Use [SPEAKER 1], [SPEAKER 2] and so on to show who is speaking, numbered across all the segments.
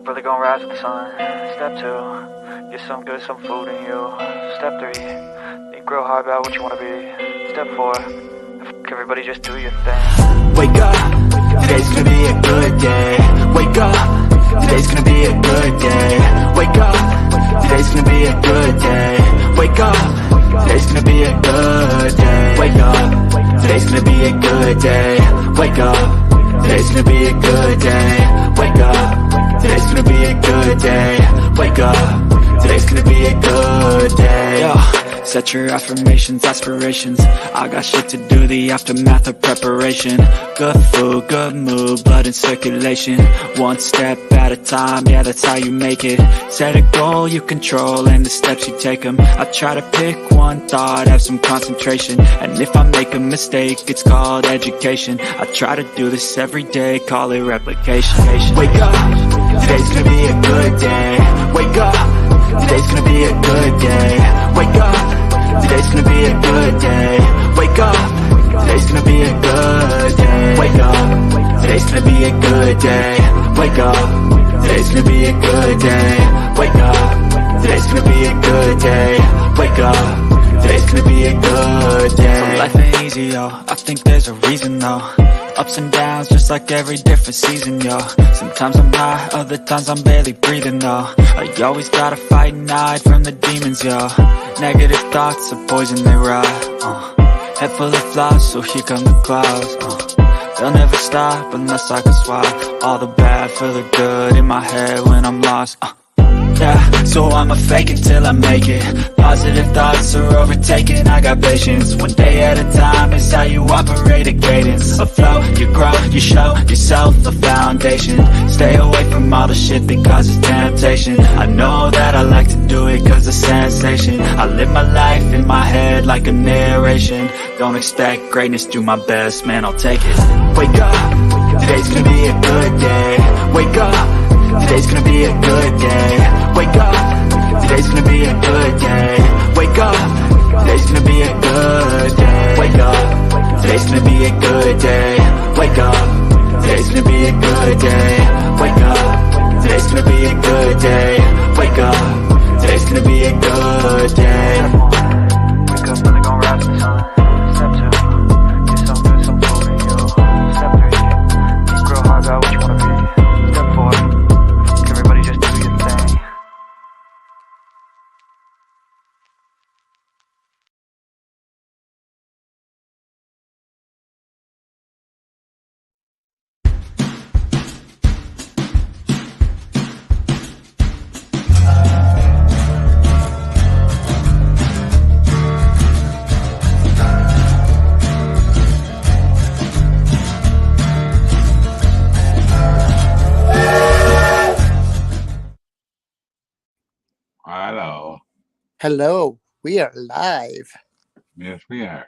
[SPEAKER 1] up, really gonna rise with the sun. Step 2, get some good, some food in you. Step 3, think real hard about what you wanna be. Step 4, everybody just do your thing.
[SPEAKER 2] Wake up, today's gonna be a good day. Wake up, today's gonna be a good day. Wake up, today's gonna be a good day. Wake up, today's gonna be a good day. Wake up, today's gonna be a good day. Wake up, today's gonna be a good day. Wake up, today's gonna be a good day. Wake up, today's gonna be a good day. Yo, set your affirmations, aspirations. I got shit to do, the aftermath of preparation. Good food, good mood, blood in circulation. One step at a time, yeah, that's how you make it. Set a goal you control and the steps you take them. I try to pick one thought, have some concentration. And if I make a mistake, it's called education. I try to do this every day, call it replication. Wake up, today's gonna be a good day. Wake up, today's gonna be a good day. Wake up, today's gonna be a good day. Wake up, today's gonna be a good day. Wake up, today's gonna be a good day. Wake up, today's gonna be a good day. Wake up, today's gonna be a good day. Wake up, today's gonna be a good day. So life ain't easy, yo, I think there's a reason though. Ups and downs, just like every different season, yo. Sometimes I'm high, other times I'm barely breathing, though. I always gotta fight and hide from the demons, yo. Negative thoughts are poison, they rot. Head full of flaws, so here come the clouds. They'll never stop unless I can swap all the bad for the good in my head when I'm lost. Yeah, so I'ma fake it till I make it. Positive thoughts are overtaken, I got patience. One day at a time is how you operate a cadence. A flow, you grow, you show yourself a foundation. Stay away from all the shit that causes temptation. I know that I like to do it cause it's sensation. I live my life in my head like a narration. Don't expect greatness, do my best, man, I'll take it. Wake up, today's gonna be a good day. Wake up, today's gonna be a good day. Wake up, today's gonna be a good day. Wake up, today's gonna be a good day. Wake up, today's gonna be a good day. Wake up, today's gonna be a good day. Wake up, today's gonna be a good day. Wake up, today's gonna be a good day.
[SPEAKER 1] Wake up, really gonna rise with the sun. Step 2, get some good, some food in you. Step 3, think real hard about what you wanna be. Step 4, everybody just do your thing.
[SPEAKER 3] Hello.
[SPEAKER 4] Hello, we are live.
[SPEAKER 3] Yes, we are.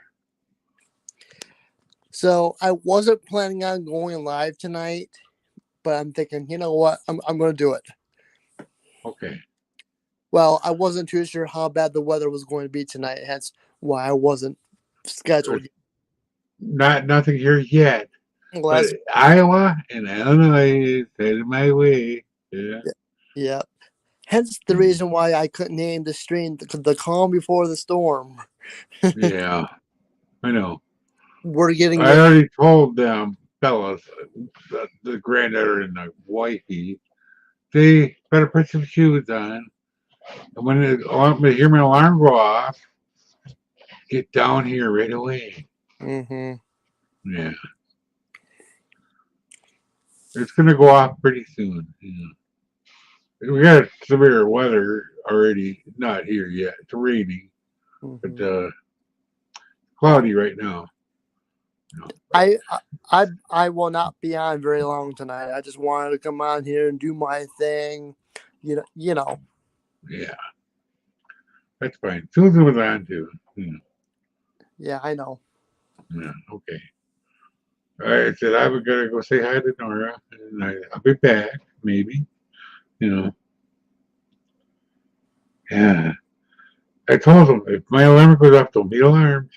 [SPEAKER 4] So I wasn't planning on going live tonight, but I'm thinking, you know what? I'm going to do it.
[SPEAKER 3] Okay.
[SPEAKER 4] Well, I wasn't too sure how bad the weather was going to be tonight, hence why I wasn't scheduled.
[SPEAKER 3] Nothing here yet. But
[SPEAKER 4] Last,
[SPEAKER 3] Iowa and Illinois is headed my way. Yeah.
[SPEAKER 4] yeah. Hence the reason why I couldn't name the stream the calm before the storm.
[SPEAKER 3] Yeah. I know.
[SPEAKER 4] We're getting
[SPEAKER 3] I
[SPEAKER 4] it.
[SPEAKER 3] already told them fellas, the granddaughter and the wifey, they better put some shoes on. And when they hear my alarm go off, get down here right away.
[SPEAKER 4] Mm-hmm.
[SPEAKER 3] Yeah. It's going to go off pretty soon. Yeah. We got severe weather already, not here yet. It's raining,
[SPEAKER 4] Mm-hmm.
[SPEAKER 3] but cloudy right now.
[SPEAKER 4] I will not be on very long tonight. I just wanted to come on here and do my thing. You know.
[SPEAKER 3] Yeah, that's fine. Susan was on too.
[SPEAKER 4] Yeah, I know.
[SPEAKER 3] Yeah, okay. I said I was gonna go say hi to N.O.R.A, and I'll be back maybe. Yeah. I told them if my alarm goes off, don't be alarmed.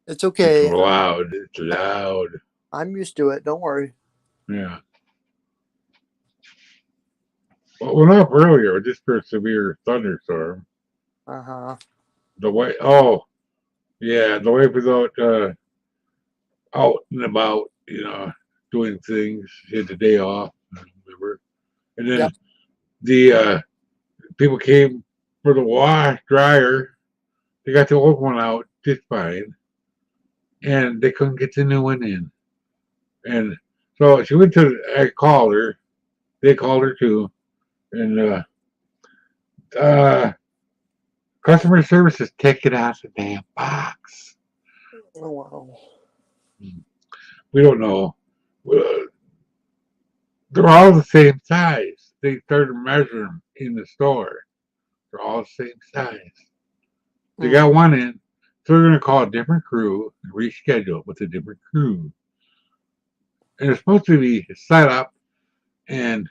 [SPEAKER 4] It's okay.
[SPEAKER 3] It's loud. It's loud.
[SPEAKER 4] I'm used to it. Don't worry.
[SPEAKER 3] Yeah. went up earlier just for a severe thunderstorm.
[SPEAKER 4] Uh-huh.
[SPEAKER 3] The way, oh yeah, the wife was out and about, doing things. She had the day off, I remember. And then
[SPEAKER 4] Yep.
[SPEAKER 3] the people came for the wash dryer. They got the old one out just fine, and they couldn't get the new one in. And so she went to. I called her. They called her too, and uh, customer services take it out of the damn box.
[SPEAKER 4] Oh, wow.
[SPEAKER 3] We don't know. Uh, They're all the same size. They started measuring them in the store. They're all the same size. They
[SPEAKER 4] Mm.
[SPEAKER 3] got one in, so they're going to call a different crew and reschedule it with a different crew. And it's supposed to be set up and,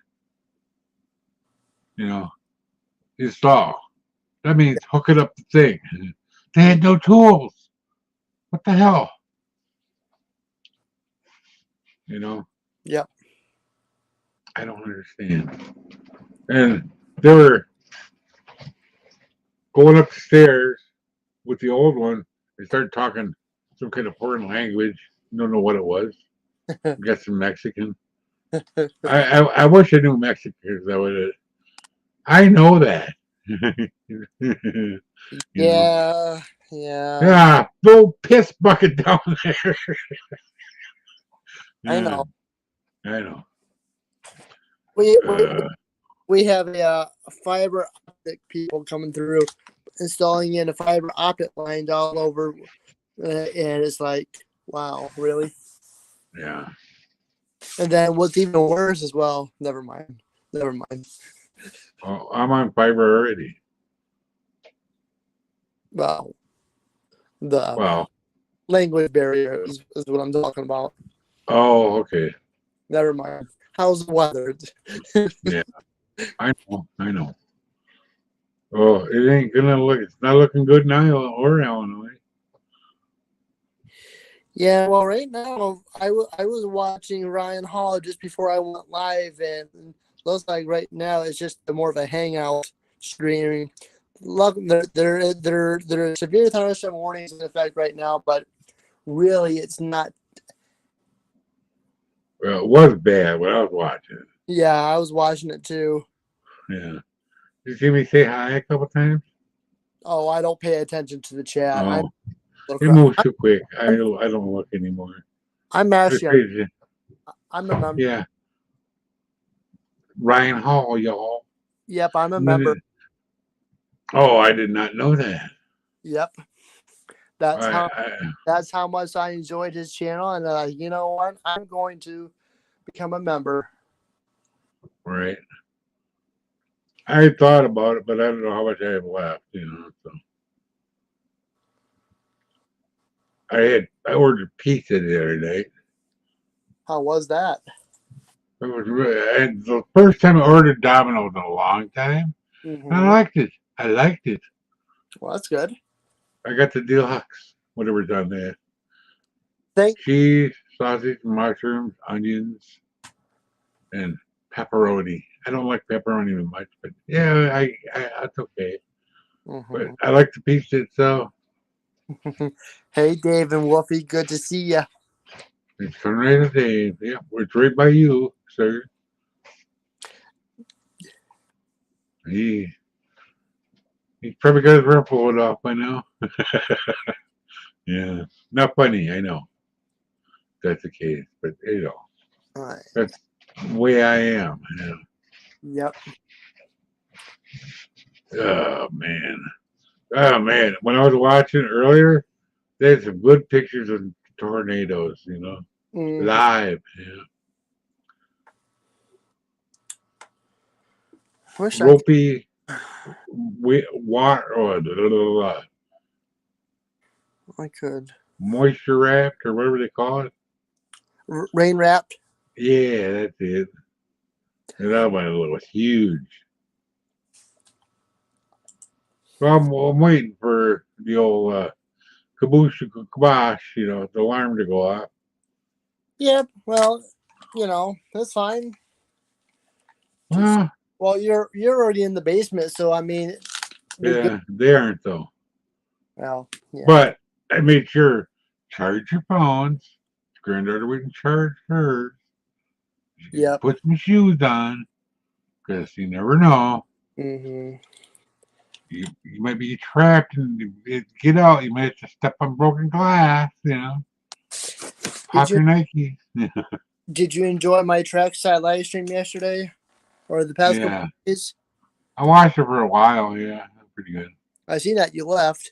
[SPEAKER 3] you know, install. That means hook it up the thing. They had no tools. What the hell? You know,
[SPEAKER 4] Yep.
[SPEAKER 3] I don't understand. And they were going upstairs with the old one. They started talking some kind of foreign language. Don't know what it was. I'm guessing Mexican. I wish I knew Mexican. That would. I know that. you know.
[SPEAKER 4] Yeah. Yeah.
[SPEAKER 3] Yeah, throw piss bucket down there.
[SPEAKER 4] I
[SPEAKER 3] Yeah,
[SPEAKER 4] know.
[SPEAKER 3] I know.
[SPEAKER 4] We we,
[SPEAKER 3] Uh,
[SPEAKER 4] we have a fiber optic people coming through, installing in a fiber optic line all over, and it's like, wow, really?
[SPEAKER 3] yeah.
[SPEAKER 4] And then what's even worse as well? Never mind. Never mind.
[SPEAKER 3] Oh, I'm on fiber already.
[SPEAKER 4] Well, the
[SPEAKER 3] Wow.
[SPEAKER 4] language barrier is what I'm talking about.
[SPEAKER 3] Oh, okay.
[SPEAKER 4] Never mind. How's the weather?
[SPEAKER 3] Yeah, I know. I know. Oh, it ain't gonna look. It's not looking good now or Illinois.
[SPEAKER 4] Yeah, well, right now I was watching Ryan Hall just before I went live, and looks like right now it's just more of a hangout streaming. Look, there are severe thunderstorm warnings in effect right now, but really it's not.
[SPEAKER 3] Well, it was bad when I was watching.
[SPEAKER 4] Yeah, I was watching it too.
[SPEAKER 3] Yeah. Did you see me say hi a couple times?
[SPEAKER 4] Oh, I don't pay attention to the chat.
[SPEAKER 3] Oh,
[SPEAKER 4] A little
[SPEAKER 3] it moves too quick. I don't look anymore.
[SPEAKER 4] I'm
[SPEAKER 3] It's
[SPEAKER 4] actually
[SPEAKER 3] crazy.
[SPEAKER 4] I'm a member.
[SPEAKER 3] Yeah. Ryan Hall, y'all.
[SPEAKER 4] Yep, I'm a
[SPEAKER 3] And then
[SPEAKER 4] member.
[SPEAKER 3] oh, I did not know that.
[SPEAKER 4] Yep, that's
[SPEAKER 3] I,
[SPEAKER 4] how
[SPEAKER 3] I
[SPEAKER 4] that's how much I enjoyed his channel, and you know what? I'm going to become a member.
[SPEAKER 3] right. I thought about it, but I don't know how much I have left. So I ordered pizza the other night.
[SPEAKER 4] How was that?
[SPEAKER 3] It was really and the first time I ordered Domino's in a long time. And I
[SPEAKER 4] Mm-hmm.
[SPEAKER 3] liked it. I liked it.
[SPEAKER 4] Well, that's good.
[SPEAKER 3] I got the deluxe, whatever's on there.
[SPEAKER 4] Thank.
[SPEAKER 3] Cheese, sausage, mushrooms, onions, and pepperoni. I don't like pepperoni much, but yeah, that's okay. But
[SPEAKER 4] Mm-hmm.
[SPEAKER 3] I like the pizza itself.
[SPEAKER 4] Hey, Dave and Wolfie, good to see you.
[SPEAKER 3] It's Sunrise Dave. Yeah, it's right by you, sir. He he's probably got his ruffle off by now. Yeah, not funny, I know. That's the case, but
[SPEAKER 4] All right.
[SPEAKER 3] that's the way I am.
[SPEAKER 4] Yep.
[SPEAKER 3] Oh man, oh man. When I was watching earlier, there's some good pictures of tornadoes.
[SPEAKER 4] Mm-hmm.
[SPEAKER 3] Live. Yeah.
[SPEAKER 4] Wish I could.
[SPEAKER 3] Ropey, water,
[SPEAKER 4] I could.
[SPEAKER 3] moisture wrapped or whatever they call it.
[SPEAKER 4] Rain wrapped.
[SPEAKER 3] Yeah, that's it. And that one was huge. So I'm waiting for the old caboose kabosh, the alarm to go off.
[SPEAKER 4] Yep. Well, that's fine. Just
[SPEAKER 3] Well,
[SPEAKER 4] Well, you're already in the basement, so I mean, you're good.
[SPEAKER 3] Yeah, they aren't though.
[SPEAKER 4] Well, yeah.
[SPEAKER 3] But I made sure charge your phones. Granddaughter wouldn't charge hers.
[SPEAKER 4] Yep.
[SPEAKER 3] Put some shoes on, because you never know.
[SPEAKER 4] Mm-hmm.
[SPEAKER 3] You might be trapped and get out. You might have to step on broken glass. Pop
[SPEAKER 4] Did you
[SPEAKER 3] your Nikes.
[SPEAKER 4] did you enjoy my trackside live stream yesterday or the past couple
[SPEAKER 3] Yeah,
[SPEAKER 4] of days?
[SPEAKER 3] I watched it for a while. Yeah, pretty good.
[SPEAKER 4] I seen that you left.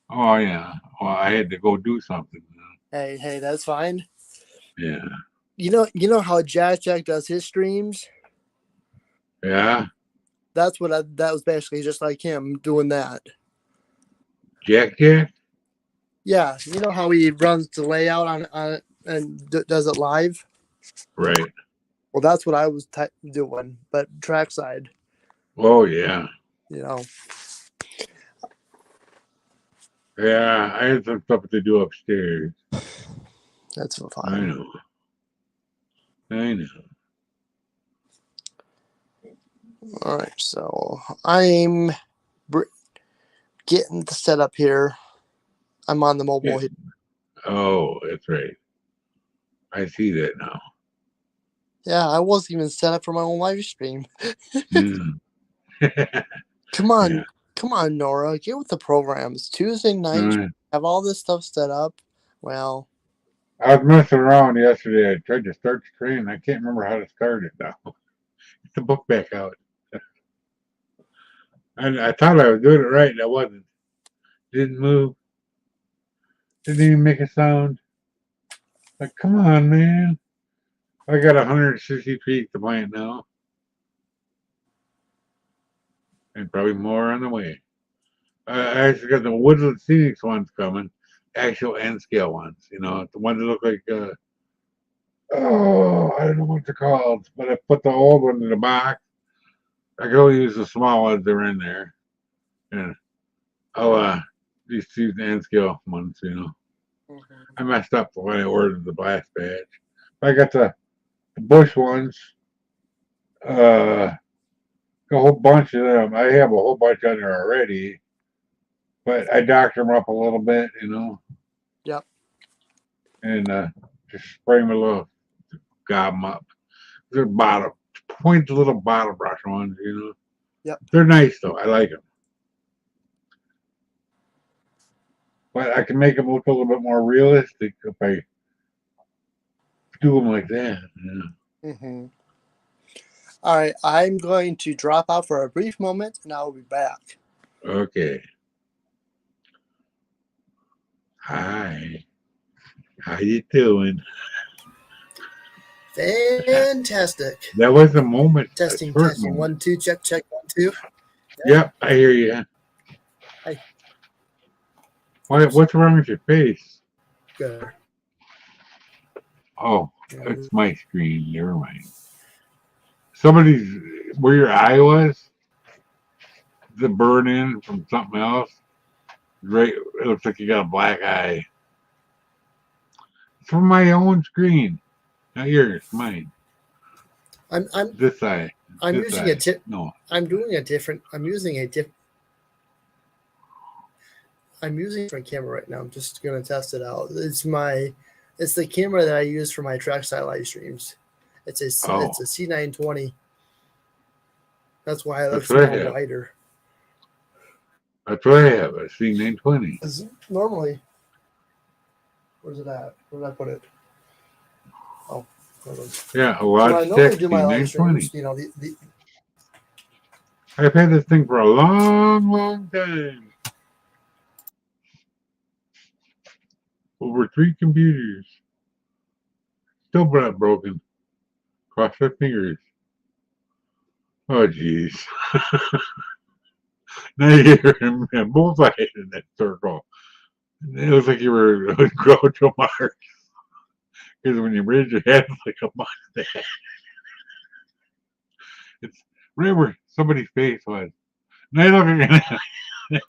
[SPEAKER 3] Oh yeah. Well, I had to go do something.
[SPEAKER 4] Hey, that's fine.
[SPEAKER 3] Yeah.
[SPEAKER 4] You know how Jack does his streams?
[SPEAKER 3] Yeah.
[SPEAKER 4] That was basically just like him doing that.
[SPEAKER 3] Jack.
[SPEAKER 4] Yeah, you know how he runs the layout on and does it live?
[SPEAKER 3] Right.
[SPEAKER 4] Well, that's what I was doing, but trackside,
[SPEAKER 3] Oh yeah.
[SPEAKER 4] you know.
[SPEAKER 3] Yeah. I had some stuff to do upstairs.
[SPEAKER 4] That's
[SPEAKER 3] I
[SPEAKER 4] fine.
[SPEAKER 3] know. I know.
[SPEAKER 4] All right, so I'm getting the setup here. I'm on the mobile here.
[SPEAKER 3] Oh, that's right. I see that now.
[SPEAKER 4] Yeah, I wasn't even set up for my own live stream.
[SPEAKER 3] Mm.
[SPEAKER 4] Come on,
[SPEAKER 3] Yeah.
[SPEAKER 4] come on, N.O.R.A, get with the programs. Tuesday night, have all this stuff set up. Well,
[SPEAKER 3] I was messing around yesterday. I tried to start the train. I can't remember how to start it now. Get the book back out. And I thought I was doing it right, and I wasn't. Didn't move. Didn't even make a sound. Like, come on, man. I got 160 feet to plant now. And probably more on the way. I actually got the Woodland Scenics ones coming. Actual N scale ones. The ones that look like, oh, I don't know what they're called. But I put the old one in the box. I can only use the small ones that are in there. And I'll just use the N scale ones, I messed up when I ordered the blast badge. I got the Bush ones. A whole bunch of them. I have a whole bunch on there already, but I doctor them up a little bit,
[SPEAKER 4] yep.
[SPEAKER 3] and just spray them a little, gob them up. They're point the little bottle brush ones,
[SPEAKER 4] Yep.
[SPEAKER 3] They're nice though. I like them, but I can make them look a little bit more realistic if I do them like that.
[SPEAKER 4] Mm-hmm. All right, I'm going to drop out for a brief moment, and I'll be back.
[SPEAKER 3] Okay. Hi. How you doing?
[SPEAKER 4] Fantastic.
[SPEAKER 3] That was a moment.
[SPEAKER 4] Testing.
[SPEAKER 3] Moment.
[SPEAKER 4] 1, 2, check 1, 2.
[SPEAKER 3] Yep, I hear you.
[SPEAKER 4] Hey.
[SPEAKER 3] What's wrong with your face?
[SPEAKER 4] Good.
[SPEAKER 3] Oh, it's my screen. Never mind. Somebody's where your eye was, the burn in from something else. Right, it looks like you got a black eye. It's from my own screen, not yours, mine.
[SPEAKER 4] I'm
[SPEAKER 3] this eye.
[SPEAKER 4] I'm
[SPEAKER 3] this
[SPEAKER 4] using
[SPEAKER 3] eye.
[SPEAKER 4] a tip.
[SPEAKER 3] No,
[SPEAKER 4] I'm doing a different. I'm using a different camera right now. I'm just gonna test it out. It's the camera that I use for my trackside live streams. It's a C920. That's why it looks a little wider.
[SPEAKER 3] That's what I have. A C920.
[SPEAKER 4] Normally, where's it at? Where did I put it? Oh,
[SPEAKER 3] yeah, a lot of
[SPEAKER 4] C920.
[SPEAKER 3] I've had this thing for a long, long time. Over 3 computers. Still not broken. Cross my fingers. Oh, jeez. Now you're in both sides in that circle. It looks like you were Groucho Marx. Because when you raise your head, it's like a mustache. It's right where somebody's face was. Now you're looking at it.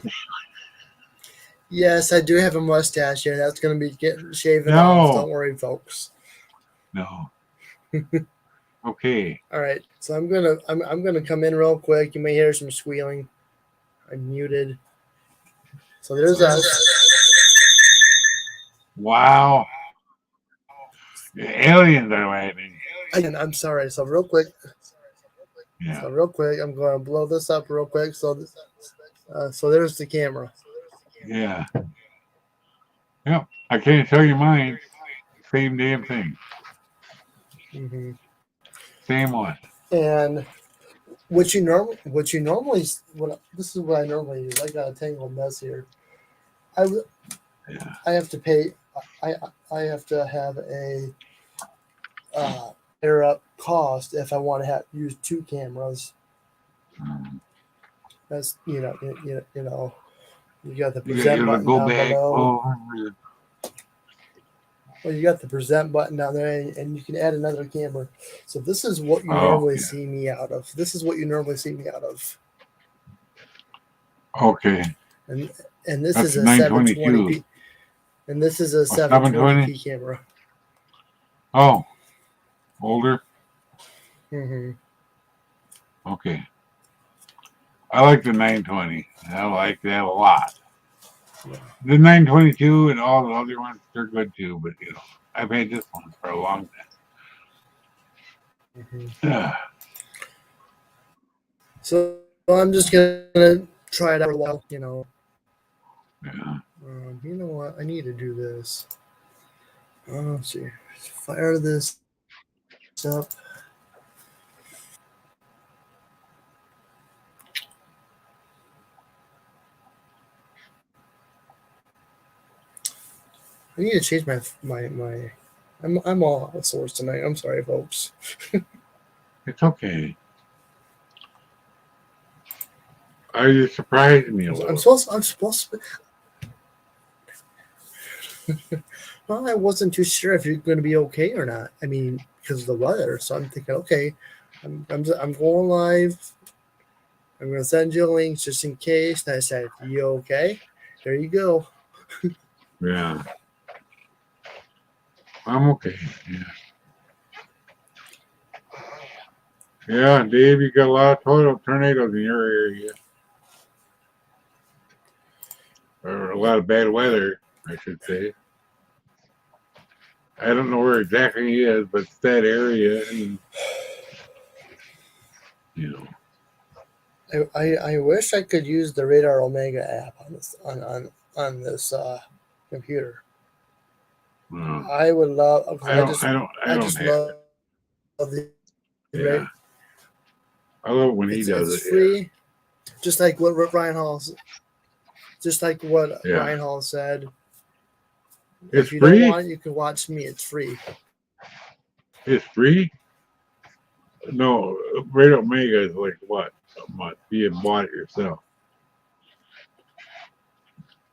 [SPEAKER 4] Yes, I do have a mustache here. That's going to be getting shaven off. Don't worry, folks.
[SPEAKER 3] No. Okay.
[SPEAKER 4] All right, so I'm gonna come in real quick. You may hear some squealing. I'm muted. So there's us.
[SPEAKER 3] Wow. The aliens are landing.
[SPEAKER 4] And I'm sorry. So real quick.
[SPEAKER 3] Yeah.
[SPEAKER 4] So real quick, I'm going to blow this up real quick. So so there's the camera.
[SPEAKER 3] Yeah. Yep. I can't tell you mine. Same damn thing.
[SPEAKER 4] Mm-hmm.
[SPEAKER 3] Same one.
[SPEAKER 4] And what you normally this is what I normally use. I got a tangled mess here.
[SPEAKER 3] Yeah.
[SPEAKER 4] I have to pay. I I have to have a pair up cost if I want to use two cameras.
[SPEAKER 3] Mm.
[SPEAKER 4] That's you know you got the
[SPEAKER 3] You
[SPEAKER 4] present
[SPEAKER 3] gotta
[SPEAKER 4] button
[SPEAKER 3] go
[SPEAKER 4] down
[SPEAKER 3] back.
[SPEAKER 4] below.
[SPEAKER 3] Oh,
[SPEAKER 4] Well, you got the present button down there, and you can add another camera. So this is what you normally
[SPEAKER 3] yeah.
[SPEAKER 4] see me out of. This is what you normally see me out of.
[SPEAKER 3] Okay.
[SPEAKER 4] And this
[SPEAKER 3] That's
[SPEAKER 4] is a
[SPEAKER 3] 922.
[SPEAKER 4] 720p. And this is a
[SPEAKER 3] 720?
[SPEAKER 4] 720p camera.
[SPEAKER 3] Oh, older?
[SPEAKER 4] Mm-hmm.
[SPEAKER 3] Okay. I like the 920. I like that a lot.
[SPEAKER 4] Yeah.
[SPEAKER 3] The 922 and all the other ones, they're good too, but I've had this one for a long
[SPEAKER 4] Mm-hmm.
[SPEAKER 3] time.
[SPEAKER 4] So I'm just gonna try it out for a while.
[SPEAKER 3] Yeah.
[SPEAKER 4] You know what? I need to do this. Let's see. Fire this up. I need to change my. I'm all out of sorts tonight. I'm sorry, folks.
[SPEAKER 3] It's okay. You surprised me a little.
[SPEAKER 4] I'm supposed to. Well, I wasn't too sure if you're going to be okay or not. I mean, because of the weather. So I'm thinking, okay, I'm going live. I'm going to send you a link just in case. And I said, you okay? There you go.
[SPEAKER 3] Yeah. I'm okay. Yeah. Yeah, Dave, you got a lot of tornadoes in your area. Or a lot of bad weather, I should say. I don't know where exactly he is, but it's that area, and
[SPEAKER 4] I wish I could use the Radar Omega app on this computer. I would love.
[SPEAKER 3] I don't have
[SPEAKER 4] love
[SPEAKER 3] it.
[SPEAKER 4] the
[SPEAKER 3] Yeah. I love when he does
[SPEAKER 4] it's
[SPEAKER 3] it.
[SPEAKER 4] free, just like what Ryan Hall. Just like what
[SPEAKER 3] Yeah.
[SPEAKER 4] Ryan Hall said.
[SPEAKER 3] It's
[SPEAKER 4] if you
[SPEAKER 3] free?
[SPEAKER 4] don't want it, you can watch me. It's free.
[SPEAKER 3] It's free? No, Great Omega is like what a month? You had bought it yourself.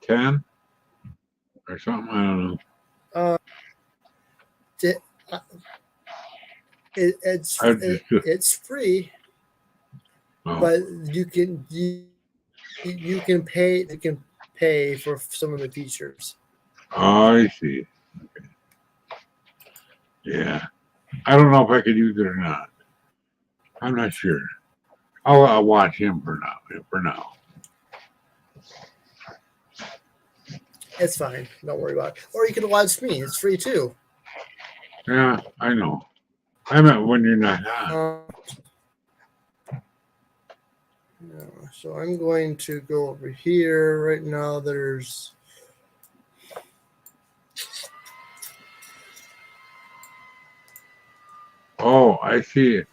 [SPEAKER 3] 10 or something? I don't know.
[SPEAKER 4] It's free, but you can pay for some of the features.
[SPEAKER 3] Oh, I see. Okay. Yeah, I don't know if I could use it or not. I'm not sure. I'll watch him for now.
[SPEAKER 4] It's fine. Don't worry about it. Or you can watch me. It's free too.
[SPEAKER 3] Yeah, I know. I meant when you're not on.
[SPEAKER 4] So I'm going to go over here right now. There's
[SPEAKER 3] Oh, I see it.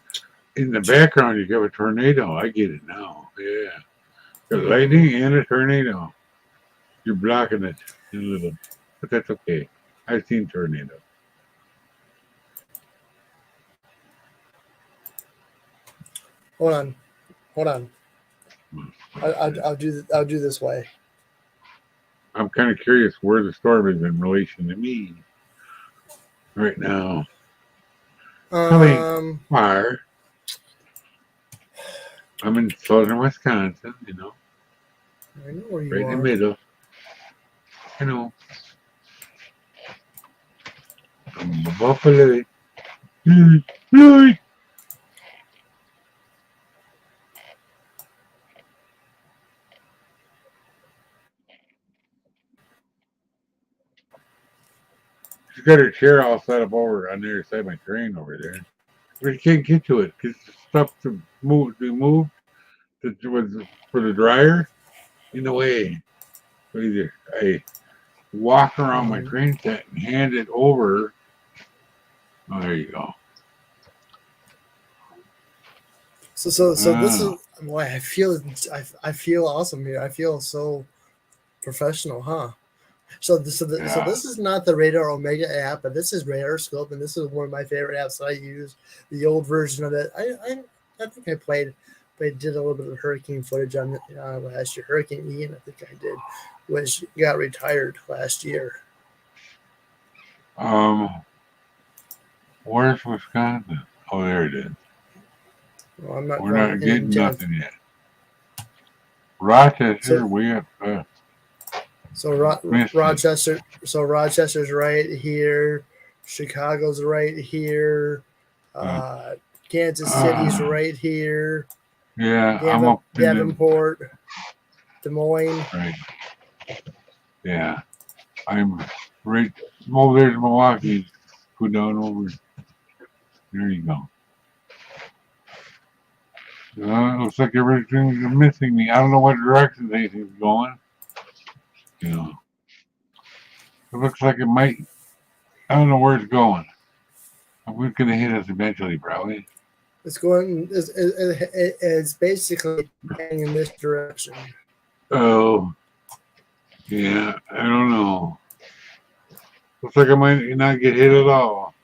[SPEAKER 3] In the background, you have a tornado. I get it now. Yeah. The lightning and a tornado. You're blocking it a little, but that's okay. I've seen tornadoes.
[SPEAKER 4] Hold on. I'll do this way.
[SPEAKER 3] I'm kind of curious where the storm is in relation to me right now. Far. I'm in southern Wisconsin,
[SPEAKER 4] I know where you
[SPEAKER 3] right
[SPEAKER 4] are.
[SPEAKER 3] in the middle. I know. I'm Buffalo. got her chair all set up over on the other side of my train over there. But you can't get to it because the stuff to move that was for the dryer in the way. So either I walk around my train set and hand it over. Oh, there you go.
[SPEAKER 4] So this is boy. I feel awesome here. I feel so professional, huh? So this is not the Radar Omega app, but this is Radar Scope, and this is one of my favorite apps that I use. The old version of it. I think I did a little bit of hurricane footage on it last year. Hurricane Ian, I think I did, which got retired last year.
[SPEAKER 3] Where's Wisconsin? Oh, there it is.
[SPEAKER 4] Well, I'm not
[SPEAKER 3] We're not
[SPEAKER 4] going
[SPEAKER 3] getting
[SPEAKER 4] into
[SPEAKER 3] nothing yet. Rochester,
[SPEAKER 4] So-
[SPEAKER 3] we have missed it.
[SPEAKER 4] Rochester. So Rochester's right here. Chicago's right here. Kansas City's right here.
[SPEAKER 3] Yeah, I'm up in
[SPEAKER 4] Davenport, Des Moines.
[SPEAKER 3] right. Yeah, I'm right. Oh, there's Milwaukee. Go down over. There you go. It looks like everything's missing me. I don't know what direction anything's going. You know, it looks like it might. I don't know where it's going. It's gonna hit us eventually, probably.
[SPEAKER 4] It's going. It's basically heading in this direction.
[SPEAKER 3] Oh, yeah. I don't know. Looks like I might not get hit at all.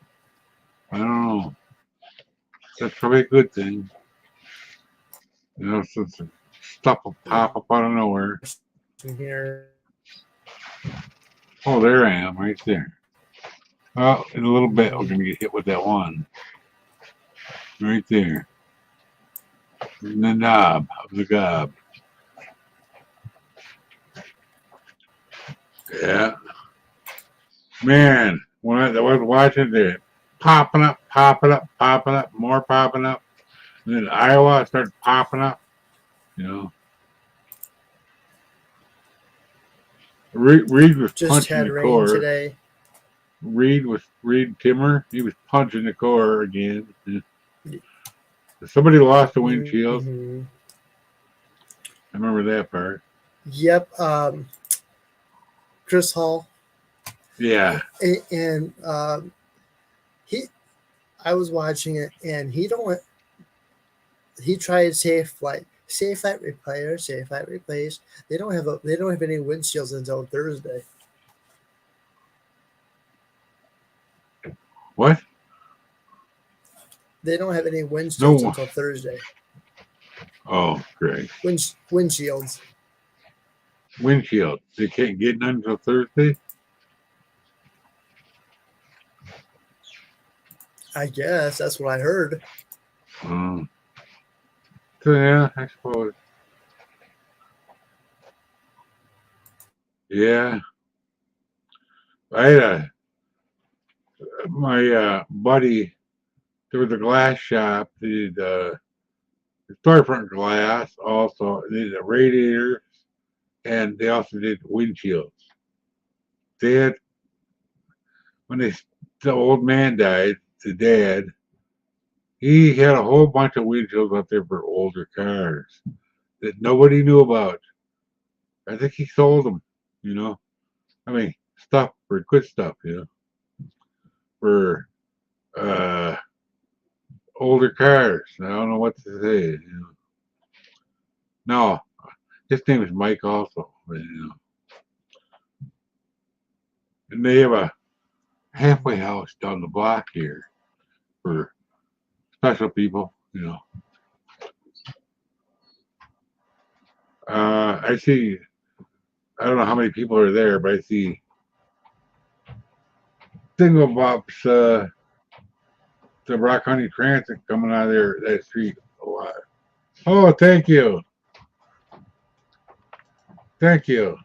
[SPEAKER 3] I don't know. That's probably a good thing. You know, since stuff will pop up out of nowhere.
[SPEAKER 4] From here.
[SPEAKER 3] Oh, there I am, right there. Well, in a little bit, we're going to get hit with that one. Right there. In the knob of the gob. Yeah. Man, when I was watching it, popping up, more popping up. And then Iowa started popping up, you know. Reed was
[SPEAKER 4] Just
[SPEAKER 3] punching
[SPEAKER 4] had
[SPEAKER 3] the
[SPEAKER 4] rain
[SPEAKER 3] core.
[SPEAKER 4] today.
[SPEAKER 3] Reed Timmer. He was punching the core again. Somebody lost the windshield.
[SPEAKER 4] Mm-hmm.
[SPEAKER 3] I remember that part.
[SPEAKER 4] Yep. Chris Hall.
[SPEAKER 3] Yeah.
[SPEAKER 4] And I was watching it, and he tried safe flight replace. They don't have any windshields until Thursday.
[SPEAKER 3] What?
[SPEAKER 4] They don't have any windshields until Thursday.
[SPEAKER 3] Oh, great.
[SPEAKER 4] Windshields.
[SPEAKER 3] Windshield. They can't get none until Thursday?
[SPEAKER 4] I guess that's what I heard.
[SPEAKER 3] So, yeah, I suppose. Yeah. I had my buddy, there was a glass shop, they did storefront glass, also they did radiators, and they also did windshields. They had, when the old man died, the dad, he had a whole bunch of windshields up there for older cars that nobody knew about. I think he sold them, you know. I mean, stuff for good stuff, you know, for older cars. I don't know what to say, you know. No, his name is Mike also, you know. And they have a halfway house down the block here for special people, you know. I see, I don't know how many people are there, but I see Thinglebops, the Rock County Transit coming out of there, that street a lot. Oh, thank you. Thank you.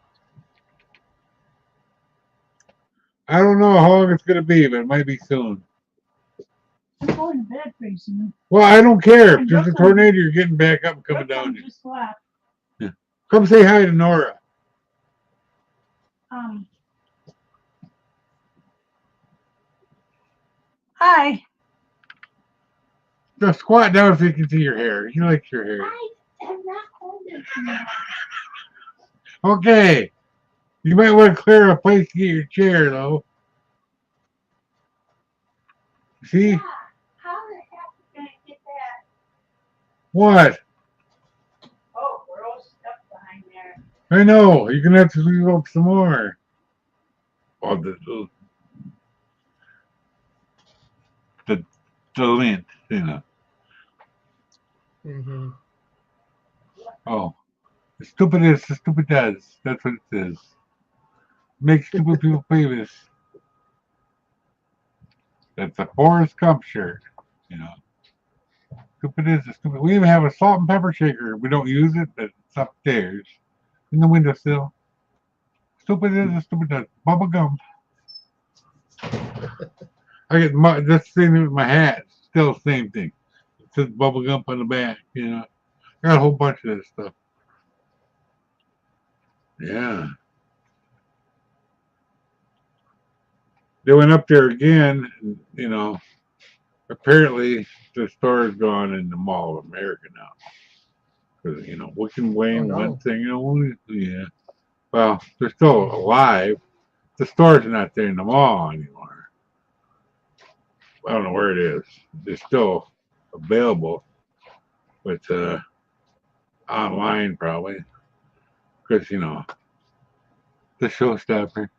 [SPEAKER 3] I don't know how long it's going to be, but it might be soon.
[SPEAKER 5] I'm going to bed pretty soon.
[SPEAKER 3] Well, I don't care. If there's a tornado, you're getting back up and coming down.
[SPEAKER 5] Just left.
[SPEAKER 3] Yeah. Come say hi to N.O.R.A.
[SPEAKER 5] Hi.
[SPEAKER 3] Just squat down so you can see your hair. He likes your hair.
[SPEAKER 5] I am not holding it.
[SPEAKER 3] Okay. You might want to clear a place to get your chair, though. See?
[SPEAKER 5] Yeah. How the heck did I get that?
[SPEAKER 3] What?
[SPEAKER 5] Oh, we're all stuck behind there.
[SPEAKER 3] I know. You're going to have to leave up some more. Oh, the lint, you know.
[SPEAKER 4] Mm-hmm.
[SPEAKER 3] Oh. Stupid is, stupid does. That's what it is. Make stupid people famous. That's a Forrest Gump shirt, you know. Stupid is a stupid. We even have a salt and pepper shaker. We don't use it, but it's upstairs in the windowsill. Stupid is a stupid does. Bubble gum. I get this thing with my hat. Still the same thing. It says bubble gum on the back, you know. I got a whole bunch of this stuff. Yeah. They went up there again, you know. Apparently, the store is gone in the Mall of America now. Because, you know, we can weigh one thing, you know. Yeah. Well, they're still alive. The store's not there in the mall anymore. I don't know where it is. They're still available, but online probably. Because, you know, the showstopper.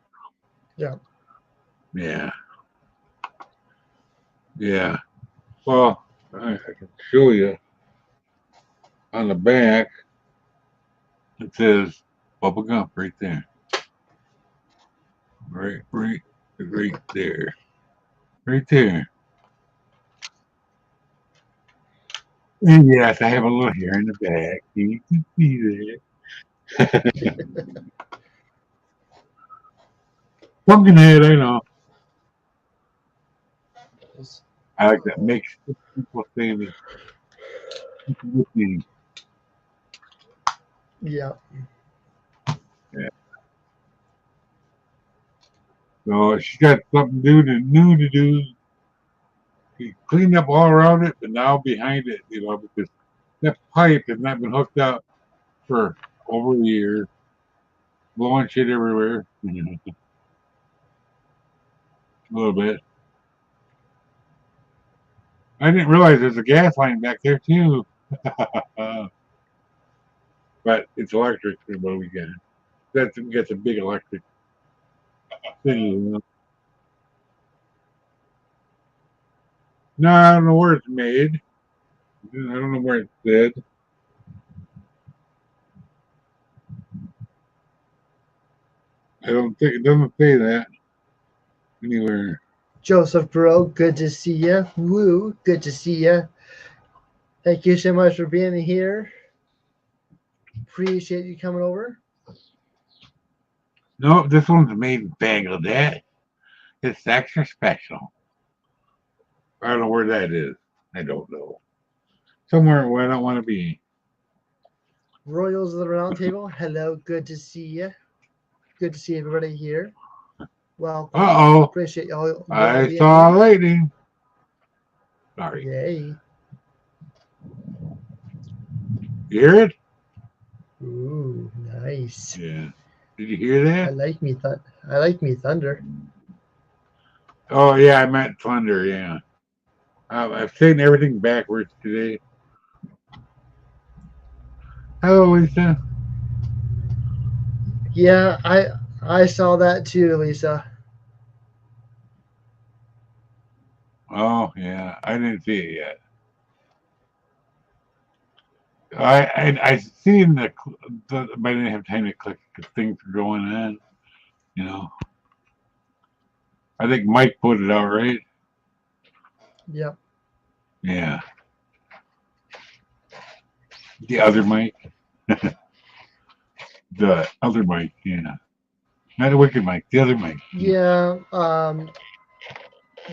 [SPEAKER 4] Yeah.
[SPEAKER 3] Yeah. Yeah. Well, I can show you on the back. It says Bubba Gump right there. Right there. Right there. And yes, I have a little hair in the back. You can see that. Pumpkinhead, I know. I like that. Makes people famous. With me.
[SPEAKER 4] Yeah.
[SPEAKER 3] Yeah. So she got something new to do. She cleaned up all around it, but now behind it, you know, because that pipe has not been hooked up for over a year, blowing shit everywhere. You know, a little bit. I didn't realize there's a gas line back there too. But it's electric, so what we got. That's a big electric thing. You know? No, I don't know where it's made. I don't know where it's said. I don't think it doesn't say that anywhere.
[SPEAKER 4] Joseph Bro, good to see you. Woo, good to see you. Thank you so much for being here. Appreciate you coming over.
[SPEAKER 3] No, this one's made in Bangladesh. It's extra special. I don't know where that is. I don't know. Somewhere where I don't want to be.
[SPEAKER 4] Royals of the Round Table, hello, good to see you. Good to see everybody here. Welcome.
[SPEAKER 3] Uh-oh.
[SPEAKER 4] Appreciate y'all
[SPEAKER 3] I
[SPEAKER 4] being
[SPEAKER 3] saw a
[SPEAKER 4] here.
[SPEAKER 3] lady. Sorry.
[SPEAKER 4] Yay.
[SPEAKER 3] You hear it?
[SPEAKER 4] Ooh, nice.
[SPEAKER 3] Yeah. Did you hear
[SPEAKER 4] I
[SPEAKER 3] that?
[SPEAKER 4] like me thunder.
[SPEAKER 3] Oh, yeah, I meant thunder, yeah. I've seen everything backwards today. Hello, Lisa.
[SPEAKER 4] Yeah, I saw that too, Lisa.
[SPEAKER 3] Oh, yeah. I didn't see it yet. I seen but I didn't have time to click because things were going on. You know. I think Mike put it out, right?
[SPEAKER 4] Yep.
[SPEAKER 3] Yeah. The other Mike. The other Mike, yeah. Not the wicked Mike, the other Mike.
[SPEAKER 4] Yeah.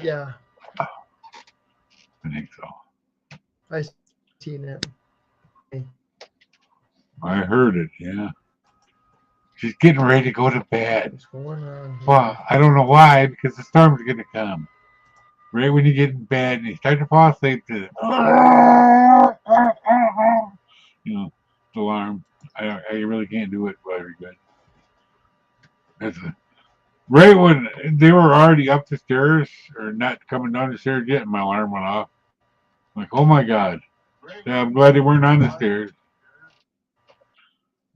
[SPEAKER 4] Yeah.
[SPEAKER 3] I think so.
[SPEAKER 4] I seen it.
[SPEAKER 3] I heard it, yeah. She's getting ready to go to bed.
[SPEAKER 4] What's going on?
[SPEAKER 3] Well, I don't know why, because the storm's gonna come. Right when you get in bed and you start to fall asleep, the alarm. I really can't do it very good. That's right when they were already up the stairs or not coming down the stairs yet, and my alarm went off. I'm like, oh my god! Yeah, I'm glad they weren't on the stairs.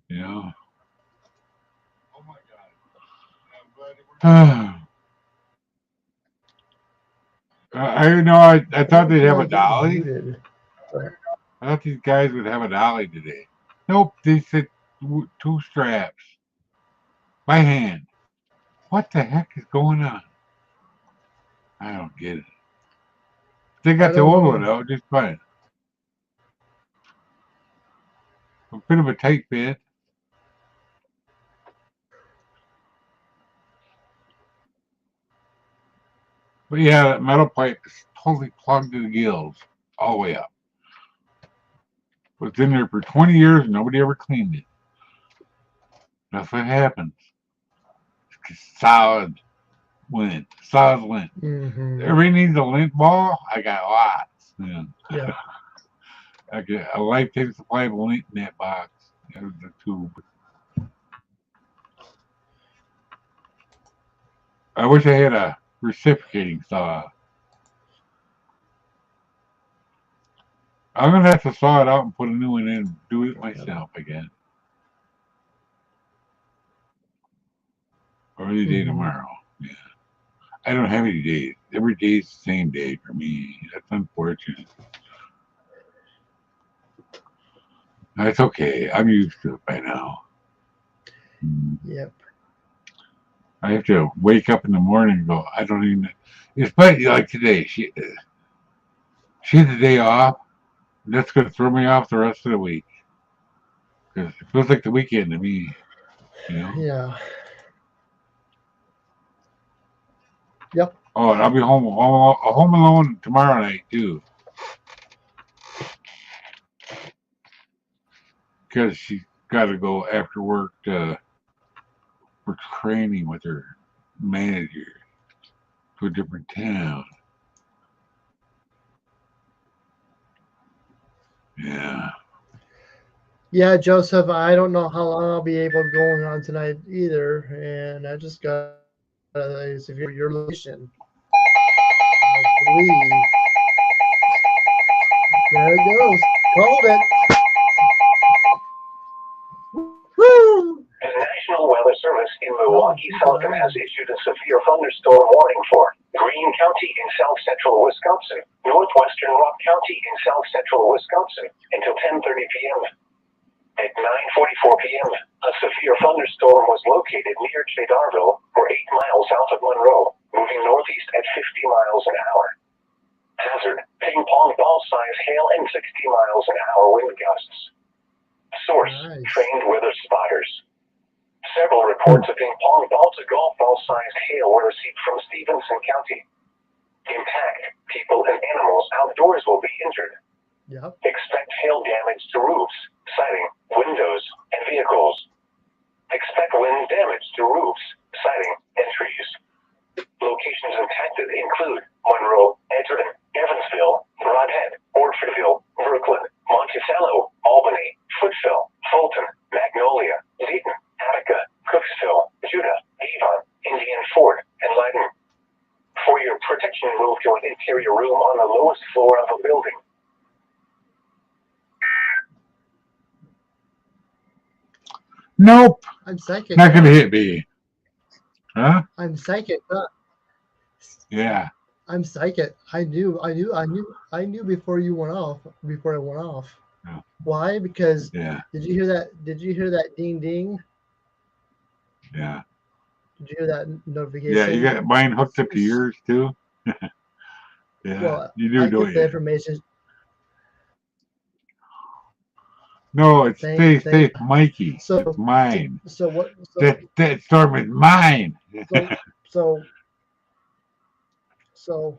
[SPEAKER 3] You know. I thought they'd have a
[SPEAKER 4] Like it's
[SPEAKER 3] dolly.
[SPEAKER 4] muted. But
[SPEAKER 3] I thought these guys would have a dolly today. Nope, they said two straps by hand. What the heck is going on? I don't get it. They
[SPEAKER 4] I
[SPEAKER 3] got the
[SPEAKER 4] don't
[SPEAKER 3] old one
[SPEAKER 4] know.
[SPEAKER 3] out just fine. A bit of a tight fit. But yeah, that metal pipe is totally plugged to the gills all the way up. Was in there for 20 years and nobody ever cleaned it. That's what happens. It's solid lint. Solid lint.
[SPEAKER 4] Mm-hmm.
[SPEAKER 3] Everybody needs a lint ball? I got lots. Yeah.
[SPEAKER 4] Yeah.
[SPEAKER 3] I get a lifetime supply of lint in that box. There's the tube. I wish I had a reciprocating saw. I'm gonna have to saw it out and put a new one in and do it myself again. Or any day tomorrow. Yeah. I don't have any days. Every day's the same day for me. That's unfortunate. That's okay. I'm used to it by now.
[SPEAKER 4] Yep.
[SPEAKER 3] I have to wake up in the morning and go, I don't even. It's funny, like today. She had the day off. That's going to throw me off the rest of the week. Because it feels like the weekend to me. You know?
[SPEAKER 4] Yeah. Yep.
[SPEAKER 3] Oh, and I'll be home alone tomorrow night, too. Because she's got to go after work for training with her manager to a different town. Yeah.
[SPEAKER 4] Yeah, Joseph, I don't know how long I'll be able to go on tonight either, and I just got to severe your location. I believe. There it goes. Called it. Woo!
[SPEAKER 6] The National Weather Service in Milwaukee, Falcon has issued a severe thunderstorm warning for Greene County in south central Wisconsin, northwestern Rock County in south central Wisconsin until 10:30 p.m. At 9:44 p.m., a severe thunderstorm was located near Chedarville, or 8 miles south of Monroe, moving northeast at 50 miles an hour. Hazard: ping pong ball size hail and 60 miles an hour wind gusts. Source:
[SPEAKER 4] Nice.
[SPEAKER 6] trained weather spotters. Several reports of ping pong ball to golf ball sized hail were received from Stevenson County. Impact: people and animals outdoors will be injured.
[SPEAKER 4] Yep.
[SPEAKER 6] Expect hail damage to roofs, siding, windows, and vehicles. Expect wind damage to roofs, siding, and trees. Locations impacted include Monroe, Edgerton, Evansville, Brodhead, Orfordville, Brooklyn, Monticello, Albany, Footville, Fulton, Magnolia, Dayton, Attica, Cooksville, Judah, Avon, Indian Ford, and Leiden. For your protection, move to an interior room on the lowest floor of a building.
[SPEAKER 3] Nope.
[SPEAKER 4] I'm psychic.
[SPEAKER 3] Not going to hit me. Huh?
[SPEAKER 4] I'm psychic.
[SPEAKER 3] Yeah.
[SPEAKER 4] I'm psychic. I knew before you went off. Before I went off.
[SPEAKER 3] Yeah.
[SPEAKER 4] Why? Because
[SPEAKER 3] Yeah.
[SPEAKER 4] Did you hear that? Did you hear that ding ding?
[SPEAKER 3] Yeah.
[SPEAKER 4] Did you hear that notification?
[SPEAKER 3] Yeah, you got mine hooked up to yours too. Yeah,
[SPEAKER 4] Well,
[SPEAKER 3] you do,
[SPEAKER 4] I
[SPEAKER 3] don't
[SPEAKER 4] get the
[SPEAKER 3] you?
[SPEAKER 4] information.
[SPEAKER 3] No, it's
[SPEAKER 4] Same
[SPEAKER 3] stay
[SPEAKER 4] thing.
[SPEAKER 3] safe, Mikey.
[SPEAKER 4] So
[SPEAKER 3] It's mine.
[SPEAKER 4] So what? So
[SPEAKER 3] That storm is mine.
[SPEAKER 4] so so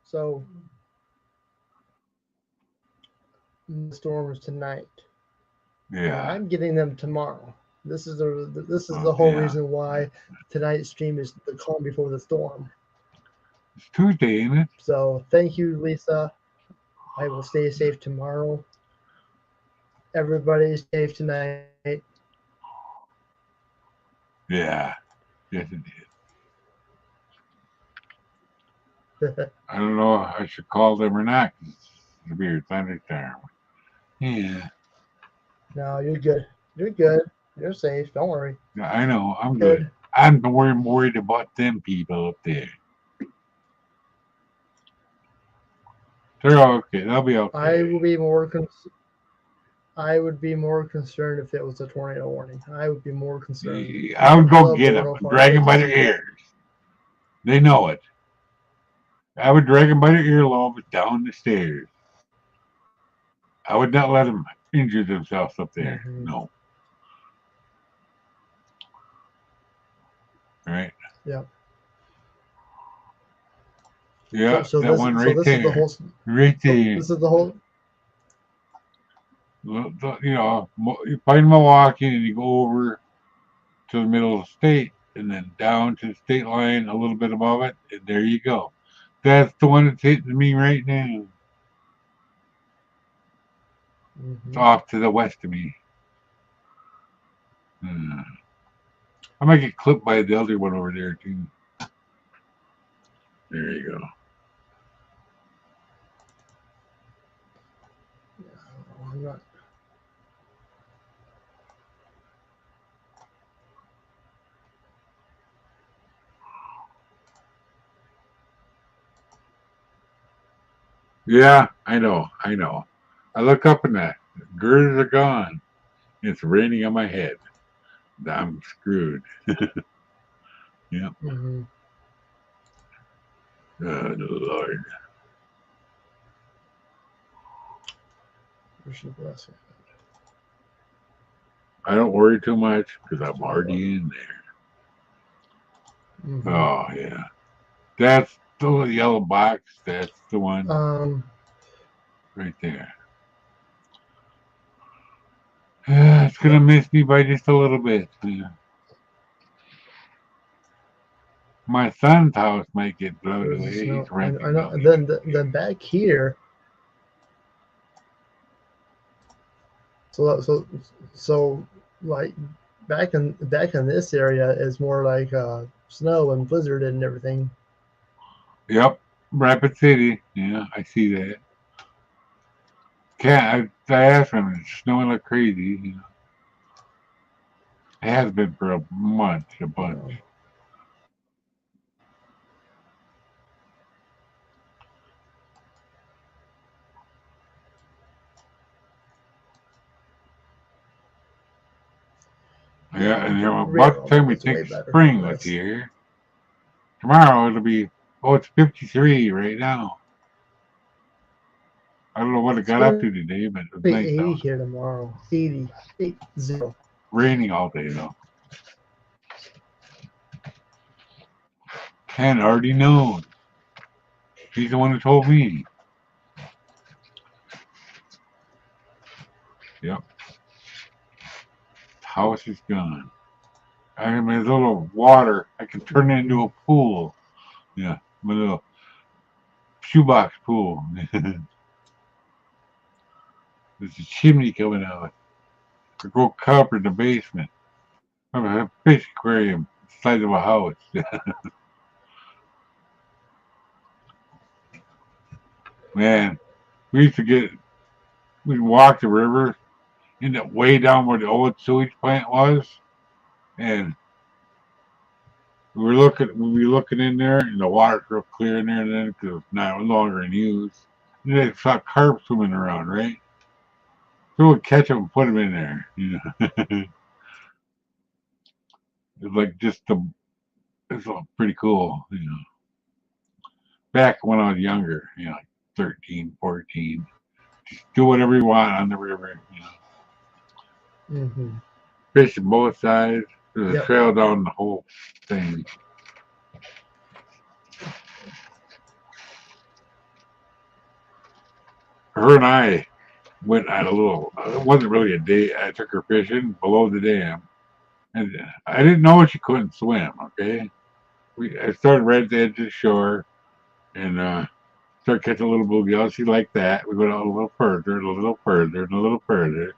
[SPEAKER 4] so the storms tonight.
[SPEAKER 3] Yeah.
[SPEAKER 4] I'm getting them tomorrow. This is the whole
[SPEAKER 3] Yeah.
[SPEAKER 4] reason why tonight's stream is the calm before the storm.
[SPEAKER 3] It's Tuesday, ain't it?
[SPEAKER 4] So thank you, Lisa. I will stay safe tomorrow. Everybody safe tonight.
[SPEAKER 3] Yeah. Yes, it did. I don't know if I should call them or not. 'Cause it's a weird thunderstorm. Yeah.
[SPEAKER 4] No, you're good. You're good. You're safe. Don't worry.
[SPEAKER 3] Yeah, I know. I'm good. I'm worried about them people up there. They're okay. They'll be okay.
[SPEAKER 4] I will be more I would be more concerned if it was a tornado warning. I would be more concerned.
[SPEAKER 3] I would go get them and drag them by their ears. They know it. I would drag them by their earlobes down the stairs. I would not let them injure themselves up there.
[SPEAKER 4] Mhm.
[SPEAKER 3] No. Right?
[SPEAKER 4] Yep.
[SPEAKER 3] Yeah,
[SPEAKER 4] So
[SPEAKER 3] that
[SPEAKER 4] this,
[SPEAKER 3] one
[SPEAKER 4] so
[SPEAKER 3] right
[SPEAKER 4] this
[SPEAKER 3] there.
[SPEAKER 4] is the whole.
[SPEAKER 3] Right there.
[SPEAKER 4] This is the whole.
[SPEAKER 3] You know, you find Milwaukee and you go over to the middle of the state and then down to the state line a little bit above it, and there you go. That's the one that's hitting me right now. It's off to the west of me. I might get clipped by the other one over there too. There you go.
[SPEAKER 4] I'm not.
[SPEAKER 3] Yeah, I know. I look up and the girders are gone. It's raining on my head. I'm screwed. Yep.
[SPEAKER 4] Mm-hmm.
[SPEAKER 3] Oh, Lord. I don't worry too much because I'm already in there.
[SPEAKER 4] Mm-hmm.
[SPEAKER 3] Oh, yeah. That's the little yellow box. That's the one right there. It's going to miss me by just a little bit. Yeah. My son's house might get blown away. He's renting.
[SPEAKER 4] I know. And then back here. So like back in this area is more like snow and blizzard and everything.
[SPEAKER 3] Yep, Rapid City. Yeah, I see that. I asked him. It's snowing like crazy. You know, it has been for a bunch. Yeah, and about the time we think spring was here. Tomorrow it'll be, it's 53 right now. I don't know what it got up to today, but it was nice
[SPEAKER 4] 80
[SPEAKER 3] out.
[SPEAKER 4] here tomorrow. 80.
[SPEAKER 3] Raining all day though. Ken already knows. He's the one who told me. Yep. The house is gone. I mean, there's a little water. I can turn it into a pool. Yeah, my little shoebox pool. There's a chimney coming out. I go copper in the basement. I have a fish aquarium inside of a house. Man, we'd walk the river, end up way down where the old sewage plant was, and we'd be looking in there, and the water's real clear in there, and then because it's no longer in use, and they saw carp swimming around, right? So we'd catch them and put them in there, you know. It's like it's all pretty cool, you know. Back when I was younger, you know, like 13, 14, just do whatever you want on the river, you know.
[SPEAKER 4] Mm-hmm.
[SPEAKER 3] Fishing both sides. There's a trail down the whole thing. Her and I went on a little, it wasn't really a date. I took her fishing below the dam. And I didn't know she couldn't swim, okay? I started right at the edge of the shore. and start catching little bluegills. She liked that. We went a little further, and a little further, and a little further,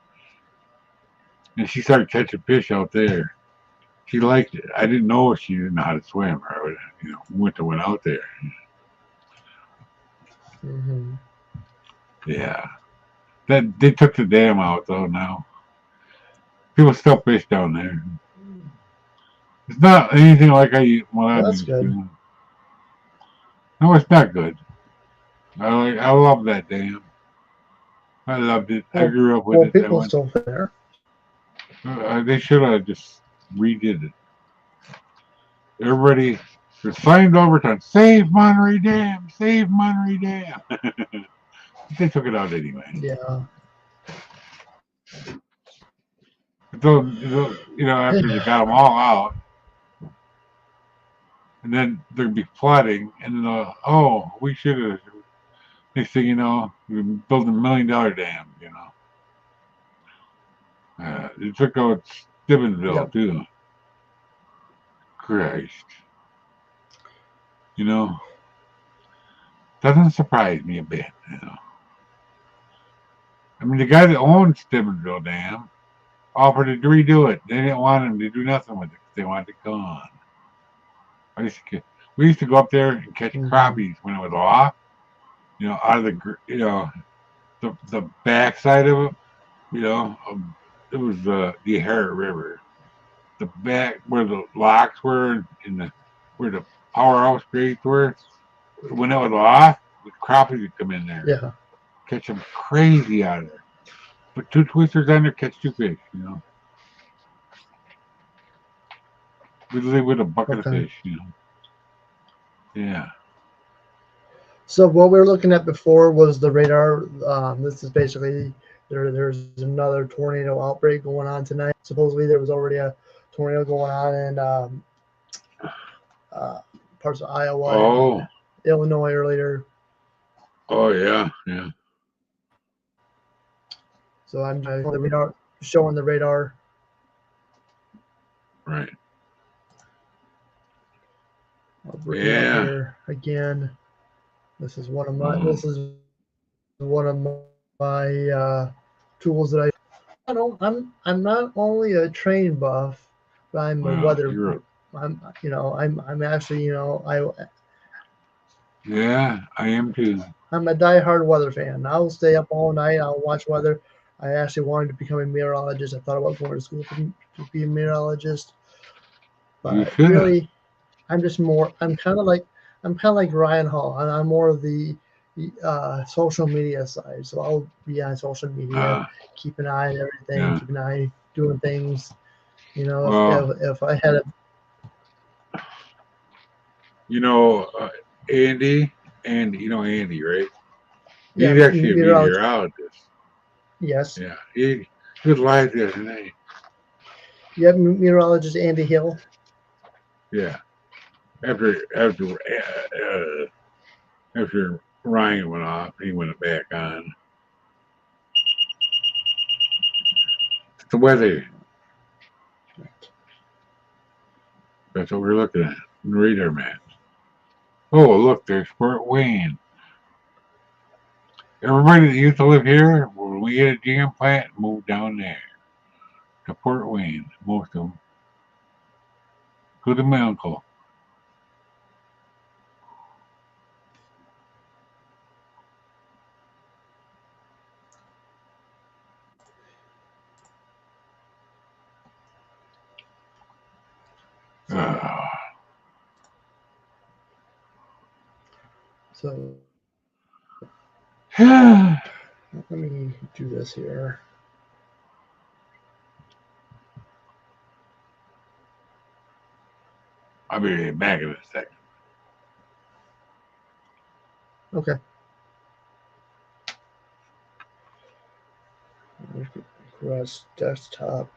[SPEAKER 3] and she started catching fish out there. She liked it. I didn't know she didn't know how to swim, or went out there.
[SPEAKER 7] Hmm.
[SPEAKER 3] Yeah, that they took the dam out though. Now people still fish down there. It's not anything like what
[SPEAKER 7] Well,
[SPEAKER 3] I'm
[SPEAKER 7] that's
[SPEAKER 3] used
[SPEAKER 7] good.
[SPEAKER 3] to. No, it's not good. I love that dam. I loved it. I
[SPEAKER 7] Well,
[SPEAKER 3] grew up with
[SPEAKER 7] well,
[SPEAKER 3] it. I
[SPEAKER 7] people
[SPEAKER 3] went.
[SPEAKER 7] still there.
[SPEAKER 3] They should have just redid it. Everybody was slammed overtime. Save Monterey Dam! Save Monterey Dam! They took it out anyway.
[SPEAKER 7] Yeah.
[SPEAKER 3] So, after they got them all out, and then there'd be flooding, and then we should have. Next thing you know, we built $1 million dam. They took out Stibbinsville
[SPEAKER 7] Yep.
[SPEAKER 3] too. Christ, you know, doesn't surprise me a bit. I mean, the guy that owned Stibbinsville Dam offered to redo it. They didn't want him to do nothing with it. They wanted it gone. We used to go up there and catch
[SPEAKER 7] Hmm.
[SPEAKER 3] crappies when it was off. Out of the backside of it. It was the Harriet River. The back where the locks were and where the powerhouse grates were. When it was off, the crappies would come in there,
[SPEAKER 7] Yeah.
[SPEAKER 3] catch them crazy out of there. Put two twisters on there, catch two fish. We live with a bucket of
[SPEAKER 7] Okay.
[SPEAKER 3] fish. Yeah.
[SPEAKER 7] So what we were looking at before was the radar. This is basically there's another tornado outbreak going on tonight. Supposedly there was already a tornado going on in uh, parts of Iowa and
[SPEAKER 3] Oh.
[SPEAKER 7] Illinois earlier.
[SPEAKER 3] Oh yeah. Yeah.
[SPEAKER 7] So I'm the radar, showing the radar.
[SPEAKER 3] Right.
[SPEAKER 7] I'll bring it up
[SPEAKER 3] Yeah.
[SPEAKER 7] here again. This is one of my
[SPEAKER 3] Oh.
[SPEAKER 7] tools that I don't. I'm not only a train buff, but I'm a
[SPEAKER 3] Well,
[SPEAKER 7] weather.
[SPEAKER 3] you're.
[SPEAKER 7] I'm actually
[SPEAKER 3] Yeah, I am too.
[SPEAKER 7] I'm a diehard weather fan. I'll stay up all night. I'll watch weather. I actually wanted to become a meteorologist. I thought about going to school to be a meteorologist,
[SPEAKER 3] You
[SPEAKER 7] but
[SPEAKER 3] should have.
[SPEAKER 7] really, I'm just more. I'm kind of like Ryan Hall. I'm more of the social media side. So I'll be on social media,
[SPEAKER 3] Uh,
[SPEAKER 7] keep an eye on everything,
[SPEAKER 3] yeah.
[SPEAKER 7] keep an eye doing things.
[SPEAKER 3] Well,
[SPEAKER 7] If I had a
[SPEAKER 3] you know, uh, Andy, Andy, right?
[SPEAKER 7] yeah
[SPEAKER 3] He's actually a
[SPEAKER 7] meteorologist,
[SPEAKER 3] meteorologist.
[SPEAKER 7] yes,
[SPEAKER 3] Yeah, he was live the other night.
[SPEAKER 7] you have meteorologist Andy Hill.
[SPEAKER 3] Yeah, after Ryan went off, he went back on. It's the weather. That's what we're looking at. Radar maps. Oh, look, there's Fort Wayne. Everybody that used to live here, when we get a GM plant, moved down there to Fort Wayne. Most of them, including my uncle. Uh,
[SPEAKER 7] So
[SPEAKER 3] I'll
[SPEAKER 7] let me do this here.
[SPEAKER 3] be back in a second.
[SPEAKER 7] Okay. Across desktop.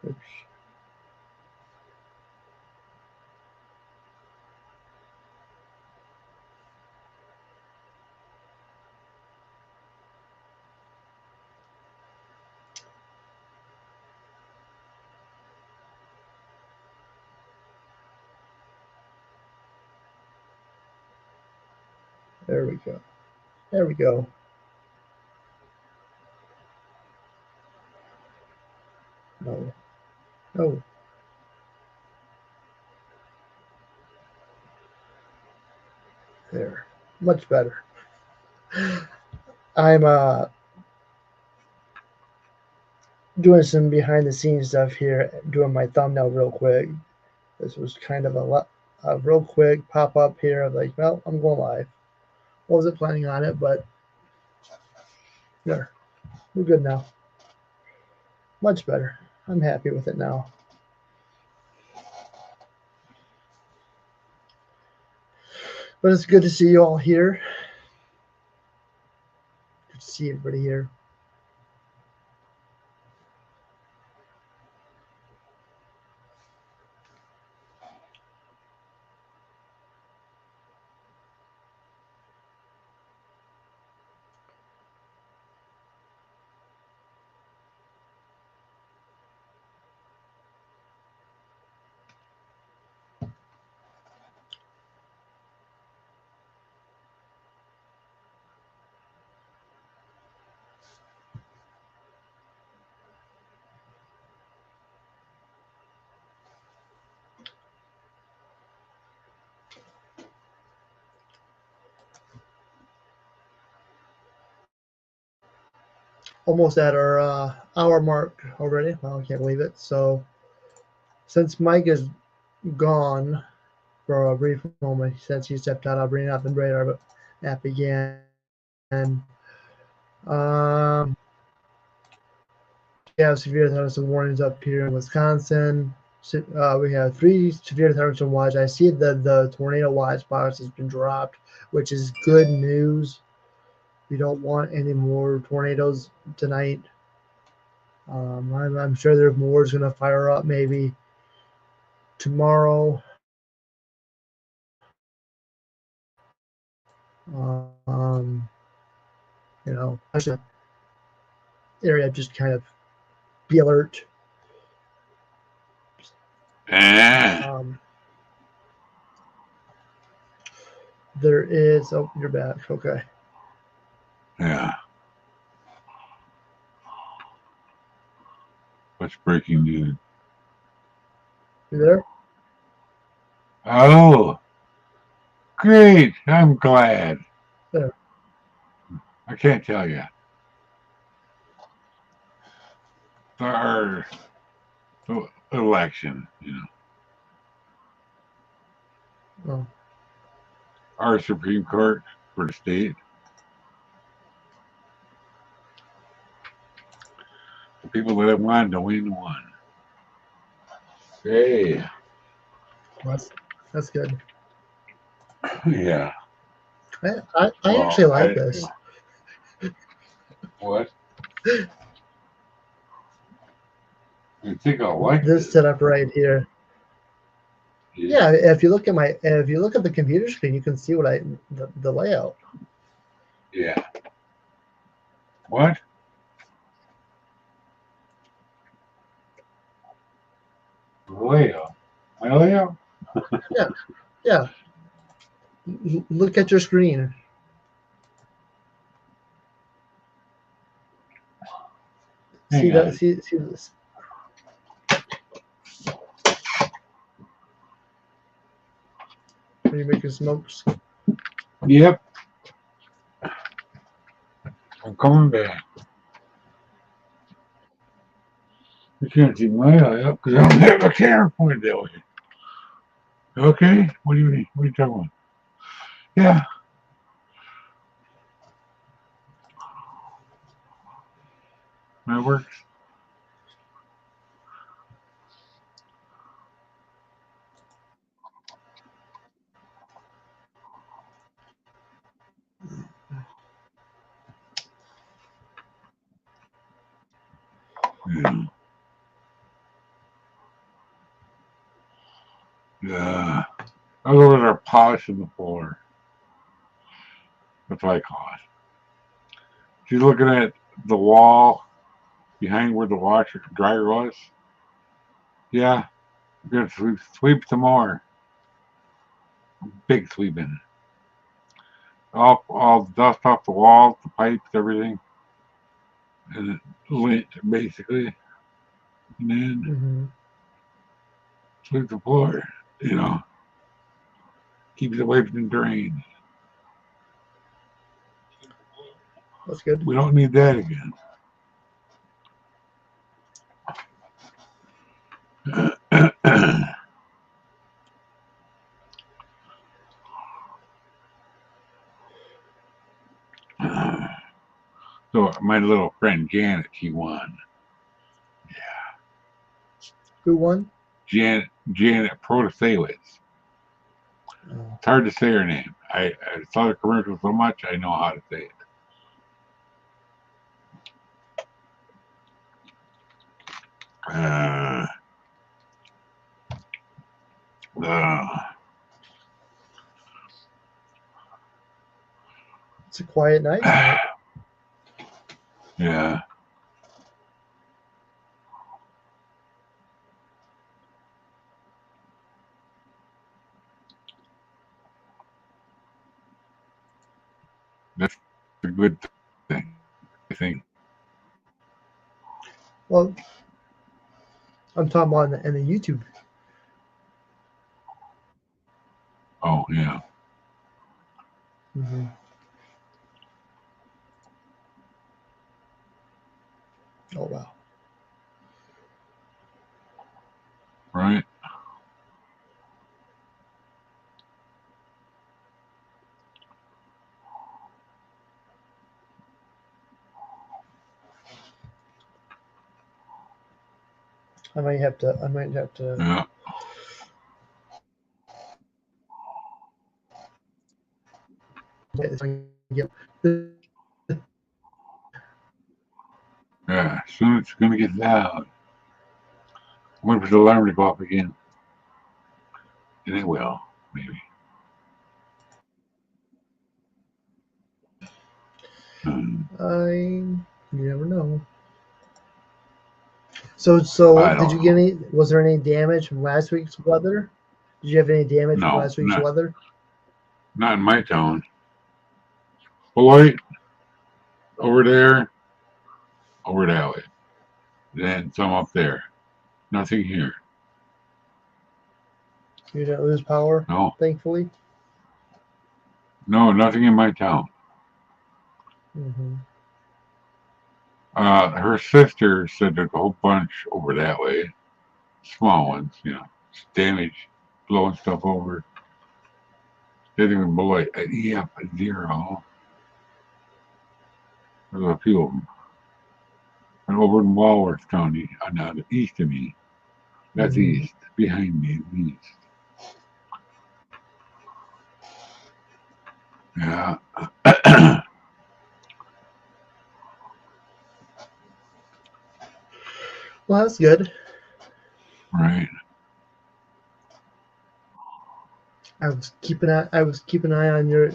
[SPEAKER 7] Oops. There we go. There we go. No. No. There. Much better. I'm doing some behind the scenes stuff here, doing my thumbnail real quick. This was kind of a real quick pop up here of like, well, I'm going live. Wasn't planning on it, but there, we're good now. Much better. I'm happy with it now. But it's good to see you all here. Good to see everybody here. Almost at our hour mark already. Well, I can't believe it. So since Mike is gone for a brief moment, since he stepped out, I'll bring up the radar app again. We have severe thunderstorm warnings up here in Wisconsin. We have 3 severe thunderstorm watch. I see that the tornado watch box has been dropped, which is good news. We don't want any more tornadoes tonight. I'm sure there's more is going to fire up maybe tomorrow. You know, area just kind of be alert. There is. Oh, you're back. Okay.
[SPEAKER 3] Yeah. What's breaking news?
[SPEAKER 7] You there?
[SPEAKER 3] Oh, great. I'm glad.
[SPEAKER 7] There.
[SPEAKER 3] I can't tell you. Our election, you know.
[SPEAKER 7] Oh.
[SPEAKER 3] Our Supreme Court for the state. The people that have won to win won. Hey.
[SPEAKER 7] That's good.
[SPEAKER 3] Yeah.
[SPEAKER 7] I actually like this.
[SPEAKER 3] What? I think I like
[SPEAKER 7] this setup right here. Yeah, if you look at the computer screen, you can see what the layout.
[SPEAKER 3] Yeah. What? Layout. My layout?
[SPEAKER 7] Yeah. Look at your screen. See that? See this? Are you making smokes?
[SPEAKER 3] Yep. I'm coming back. You can't see my layout because I don't have a camera pointed that way. Okay? What do you mean? What are you talking about? Yeah. That works. Yeah. I was over there polishing the floor. That's what I call it. She's looking at the wall behind where the washer dryer was. Yeah. I'm gonna sweep some more. Big sweeping. all the dust off the walls, the pipes, everything, and it lit basically, and then
[SPEAKER 7] Mm-hmm.
[SPEAKER 3] sweep the floor. You know, keep it away from the drain.
[SPEAKER 7] That's good.
[SPEAKER 3] We don't need that again. So my little friend Janet, she won.
[SPEAKER 7] Who won?
[SPEAKER 3] Janet Protasiewicz.
[SPEAKER 7] Oh.
[SPEAKER 3] It's hard to say her name. I saw the commercial so much I know how to say it. Uh, uh,
[SPEAKER 7] It's a quiet night tonight.
[SPEAKER 3] yeah. That's a good thing, I think.
[SPEAKER 7] Well, I'm talking about in the YouTube.
[SPEAKER 3] Oh, yeah.
[SPEAKER 7] Mm-hmm. Oh wow.
[SPEAKER 3] Right?
[SPEAKER 7] I might have to. I might have to.
[SPEAKER 3] Yeah.
[SPEAKER 7] Get,
[SPEAKER 3] Yeah. Soon it's going to get loud. I'm waiting for the alarm to go off again. And it will, maybe.
[SPEAKER 7] you never know. So
[SPEAKER 3] I
[SPEAKER 7] did you
[SPEAKER 3] don't
[SPEAKER 7] get
[SPEAKER 3] know.
[SPEAKER 7] any? Was there any damage from last week's weather? Did you have any damage from
[SPEAKER 3] No,
[SPEAKER 7] last week's weather?
[SPEAKER 3] not in my town. Beloit, over there, over that way. Then some up there. Nothing here.
[SPEAKER 7] You didn't lose power,
[SPEAKER 3] No.
[SPEAKER 7] thankfully.
[SPEAKER 3] No, nothing in my town.
[SPEAKER 7] Mm-hmm.
[SPEAKER 3] Her sister said there's a whole bunch over that way. Small ones, damage, blowing stuff over. Hitting them below at EF0. There's a few of them. And over in Walworth County, on the east of me. That's
[SPEAKER 7] Mm-hmm.
[SPEAKER 3] east. Behind me is east. Yeah.
[SPEAKER 7] Well, that's good.
[SPEAKER 3] Right.
[SPEAKER 7] I was keeping an eye on your.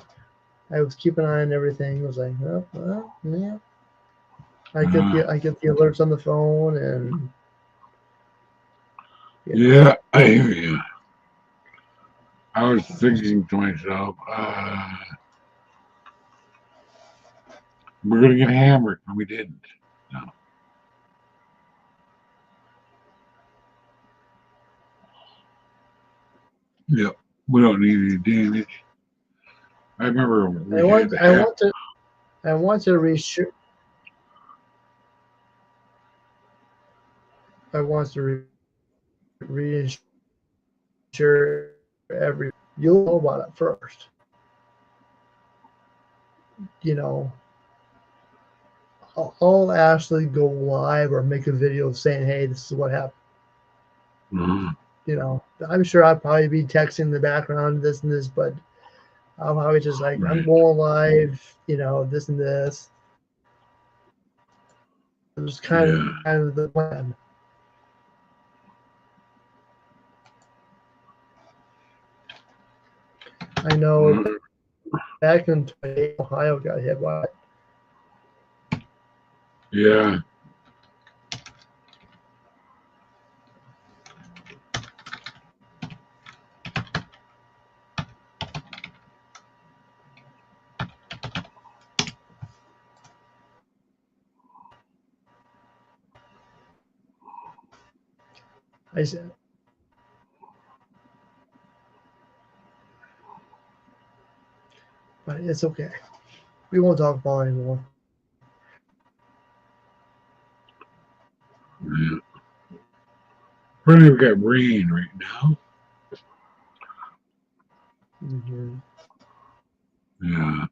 [SPEAKER 7] I was keeping an eye on everything. I was like, oh, well, yeah. I get the alerts on the phone, and
[SPEAKER 3] Yeah, I hear you. I was thinking to myself, we're going to get hammered, and we didn't. No. Yep. We don't need any damage. I remember
[SPEAKER 7] I
[SPEAKER 3] we had
[SPEAKER 7] want
[SPEAKER 3] the
[SPEAKER 7] I
[SPEAKER 3] half.
[SPEAKER 7] want to I want to reassure I want to reassure every you'll know about it first. You know, I'll actually go live or make a video saying, "Hey, this is what happened."
[SPEAKER 3] Mhm.
[SPEAKER 7] You know, I'm sure I'll probably be texting in the background this and this, but I'll probably just like I'm
[SPEAKER 3] Right.
[SPEAKER 7] going live. You know, this and this. It was
[SPEAKER 3] Yeah.
[SPEAKER 7] kind of the plan. I know
[SPEAKER 3] Mhm.
[SPEAKER 7] back in 2008, Ohio got hit by it.
[SPEAKER 3] Yeah.
[SPEAKER 7] I said, but it's okay. We won't talk about it anymore.
[SPEAKER 3] Yeah. Really, we got rain right now.
[SPEAKER 7] Mm-hmm.
[SPEAKER 3] Yeah.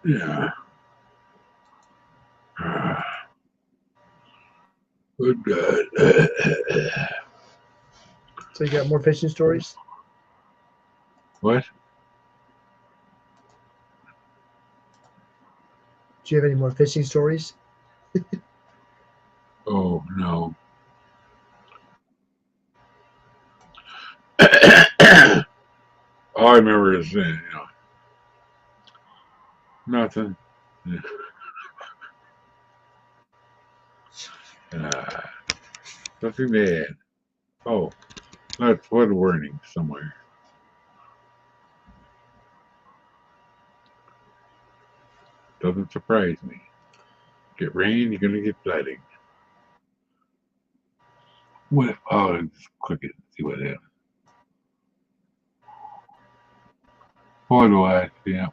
[SPEAKER 3] Yeah. Good God.
[SPEAKER 7] So you got more fishing stories?
[SPEAKER 3] What?
[SPEAKER 7] Do you have any more fishing stories?
[SPEAKER 3] Oh, no. All I remember is, nothing. Uh, nothing bad. Oh, that's flood warning somewhere. Doesn't surprise me. Get rain, you're gonna get flooding. What? Oh, just click it and see what happens. Flood watch, yeah.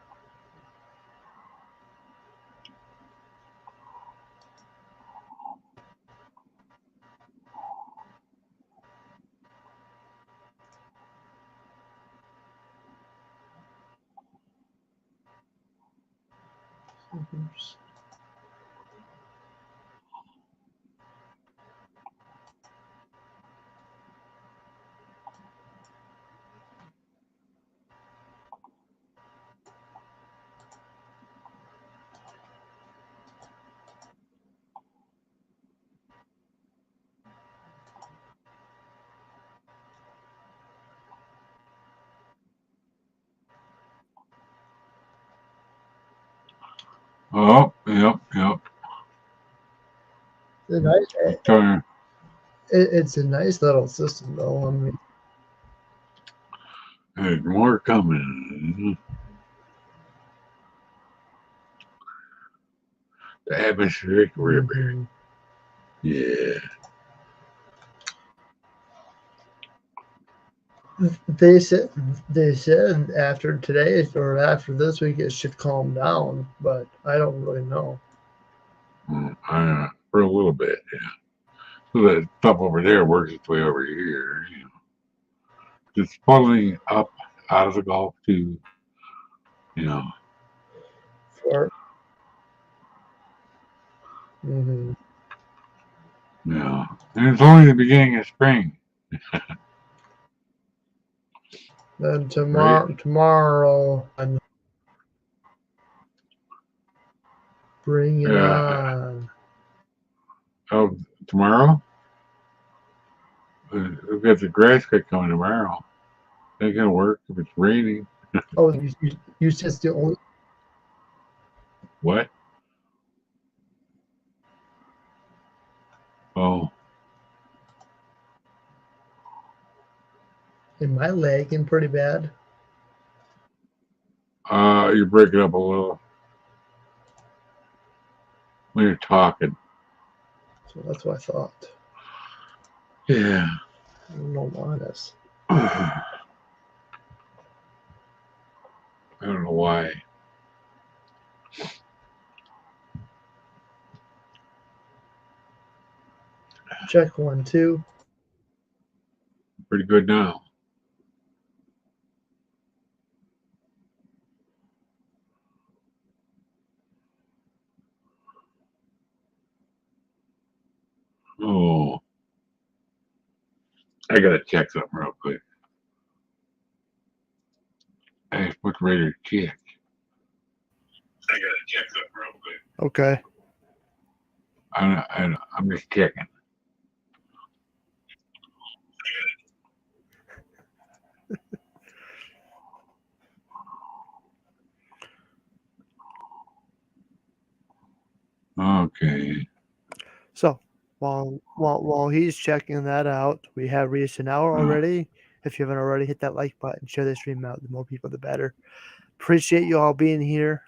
[SPEAKER 3] Oh, yep.
[SPEAKER 7] It's a nice,
[SPEAKER 3] Telling
[SPEAKER 7] it's a nice little system, though. I mean,
[SPEAKER 3] you, there's more coming. The atmospheric river.
[SPEAKER 7] mhm.
[SPEAKER 3] Yeah.
[SPEAKER 7] They said after today or after this week it should calm down, but I don't really know.
[SPEAKER 3] For a little bit, yeah. So that stuff over there works its way over here. Just funneling up out of the Gulf to, you know,
[SPEAKER 7] For hmm
[SPEAKER 3] and it's only the beginning of spring,
[SPEAKER 7] then
[SPEAKER 3] right?
[SPEAKER 7] tomorrow and bring it on.
[SPEAKER 3] Oh, tomorrow? We've got the grass cut coming tomorrow. Ain't gonna work if it's raining.
[SPEAKER 7] Oh, you said it's the only
[SPEAKER 3] What? Oh,
[SPEAKER 7] am I lagging pretty bad?
[SPEAKER 3] you're breaking up a little when you're talking.
[SPEAKER 7] So that's what I thought.
[SPEAKER 3] Yeah.
[SPEAKER 7] I don't know why this.
[SPEAKER 3] I don't know why.
[SPEAKER 7] Check 1 2.
[SPEAKER 3] Pretty good now. Oh, I gotta check something real quick. I was ready to check. I gotta check something real quick.
[SPEAKER 7] Okay.
[SPEAKER 3] I'm just checking. Okay.
[SPEAKER 7] So While he's checking that out, we have reached an hour
[SPEAKER 3] Oh,
[SPEAKER 7] already. If you haven't already, hit that like button, share the stream out. The more people, the better. Appreciate you all being here.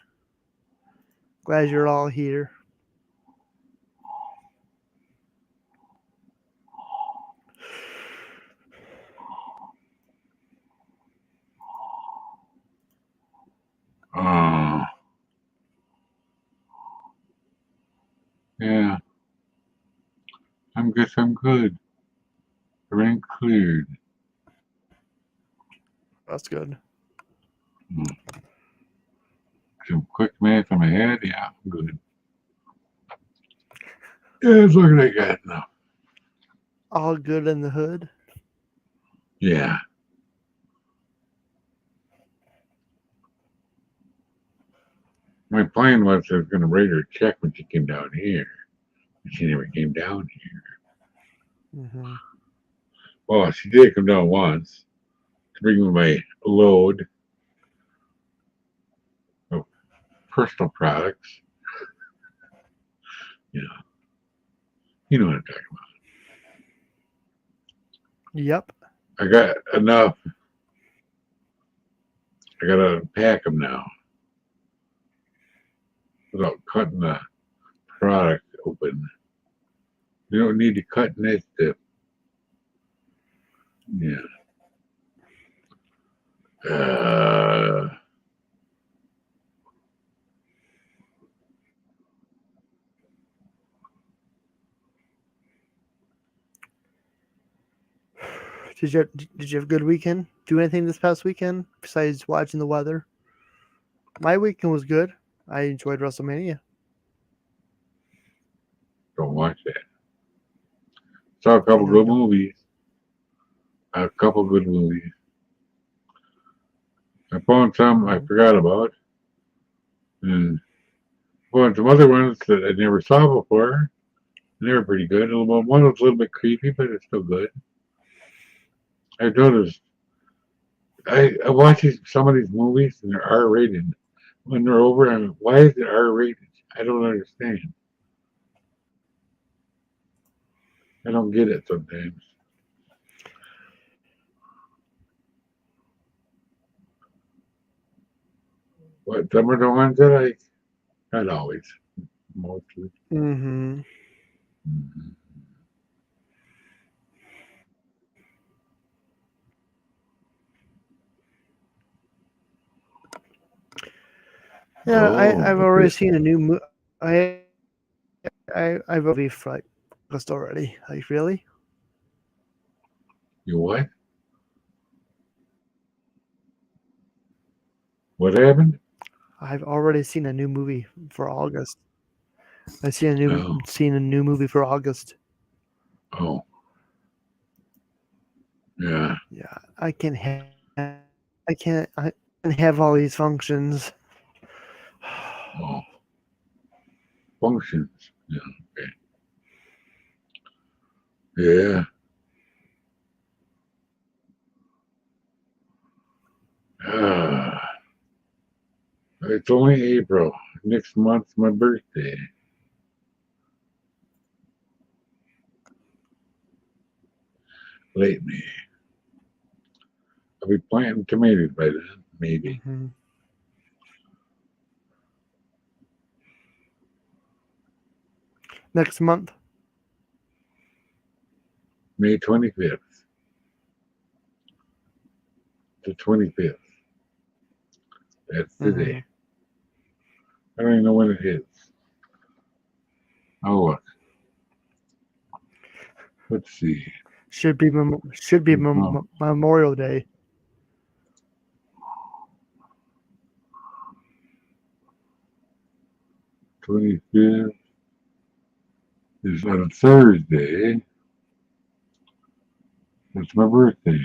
[SPEAKER 7] Glad you're all here.
[SPEAKER 3] oh, yeah. I'm good. Everything cleared.
[SPEAKER 7] That's good.
[SPEAKER 3] Hmm. Some quick math in my head. Yeah, I'm good. Yeah, it's looking like that now.
[SPEAKER 7] All good in the hood.
[SPEAKER 3] Yeah. My plan was I was going to write her a check when she came down here. But she never came down here.
[SPEAKER 7] Mm-hmm.
[SPEAKER 3] Well, she did come down once to bring me my load of personal products. You know, you know what I'm talking
[SPEAKER 7] Yep.
[SPEAKER 3] about. I got enough. I got to unpack them now without cutting the product open. You don't need to cut that stuff. Yeah. Uh,
[SPEAKER 7] Did you have a good weekend? Do anything this past weekend besides watching the weather? My weekend was good. I enjoyed WrestleMania.
[SPEAKER 3] don't watch that. Saw a
[SPEAKER 7] I
[SPEAKER 3] couple
[SPEAKER 7] know you
[SPEAKER 3] good
[SPEAKER 7] don't.
[SPEAKER 3] movies. A couple good movies. I found some I
[SPEAKER 7] Mhm.
[SPEAKER 3] forgot about, and found some other ones that I never saw before. They were pretty good. One was a little bit creepy, but it's still good. I noticed I watch some of these movies and they're R rated. When they're over, why is it R rated? I don't understand. I don't get it sometimes. What some are the ones that not always, mostly.
[SPEAKER 7] Mhm.
[SPEAKER 3] Mhm.
[SPEAKER 7] Yeah,
[SPEAKER 3] Oh,
[SPEAKER 7] I've
[SPEAKER 3] but
[SPEAKER 7] already seen a new I've movie for like August already. Like really?
[SPEAKER 3] you what? What happened?
[SPEAKER 7] I've already seen a new movie for August. I've
[SPEAKER 3] Oh,
[SPEAKER 7] seen a new movie for August.
[SPEAKER 3] oh, yeah.
[SPEAKER 7] Yeah, I can't have all these functions.
[SPEAKER 3] Oh, functions. Yeah, okay. Yeah. Ah, it's only April. Next month's my birthday. Late May. I'll be planting tomatoes by then, maybe.
[SPEAKER 7] Hmm. Next month.
[SPEAKER 3] May 25th. The 25th. That's today.
[SPEAKER 7] Hmm.
[SPEAKER 3] I don't even know when it is. Oh, look. Let's see.
[SPEAKER 7] Should be Memorial Day.
[SPEAKER 3] 25th is on a Thursday. That's my birthday.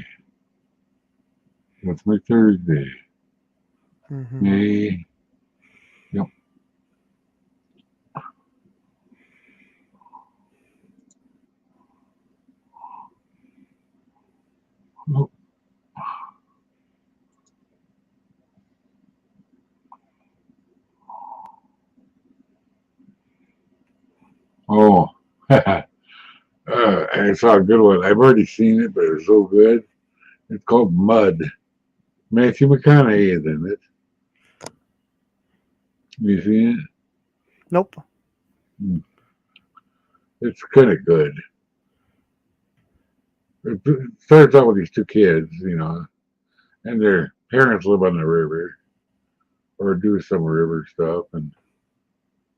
[SPEAKER 3] That's my Thursday.
[SPEAKER 7] Hmm.
[SPEAKER 3] May. Yep. Oh, oh. I saw a good one. I've already seen it, but it was so good. It's called Mud. Matthew McConaughey is in it. You seen it?
[SPEAKER 4] Nope.
[SPEAKER 3] It's kind of good. It starts out with these two kids, and their parents live on the river or do some river stuff, and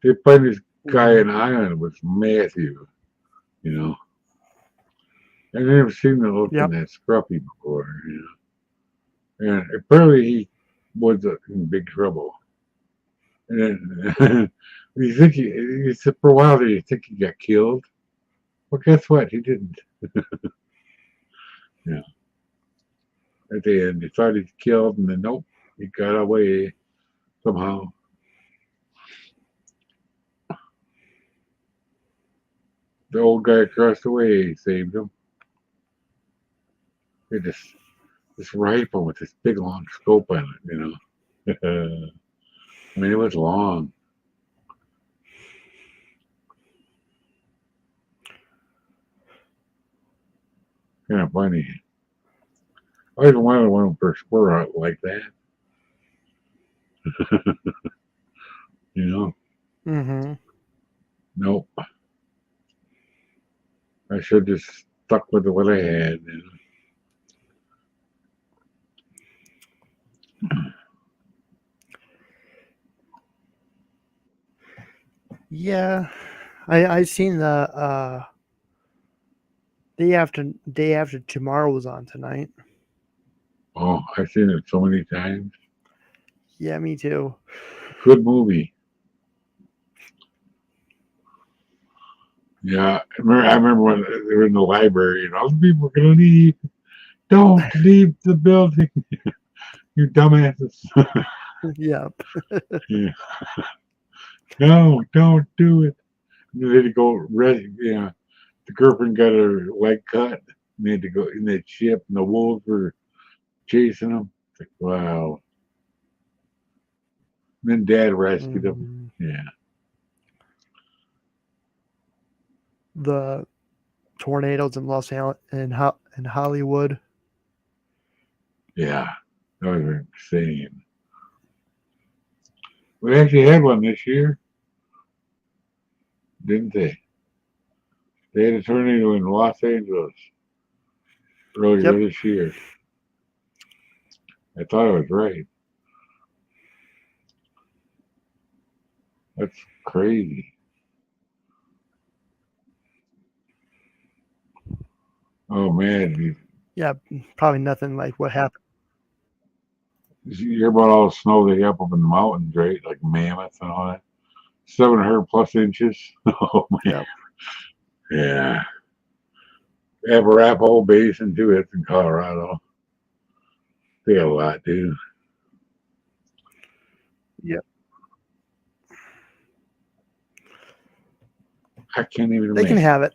[SPEAKER 3] they find this guy in island with Matthew, and they've never seen him looking that scruffy before, and apparently he was in big trouble. And then you think he said for a while there you think he got killed. Well, guess what? He didn't. Yeah. At the end, they thought he'd killed, and then nope, he got away somehow. The old guy across the way saved him. He had this rifle with this big long scope on it, I mean, it was long. Kind of funny. I always wanted one for a spur out like that.
[SPEAKER 4] Mm-hmm.
[SPEAKER 3] Nope. I should have just stuck with what I had.
[SPEAKER 4] Yeah, I seen the day after tomorrow was on tonight.
[SPEAKER 3] Oh, I've seen it so many times.
[SPEAKER 4] Yeah, me too.
[SPEAKER 3] Good movie. Yeah, I remember when they were in the library and all the people were going to leave. Don't leave the building, you dumbasses.
[SPEAKER 4] Yep.
[SPEAKER 3] Yeah. No, don't do it. And they had to go ready. Yeah, the girlfriend got her leg cut. And they had to go in that ship, and the wolves were chasing them. It's like, wow. And then Dad rescued them. Yeah.
[SPEAKER 4] The tornadoes in in Hollywood.
[SPEAKER 3] Yeah, that was insane. We actually had one this year, didn't they? They had a tornado in Los Angeles earlier this year. I thought I was right. That's crazy. Oh man,
[SPEAKER 4] Yeah, probably nothing like what happened.
[SPEAKER 3] you hear about all the snow they have up in the mountains, right? Like mammoth and all that. 700 plus inches. Oh man.
[SPEAKER 4] Yep.
[SPEAKER 3] Yeah. Arapahoe Basin too. It's in Colorado. They got a lot too.
[SPEAKER 4] Yep.
[SPEAKER 3] I can't even.
[SPEAKER 4] They can have it.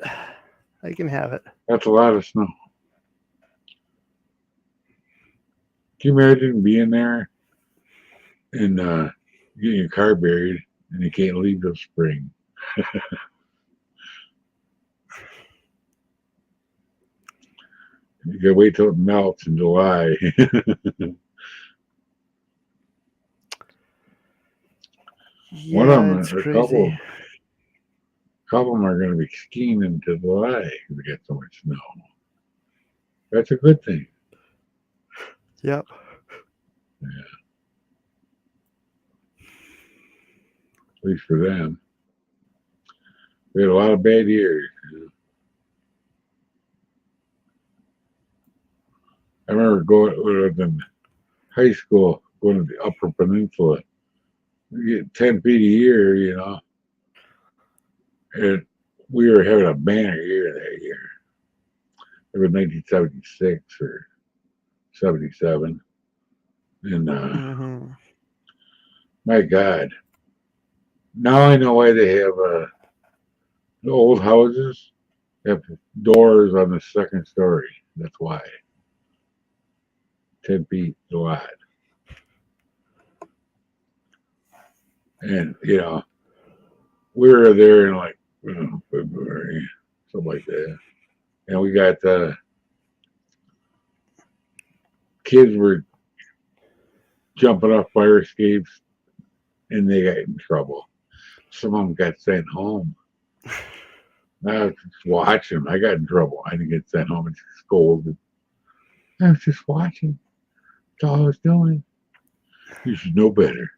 [SPEAKER 4] They can have it.
[SPEAKER 3] That's a lot of snow. Can you imagine being there and getting your car buried and you can't leave till spring? You gotta wait till it melts in July.
[SPEAKER 4] Yeah,
[SPEAKER 3] One of them,
[SPEAKER 4] it's
[SPEAKER 3] a
[SPEAKER 4] crazy.
[SPEAKER 3] couple of them are going to be skiing into July because we got so much snow. That's a good thing.
[SPEAKER 4] Yep.
[SPEAKER 3] Yeah. At least for them. We had a lot of bad years. I remember going when I was in high school, going to the Upper Peninsula. You get 10 feet a year, and we were having a banner year that year. It was 1976 or 77. And my God, now I know why they have the old houses have doors on the second story. That's why. 10 feet wide. And, we were there in like February, something like that. And we got kids were jumping off fire escapes, and they got in trouble. Some of them got sent home. I was just watching. I got in trouble. I didn't get sent home and scolded. I was just watching. That's all I was doing. You should know better.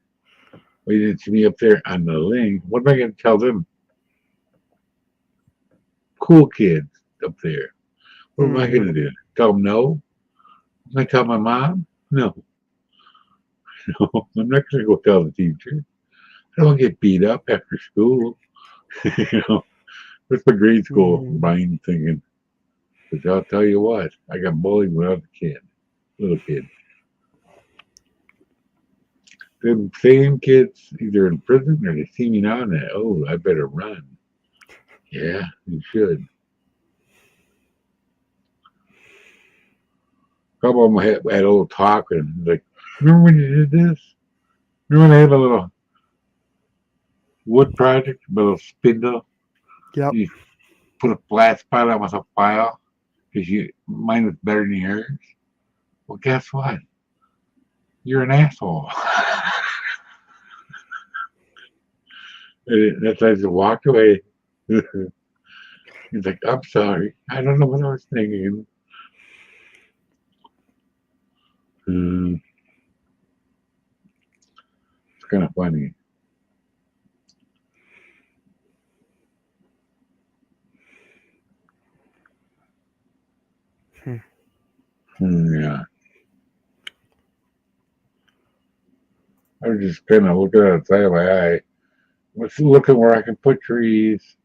[SPEAKER 3] Well, you didn't see me up there on the link. What am I going to tell them? Cool kids up there. What am I going to do? Tell them no? Am I tell my mom? No. No, I'm not going to go tell the teacher. I don't get beat up after school. You know, that's my grade school mind thinking. But I'll tell you what, I got bullied when I was a kid, little kid. The same kids either in prison or they see me now and they, oh, I better run. Yeah, you should. A couple of them had a little talk and like, remember when you did this? Remember when I had a little wood project, a little spindle?
[SPEAKER 4] Yep.
[SPEAKER 3] You put a flat spot on with a file because mine was better than yours. Well, guess what? You're an asshole. And that's I just walked away. He's like, I'm sorry. I don't know what I was thinking. It's kind of funny. Yeah. I was just kind of looking at the side of my eye. Was looking where I can put trees.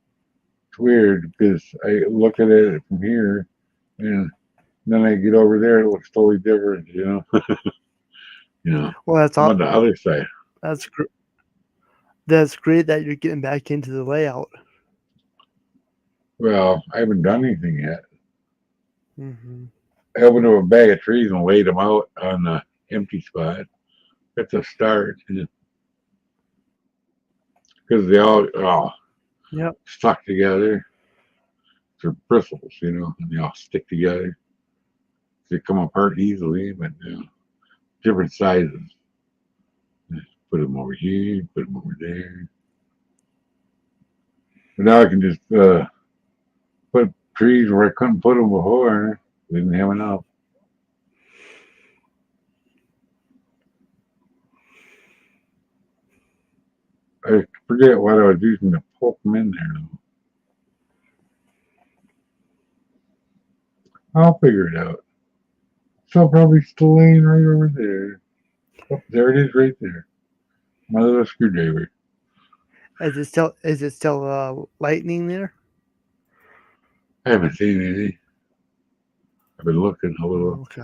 [SPEAKER 3] It's weird because I look at it from here and then I get over there, it looks totally different, you know.
[SPEAKER 4] Well, that's
[SPEAKER 3] I'm
[SPEAKER 4] all.
[SPEAKER 3] on the other side.
[SPEAKER 4] That's that's great that you're getting back into the layout.
[SPEAKER 3] Well, I haven't done anything yet.
[SPEAKER 4] Mm-hmm.
[SPEAKER 3] I opened up a bag of trees and laid them out on the empty spot. That's a start. Because they all
[SPEAKER 4] Yep.
[SPEAKER 3] stuck together. They're bristles, and they all stick together. They come apart easily, but different sizes. Just put them over here, put them over there. But now I can just put trees where I couldn't put them before. We didn't have enough. I forget what I was using to poke them in there. I'll figure it out. So probably still laying right over there. Oh, there it is, right there. My little screwdriver.
[SPEAKER 4] Is it still lightning there?
[SPEAKER 3] I haven't seen any. I've been looking a little.
[SPEAKER 4] Okay.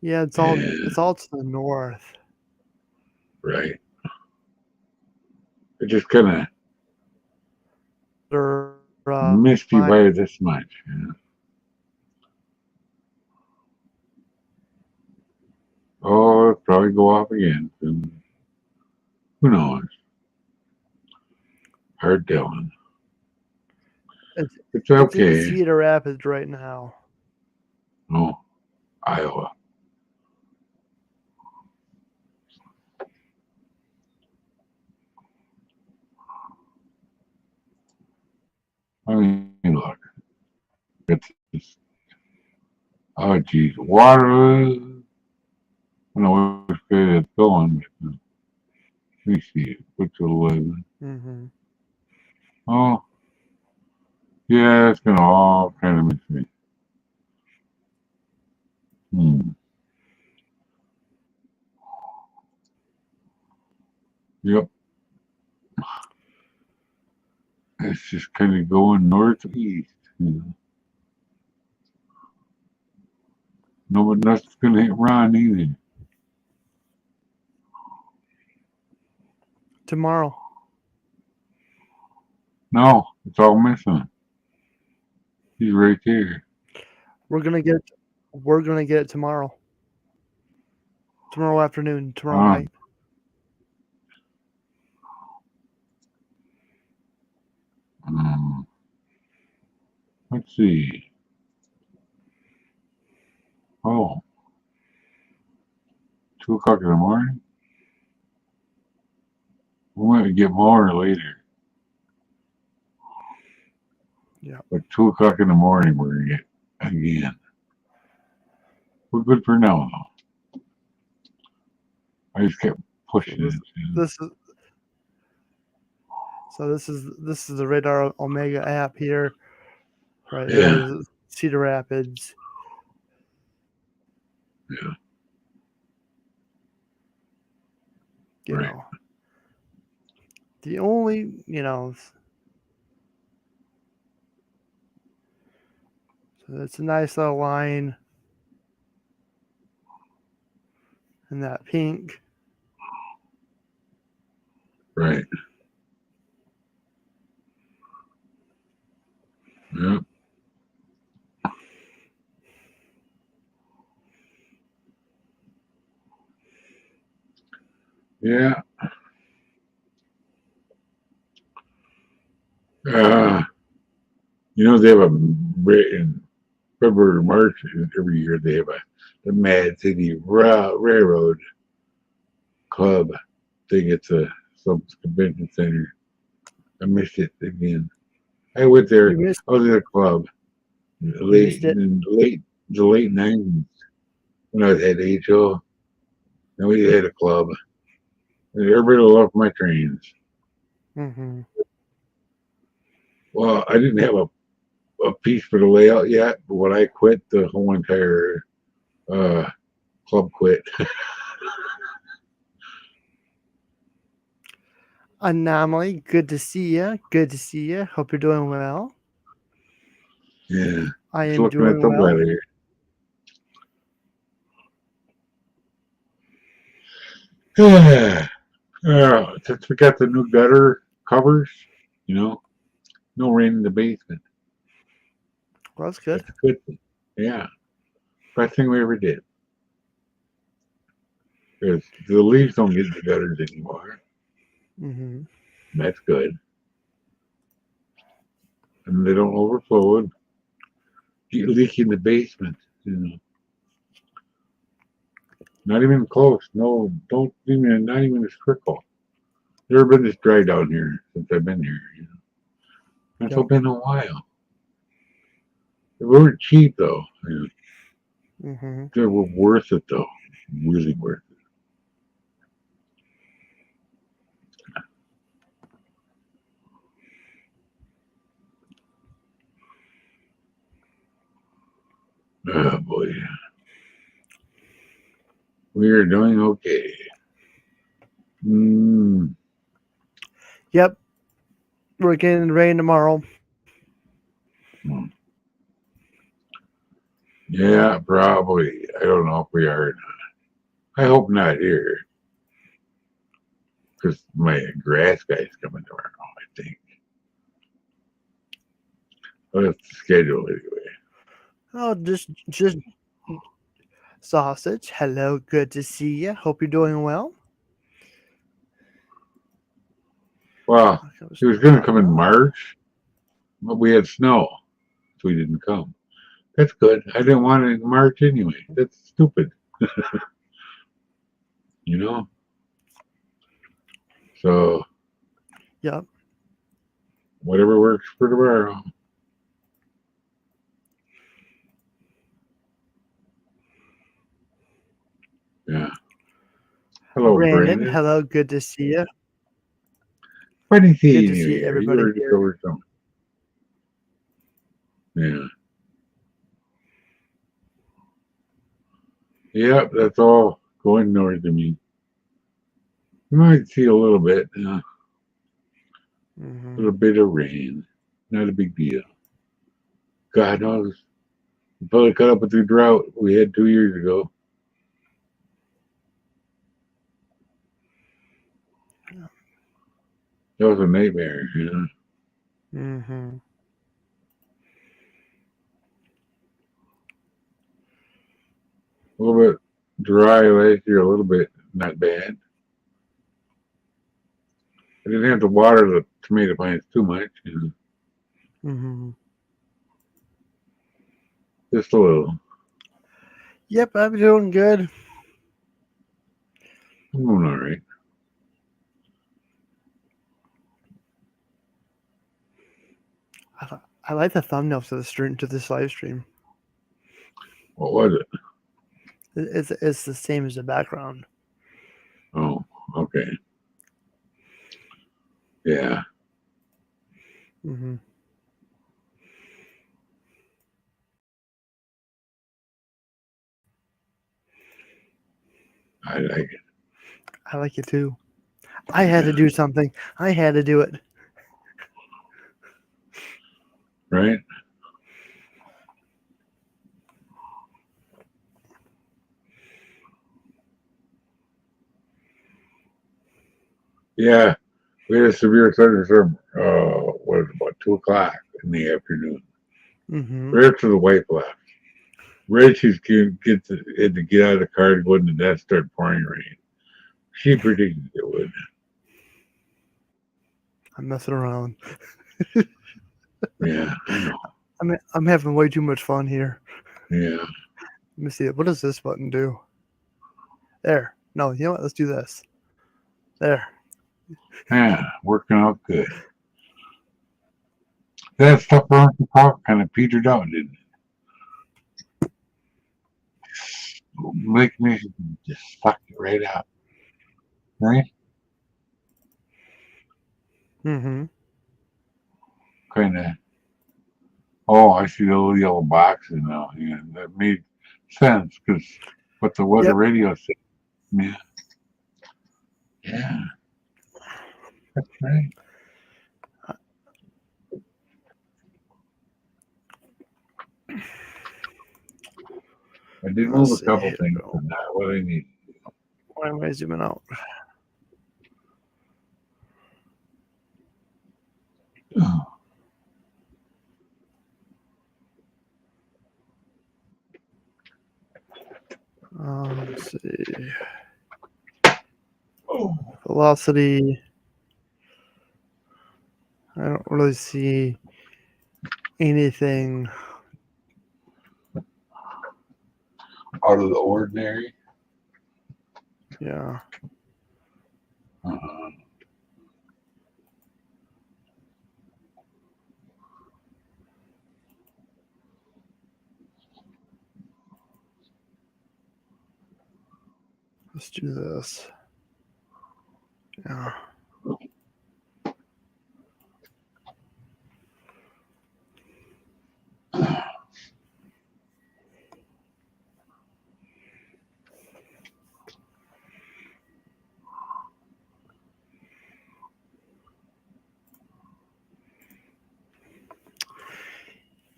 [SPEAKER 4] Yeah, it's
[SPEAKER 3] Yeah,
[SPEAKER 4] all to the north.
[SPEAKER 3] right. It just kind of
[SPEAKER 4] Or
[SPEAKER 3] missed you by this much. Oh, it'll probably go off again. Soon. Who knows? Hard telling.
[SPEAKER 4] It's
[SPEAKER 3] It's
[SPEAKER 4] it's in
[SPEAKER 3] okay.
[SPEAKER 4] Cedar Rapids right now.
[SPEAKER 3] Oh, Iowa. I mean, look. It's just, oh, geez. Water. I don't know which way it's going. Let me see. Which 11?
[SPEAKER 4] Mm-hmm.
[SPEAKER 3] Oh, yeah, it's gonna all kind of miss me. Yep. It's just kind of going northeast. No, but nothing's gonna hit Ron either.
[SPEAKER 4] Tomorrow.
[SPEAKER 3] No, it's all missing. He's right there.
[SPEAKER 4] We're gonna get it tomorrow. Tomorrow afternoon, tomorrow
[SPEAKER 3] Um,
[SPEAKER 4] night.
[SPEAKER 3] um, let's see. Oh, 2 o'clock in the morning? We might get more later.
[SPEAKER 4] Yeah.
[SPEAKER 3] But 2 o'clock in the morning, we're going to get again. We're good for now, though. I just kept pushing
[SPEAKER 4] So
[SPEAKER 3] it.
[SPEAKER 4] this is the Radar Omega app here. Right
[SPEAKER 3] Yeah,
[SPEAKER 4] there, Cedar Rapids.
[SPEAKER 3] yeah,
[SPEAKER 4] You
[SPEAKER 3] right,
[SPEAKER 4] know, the only so it's a nice little line in that pink.
[SPEAKER 3] right. Yeah, yeah. Uh, they have a in February or March every year. They have the Mad City Railroad Club thing at some convention center. I missed it again. I went there.
[SPEAKER 4] You missed
[SPEAKER 3] I was at a club
[SPEAKER 4] you
[SPEAKER 3] late
[SPEAKER 4] missed it.
[SPEAKER 3] in the late '90s when I was at HO. And we had a club. And everybody loved my trains.
[SPEAKER 4] Mm-hmm.
[SPEAKER 3] Well, I didn't have a piece for the layout yet, but when I quit, the whole entire uh, club quit.
[SPEAKER 4] Anomaly, good to see you. Good to see you. Hope you're doing well.
[SPEAKER 3] Yeah,
[SPEAKER 4] I
[SPEAKER 3] just
[SPEAKER 4] am
[SPEAKER 3] looking at
[SPEAKER 4] doing
[SPEAKER 3] the
[SPEAKER 4] well.
[SPEAKER 3] weather. Since we got the new gutter covers, you know, no rain in the basement.
[SPEAKER 4] Well, that's good.
[SPEAKER 3] That's a good thing. Yeah, best thing we ever did. Because the leaves don't get in the gutters anymore.
[SPEAKER 4] Mm-hmm.
[SPEAKER 3] That's good. And they don't overflow and get leak in the basement. Not even close. No, don't even, not even a trickle. Never been this dry down here since I've been here. That's
[SPEAKER 4] Yep.
[SPEAKER 3] been a while. They weren't cheap though.
[SPEAKER 4] Mm-hmm.
[SPEAKER 3] They were worth it though. Really worth it. Oh boy. We are doing okay. Mm,
[SPEAKER 4] Yep. We're getting rain tomorrow.
[SPEAKER 3] yeah, probably. I don't know if we are. I hope not here. Because my grass guy's coming tomorrow, I think. But it's the schedule anyway.
[SPEAKER 4] Oh, just sausage. Hello, good to see you. Hope you're doing well.
[SPEAKER 3] Well,
[SPEAKER 4] That was
[SPEAKER 3] he was going to come in
[SPEAKER 4] Colorado.
[SPEAKER 3] March, but we had snow, so he didn't come. That's good. I didn't want it in March anyway. That's stupid. you know? So,
[SPEAKER 4] Yep.
[SPEAKER 3] whatever works for tomorrow. Yeah. Hello,
[SPEAKER 4] Brandon,
[SPEAKER 3] Brandon.
[SPEAKER 4] hello, good to see you.
[SPEAKER 3] Funny
[SPEAKER 4] Good
[SPEAKER 3] seeing
[SPEAKER 4] to
[SPEAKER 3] you
[SPEAKER 4] see
[SPEAKER 3] here. You
[SPEAKER 4] everybody
[SPEAKER 3] were just
[SPEAKER 4] here.
[SPEAKER 3] over something. Yeah. Yep, that's all going north of me. You might see a little bit, a
[SPEAKER 4] Mm-hmm.
[SPEAKER 3] little bit of rain. Not a big deal. God knows. We probably caught up with the drought we had 2 years ago. That was a nightmare.
[SPEAKER 4] Mm-hmm.
[SPEAKER 3] A little bit dry last year, a little bit not bad. I didn't have to water the tomato plants too much.
[SPEAKER 4] Mm-hmm.
[SPEAKER 3] Just a little.
[SPEAKER 4] Yep, I'm doing good.
[SPEAKER 3] I'm doing all right.
[SPEAKER 4] I like the thumbnail to this live stream.
[SPEAKER 3] What was it?
[SPEAKER 4] It's the same as the background.
[SPEAKER 3] Oh, okay. Yeah.
[SPEAKER 4] Mm-hmm.
[SPEAKER 3] I like it.
[SPEAKER 4] I like it too. I had to do something. I had to do it.
[SPEAKER 3] Right? Yeah. We had a severe thunderstorm, what, about 2 o'clock in the afternoon.
[SPEAKER 4] Mm-hmm.
[SPEAKER 3] Right after the wife left. Right, she's had to get out of the car to go into that, start pouring rain. She predicted it would.
[SPEAKER 4] I'm messing around.
[SPEAKER 3] Yeah, I know.
[SPEAKER 4] I'm having way too much fun here.
[SPEAKER 3] Yeah.
[SPEAKER 4] Let me see. What does this button do? There. No, you know what? Let's do this. There.
[SPEAKER 3] Yeah, working out good. That stuff around the park kind of petered out, didn't it? Make me just suck it right out. Right?
[SPEAKER 4] Mm-hmm.
[SPEAKER 3] Kind of. Oh, I see the little yellow boxes now. Yeah, that made sense because what the weather
[SPEAKER 4] Yep.
[SPEAKER 3] radio said. Yeah. Yeah. That's right. I did move
[SPEAKER 4] Let's
[SPEAKER 3] a couple
[SPEAKER 4] see.
[SPEAKER 3] things, but not what I need.
[SPEAKER 4] Why am I zooming out? Let's see.
[SPEAKER 3] Oh.
[SPEAKER 4] Velocity. I don't really see anything.
[SPEAKER 3] Out of the ordinary.
[SPEAKER 4] Yeah.
[SPEAKER 3] Uh-huh.
[SPEAKER 4] Let's do this. Yeah.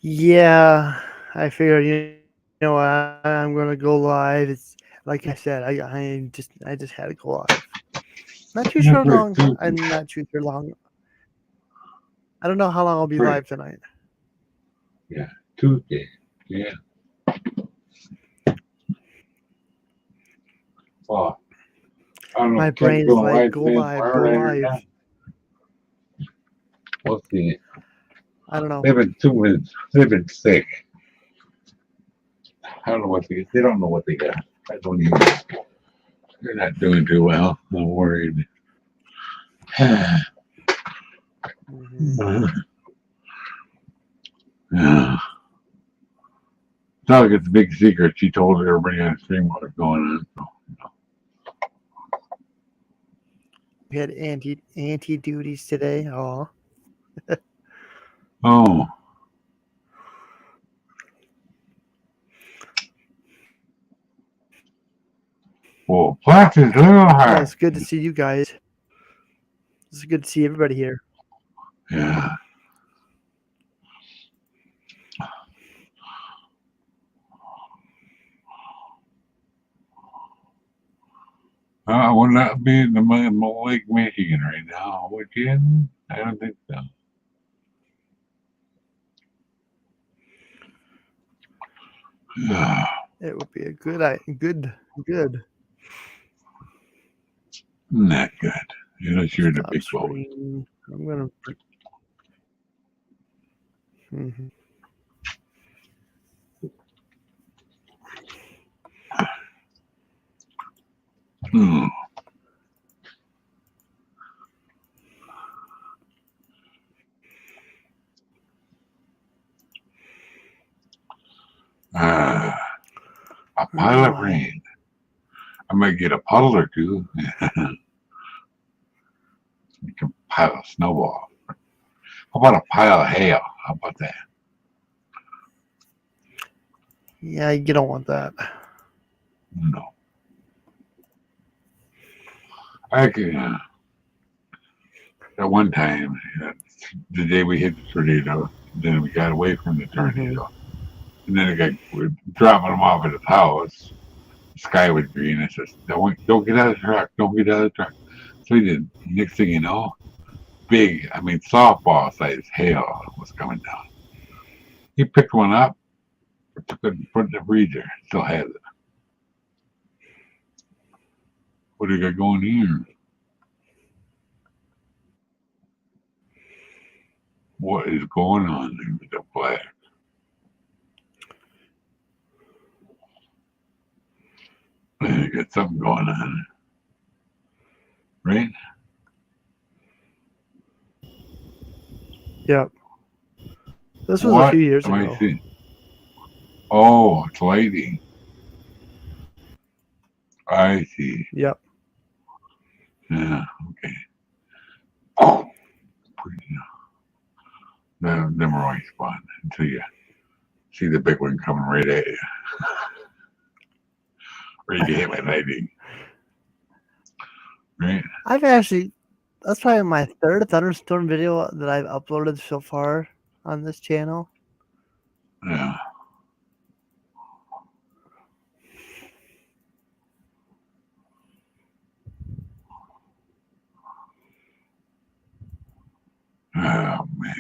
[SPEAKER 4] Yeah, I figured you know I'm gonna go live. It's like I said, I just had to go live. Not too sure long. I'm not too sure long. I don't know how long I'll be live tonight.
[SPEAKER 3] Yeah, Tuesday. Yeah. Oh, I don't know.
[SPEAKER 4] My
[SPEAKER 3] if Ken's
[SPEAKER 4] brain is
[SPEAKER 3] going
[SPEAKER 4] like,
[SPEAKER 3] live
[SPEAKER 4] go
[SPEAKER 3] today,
[SPEAKER 4] live, go
[SPEAKER 3] tomorrow night or
[SPEAKER 4] live.
[SPEAKER 3] not. We'll see.
[SPEAKER 4] I don't know.
[SPEAKER 3] They've been sick. I don't know what they don't know what they got. I don't even. They're not doing too well. I'm worried.
[SPEAKER 4] Mhm.
[SPEAKER 3] Yeah. It's not like it's a big secret. She told everybody on the stream what was going on. So,
[SPEAKER 4] We had anti duties today. Oh,
[SPEAKER 3] oh. Well, Flash is a little
[SPEAKER 4] well,
[SPEAKER 3] hard.
[SPEAKER 4] it's good to see you guys. It's good to see everybody here.
[SPEAKER 3] Yeah. I would not be in the Lake Michigan right now, would you? I don't think so.
[SPEAKER 4] It would be a good.
[SPEAKER 3] Not good. Unless you're in a
[SPEAKER 4] Stop
[SPEAKER 3] big boat.
[SPEAKER 4] screen. I'm gonna. Mhm.
[SPEAKER 3] A pile of
[SPEAKER 4] Oh,
[SPEAKER 3] rain. I might get a puddle or two. You can pile a snowball. How about a pile of hail? How about that?
[SPEAKER 4] yeah, you don't want that.
[SPEAKER 3] No. I could, at one time, the day we hit the tornado, then we got away from the tornado. And then we're dropping him off at his house. The sky was green. I said, don't get out of the truck. Don't get out of the truck. So he did. Next thing you know, big, softball sized hail was coming down. He picked one up, took it and put it in the freezer. Still has it. What do you got going here? What is going on there with the black? You got something going on. Right?
[SPEAKER 4] Yep. This was a
[SPEAKER 3] What
[SPEAKER 4] few years
[SPEAKER 3] am I
[SPEAKER 4] ago.
[SPEAKER 3] seeing? Oh, it's lighting. I see.
[SPEAKER 4] Yep.
[SPEAKER 3] Yeah, okay. Oh, them are always fun until you see the big one coming right at you. Or you get hit by lightning. Right?
[SPEAKER 4] That's probably my third thunderstorm video that I've uploaded so far on this channel.
[SPEAKER 3] Yeah. Oh, man.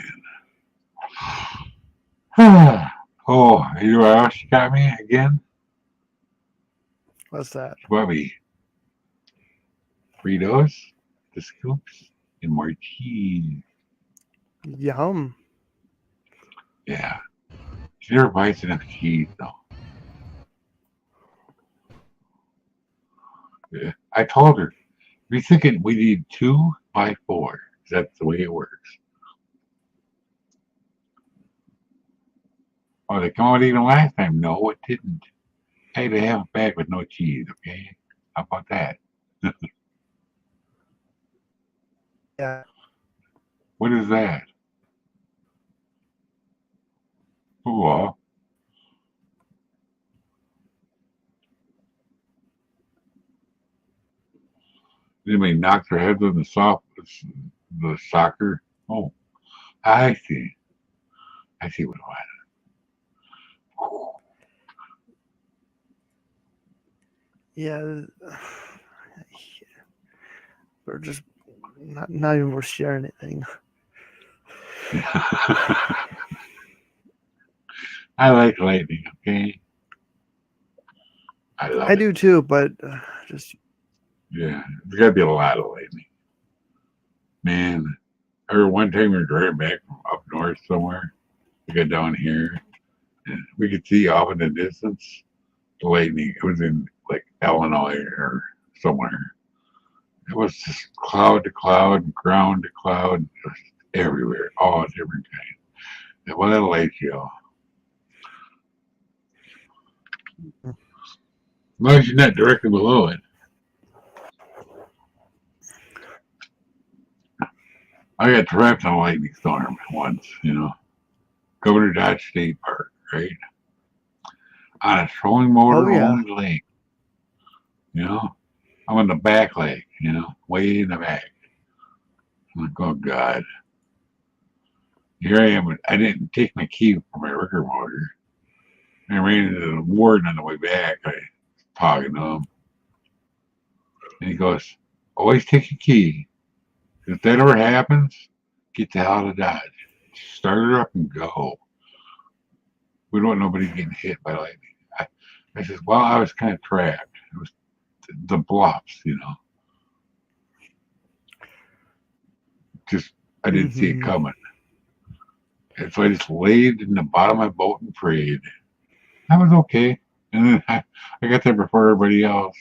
[SPEAKER 3] Oh, you know what else you got me again?
[SPEAKER 4] What's that?
[SPEAKER 3] Bubby. Fritos, the scoops, and more cheese.
[SPEAKER 4] Yum.
[SPEAKER 3] Yeah. She never bites enough cheese, though. Yeah. I told her, we thinking we need 2 by 4. That's the way it works. Oh, they come out even last time. No, it didn't. Hey, they have a bag with no cheese, okay? How about that?
[SPEAKER 4] Yeah.
[SPEAKER 3] What is that? Oh, anybody knock their heads on the soccer? Oh, I see. I see what it was.
[SPEAKER 4] Yeah. We're just not even worth sharing anything.
[SPEAKER 3] I like lightning, okay? I love
[SPEAKER 4] I
[SPEAKER 3] it.
[SPEAKER 4] do too, but just
[SPEAKER 3] Yeah, there's got to be a lot of lightning. Man, I remember one time we were driving back from up north somewhere. We got down here, and we could see off in the distance the lightning. It was in like Illinois or somewhere. It was just cloud to cloud, ground to cloud, just everywhere, all different kinds. And what a light show. As long as you're not directly below it. I got trapped on a lightning storm once, Governor Dodge State Park, right? On a trolling motor owned lake. I'm on the back lake, way in the back. I'm like, oh God. Here I am. I didn't take my key for my record motor. I ran into the warden on the way back. I was talking to him. And he goes, always take your key. If that ever happens, get the hell out of Dodge. Start it up and go. We don't want nobody getting hit by lightning. I said, well, I was kind of trapped. It was the bluffs, Just, I didn't see it coming. And so I just laid in the bottom of my boat and prayed. I was okay. And then I got there before everybody else.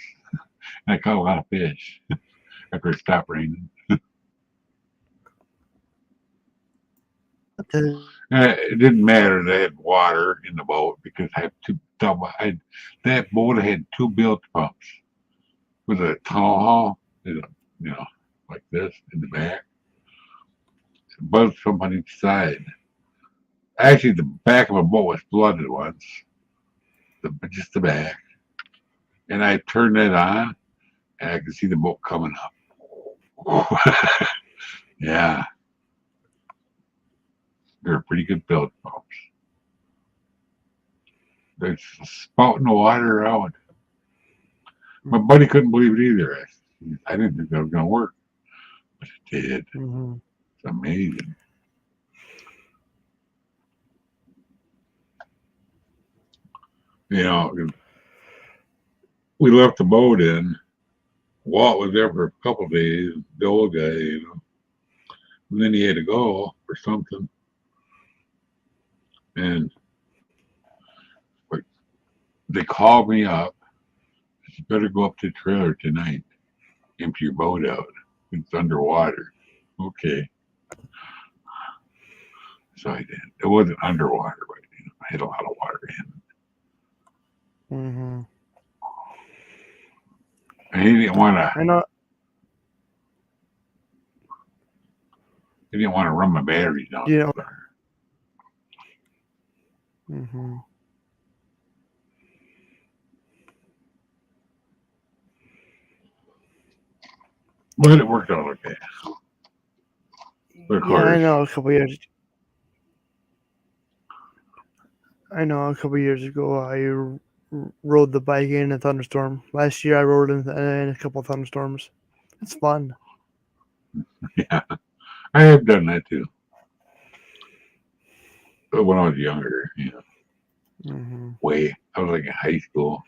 [SPEAKER 3] And I caught a lot of fish after it stopped raining. It didn't matter. They had water in the boat because I had that boat had two bilge pumps with a tunnel hall, like this in the back. Both from on each side. Actually, the back of a boat was flooded once, just the back. And I turned it on, and I could see the boat coming up. Yeah, they're pretty good bilge pumps. They're spouting the water out. My buddy couldn't believe it either. I didn't think that was going to work, but it did.
[SPEAKER 7] Mm-hmm.
[SPEAKER 3] It's amazing. You know, we left the boat in. Walt was there for a couple of days, the old guy, and then he had to go for something. And like, they called me up. You better go up to the trailer tonight. Empty your boat out. It's underwater. Okay. So I did. It wasn't underwater, but I had a lot of water in.
[SPEAKER 7] Mm-hmm.
[SPEAKER 3] And he didn't want to.
[SPEAKER 7] I know.
[SPEAKER 3] He didn't want to run my batteries down.
[SPEAKER 7] Yeah. Mm-hmm.
[SPEAKER 3] But it worked out okay. Of course.
[SPEAKER 7] I know. A couple years ago, I rode the bike in a thunderstorm. Last year, I rode in a couple of thunderstorms. It's fun.
[SPEAKER 3] Yeah, I have done that too. But when I was younger,
[SPEAKER 7] Mm-hmm.
[SPEAKER 3] I was like in high school.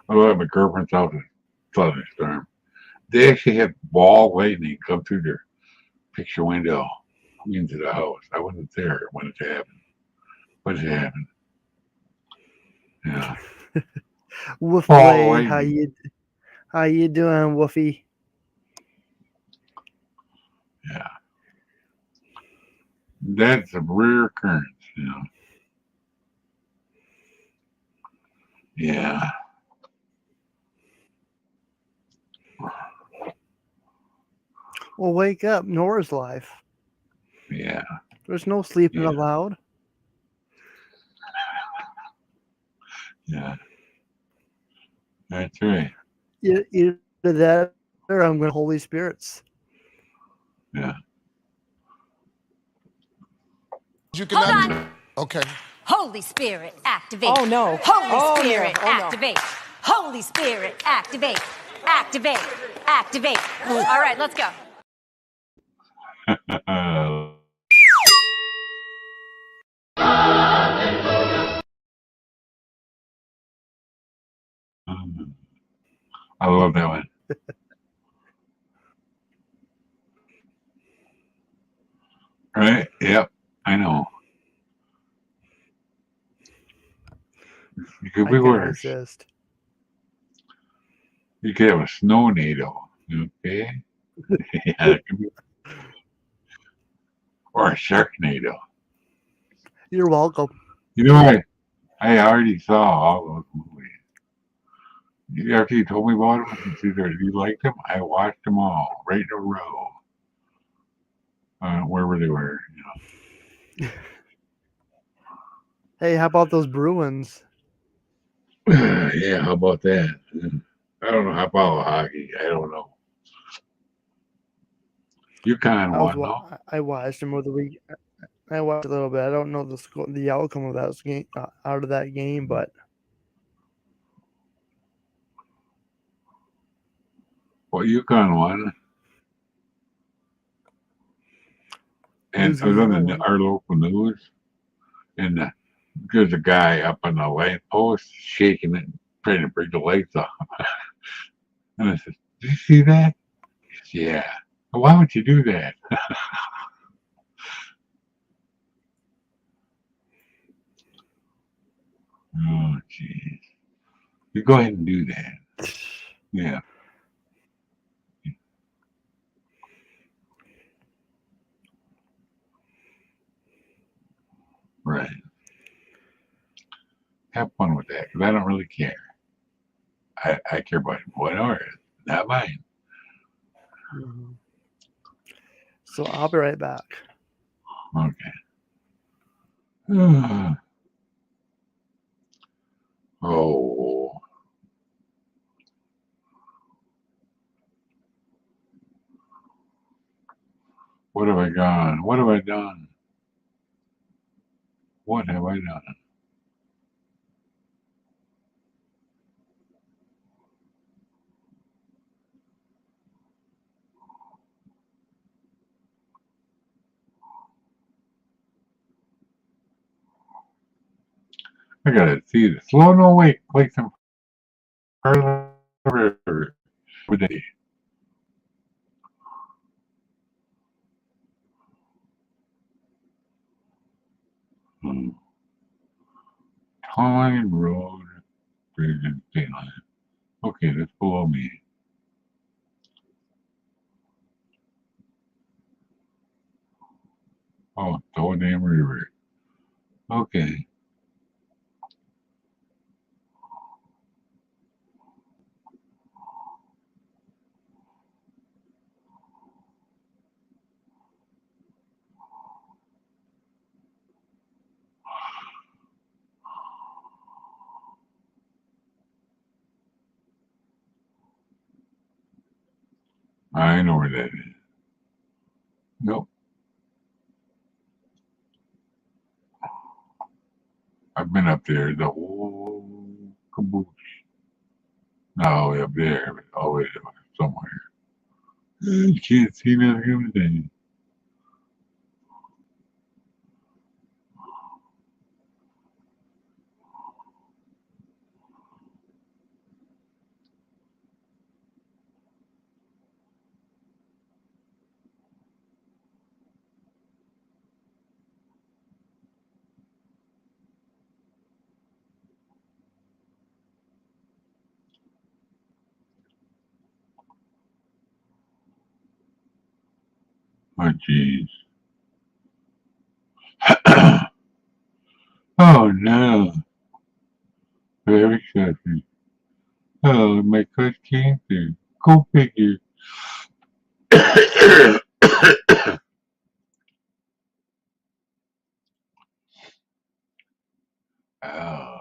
[SPEAKER 3] I was at my girlfriend's house in thunderstorm. They actually had ball lightning come through their picture window into the house. I wasn't there when it happened. But it happened. Yeah.
[SPEAKER 7] Woofy,
[SPEAKER 3] Ball lightning.
[SPEAKER 7] how you doing, Woofy?
[SPEAKER 3] Yeah. That's a rare occurrence, Yeah.
[SPEAKER 7] Well, wake up. N.O.R.A.'s live.
[SPEAKER 3] Yeah.
[SPEAKER 7] There's no sleeping allowed.
[SPEAKER 3] Yeah. That's right.
[SPEAKER 7] Either that or I'm going to Holy Spirits.
[SPEAKER 3] Yeah.
[SPEAKER 8] You can
[SPEAKER 9] Hold on.
[SPEAKER 8] Okay.
[SPEAKER 9] Holy Spirit, activate.
[SPEAKER 10] Oh, no.
[SPEAKER 9] Holy Spirit,
[SPEAKER 10] no. Oh, no.
[SPEAKER 9] activate. Holy Spirit, activate. Activate. Activate. All right, let's go.
[SPEAKER 3] I love that one. Right? Yep. I know. You could be worse.
[SPEAKER 7] Resist.
[SPEAKER 3] You could have a snow NATO. Okay? Yeah, it could be. Or a Sharknado.
[SPEAKER 7] You're welcome.
[SPEAKER 3] I already saw all those movies. After you told me about them, you liked them, I watched them all right in a row. Wherever they were,
[SPEAKER 7] Hey, how about those Bruins?
[SPEAKER 3] Yeah, how about that? I don't know how about hockey. I don't know. You kind of want to know.
[SPEAKER 7] I watched them over the week. I watched a little bit. I don't know the outcome of that game out of that game, but
[SPEAKER 3] Well, you kind of won. And I was on our local news, and there's a guy up on the light post shaking it, trying to break the lights off. And I said, "Did you see that?" He said, "Yeah." "Why would you do that?" Oh, jeez. You go ahead and do that. Yeah. Right. Have fun with that, because I don't really care. I care about what N.O.R.A is, not mine.
[SPEAKER 7] Mhm. So I'll be right back.
[SPEAKER 3] Okay. Oh. What have I done? What have I done? What have I done? I gotta see this. Slow no wait. Play some further with the Time Road Bridge and State Line. Okay, that's below me. Oh, Dam River. Okay. I know where that is. Nope. I've been up there. The whole caboose. No, way up there, but always somewhere. You can't see nothing everything. Oh, jeez. Oh, no. Very exciting. Oh, my coach came through. Go figure. Oh.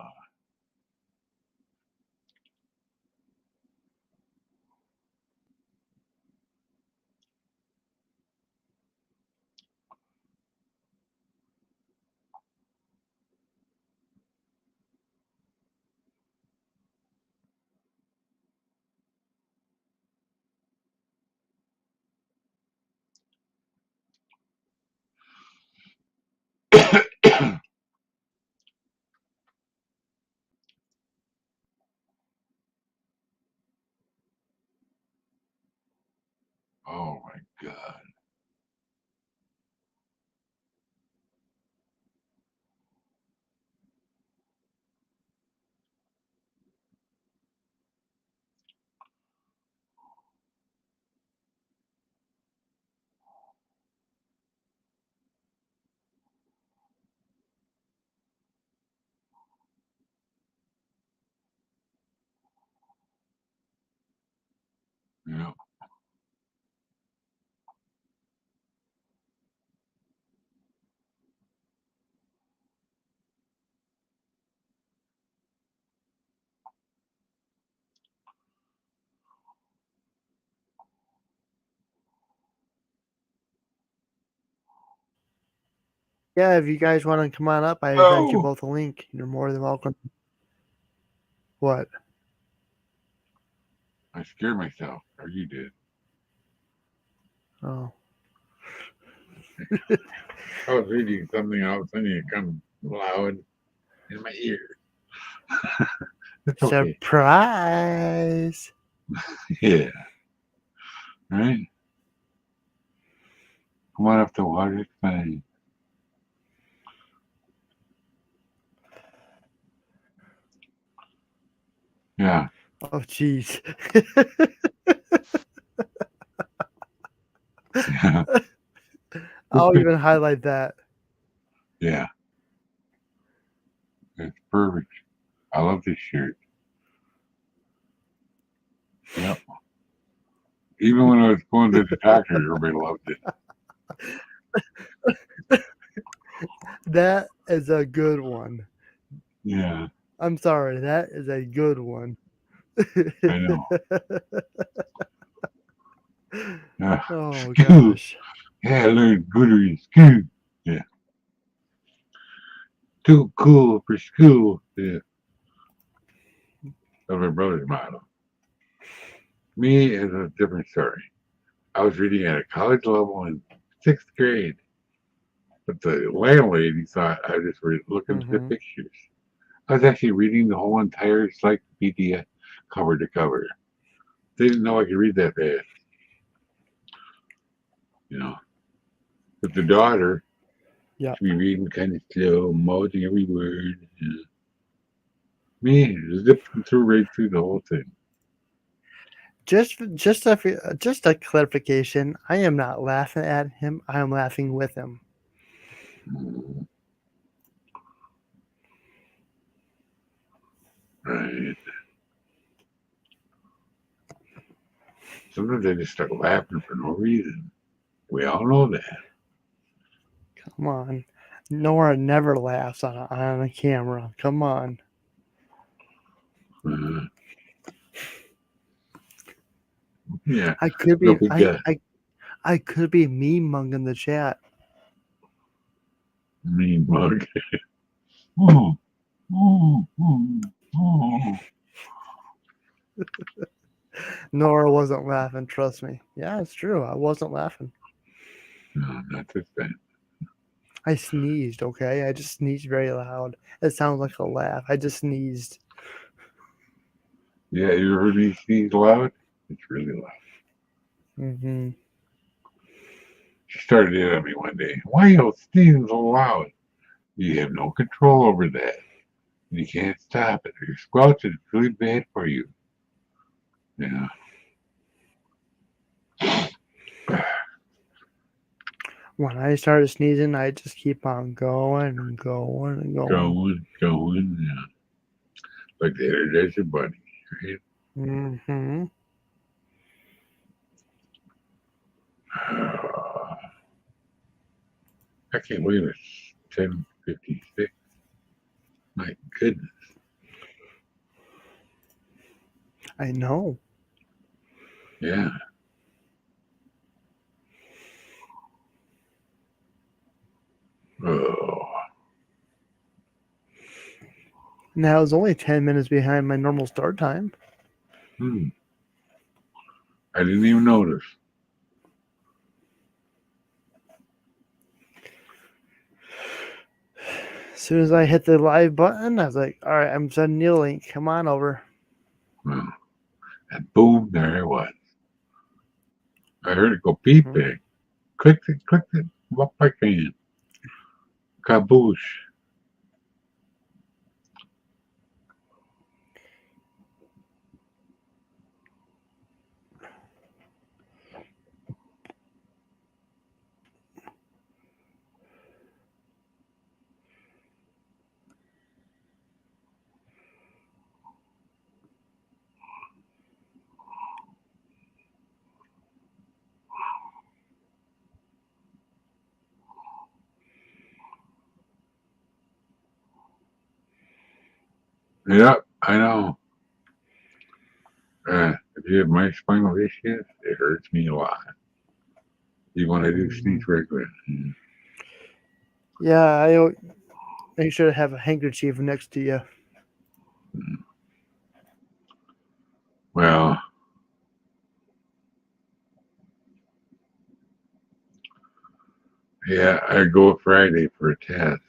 [SPEAKER 3] Oh, my God. Yeah.
[SPEAKER 7] Yeah, if you guys want to come on up, I sent you
[SPEAKER 3] No.
[SPEAKER 7] both a link. You're more than welcome. What?
[SPEAKER 3] I scared myself. Or you did.
[SPEAKER 7] Oh.
[SPEAKER 3] I was reading something, all of a sudden it comes loud in my ear. It's okay.
[SPEAKER 7] Surprise!
[SPEAKER 3] Yeah. Right? Come on up to water, it's fine. Yeah.
[SPEAKER 7] Oh, jeez.
[SPEAKER 3] Yeah.
[SPEAKER 7] I'll even highlight that.
[SPEAKER 3] Yeah. It's perfect. I love this shirt. Yep. Even when I was going to the doctor, everybody loved it.
[SPEAKER 7] That is a good one.
[SPEAKER 3] Yeah,
[SPEAKER 7] I'm sorry, that is a good one.
[SPEAKER 3] I know.
[SPEAKER 7] Oh
[SPEAKER 3] School.
[SPEAKER 7] gosh.
[SPEAKER 3] Yeah, I learned gooder in school. Yeah. Too cool for school. Yeah. That's my brother's motto. Me is a different story. I was reading at a college level in 6th grade, but the landlady thought I was just looking at the
[SPEAKER 7] Mm-hmm.
[SPEAKER 3] pictures. I was actually reading the whole entire encyclopedia cover to cover. They didn't know I could read that fast, you know. But the daughter,
[SPEAKER 7] Yeah.
[SPEAKER 3] she'd be reading kind of slow, mouthing every word. You know. Me, zipping through right through the whole thing.
[SPEAKER 7] Just a clarification. I am not laughing at him. I am laughing with him.
[SPEAKER 3] Mm, right. Sometimes I just start laughing for no reason. We all know that.
[SPEAKER 7] Come on. N.O.R.A never laughs on a camera. Come on.
[SPEAKER 3] Uh, yeah,
[SPEAKER 7] I could
[SPEAKER 3] no
[SPEAKER 7] be
[SPEAKER 3] big guy.
[SPEAKER 7] I could be meme mung in the chat.
[SPEAKER 3] Mean mug. Oh, oh, oh, oh.
[SPEAKER 7] N.O.R.A wasn't laughing, trust me. Yeah, it's true. I wasn't laughing.
[SPEAKER 3] No, not this bad.
[SPEAKER 7] I sneezed, okay? I just sneezed very loud. It sounds like a laugh. I just sneezed.
[SPEAKER 3] Yeah, you ever heard me sneeze loud? It's really loud.
[SPEAKER 7] Mm-hmm.
[SPEAKER 3] She started it on me one day. Why you sneezing so loud? You have no control over that. You can't stop it. You're squelching. It's really bad for you. Yeah.
[SPEAKER 7] When I started sneezing, I just keep on going and going and going.
[SPEAKER 3] Going. Yeah. Like the Energizer Bunny. Right?
[SPEAKER 7] Mm-hmm.
[SPEAKER 3] I can't believe it's 10:56. My goodness.
[SPEAKER 7] I know.
[SPEAKER 3] Yeah. Oh.
[SPEAKER 7] Now it's only 10 minutes behind my normal start time.
[SPEAKER 3] Hmm. I didn't even notice.
[SPEAKER 7] As soon as I hit the live button, I was like, all right, I'm sending you a link. Come on over.
[SPEAKER 3] Well, and boom, there it was. I heard it go beep big. Clicked it, up I can. Kaboosh. Yep, I know. If you have my spinal issues, it hurts me a lot. You want to do sneeze regular.
[SPEAKER 7] Yeah, I make sure to have a handkerchief next to you.
[SPEAKER 3] Well, yeah, I go Friday for a test,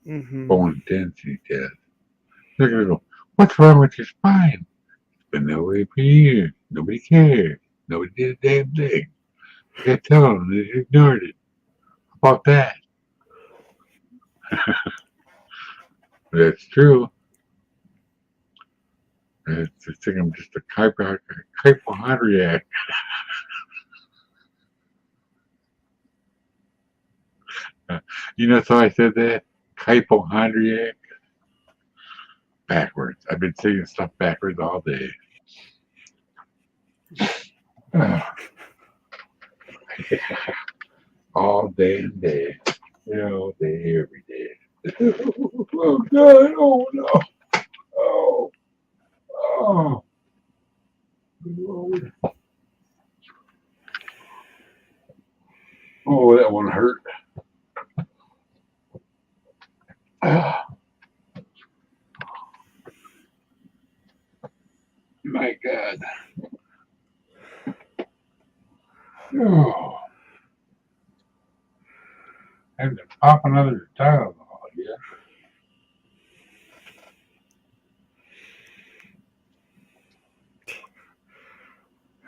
[SPEAKER 7] Mm-hmm.
[SPEAKER 3] bone density test. They're gonna go, what's wrong with your spine? It's been that way for years. Nobody cared. Nobody did a damn thing. I kept telling them, they ignored it. How about that? That's true. I think I'm just a hypochondriac. You know, so I said that hypochondriac. backwards. I've been saying stuff backwards all day. All day and day. All day, every day. Oh, God. Oh, no. Oh, oh. Good Lord. Oh, that one hurt. Ah, my God. Oh, I have to pop another tile. Yeah.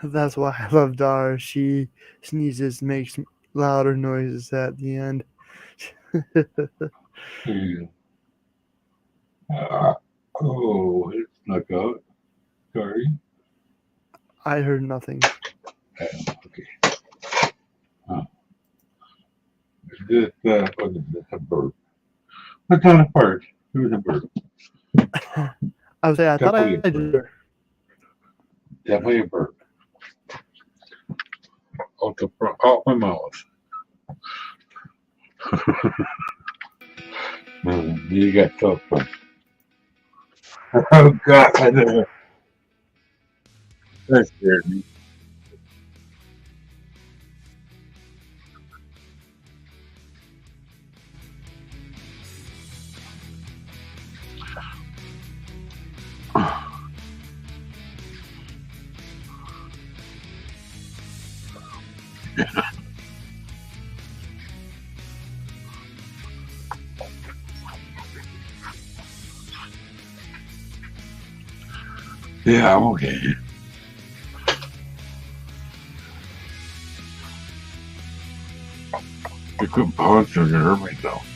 [SPEAKER 7] That's why I love Dar. She sneezes, makes louder noises at the end.
[SPEAKER 3] Yeah. Oh, it snuck out. Sorry.
[SPEAKER 7] I heard nothing.
[SPEAKER 3] Okay. This what is this? A burp. That's not a fart. It was a burp.
[SPEAKER 7] I was like, I thought
[SPEAKER 3] Definitely
[SPEAKER 7] I
[SPEAKER 3] a
[SPEAKER 7] did.
[SPEAKER 3] burp. Definitely a burp. Out the front, out my mouth. You got so fun. Oh God, that scared me. Yeah, I'm okay. I couldn't punch or hurt myself.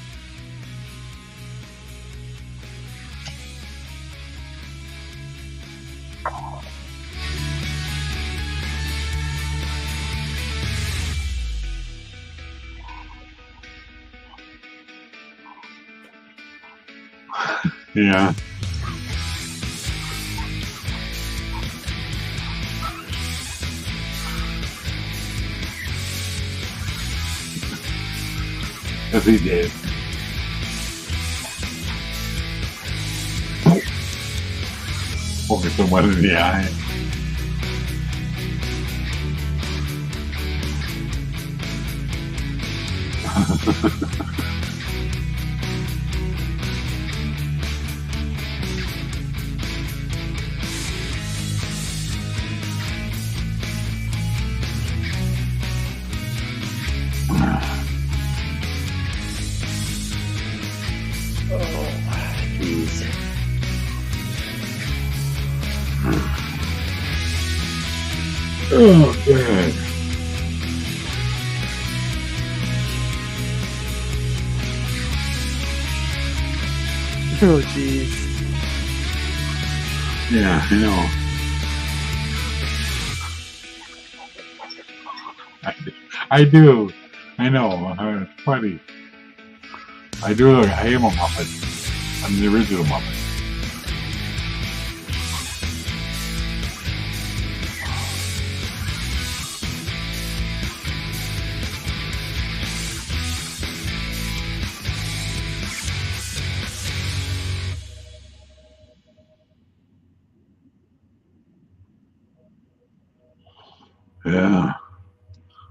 [SPEAKER 3] Yeah. Yes, he did. Poking someone in the eye.
[SPEAKER 7] Jeez.
[SPEAKER 3] Oh, God.
[SPEAKER 7] Oh, jeez.
[SPEAKER 3] Yeah, I know. I do. I know. It's funny. I do. I am a Muppet. I'm the original Muppet. Yeah.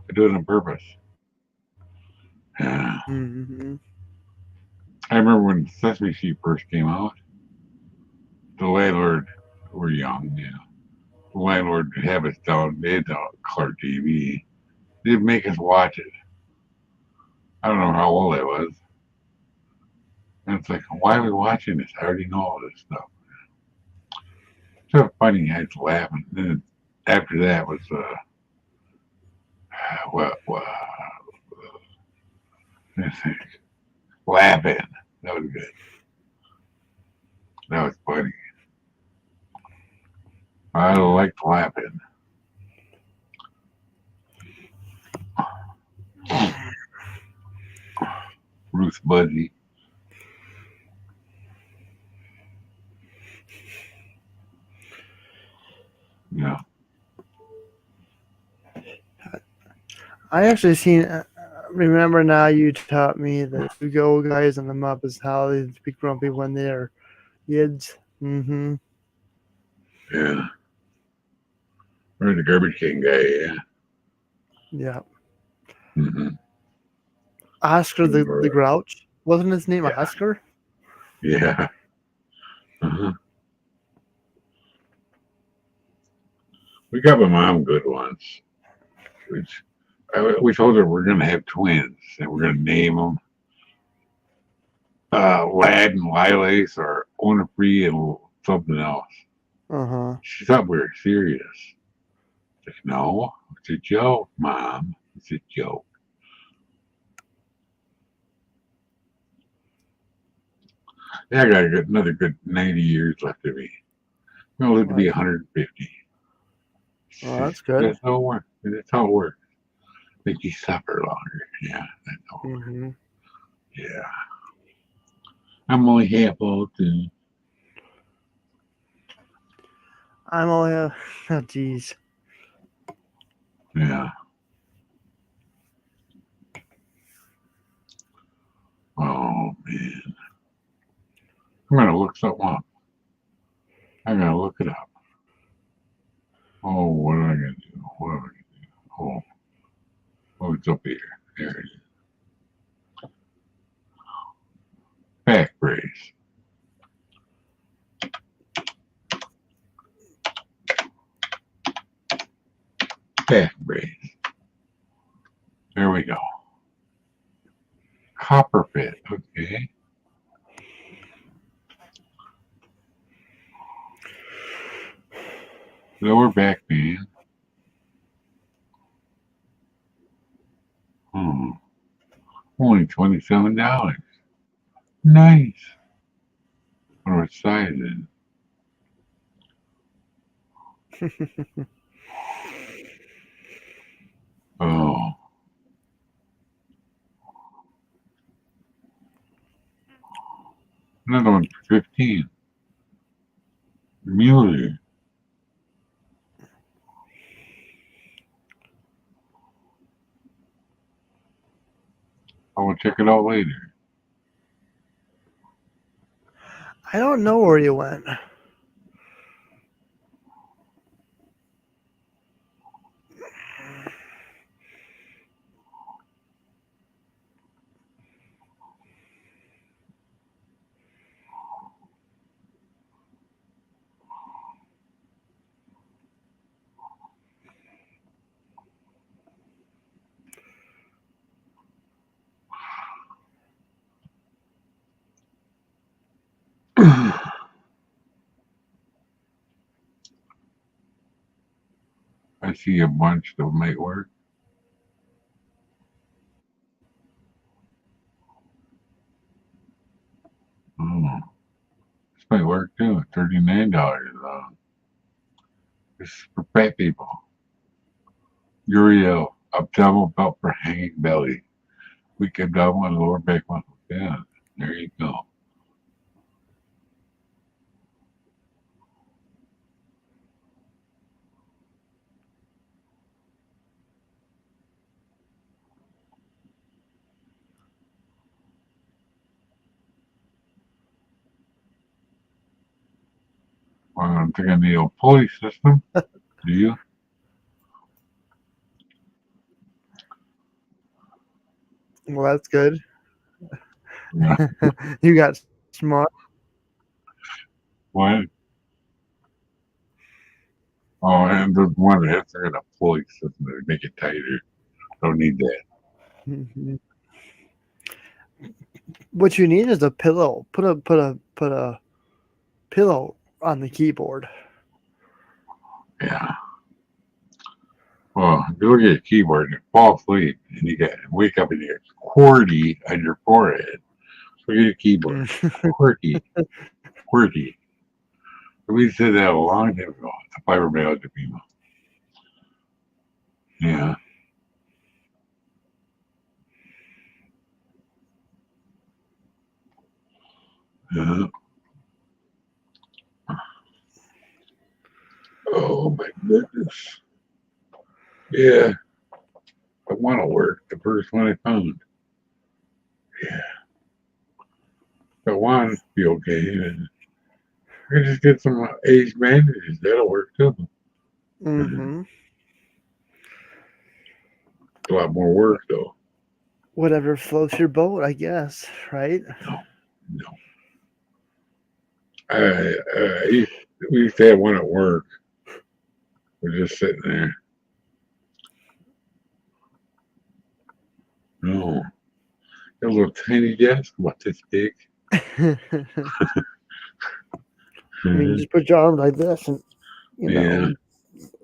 [SPEAKER 3] I do it on purpose. Yeah.
[SPEAKER 7] Mm-hmm.
[SPEAKER 3] I remember when Sesame Street first came out. The landlord, we're young, yeah. The landlord would have us down. They had color TV. They'd make us watch it. I don't know how old I was. And it's like, why are we watching this? I already know all this stuff. So funny, I was laughing. Then after that was let's think. Laughing. That was good. That was funny. I liked laughing. Ruth Buzzy. Yeah.
[SPEAKER 7] I actually seen. Remember now, you taught me that the Go guys and the Muppets how they be grumpy when they're kids. Mm-hmm.
[SPEAKER 3] Yeah. Or the Garbage King guy. Yeah.
[SPEAKER 7] Yeah.
[SPEAKER 3] Mm-hmm.
[SPEAKER 7] Oscar the Grouch, wasn't his name
[SPEAKER 3] Yeah.
[SPEAKER 7] Oscar?
[SPEAKER 3] Yeah. Uh-huh. We got my mom good ones. Which we told her we're gonna have twins and we're gonna name them Lad and Lilace or Onifree and something else.
[SPEAKER 7] Uh-huh.
[SPEAKER 3] She thought we were serious. Like, no, it's a joke, Mom. It's a joke. Yeah, I got another good 90 years left of me. I'm gonna live to be 150.
[SPEAKER 7] Oh, that's good.
[SPEAKER 3] That's how it works. That's how it works. Make you suffer longer. Yeah, that's how it works.
[SPEAKER 7] Mm-hmm.
[SPEAKER 3] Yeah. I'm only half old too.
[SPEAKER 7] I'm only a. Oh, geez.
[SPEAKER 3] Yeah. Oh man. I'm gonna look something up. I'm gonna look it up. Oh, what am I gonna do? What am I gonna do? Oh, it's up here. There it is. Back brace. Back brace. There we go. Copper fit. Okay. Lower back pain. Hmm. Only $27. Nice. What what size is it? Oh. Another one for 15. Mueller. I will check it out later.
[SPEAKER 7] I don't know where you went.
[SPEAKER 3] I see a bunch that might work. Oh. This might work too. $39 though. This is for fat people. Uriel, abdominal belt for hanging belly. Weak abdominal and lower back muscles. Yeah, there you go. Well, I'm thinking I need a pulley system. Do you?
[SPEAKER 7] Well, that's good.
[SPEAKER 3] Yeah.
[SPEAKER 7] You got smart.
[SPEAKER 3] What? Oh, and the one that has a pulley system to make it tighter. Don't need that.
[SPEAKER 7] Mhm. What you need is a pillow. Put a pillow on the keyboard.
[SPEAKER 3] Yeah. Well, if you look at your keyboard and you fall asleep and you wake up and you get QWERTY on your forehead. Look at your keyboard. QWERTY. QWERTY. We said that a long time ago. It's a fibromyalgia people. Yeah. Oh my goodness. Yeah, I want to work. The first one I found. Yeah, I want to be okay. And I can just get some age bandages. That'll work too.
[SPEAKER 4] Mm-hmm.
[SPEAKER 3] A lot more work though.
[SPEAKER 4] Whatever floats your boat, I guess, right?
[SPEAKER 3] No, no. We used to have one at work. We're just sitting there. No, a little tiny desk, about this big.
[SPEAKER 4] I mean, you just put your arm like this, and you know,
[SPEAKER 3] Yeah,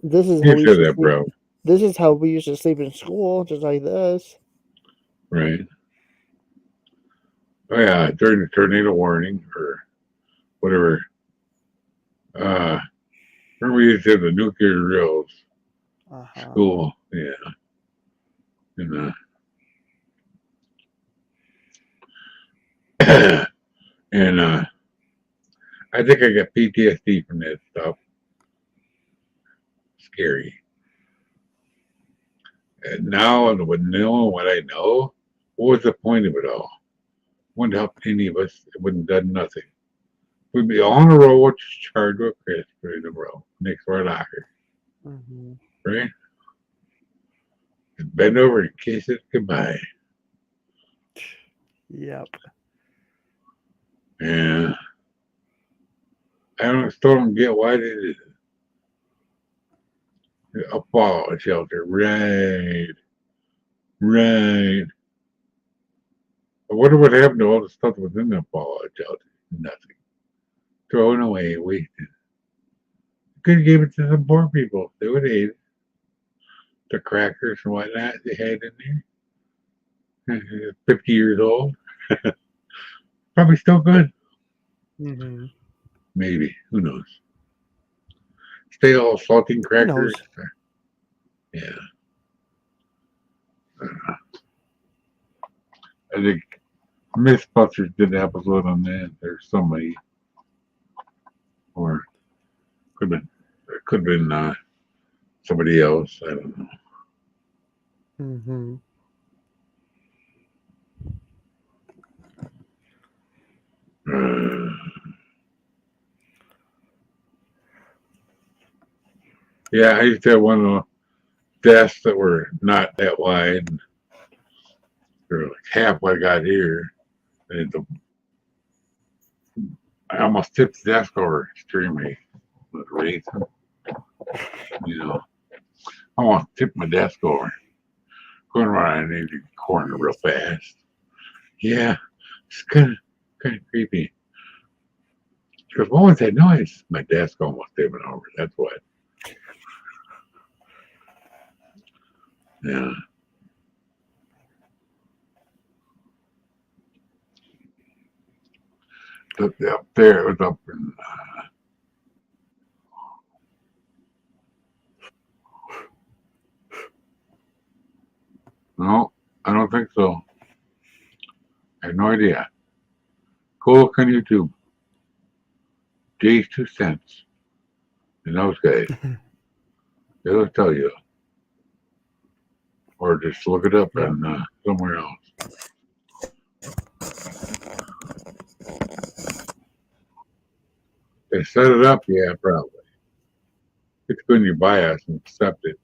[SPEAKER 4] this is how
[SPEAKER 3] you
[SPEAKER 4] we
[SPEAKER 3] said
[SPEAKER 4] used to
[SPEAKER 3] that,
[SPEAKER 4] sleep.
[SPEAKER 3] bro.
[SPEAKER 4] This is how we used to sleep in school, just like this.
[SPEAKER 3] Right. Oh yeah, during the tornado warning or whatever. Remember we used to have the nuclear drills. School, yeah. And and I think I got PTSD from that stuff. Scary. And now, with knowing what I know, what was the point of it all? Wouldn't help any of us. It wouldn't have done nothing. We'd be all in a row, just charged with Chris in a row next to our locker,
[SPEAKER 4] Mm-hmm.
[SPEAKER 3] right? Just bend over and kiss it goodbye.
[SPEAKER 4] Yep.
[SPEAKER 3] And still don't get why they did it. A fallout shelter, right? Right. I wonder what happened to all the stuff that was in that fallout shelter. Nothing. Thrown away, wasted. Could have gave it to some poor people. They would have ate it. The crackers and whatnot they had in there. 50 years old. Probably still good.
[SPEAKER 4] Mm-hmm.
[SPEAKER 3] Maybe. Who knows? Stale saltine
[SPEAKER 4] Who
[SPEAKER 3] crackers.
[SPEAKER 4] knows?
[SPEAKER 3] Yeah. I think Mythbusters did an episode on that. There's somebody. Or could have been somebody else. I don't know.
[SPEAKER 4] Mm-hmm.
[SPEAKER 3] Yeah, I used to have one of the desks that were not that wide. They're like half what I got here. And I almost tipped the desk over extremely with race. You know, I almost tipped my desk over. Going around in the corner real fast. Yeah, it's kind of creepy. Because what was that noise? My desk almost tipping over. That's what. Yeah. Up there, it was up in. No, I don't think so. I have no idea. Go look on YouTube. Jay's 2 cents. And those guys. They'll tell you. Or just look it up on somewhere else. They set it up, yeah, probably. It's when you buy us and accept it.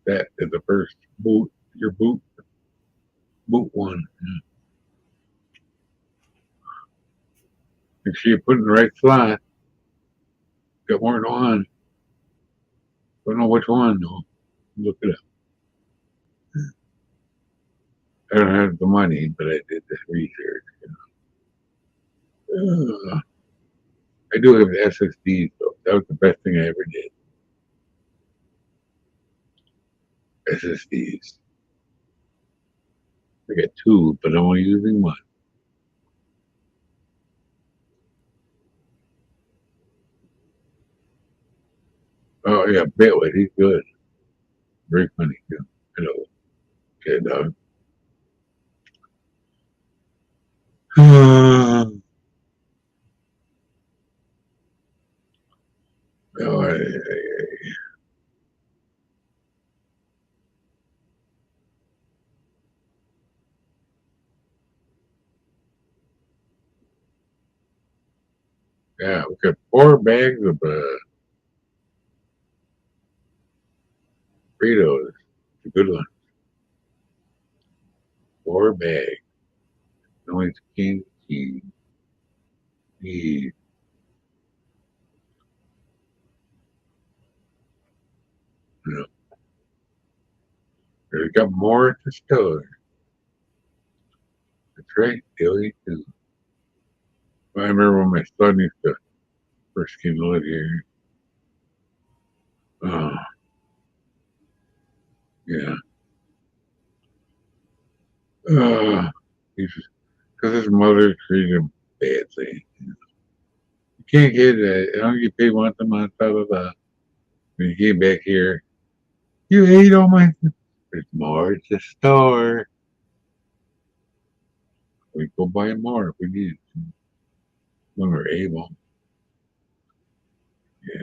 [SPEAKER 3] That is the first boot, your boot one. Yeah. Make sure you put it in the right slot. Got more than one. Don't know which one though. Look it up. I don't have the money, but I did the research. I do have the SSDs though. That was the best thing I ever did. SSDs. I got 2, but I'm only using 1. Oh yeah, Bitwit, he's good. Very funny too. Hello. Okay, dog. Oh, Yeah, we got 4 bags of Fritos. It's a good one. 4 bags. Only cheese. Cheese. You know, they got more at the store. That's right, Billy too. I remember when my son used to first came to live here. Oh, yeah. He's because his mother treated him badly. You can't get that. I don't get paid once a month, blah, blah, blah. When you came back here, you ate all my. There's more at the store. We go buy more if we need to, when we're able. Yeah.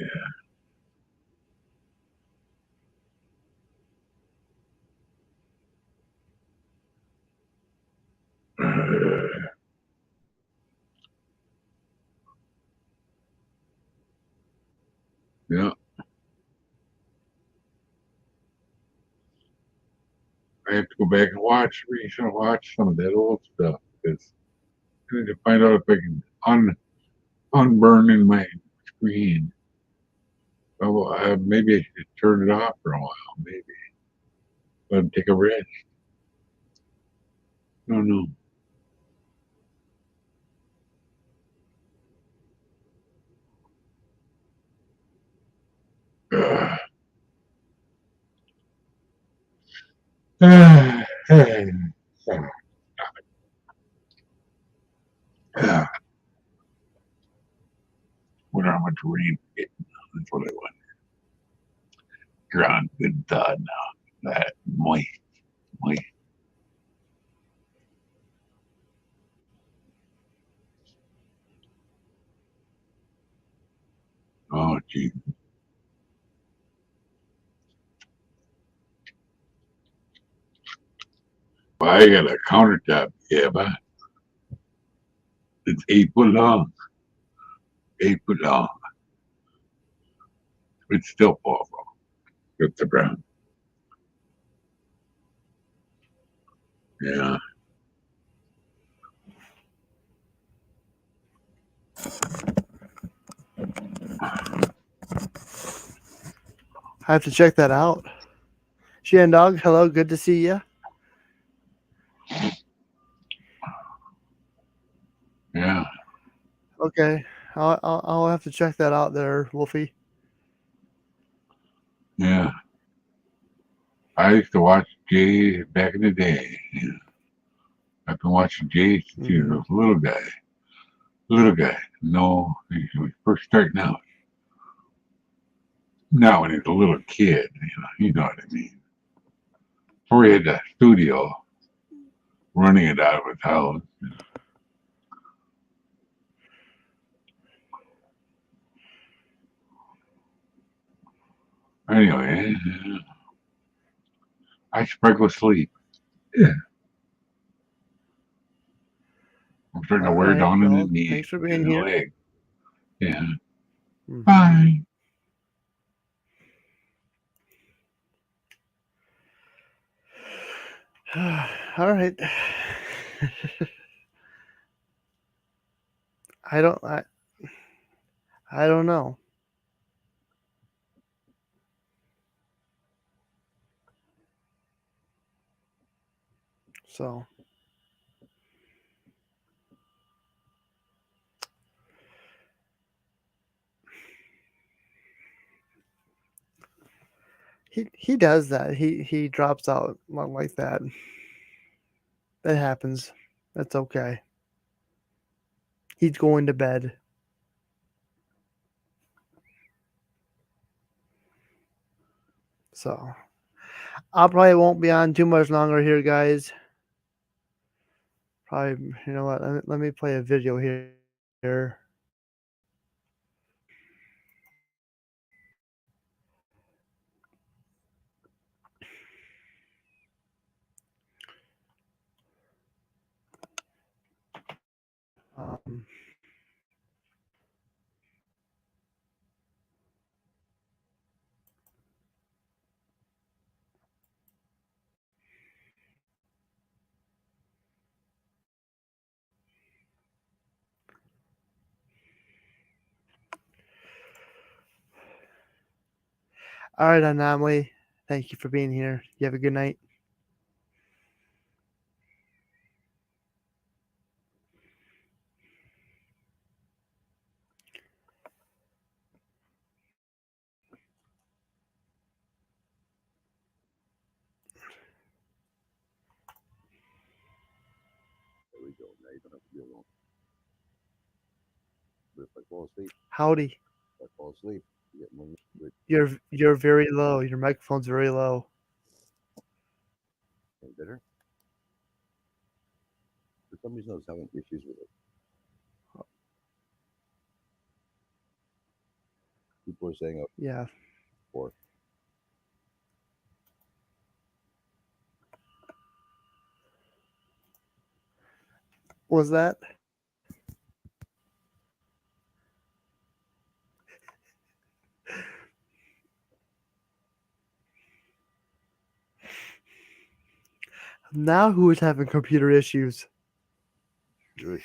[SPEAKER 3] Yeah. I have to go back and watch some of that old stuff because I need to find out if I can unburn in my screen. Oh, maybe I should turn it off for a while. Maybe let him take a rest. I don't know. Wonder how much rain we're getting. That's what I want. Ground good thought now. That moist, moist. Oh, gee. Well, I got a countertop. Yeah, but it's 8 foot long. 8 foot long. It's still awful. It's the ground. Yeah.
[SPEAKER 4] I have to check that out. Shan Dog, hello, good to see you.
[SPEAKER 3] Yeah.
[SPEAKER 4] Okay, I'll have to check that out there, Wolfie.
[SPEAKER 3] Yeah. I used to watch Jay back in the day. Yeah. I've been watching Jay since he was a little guy. Little guy. No, he was first starting out. Now when he's a little kid, you know what I mean. Before he had the studio running it out of his house. Anyway, I sprinkle sleep. Yeah. I'm starting to
[SPEAKER 4] All
[SPEAKER 3] wear
[SPEAKER 4] right.
[SPEAKER 3] down in the
[SPEAKER 4] Well,
[SPEAKER 3] knee
[SPEAKER 4] thanks for
[SPEAKER 3] and
[SPEAKER 4] being
[SPEAKER 3] the
[SPEAKER 4] here.
[SPEAKER 3] leg. Yeah.
[SPEAKER 4] Mhm.
[SPEAKER 3] Bye.
[SPEAKER 4] All right. I don't. I don't know. So he does that. He drops out like that. That happens. That's okay. He's going to bed. So I probably won't be on too much longer here, guys. Probably, you know what? Let me play a video here. Um,
[SPEAKER 7] All right, Anomaly. Thank you for being here. You have a good night.
[SPEAKER 10] There we go. Now you don't have to be alone. But if I fall asleep,
[SPEAKER 7] Howdy.
[SPEAKER 10] you get more good.
[SPEAKER 7] You're very low. Your microphone's very low.
[SPEAKER 10] Any better? For some reason, I was having issues with it. People are saying,
[SPEAKER 7] Yeah.
[SPEAKER 10] before.
[SPEAKER 7] Was that? Now who is having computer issues?
[SPEAKER 10] Good.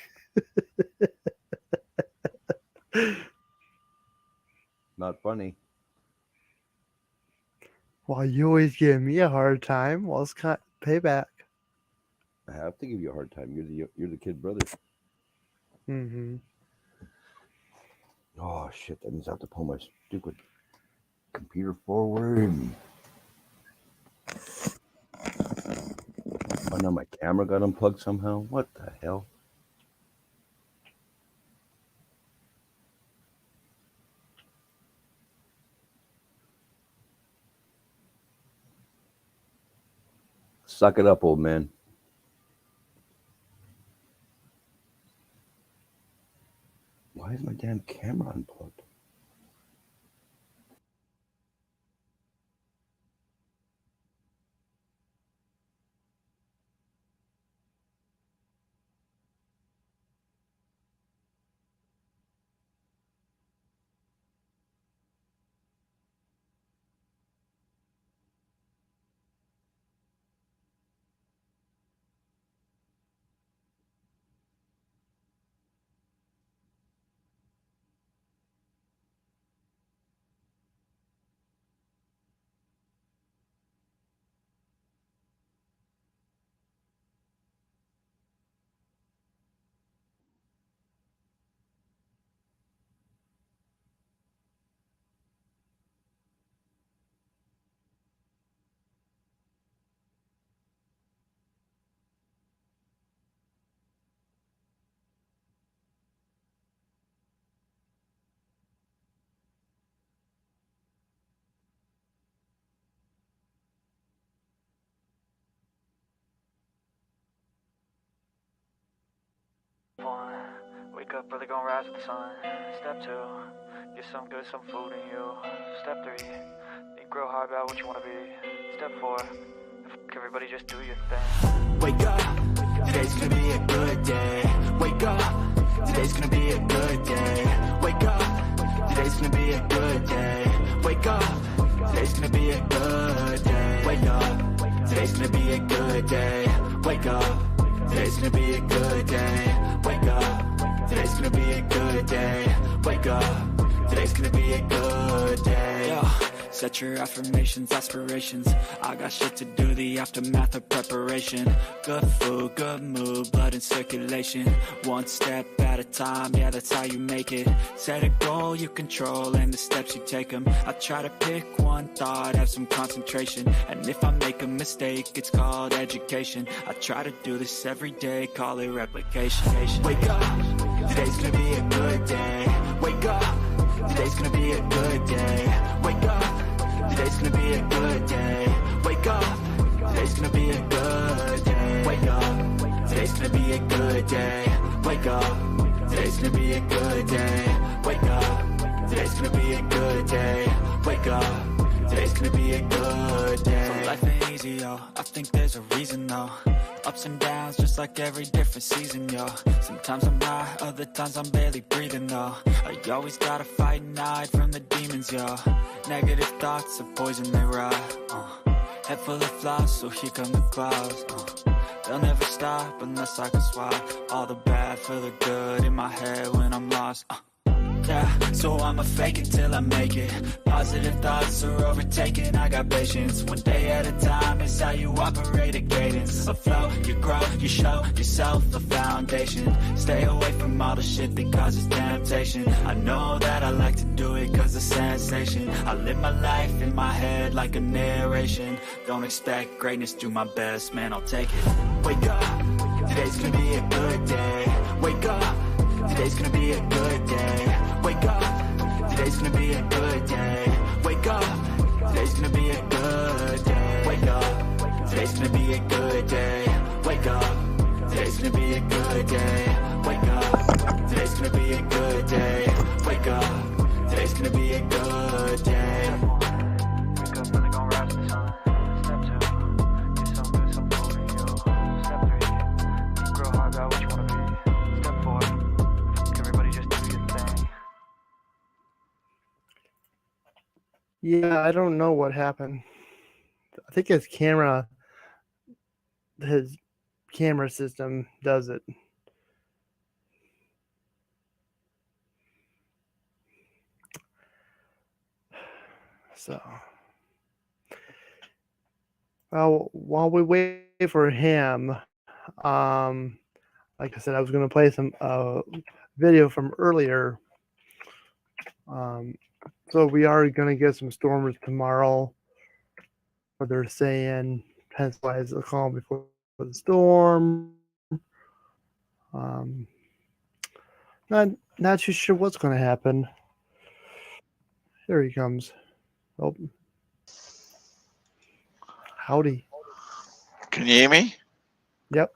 [SPEAKER 10] Not funny.
[SPEAKER 7] Well, you always give me a hard time. Well, it's kind of payback.
[SPEAKER 10] I have to give you a hard time. You're the kid brother.
[SPEAKER 7] Mm-hmm.
[SPEAKER 10] Oh shit! That means I have to pull my stupid computer forward. Oh no, my camera got unplugged somehow. What the hell? Suck it up, old man. Why is my damn camera unplugged?
[SPEAKER 1] Wake up early, gonna rise with the sun. Step 2, get some good, some food in you. Step 3, think real hard about what you wanna be. Step 4, everybody just do your thing.
[SPEAKER 2] Wake up, today's gonna be a good day. Wake up, today's gonna be a good day. Wake up, today's gonna be a good day. Wake up, today's gonna be a good day. Wake up, today's gonna be a good day. Wake up, today's gonna be a good day. Wake up, today's gonna be a good day. Wake up, today's gonna be a good day.
[SPEAKER 11] Yo, set your affirmations, aspirations. I got shit to do, the aftermath of preparation. Good food, good mood, blood in circulation. One step at a time, yeah, that's how you make it. Set a goal you control and the steps you take them. I try to pick one thought, have some concentration. And if I make a mistake, it's called education. I try to do this every day, call it replication.
[SPEAKER 2] Wake up, today's gonna be a good day. Wake up, today's gonna be a good day. Wake up, today's gonna be a good day. Wake up, today's gonna be a good day. Wake up, today's gonna be a good day. Wake up, today's gonna be a good day. Wake up, today's gonna be a good day. Wake up, today's gonna be a good day.
[SPEAKER 11] So life ain't easy, yo, I think there's a reason, though. Ups and downs, just like every different season, yo. Sometimes I'm high, other times I'm barely breathing, though. I always gotta fight and hide from the demons, yo. Negative thoughts are poison, they rot. Head full of flies, so here come the clouds. They'll never stop unless I can swap all the bad for the good in my head when I'm lost. Yeah, so I'ma fake it till I make it. Positive thoughts are overtaken, I got patience. One day at a time is how you operate a cadence. A flow, you grow, you show yourself a foundation. Stay away from all the shit that causes temptation. I know that I like to do it cause of sensation. I live my life in my head like a narration. Don't expect greatness, do my best, man, I'll take it. Wake up, today's gonna be a good day. Wake up, today's gonna be a good day. Wake up, today's gonna be a good day. Wake up, today's gonna be a good day. Wake up, today's gonna be a good day. Wake up, today's gonna be a good day. Wake up, today's gonna be a good day. Wake up, today's gonna be a good day.
[SPEAKER 1] Wake up, then they gon' rise with the sun. Step 2, get some good, some food in you. Step 3, grow hard, got what you wanna be. Step 4, everybody just do your thing.
[SPEAKER 4] Yeah, I don't know what happened. I think his camera system does it. So, well, while we wait for him, like I said, I was going to play some video from earlier. So we are going to get some storms tomorrow. Where they're saying Pennsylvania is the calm before the storm. Not too sure what's going to happen. Here he comes. Oh, howdy.
[SPEAKER 12] Can you hear me?
[SPEAKER 4] Yep.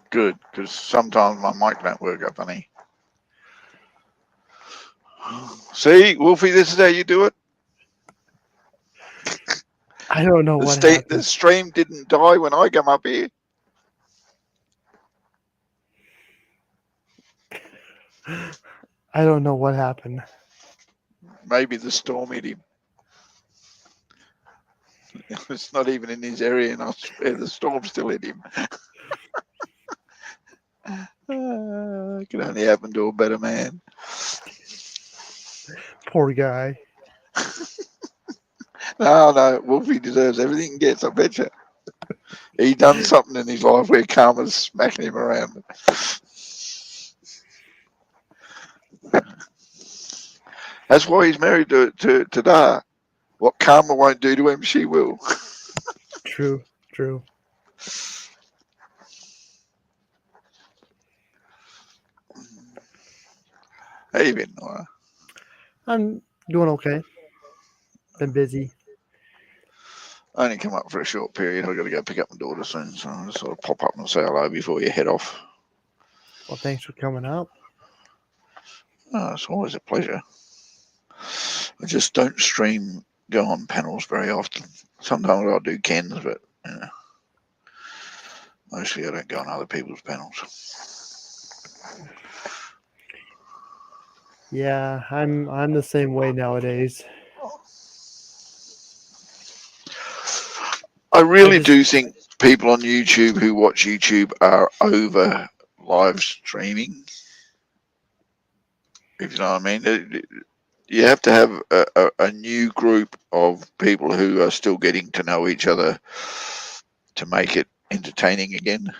[SPEAKER 12] Good, because sometimes my mic don't work up, honey. See, Wolfie, this is how you do it.
[SPEAKER 4] I don't know what happened.
[SPEAKER 12] The stream didn't die when I come up here.
[SPEAKER 4] I don't know what happened.
[SPEAKER 12] Maybe the storm hit him. It's not even in his area, and I swear the storm still hit him. It can only happen to a better man.
[SPEAKER 4] Poor guy.
[SPEAKER 12] No, Wolfie deserves everything he gets, I bet you. He done something in his life where karma's smacking him around. That's why he's married to Dar. What karma won't do to him, she will.
[SPEAKER 4] True.
[SPEAKER 12] How you been, Nora?
[SPEAKER 4] I'm doing okay. Been busy.
[SPEAKER 12] I only come up for a short period. I've got to go pick up my daughter soon, so I'll just sort of pop up and say hello before you head off.
[SPEAKER 4] Well, thanks for coming up.
[SPEAKER 12] Oh, it's always a pleasure. I just don't go on panels very often. Sometimes I'll do Ken's, but you know, mostly I don't go on other people's panels.
[SPEAKER 4] Yeah, I'm the same way nowadays.
[SPEAKER 12] I really do think people on YouTube who watch YouTube are over live streaming. If you know what I mean. You have to have a new group of people who are still getting to know each other to make it entertaining again.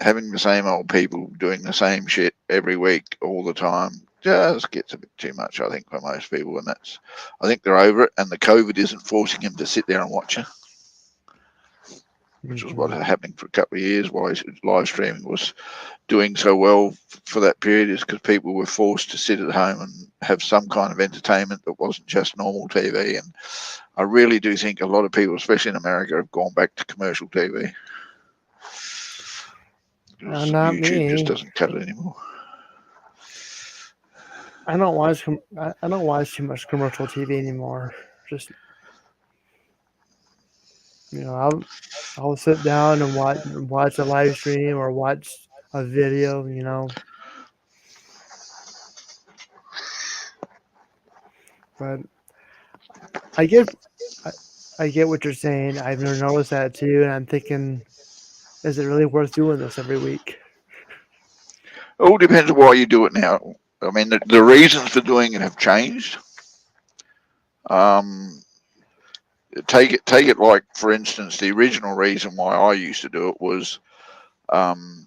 [SPEAKER 12] Having the same old people doing the same shit every week all the time just gets a bit too much, I think, for most people. And I think they're over it. And the COVID isn't forcing them to sit there and watch it, which was what was happening for a couple of years. Why live streaming was doing so well for that period is because people were forced to sit at home and have some kind of entertainment that wasn't just normal TV. And I really do think a lot of people, especially in America, have gone back to commercial TV.
[SPEAKER 4] Not
[SPEAKER 12] YouTube
[SPEAKER 4] me.
[SPEAKER 12] just doesn't cut it anymore.
[SPEAKER 4] I don't watch too much commercial TV anymore. Just I'll sit down and watch a live stream or watch a video. But I get what you're saying. I've never noticed that too, and I'm thinking, is it really worth doing this every week?
[SPEAKER 12] all depends on why you do it now. I mean, the reasons for doing it have changed. Um, take it like, for instance, the original reason why I used to do it was um,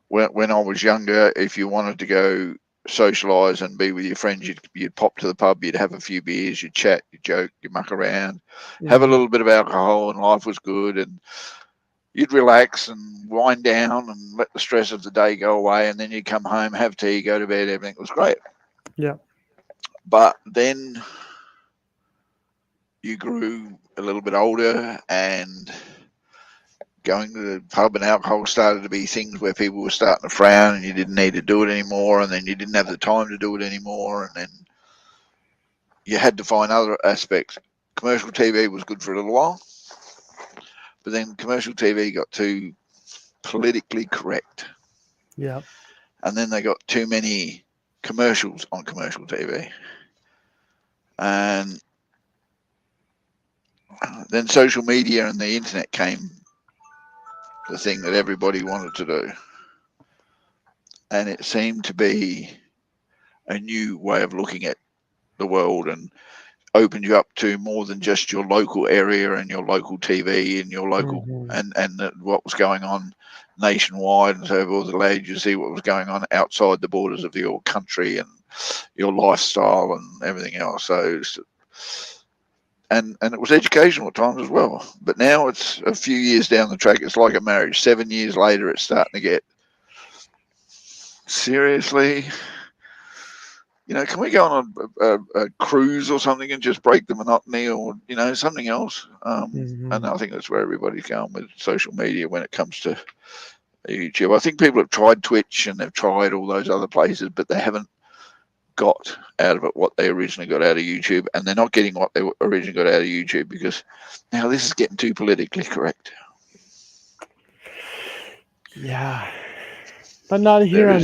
[SPEAKER 12] when I was younger. If you wanted to go socialise and be with your friends, you'd pop to the pub, you'd have a few beers, you'd chat, you'd joke, you'd muck around, have a little bit of alcohol, and life was good, and you'd relax and wind down and let the stress of the day go away, and then you'd come home, have tea, go to bed, everything was great.
[SPEAKER 7] Yeah.
[SPEAKER 12] But then you grew a little bit older, and going to the pub and alcohol started to be things where people were starting to frown, and you didn't need to do it anymore, and then you didn't have the time to do it anymore, and then you had to find other aspects. Commercial TV was good for a little while, but then commercial TV got too politically correct.
[SPEAKER 7] Yeah.
[SPEAKER 12] And then they got too many commercials on commercial TV. And then social media and the internet came, the thing that everybody wanted to do. And it seemed to be a new way of looking at the world, and opened you up to more than just your local area and your local TV and your local and what was going on nationwide, and so forth. It allowed you to see what was going on outside the borders of your country and your lifestyle and everything else. So, and it was educational at times as well. But now it's a few years down the track. It's like a marriage. 7 years later, it's starting to get seriously. You know, can we go on a cruise or something and just break the monotony, or, you know, something else? And I think that's where everybody's going with social media when it comes to YouTube. I think people have tried Twitch and they've tried all those other places, but they haven't got out of it what they originally got out of YouTube, and they're not getting what they originally got out of YouTube because now this is getting too politically correct.
[SPEAKER 7] Yeah. But not here on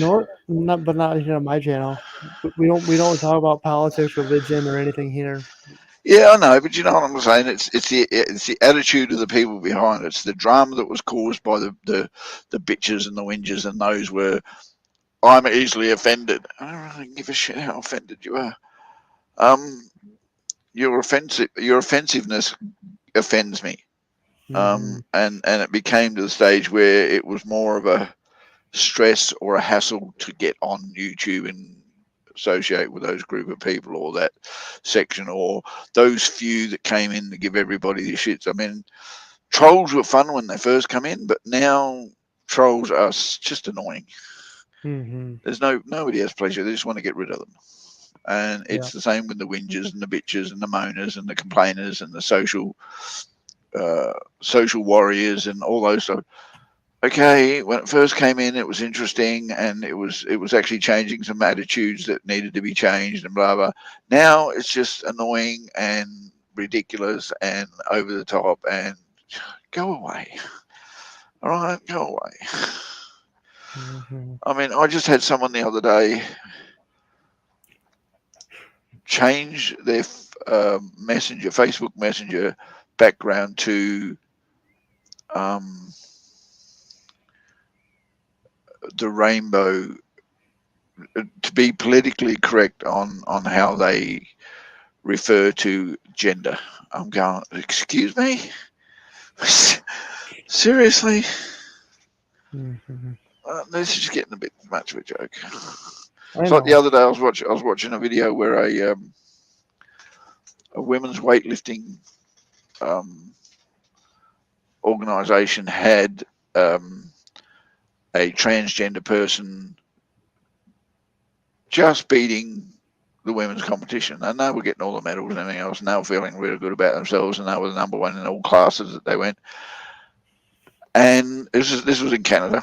[SPEAKER 7] not here on my channel. We don't talk about politics, religion, or anything here.
[SPEAKER 12] Yeah, I know, but you know what I'm saying. It's the attitude of the people behind it. It's the drama that was caused by the bitches and the whingers, and those were, I'm easily offended. I don't really give a shit how offended you are. Your offensiveness offends me. And it became to the stage where it was more of a stress or a hassle to get on YouTube and associate with those group of people or that section or those few that came in to give everybody the shits. I mean, trolls were fun when they first come in, but now trolls are just annoying. There's nobody has pleasure. They just want to get rid of them. And it's the same with the whingers and the bitches and the moaners and the complainers and the social warriors and all those stuff. Okay, when it first came in, it was interesting, and it was actually changing some attitudes that needed to be changed and blah blah. Now it's just annoying and ridiculous and over the top, and go away. All right, go away. I mean, I just had someone the other day change their Facebook Messenger background to the rainbow, to be politically correct on how they refer to gender. I'm going, excuse me? Seriously? This is getting a bit much of a joke. It's like the other day I was watching a video where a women's weightlifting organization had a transgender person just beating the women's competition, and they were getting all the medals and everything else, and they were feeling really good about themselves, and they were the number one in all classes that they went. And this was in Canada,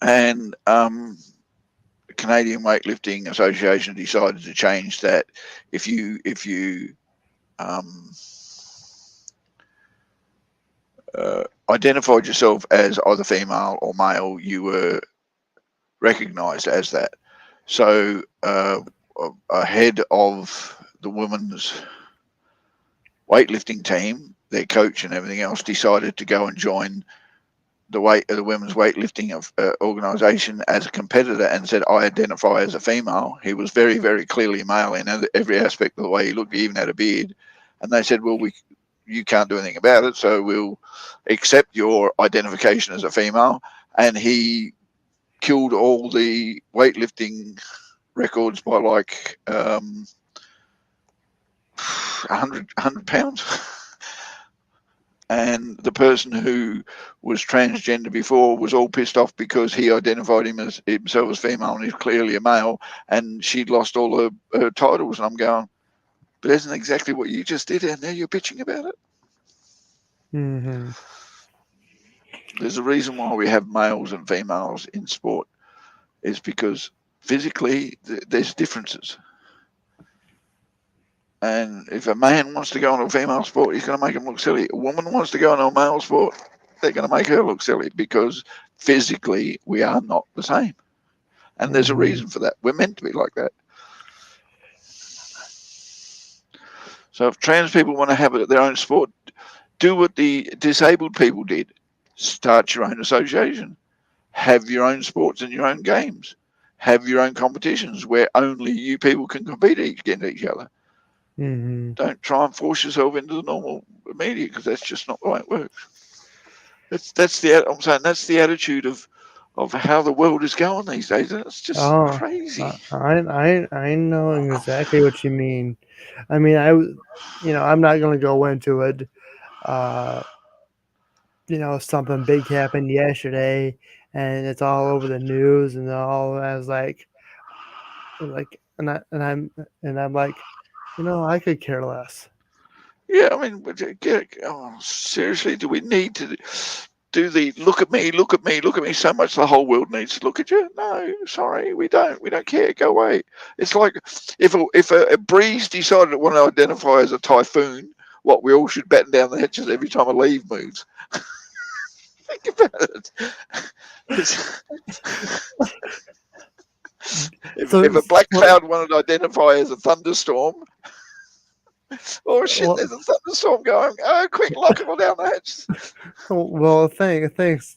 [SPEAKER 12] and the Canadian Weightlifting Association decided to change that. If you identified yourself as either female or male, you were recognised as that. So a head of the women's weightlifting team, their coach and everything else, decided to go and join the women's weightlifting organization as a competitor and said, I identify as a female. He was very, very clearly male in every aspect of the way he looked. He even had a beard. And they said, well, you can't do anything about it, so we'll accept your identification as a female. And he killed all the weightlifting records by like 100 pounds. And the person who was transgender before was all pissed off because he identified himself as female and he's clearly a male, and she'd lost all her titles. And I'm going, but isn't exactly what you just did, and now you're bitching about it?
[SPEAKER 7] Mm-hmm.
[SPEAKER 12] There's a reason why we have males and females in sport. Is because physically there's differences. And if a man wants to go into a female sport, he's going to make him look silly. A woman wants to go into a male sport, they're going to make her look silly because physically we are not the same. And there's a reason for that. We're meant to be like that. So if trans people want to have their own sport, do what the disabled people did. Start your own association. Have your own sports and your own games. Have your own competitions where only you people can compete against each other.
[SPEAKER 7] Mm-hmm.
[SPEAKER 12] Don't try and force yourself into the normal media because that's just not the way it works. That's the attitude of how the world is going these days. And it's just crazy.
[SPEAKER 7] I know exactly what you mean. I mean, I'm not going to go into it. Something big happened yesterday, and it's all over the news, and all as like, and I'm like, I could care less.
[SPEAKER 12] Yeah, I mean, seriously, do we need to do the look at me so much the whole world needs to look at you? No, sorry, we don't. We don't care. Go away. It's like if a breeze decided it wanted to identify as a typhoon, what, we all should batten down the hatches every time a leaf moves. Think about it. If a black cloud wanted to identify as a thunderstorm, oh shit, there's a thunderstorm going. Oh, quick, lock it all down the hatch.
[SPEAKER 7] Well, thanks.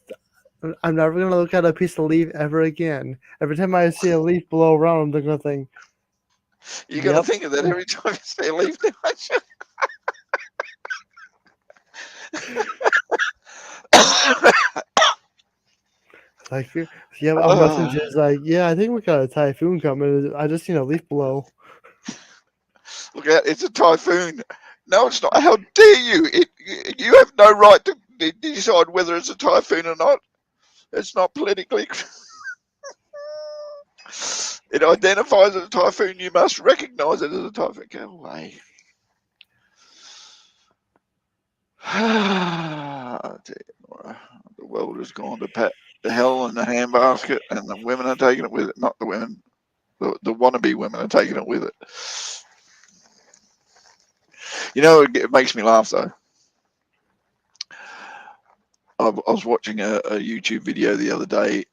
[SPEAKER 7] I'm never going to look at a piece of leaf ever again. Every time I see a leaf blow around, I'm going to think.
[SPEAKER 12] You're going to think of that every time you see a leaf, aren't you?
[SPEAKER 7] Like, yeah, a message is like, yeah, I think we got a typhoon coming. I just seen a leaf blow.
[SPEAKER 12] Look out, it's a typhoon. No, it's not. How dare you? You have no right to decide whether it's a typhoon or not. It's not politically. It identifies as a typhoon. You must recognize it as a typhoon. Go away. The world has gone to the hell in the handbasket, and the women are taking it with it. Not the women. The wannabe women are taking it with it. It makes me laugh, though. I was watching a YouTube video the other day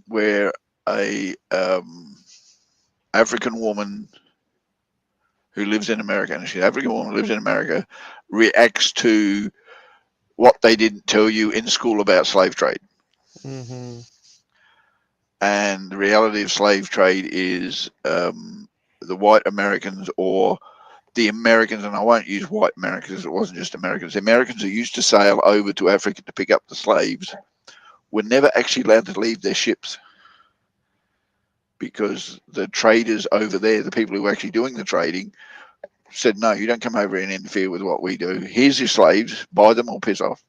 [SPEAKER 12] where a African woman who lives in America, and she's an African woman who lives in America, reacts to what they didn't tell you in school about slave trade.
[SPEAKER 7] Mm-hmm.
[SPEAKER 12] And the reality of slave trade is the white Americans, or the Americans, and I won't use white Americans, it wasn't just Americans. The Americans who used to sail over to Africa to pick up the slaves were never actually allowed to leave their ships because the traders over there, the people who were actually doing the trading, said, no, you don't come over and interfere with what we do. Here's your slaves, buy them or piss off.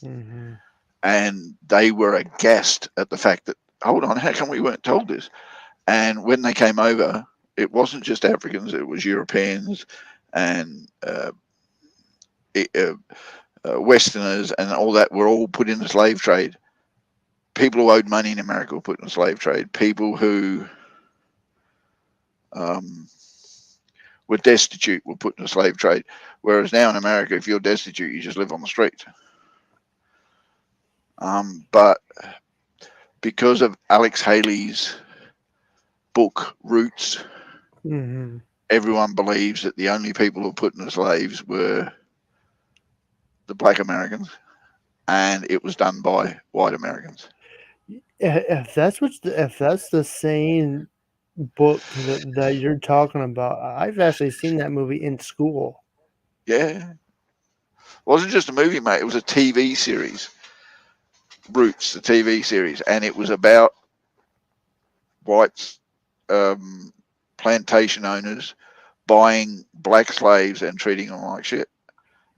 [SPEAKER 7] Mm-hmm.
[SPEAKER 12] And they were aghast at the fact that, hold on, how come we weren't told this? And when they came over, it wasn't just Africans, it was Europeans and Westerners and all that were all put in the slave trade. People who owed money in America were put in the slave trade. People who were destitute were put in the slave trade. Whereas now in America, if you're destitute, you just live on the street. But because of Alex Haley's book, Roots,
[SPEAKER 7] mm-hmm.
[SPEAKER 12] everyone believes that the only people who were put in as slaves were the black Americans, and it was done by white Americans.
[SPEAKER 7] If that's the same book that you're talking about, I've actually seen that movie in school.
[SPEAKER 12] Yeah. It wasn't just a movie, mate. It was a TV series. Roots, the TV series. And it was about whites, plantation owners buying black slaves and treating them like shit.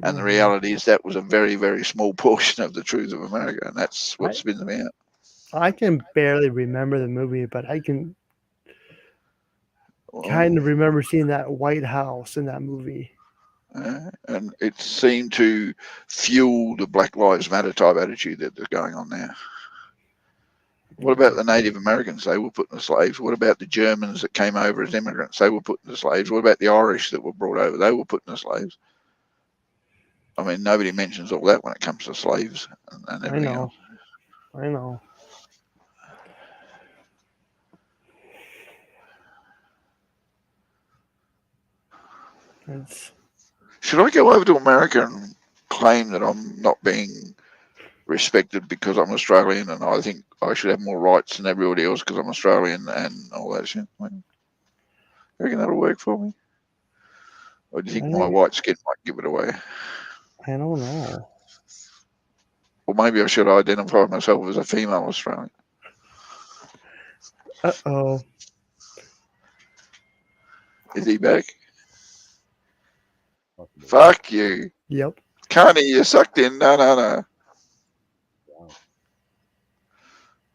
[SPEAKER 12] And the reality is that was a very, very small portion of the truth of America. And that's what spins me out.
[SPEAKER 7] I can barely remember the movie, but I can kind of remember seeing that White House in that movie.
[SPEAKER 12] And it seemed to fuel the Black Lives Matter type attitude that's going on now. What about the Native Americans? They were put into slaves. What about the Germans that came over as immigrants? They were put into slaves. What about the Irish that were brought over? They were put into slaves. I mean, nobody mentions all that when it comes to slaves and everything else.
[SPEAKER 7] I know.
[SPEAKER 12] Should I go over to America and claim that I'm not being respected because I'm Australian and I think I should have more rights than everybody else because I'm Australian and all that shit? You reckon that'll work for me? Or do you think my white skin might give it away?
[SPEAKER 7] I don't know.
[SPEAKER 12] Or maybe I should identify myself as a female Australian.
[SPEAKER 7] Uh-oh.
[SPEAKER 12] Is he back? Fuck you.
[SPEAKER 7] Yep.
[SPEAKER 12] Carney, you sucked in. No.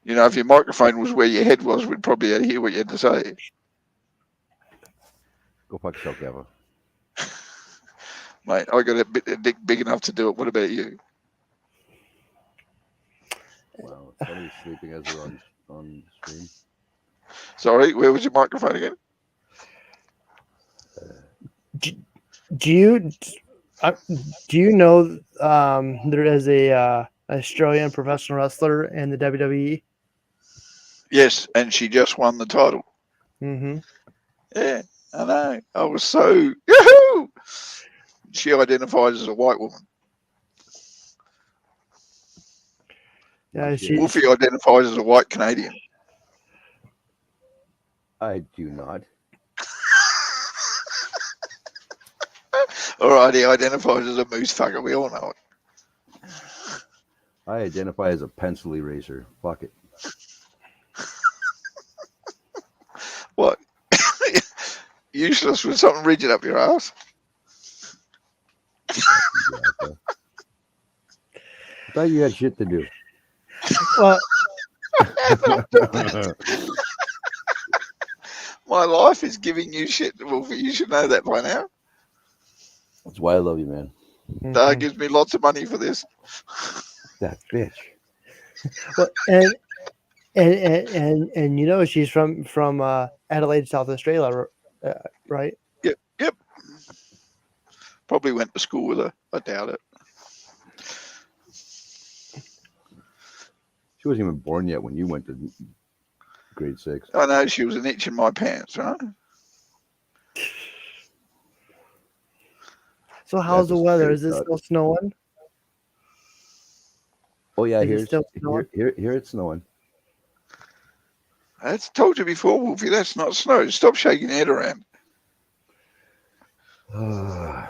[SPEAKER 12] You know, if your microphone was where your head was, we'd probably hear what you had to say.
[SPEAKER 10] Go fuck yourself, Gavin.
[SPEAKER 12] Mate, I got a dick big enough to do it. What about you?
[SPEAKER 10] Wow, somebody's sleeping as we're on stream.
[SPEAKER 12] Sorry, where was your microphone again?
[SPEAKER 7] Do you know there is a Australian professional wrestler in the WWE?
[SPEAKER 12] Yes, and she just won the title.
[SPEAKER 7] Mm-hmm.
[SPEAKER 12] Yeah, I know. I was so yahoo. She identifies as a white woman.
[SPEAKER 7] Yeah,
[SPEAKER 12] Wolfie identifies as a white Canadian.
[SPEAKER 10] I do not.
[SPEAKER 12] All right, he identifies as a moose fucker. We all know it.
[SPEAKER 10] I identify as a pencil eraser. Fuck it.
[SPEAKER 12] What? Useless with something rigid up your ass?
[SPEAKER 10] I thought you had shit to do.
[SPEAKER 7] Well,
[SPEAKER 12] my life is giving you shit, Wolfie. You should know that by now.
[SPEAKER 10] That's why I love you, man.
[SPEAKER 12] Dad gives me lots of money for this.
[SPEAKER 10] That bitch.
[SPEAKER 7] Well, and you know she's from Adelaide, South Australia, right?
[SPEAKER 12] Yep. Probably went to school with her. I doubt it.
[SPEAKER 10] She wasn't even born yet when you went to grade 6.
[SPEAKER 12] I know she was an itch in my pants, right?
[SPEAKER 7] So how's the weather? Is it still snowing?
[SPEAKER 10] Oh yeah,
[SPEAKER 7] Is it still snowing?
[SPEAKER 10] here it's snowing.
[SPEAKER 12] I told you before, Wolfie, that's not snow. Stop shaking your head around.
[SPEAKER 10] I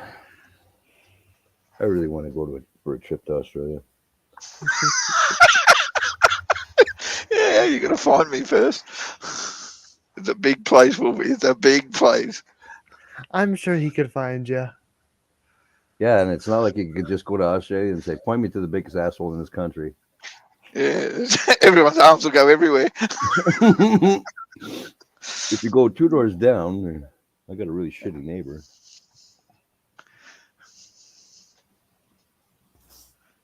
[SPEAKER 10] really want to go for a trip to Australia.
[SPEAKER 12] Yeah, you're going to find me first. It's a big place, Wolfie. It's a big place.
[SPEAKER 7] I'm sure he could find you.
[SPEAKER 10] Yeah, and it's not like you could just go to Australia and say, point me to the biggest asshole in this country.
[SPEAKER 12] Yeah, everyone's arms will go everywhere.
[SPEAKER 10] If you go 2 doors down, I got a really shitty neighbor.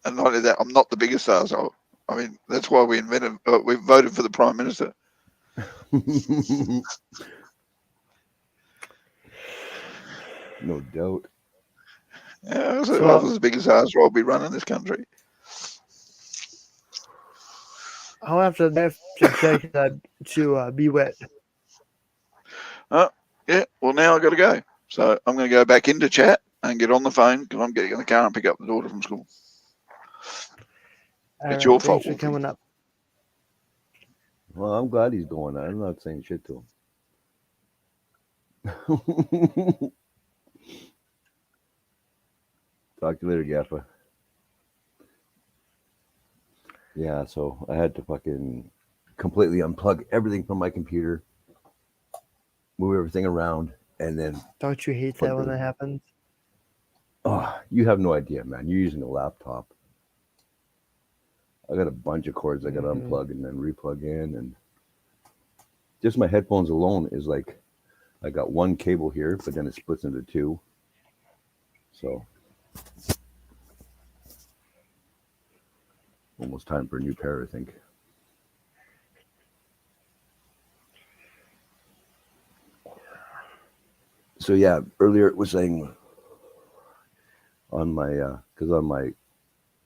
[SPEAKER 12] And not only that, I'm not the biggest asshole. I mean, that's why we voted for the Prime Minister.
[SPEAKER 10] No doubt.
[SPEAKER 12] Yeah, if I was the biggest asshole, I'd be running this country.
[SPEAKER 7] I'll have to check that to be wet.
[SPEAKER 12] Yeah, well, now I've got to go. So I'm going to go back into chat and get on the phone because I'm getting in the car and pick up the daughter from school.
[SPEAKER 7] All
[SPEAKER 12] It's your
[SPEAKER 7] right,
[SPEAKER 12] fault,
[SPEAKER 7] thanks for
[SPEAKER 12] Wolfie.
[SPEAKER 7] coming up.
[SPEAKER 10] Well, I'm glad he's going. I'm not saying shit to him. Talk to you later, Gaffa. Yeah, so I had to fucking completely unplug everything from my computer, move everything around, and then
[SPEAKER 7] Don't you hate
[SPEAKER 10] plug
[SPEAKER 7] that when that
[SPEAKER 10] everything.
[SPEAKER 7] happens?
[SPEAKER 10] Oh, you have no idea, man. You're using a laptop. I got a bunch of cords I got to unplug and then replug in, and just my headphones alone is like I got one cable here, but then it splits into two. So almost time for a new pair, I think. So yeah, earlier it was saying on my because on my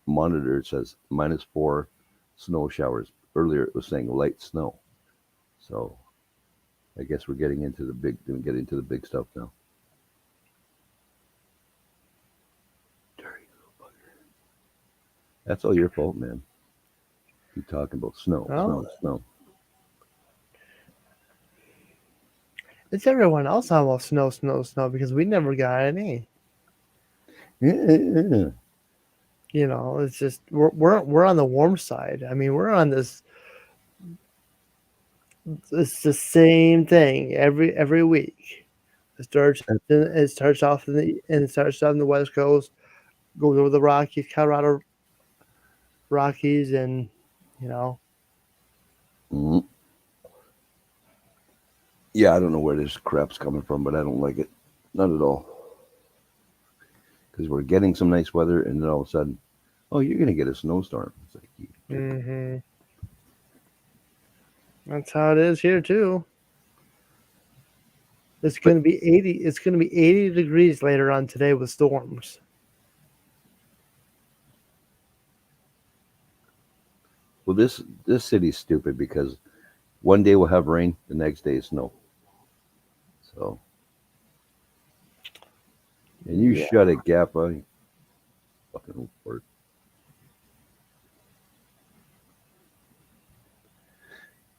[SPEAKER 10] monitor it says -4 snow showers. Earlier it was saying light snow. So I guess we're getting into the big stuff now. Dirty little bugger. That's all your fault, man. Keep talking about snow,
[SPEAKER 7] Oh,
[SPEAKER 10] snow.
[SPEAKER 7] it's everyone else almost snow because we never got any.
[SPEAKER 10] Yeah.
[SPEAKER 7] You know, it's just we're on the warm side. I mean, we're on this. It's the same thing every week. It starts off on the West Coast, goes over the Rockies, Colorado Rockies, and you know.
[SPEAKER 10] Mm-hmm. Yeah, I don't know where this crap's coming from, but I don't like it. Not at all. Because we're getting some nice weather, and then all of a sudden, oh, you're going to get a snowstorm. It's like,
[SPEAKER 7] Mm-hmm. That's how it is here too. It's going to be 80. It's going to be 80 degrees later on today with storms.
[SPEAKER 10] well, this city's stupid because one day we'll have rain, the next day is snow. So, and you shut it, Gappa. You fucking word.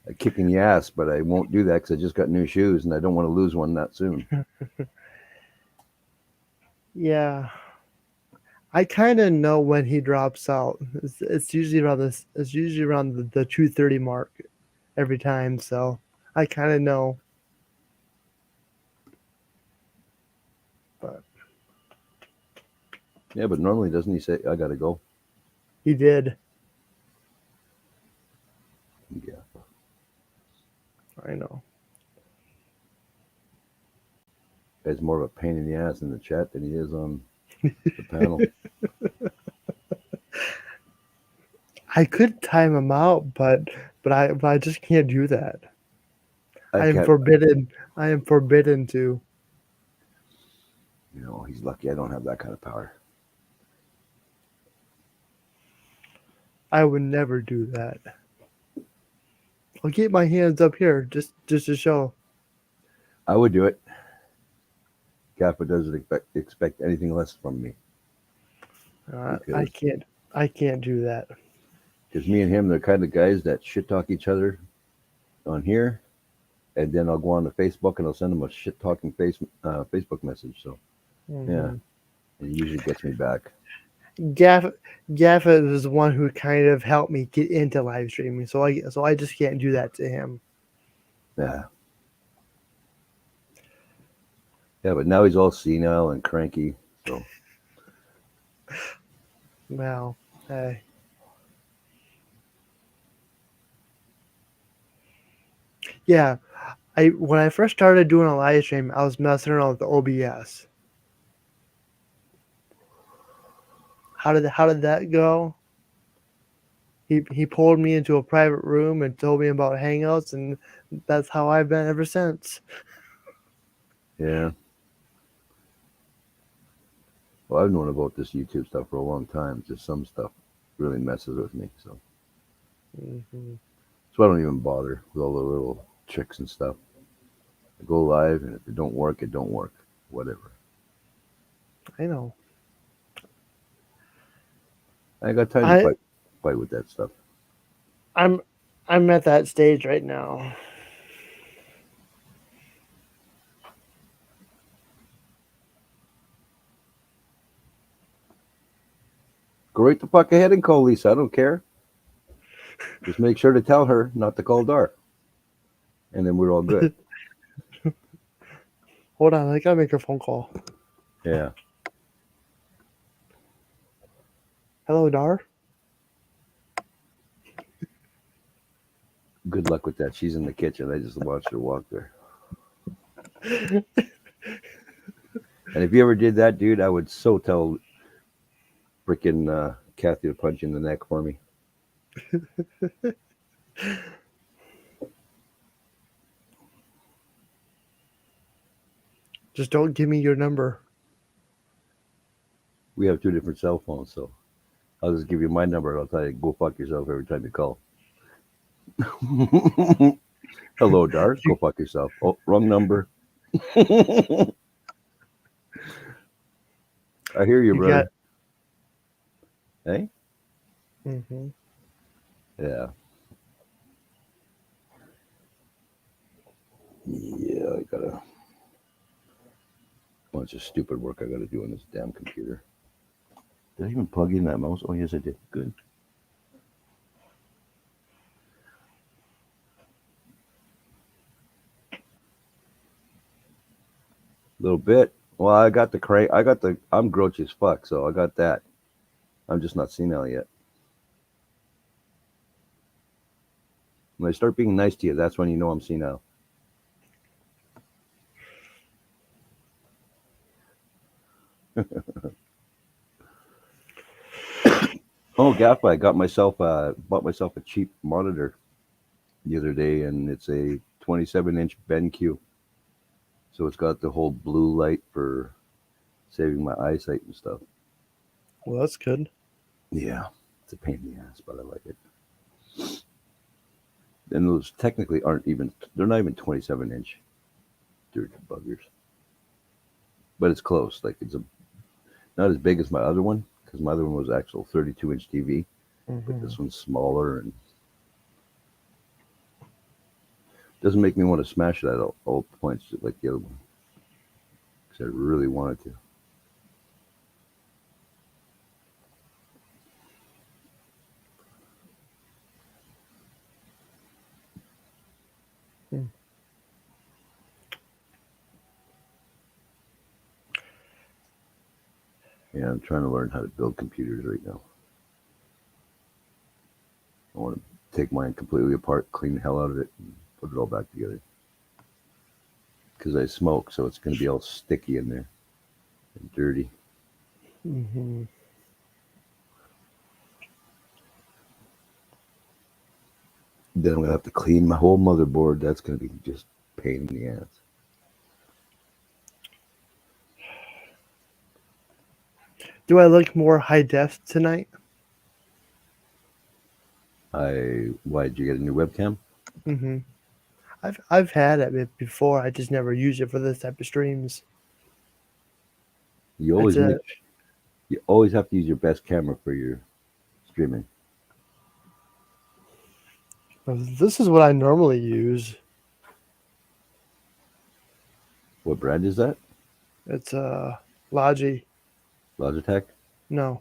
[SPEAKER 10] I kick in the ass, but I won't do that because I just got new shoes and I don't want to lose one that soon.
[SPEAKER 7] Yeah. I kind of know when he drops out. It's usually around this. It's usually around the 2:30 mark every time. So I kind of know. But
[SPEAKER 10] Yeah, but normally doesn't he say I gotta go?
[SPEAKER 7] he did.
[SPEAKER 10] Yeah.
[SPEAKER 7] I know.
[SPEAKER 10] Guy's more of a pain in the ass in the chat than he is on the panel.
[SPEAKER 7] I could time him out, but I just can't do that. I am forbidden. I am forbidden to.
[SPEAKER 10] You know, he's lucky I don't have that kind of power.
[SPEAKER 7] I would never do that. I'll keep my hands up here just to show.
[SPEAKER 10] I would do it. Gaffa doesn't expect anything less from me.
[SPEAKER 7] I can't do that.
[SPEAKER 10] Because me and him, they're kind of guys that shit talk each other on here, and then I'll go on to Facebook and I'll send them a shit talking Facebook message. So yeah, it usually gets me back.
[SPEAKER 7] Gaffa is the one who kind of helped me get into live streaming, so I just can't do that to him.
[SPEAKER 10] Yeah. Yeah, but now he's all senile and cranky. So.
[SPEAKER 7] Well, hey. Yeah, when I first started doing a live stream, I was messing around with the OBS. How did that go? He pulled me into a private room and told me about Hangouts, and that's how I've been ever since.
[SPEAKER 10] Yeah. Well, I've known about this YouTube stuff for a long time. Just some stuff really messes with me. So. So I don't even bother with all the little tricks and stuff. I go live, and if it don't work, it don't work. Whatever.
[SPEAKER 7] I know.
[SPEAKER 10] I got time to fight. fight with that stuff.
[SPEAKER 7] I'm at that stage right now.
[SPEAKER 10] Go right the fuck ahead and call Lisa. I don't care. Just make sure to tell her not to call Dar, and then we're all good.
[SPEAKER 7] Hold on, I gotta make a phone call.
[SPEAKER 10] Yeah.
[SPEAKER 7] Hello, Dar.
[SPEAKER 10] Good luck with that. She's in the kitchen. I just watched her walk there. And if you ever did that, dude, I would so tell freaking Kathy to punch you in the neck for me.
[SPEAKER 7] Just don't give me your number.
[SPEAKER 10] We have 2 different cell phones, so I'll just give you my number and I'll tell you, go fuck yourself every time you call. Hello, Dar. Go fuck yourself. Oh, wrong number. I hear you, brother. Hey?
[SPEAKER 7] Mm-hmm.
[SPEAKER 10] Yeah. Yeah, I got a bunch of stupid work I got to do on this damn computer. Did I even plug in that mouse? Oh, yes, I did. Good. Little bit. Well, I got the crank. I'm grouchy as fuck, so I got that. I'm just not senile yet. When I start being nice to you, that's when you know I'm senile. Oh, Gaffa, I bought myself a cheap monitor the other day, and it's a 27-inch BenQ. So it's got the whole blue light for saving my eyesight and stuff.
[SPEAKER 7] Well, that's good.
[SPEAKER 10] Yeah, it's a pain in the ass, but I like it. And those technically they're not even 27-inch. Dirty buggers. But it's close. Like not as big as my other one, because my other one was actual 32-inch TV. But this one's smaller and doesn't make me want to smash it at all points like the other one. Because I really wanted to. Yeah, I'm trying to learn how to build computers right now. I want to take mine completely apart, clean the hell out of it, and put it all back together. Because I smoke, so it's going to be all sticky in there and dirty.
[SPEAKER 7] Mm-hmm.
[SPEAKER 10] Then I'm going to have to clean my whole motherboard. That's going to be just pain in the ass.
[SPEAKER 7] Do I look more high def tonight?
[SPEAKER 10] Why did you get a new webcam?
[SPEAKER 7] Mm-hmm. I've had it before. I just never use it for this type of streams.
[SPEAKER 10] You always have to use your best camera for your streaming.
[SPEAKER 7] This is what I normally use.
[SPEAKER 10] What brand is that?
[SPEAKER 7] It's Logi.
[SPEAKER 10] Logitech?
[SPEAKER 7] No.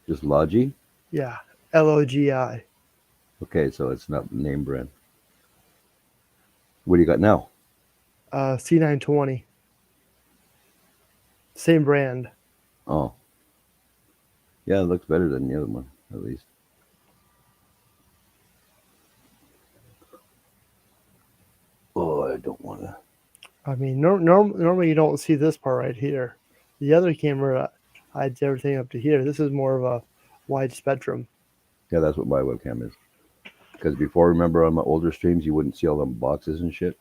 [SPEAKER 10] Just Logi?
[SPEAKER 7] Yeah. Logi.
[SPEAKER 10] Okay, so it's not name brand. What do you got now?
[SPEAKER 7] C920. Same brand.
[SPEAKER 10] Oh. Yeah, it looks better than the other one, at least. Oh, I don't want to.
[SPEAKER 7] I mean, normally you don't see this part right here. The other camera hides everything up to here. This is more of a wide spectrum.
[SPEAKER 10] Yeah, that's what my webcam is. Because before, remember on my older streams, you wouldn't see all them boxes and shit.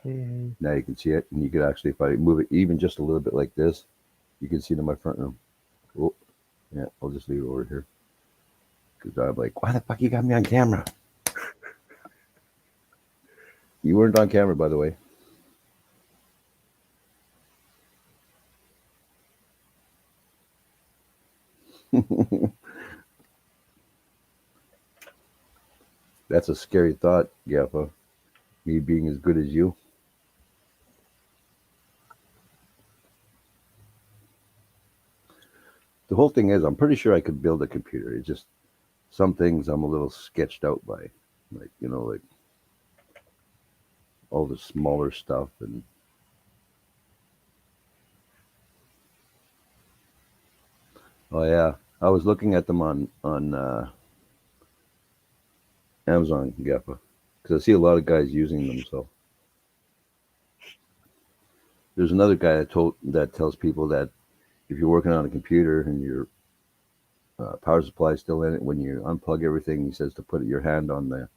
[SPEAKER 7] Mm-hmm.
[SPEAKER 10] Now you can see it, and you could actually, if I move it even just a little bit like this, you can see it in my front room. Oh, yeah, I'll just leave it over here. Because I'm like, why the fuck you got me on camera? You weren't on camera, by the way. That's a scary thought, Gaffa. Me being as good as you. The whole thing is, I'm pretty sure I could build a computer. It's just some things I'm a little sketched out by, like like all the smaller stuff. And oh yeah, I was looking at them on Amazon, Gaffa, because I see a lot of guys using them. So there's another guy that tells people that if you're working on a computer and your power supply is still in it, when you unplug everything, he says to put your hand on the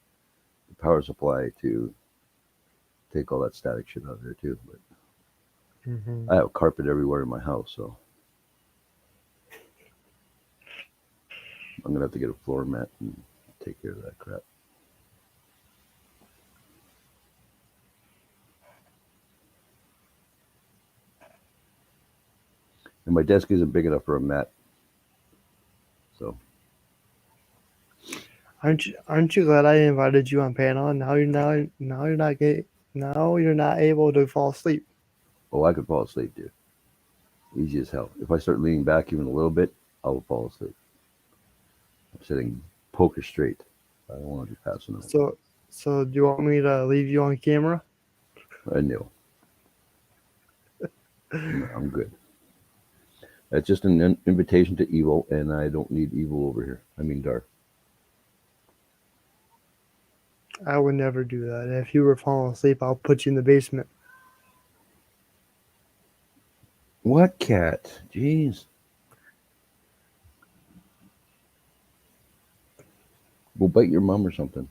[SPEAKER 10] power supply to take all that static shit out of there too. But I have carpet everywhere in my house, so I'm gonna have to get a floor mat and take care of that crap. And my desk isn't big enough for a mat, so.
[SPEAKER 7] Aren't you glad I invited you on panel? And now you're not able to fall asleep.
[SPEAKER 10] Oh, I could fall asleep, dude. Easy as hell. If I start leaning back even a little bit, I will fall asleep. I'm sitting poker straight. I don't want to be passing out.
[SPEAKER 7] So do you want me to leave you on camera?
[SPEAKER 10] I know. No, I'm good. That's just an invitation to evil, and I don't need evil over here. I mean dark.
[SPEAKER 7] I would never do that. If you were falling asleep, I'll put you in the basement.
[SPEAKER 10] What cat? Jeez. Go bite your mom or something.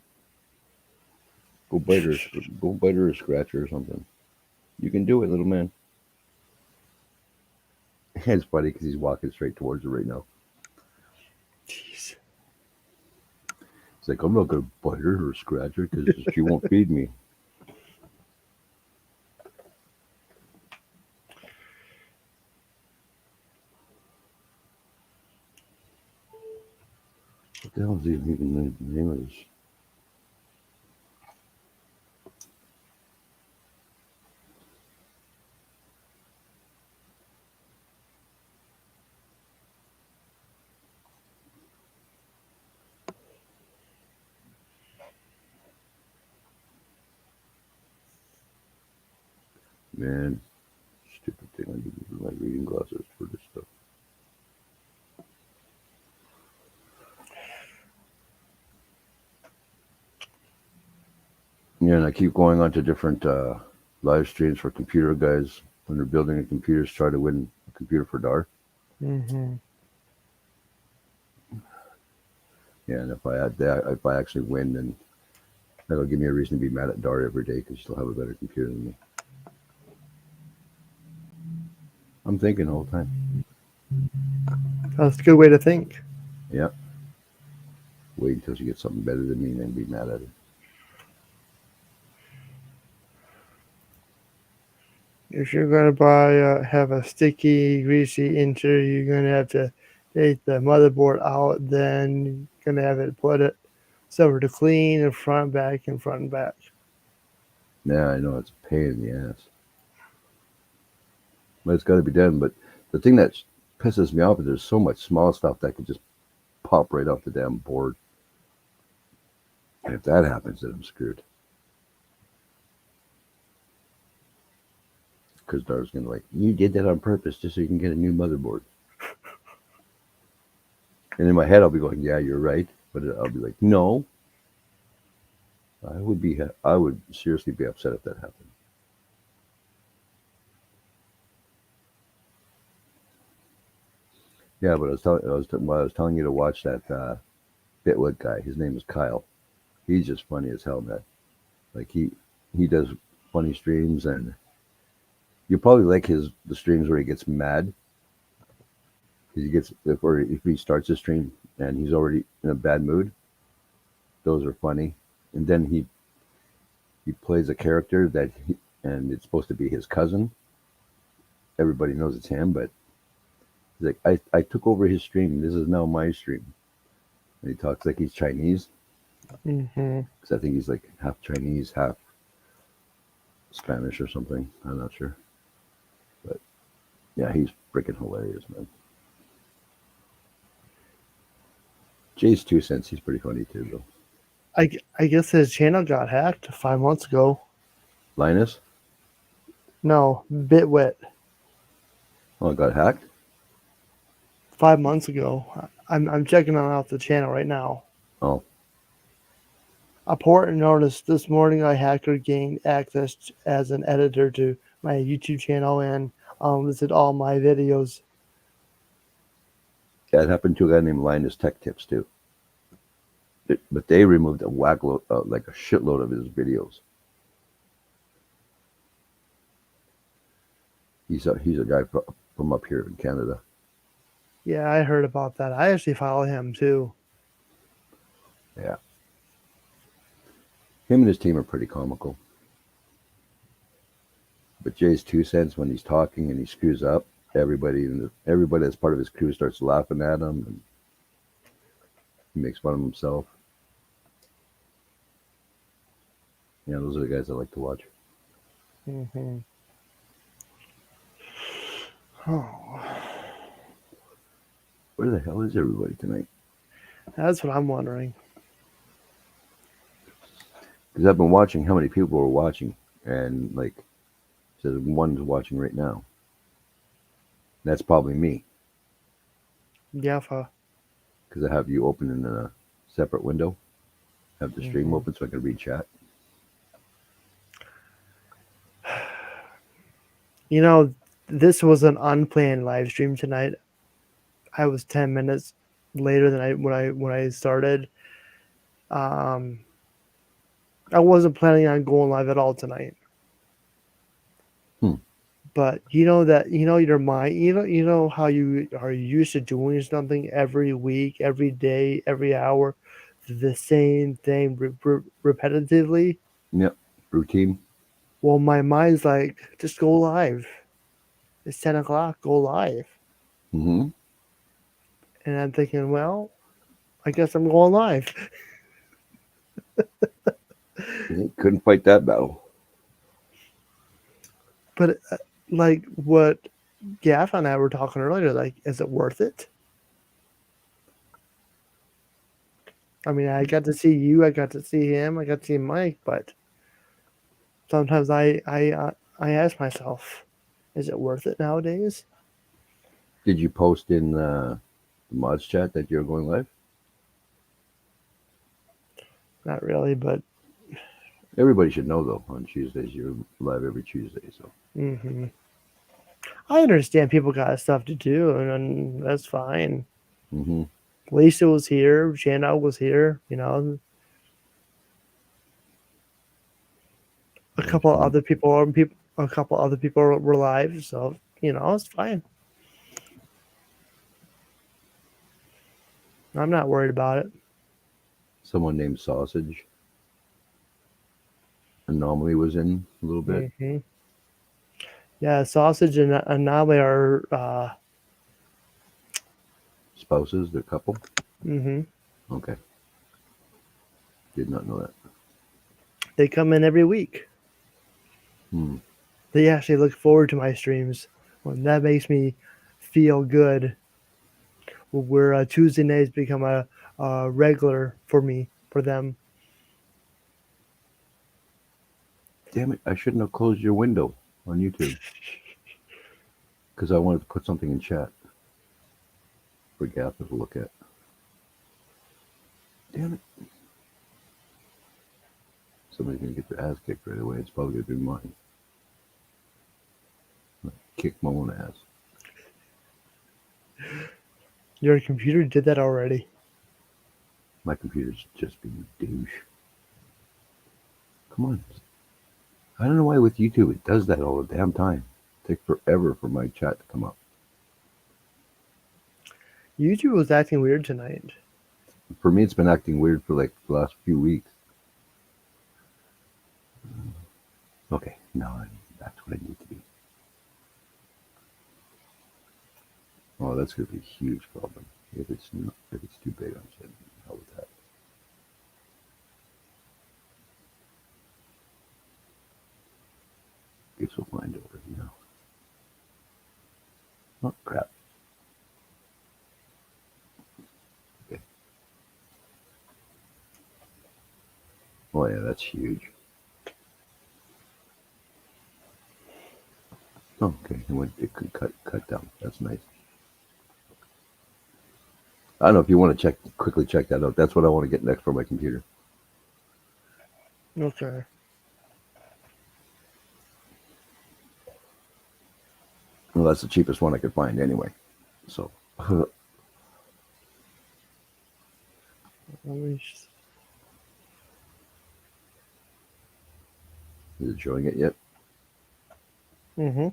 [SPEAKER 10] Go bite her. Go bite her or scratch her or something. You can do it, little man. It's funny because he's walking straight towards her right now.
[SPEAKER 7] Jeez.
[SPEAKER 10] It's like, I'm not going to bite her or scratch her because she won't feed me. What the hell is even the name of this? Man, stupid thing. I need to use my reading glasses for this stuff. Yeah, and I keep going on to different live streams for computer guys when they're building a computer, try to win a computer for N.O.R.A.
[SPEAKER 7] Mm-hmm.
[SPEAKER 10] Yeah, and if I actually win, then that'll give me a reason to be mad at N.O.R.A. every day because she'll have a better computer than me. I'm thinking all the time.
[SPEAKER 7] That's a good way to think.
[SPEAKER 10] Yeah. Wait until she gets something better than me and then be mad at her.
[SPEAKER 7] If you're going to have a sticky, greasy inter, you're going to have to take the motherboard out, then you're going to have it put it somewhere to clean and front, back, and front and back.
[SPEAKER 10] Yeah, I know, it's a pain in the ass. But it's got to be done. But the thing that pisses me off is there's so much small stuff that could just pop right off the damn board. And if that happens, then I'm screwed. Because N.O.R.A.'s going to like, you did that on purpose just so you can get a new motherboard. And in my head, I'll be going, yeah, you're right. But I'll be like, no. I would seriously be upset if that happened. Yeah, but I was telling you to watch that Bitwig guy. His name is Kyle. He's just funny as hell, man. Like he does funny streams, and you probably like the streams where he gets mad. If he starts a stream and he's already in a bad mood. Those are funny, and then he plays a character and it's supposed to be his cousin. Everybody knows it's him, but he's like, I took over his stream. This is now my stream. And he talks like he's Chinese.
[SPEAKER 7] Mm-hmm.
[SPEAKER 10] Because I think he's like half Chinese, half Spanish or something. I'm not sure. But yeah, he's freaking hilarious, man. Jay's 2 cents. He's pretty funny too, though.
[SPEAKER 7] I guess his channel got hacked 5 months ago.
[SPEAKER 10] Linus?
[SPEAKER 7] No, Bitwit.
[SPEAKER 10] Oh, it got hacked?
[SPEAKER 7] 5 months ago. I'm checking on out the channel right now.
[SPEAKER 10] Oh,
[SPEAKER 7] Important notice this morning a hacker gained access as an editor to my YouTube channel and listed all my videos.
[SPEAKER 10] yeah, it happened to a guy named Linus Tech Tips too. But they removed a whackload, like a shitload of his videos. He's a guy from up here in Canada.
[SPEAKER 7] Yeah, I heard about that. I actually follow him too.
[SPEAKER 10] Yeah. Him and his team are pretty comical. But Jay's 2 cents when he's talking and he screws up, everybody that's part of his crew starts laughing at him and he makes fun of himself. Yeah, those are the guys I like to watch.
[SPEAKER 7] Mm-hmm. Oh,
[SPEAKER 10] Where the hell is everybody tonight?
[SPEAKER 7] that's what I'm wondering.
[SPEAKER 10] Because I've been watching how many people are watching, and like, it says one's watching right now. That's probably me
[SPEAKER 7] Yaffa.
[SPEAKER 10] because I have you open in a separate window. Have the stream
[SPEAKER 7] Mhm.
[SPEAKER 10] open so I can read chat.
[SPEAKER 7] You know, this was an unplanned live stream tonight. I was 10 minutes later than when I started. Um, I wasn't planning on going live at all tonight.
[SPEAKER 10] Hmm.
[SPEAKER 7] But your mind, you know how you are used to doing something every week, every day, every hour, the same thing repetitively.
[SPEAKER 10] Yep. Routine.
[SPEAKER 7] Well, my mind's like, just go live. It's 10 o'clock. Go live.
[SPEAKER 10] Mm-hmm.
[SPEAKER 7] And I'm thinking, well, I guess I'm going live.
[SPEAKER 10] Couldn't fight that battle.
[SPEAKER 7] But like what Gaff and I were talking earlier, like, is it worth it? I mean, I got to see you, I got to see him, I got to see Mike, but sometimes I ask myself, is it worth it nowadays?
[SPEAKER 10] Did you post in the mods chat that you're going live?
[SPEAKER 7] Not really, but
[SPEAKER 10] Everybody should know though. On Tuesdays, you're live every Tuesday. So
[SPEAKER 7] hmm I understand people got stuff to do, and that's fine.
[SPEAKER 10] mm-hmm.
[SPEAKER 7] Lisa was here, Jana was here, a couple other people, a couple other people were live, so it's fine. I'm not worried about it.
[SPEAKER 10] Someone named Sausage Anomaly was in a little bit.
[SPEAKER 7] hmm Yeah, Sausage and N.O.R.A are.
[SPEAKER 10] Spouses, the couple.
[SPEAKER 7] hmm
[SPEAKER 10] Okay, did not know that.
[SPEAKER 7] They come in every week.
[SPEAKER 10] Hmm.
[SPEAKER 7] They actually look forward to my streams. Well, that makes me feel good. Where Tuesday nights become a regular for them.
[SPEAKER 10] Damn it! I shouldn't have closed your window on YouTube because I wanted to put something in chat for Gaff to look at. Damn it! Somebody's gonna get their ass kicked right away. It's probably gonna be mine. Kick my own ass.
[SPEAKER 7] Your computer did that already.
[SPEAKER 10] My computer's just being a douche. Come on. I don't know why with YouTube it does that all the damn time. It takes forever for my chat to come up.
[SPEAKER 7] YouTube was acting weird tonight.
[SPEAKER 10] For me, it's been acting weird for like the last few weeks. Okay, now that's what I need to be. Oh, that's going to be a huge problem if it's too big. I'm saying, how with that? this will find over here. Oh crap. Okay. Oh yeah, that's huge. Oh, okay, it could cut down. That's nice. I don't know if you want to quickly check that out. That's what I want to get next for my computer.
[SPEAKER 7] Okay.
[SPEAKER 10] Well, that's the cheapest one I could find anyway. So.
[SPEAKER 7] Let me just...
[SPEAKER 10] Is it showing it yet?
[SPEAKER 7] Mm-hmm.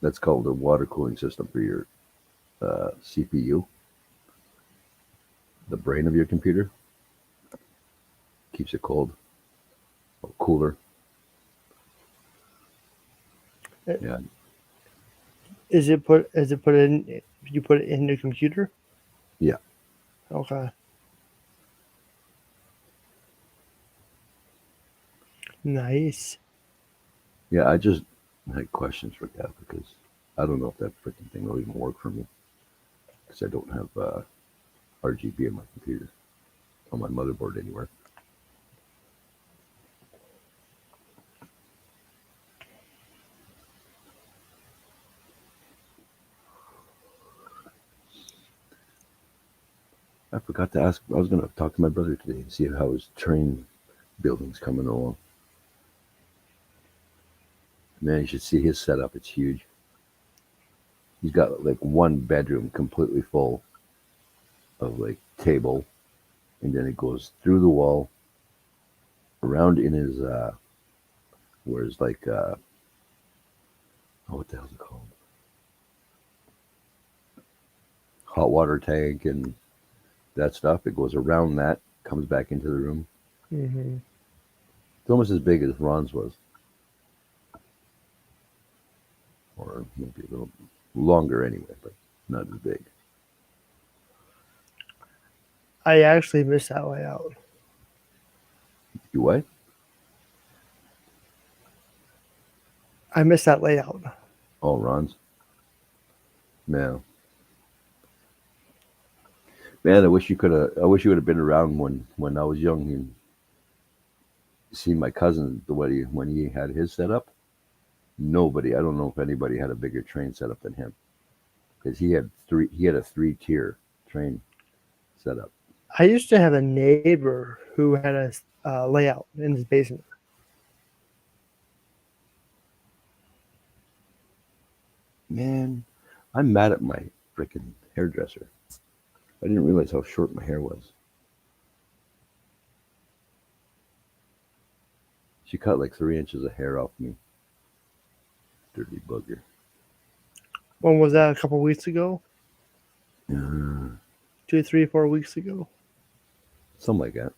[SPEAKER 10] That's called the water cooling system for your CPU, the brain of your computer. Keeps it cold, or cooler. Yeah.
[SPEAKER 7] Is it put in? You put it in the computer?
[SPEAKER 10] Yeah.
[SPEAKER 7] Okay. Nice.
[SPEAKER 10] Yeah, I just had questions for that because I don't know if that freaking thing will even work for me because I don't have RGB in my computer, on my motherboard anywhere. I forgot to ask. I was going to talk to my brother today and see how his train building's coming along. Man, you should see his setup. It's huge. He's got like one bedroom completely full of like table, and then it goes through the wall, around in his where it's like oh, what the hell's it called? Hot water tank and that stuff. It goes around that, comes back into the room.
[SPEAKER 7] Mm-hmm.
[SPEAKER 10] It's almost as big as Ron's was, or maybe a little longer anyway, but not as big.
[SPEAKER 7] I actually missed that layout.
[SPEAKER 10] You what?
[SPEAKER 7] I missed that layout.
[SPEAKER 10] Oh, Ron's. Man, I wish you could have. I wish you would have been around when I was young and seen my cousin when he had his setup. Nobody. I don't know if anybody had a bigger train setup than him because he had a 3-tier train setup.
[SPEAKER 7] I used to have a neighbor who had a layout in his basement.
[SPEAKER 10] Man, I'm mad at my freaking hairdresser. I didn't realize how short my hair was. She cut like 3 inches of hair off me. Dirty bugger.
[SPEAKER 7] When was that? A couple weeks ago? 2, 3, 4 weeks ago?
[SPEAKER 10] Something like that.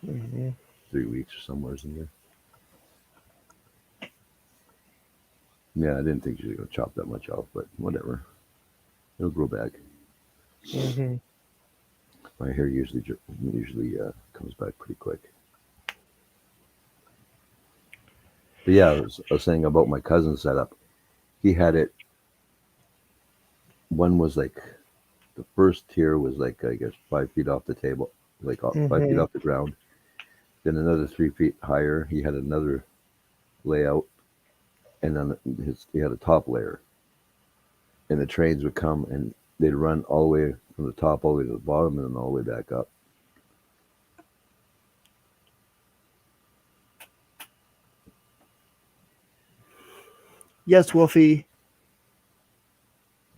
[SPEAKER 7] Mm-hmm.
[SPEAKER 10] 3 weeks or somewhere in there. Yeah, I didn't think she was going to chop that much off, but whatever. It'll grow back.
[SPEAKER 7] Mm-hmm.
[SPEAKER 10] My hair usually comes back pretty quick. But yeah, I was saying about my cousin's setup. He had it. One was like, the first tier was like, I guess 5 feet off the table, like 5 feet off the ground. Then another 3 feet higher, he had another layout, and then he had a top layer. And the trains would come and they'd run all the way from the top all the way to the bottom and then all the way back up.
[SPEAKER 7] Yes, Wolfie.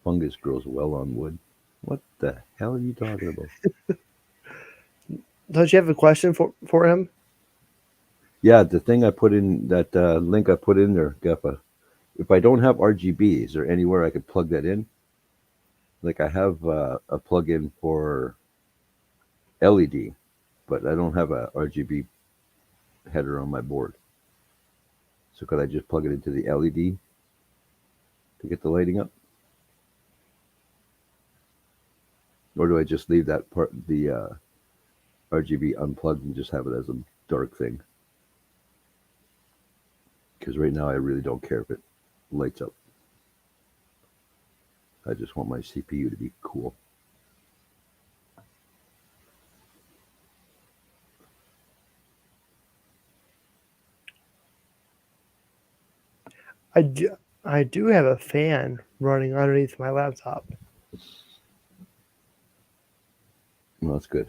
[SPEAKER 10] Fungus grows well on wood. What the hell are you talking about?
[SPEAKER 7] Don't you have a question for him?
[SPEAKER 10] Yeah, the thing I put in, that link I put in there, Geffa, if I don't have RGB, is there anywhere I could plug that in? Like I have a plug-in for LED, but I don't have a RGB header on my board. So could I just plug it into the LED to get the lighting up? Or do I just leave that part, the RGB unplugged, and just have it as a dark thing? Because right now I really don't care if it lights up. I just want my CPU to be cool.
[SPEAKER 7] I do have a fan running underneath my laptop.
[SPEAKER 10] Well, that's good.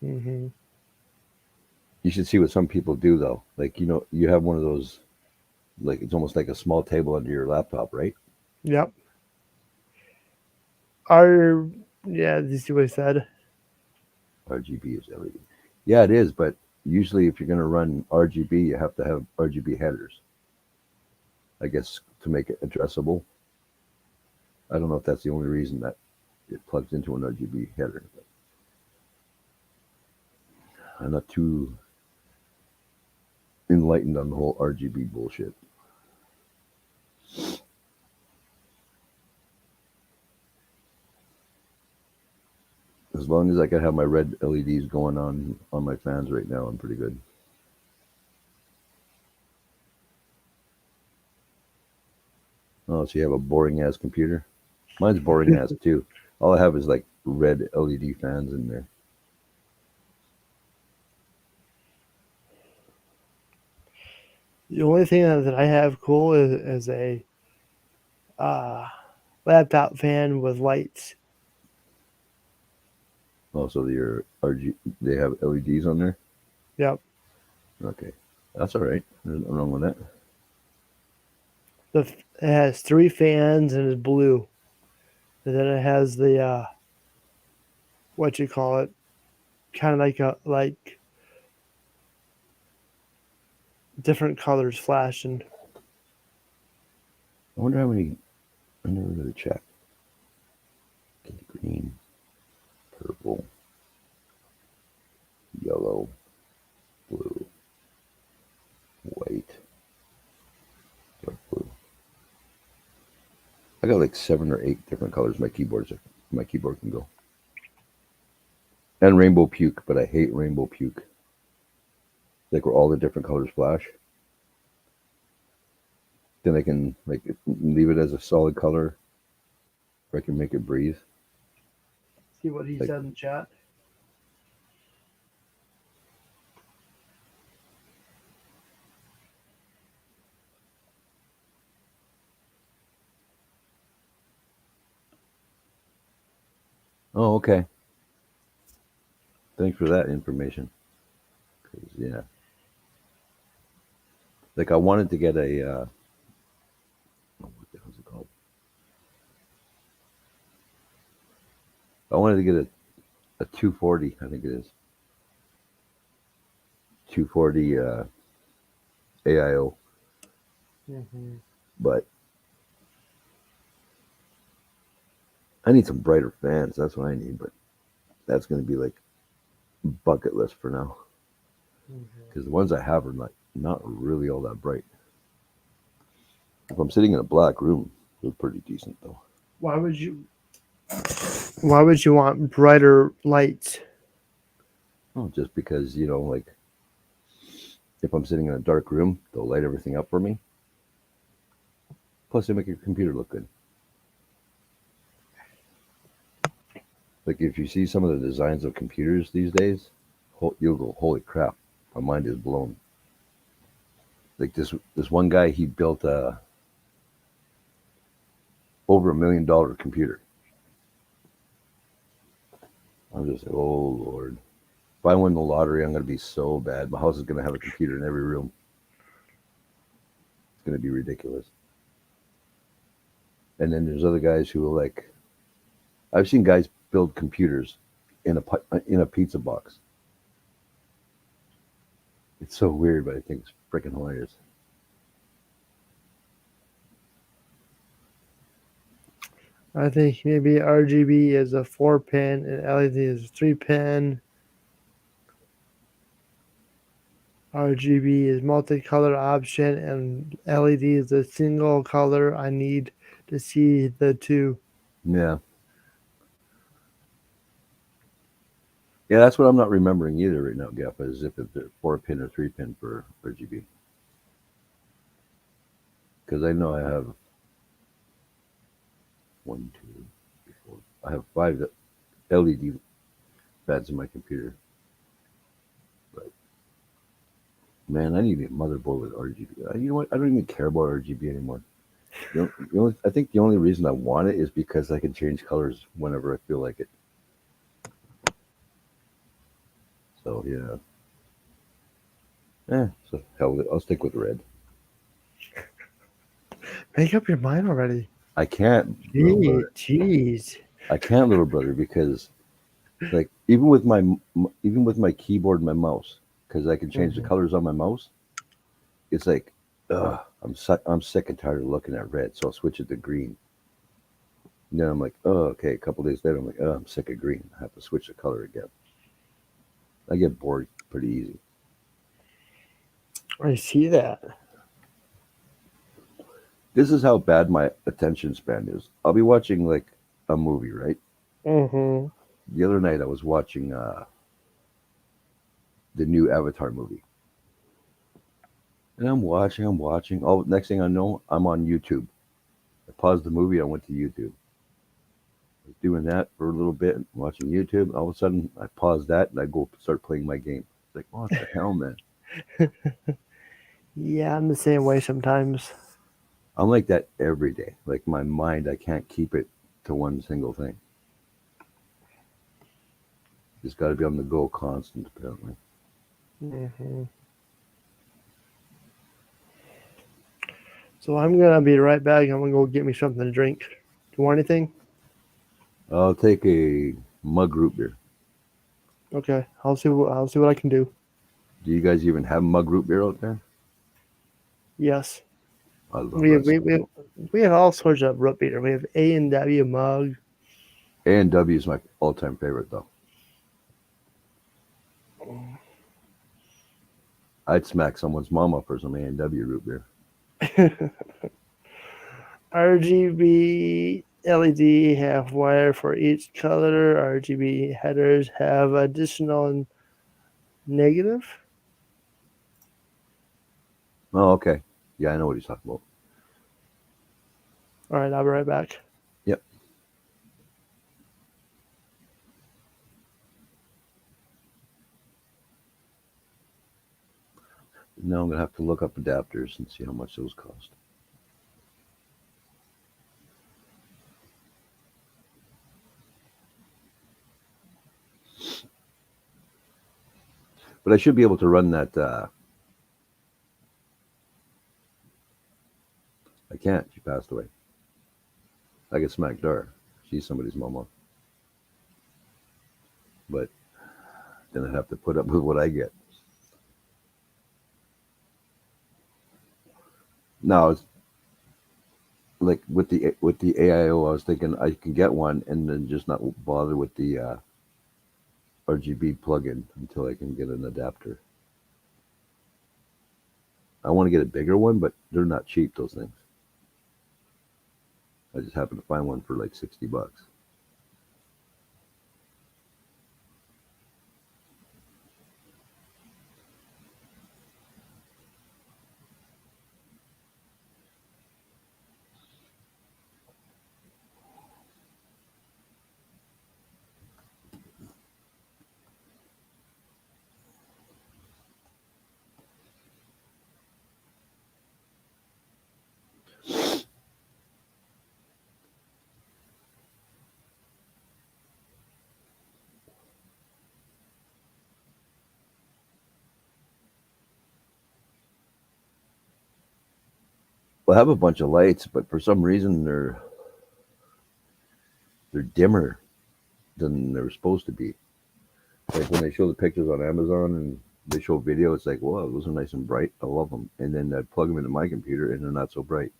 [SPEAKER 7] Hmm.
[SPEAKER 10] You should see what some people do though. Like, you have one of those, like it's almost like a small table under your laptop, right?
[SPEAKER 7] Yep. Yeah, did you see what I said?
[SPEAKER 10] RGB is LED. Yeah, it is, but usually if you're going to run RGB, you have to have RGB headers. I guess to make it addressable. I don't know if that's the only reason that it plugs into an RGB header. But I'm not too enlightened on the whole RGB bullshit. As long as I can have my red LEDs going on my fans right now, I'm pretty good. Oh, so you have a boring ass computer? Mine's boring ass too. All I have is like red LED fans in there.
[SPEAKER 7] The only thing that I have cool is a laptop fan with lights.
[SPEAKER 10] Also, your they have LEDs on there.
[SPEAKER 7] Yep.
[SPEAKER 10] Okay, that's all right. There's nothing wrong with that.
[SPEAKER 7] It has 3 fans and it's blue. And then it has the what you call it, kind of like different colors flashing.
[SPEAKER 10] I wonder how many. I never really checked. Green, purple, yellow, blue, white, dark blue. I got like 7 or 8 different colors my keyboard can go. And rainbow puke, but I hate rainbow puke. Like where all the different colors flash. Then I can leave it as a solid color, or I can make it breathe.
[SPEAKER 7] See what he said in chat.
[SPEAKER 10] Oh, okay. Thanks for that information. 'Cause, yeah. Like I wanted to get a what the hell's it called? I wanted to get a 240, I think it is. 240 AIO.
[SPEAKER 7] Mm-hmm.
[SPEAKER 10] But I need some brighter fans. That's what I need. But that's going to be like bucket list for now. Because the ones I have are not really all that bright. If I'm sitting in a black room, they're pretty decent though.
[SPEAKER 7] Why would you want brighter lights?
[SPEAKER 10] Oh, just because, like if I'm sitting in a dark room, they'll light everything up for me. Plus, they make your computer look good. Like if you see some of the designs of computers these days, you'll go, holy crap, my mind is blown. Like this one guy, he built over $1 million computer. I'm just like, oh Lord. If I win the lottery, I'm going to be so bad. My house is going to have a computer in every room. It's going to be ridiculous. And then there's other guys who are like, I've seen guys build computers in a pizza box. It's so weird, but I think it's freaking hilarious.
[SPEAKER 7] I think maybe RGB is a 4-pin and LED is a 3-pin. RGB is multicolor option and LED is a single color. I need to see the 2.
[SPEAKER 10] Yeah. Yeah, that's what I'm not remembering either right now, Geff, as if it's a 4-pin or 3-pin for RGB. because I know I have 1, 2, 3, 4. I have 5 LED pads in my computer. But man, I need a motherboard with RGB. You know what? I don't even care about RGB anymore. I think the only reason I want it is because I can change colors whenever I feel like it. So yeah. So hell with it. I'll stick with red.
[SPEAKER 7] Make up your mind already.
[SPEAKER 10] I can't, little brother.
[SPEAKER 7] Jeez.
[SPEAKER 10] I can't, little brother, because like even with my keyboard and my mouse, because I can change the colors on my mouse. It's like, I'm sick and tired of looking at red, so I'll switch it to green. And then I'm like, oh, okay. A couple days later, I'm like, oh, I'm sick of green. I have to switch the color again. I get bored pretty easy.
[SPEAKER 7] I see that.
[SPEAKER 10] This is how bad my attention span is. I'll be watching like a movie, right?
[SPEAKER 7] Mm-hmm.
[SPEAKER 10] The other night I was watching the new Avatar movie. And I'm watching. Oh, next thing I know, I'm on YouTube. I paused the movie, I went to YouTube. I was doing that for a little bit, watching YouTube. All of a sudden, I paused that and I go start playing my game. It's like, what the hell, man?
[SPEAKER 7] Yeah, I'm the same way sometimes.
[SPEAKER 10] I'm like that every day. Like my mind, I can't keep it to one single thing. Just got to be on the go constant, apparently.
[SPEAKER 7] Mm-hmm. So I'm gonna be right back. I'm gonna go get me something to drink. Do you want anything?
[SPEAKER 10] I'll take a mug root beer.
[SPEAKER 7] Okay, I'll see what I can do.
[SPEAKER 10] Do you guys even have mug root beer out there?
[SPEAKER 7] Yes.
[SPEAKER 10] I love
[SPEAKER 7] We have,
[SPEAKER 10] that.
[SPEAKER 7] we have all sorts of root beer. We have A&W mug.
[SPEAKER 10] A&W is my all-time favorite, though. I'd smack someone's mama for some A&W root beer.
[SPEAKER 7] RGB LED have wire for each color. RGB headers have additional negative.
[SPEAKER 10] Oh, okay. Yeah, I know what he's talking about.
[SPEAKER 7] All right, I'll be right back.
[SPEAKER 10] Yep. Now I'm going to have to look up adapters and see how much those cost. But I should be able to run that. I can't. She passed away. I get smacked her. She's somebody's mama. But then I'd have to put up with what I get. Now, it's like with the AIO, I was thinking I can get one and then just not bother with the RGB plug-in until I can get an adapter. I want to get a bigger one, but they're not cheap, those things. I just happened to find one for like $60. Well, I have a bunch of lights, but for some reason they're dimmer than they're supposed to be. Like when they show the pictures on Amazon and they show video, it's like, whoa, those are nice and bright. I love them. And then I plug them into my computer and they're not so bright.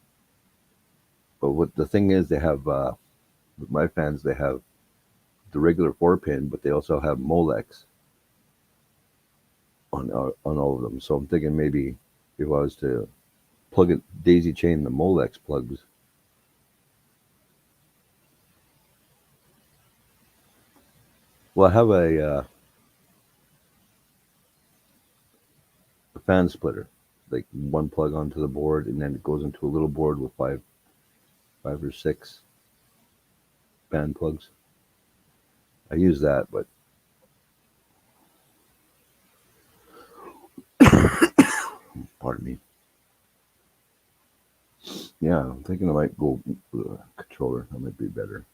[SPEAKER 10] But what the thing is, they have with my fans, they have the regular 4-pin, but they also have Molex on all of them. So I'm thinking maybe if I was to plug it, daisy chain the Molex plugs. Well, I have a fan splitter, like one plug onto the board, and then it goes into a little board with five or six band plugs. I use that, but pardon me. Yeah, I'm thinking I might go with a controller. That might be better.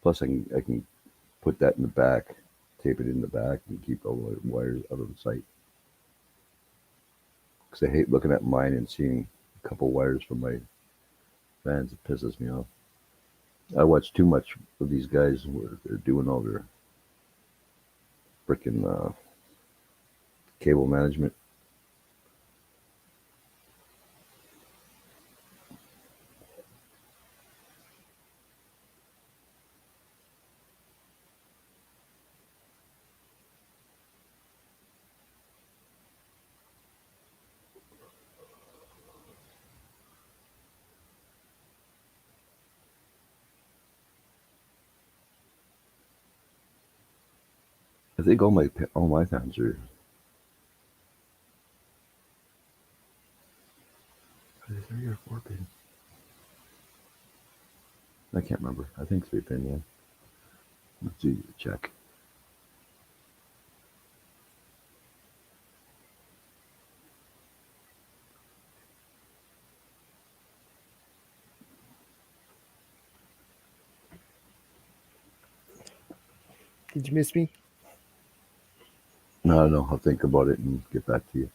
[SPEAKER 10] Plus, I can put that in the back, tape it in the back, and keep all the wires out of the sight. Because I hate looking at mine and seeing a couple wires from my fans. It pisses me off. I watch too much of these guys where they're doing all their freaking cable management. I think all my fans are three or four pin. I can't remember. I think 3-pin. Yeah. Let's see. Check.
[SPEAKER 4] Did you miss me?
[SPEAKER 10] No, I'll think about it and get back to you.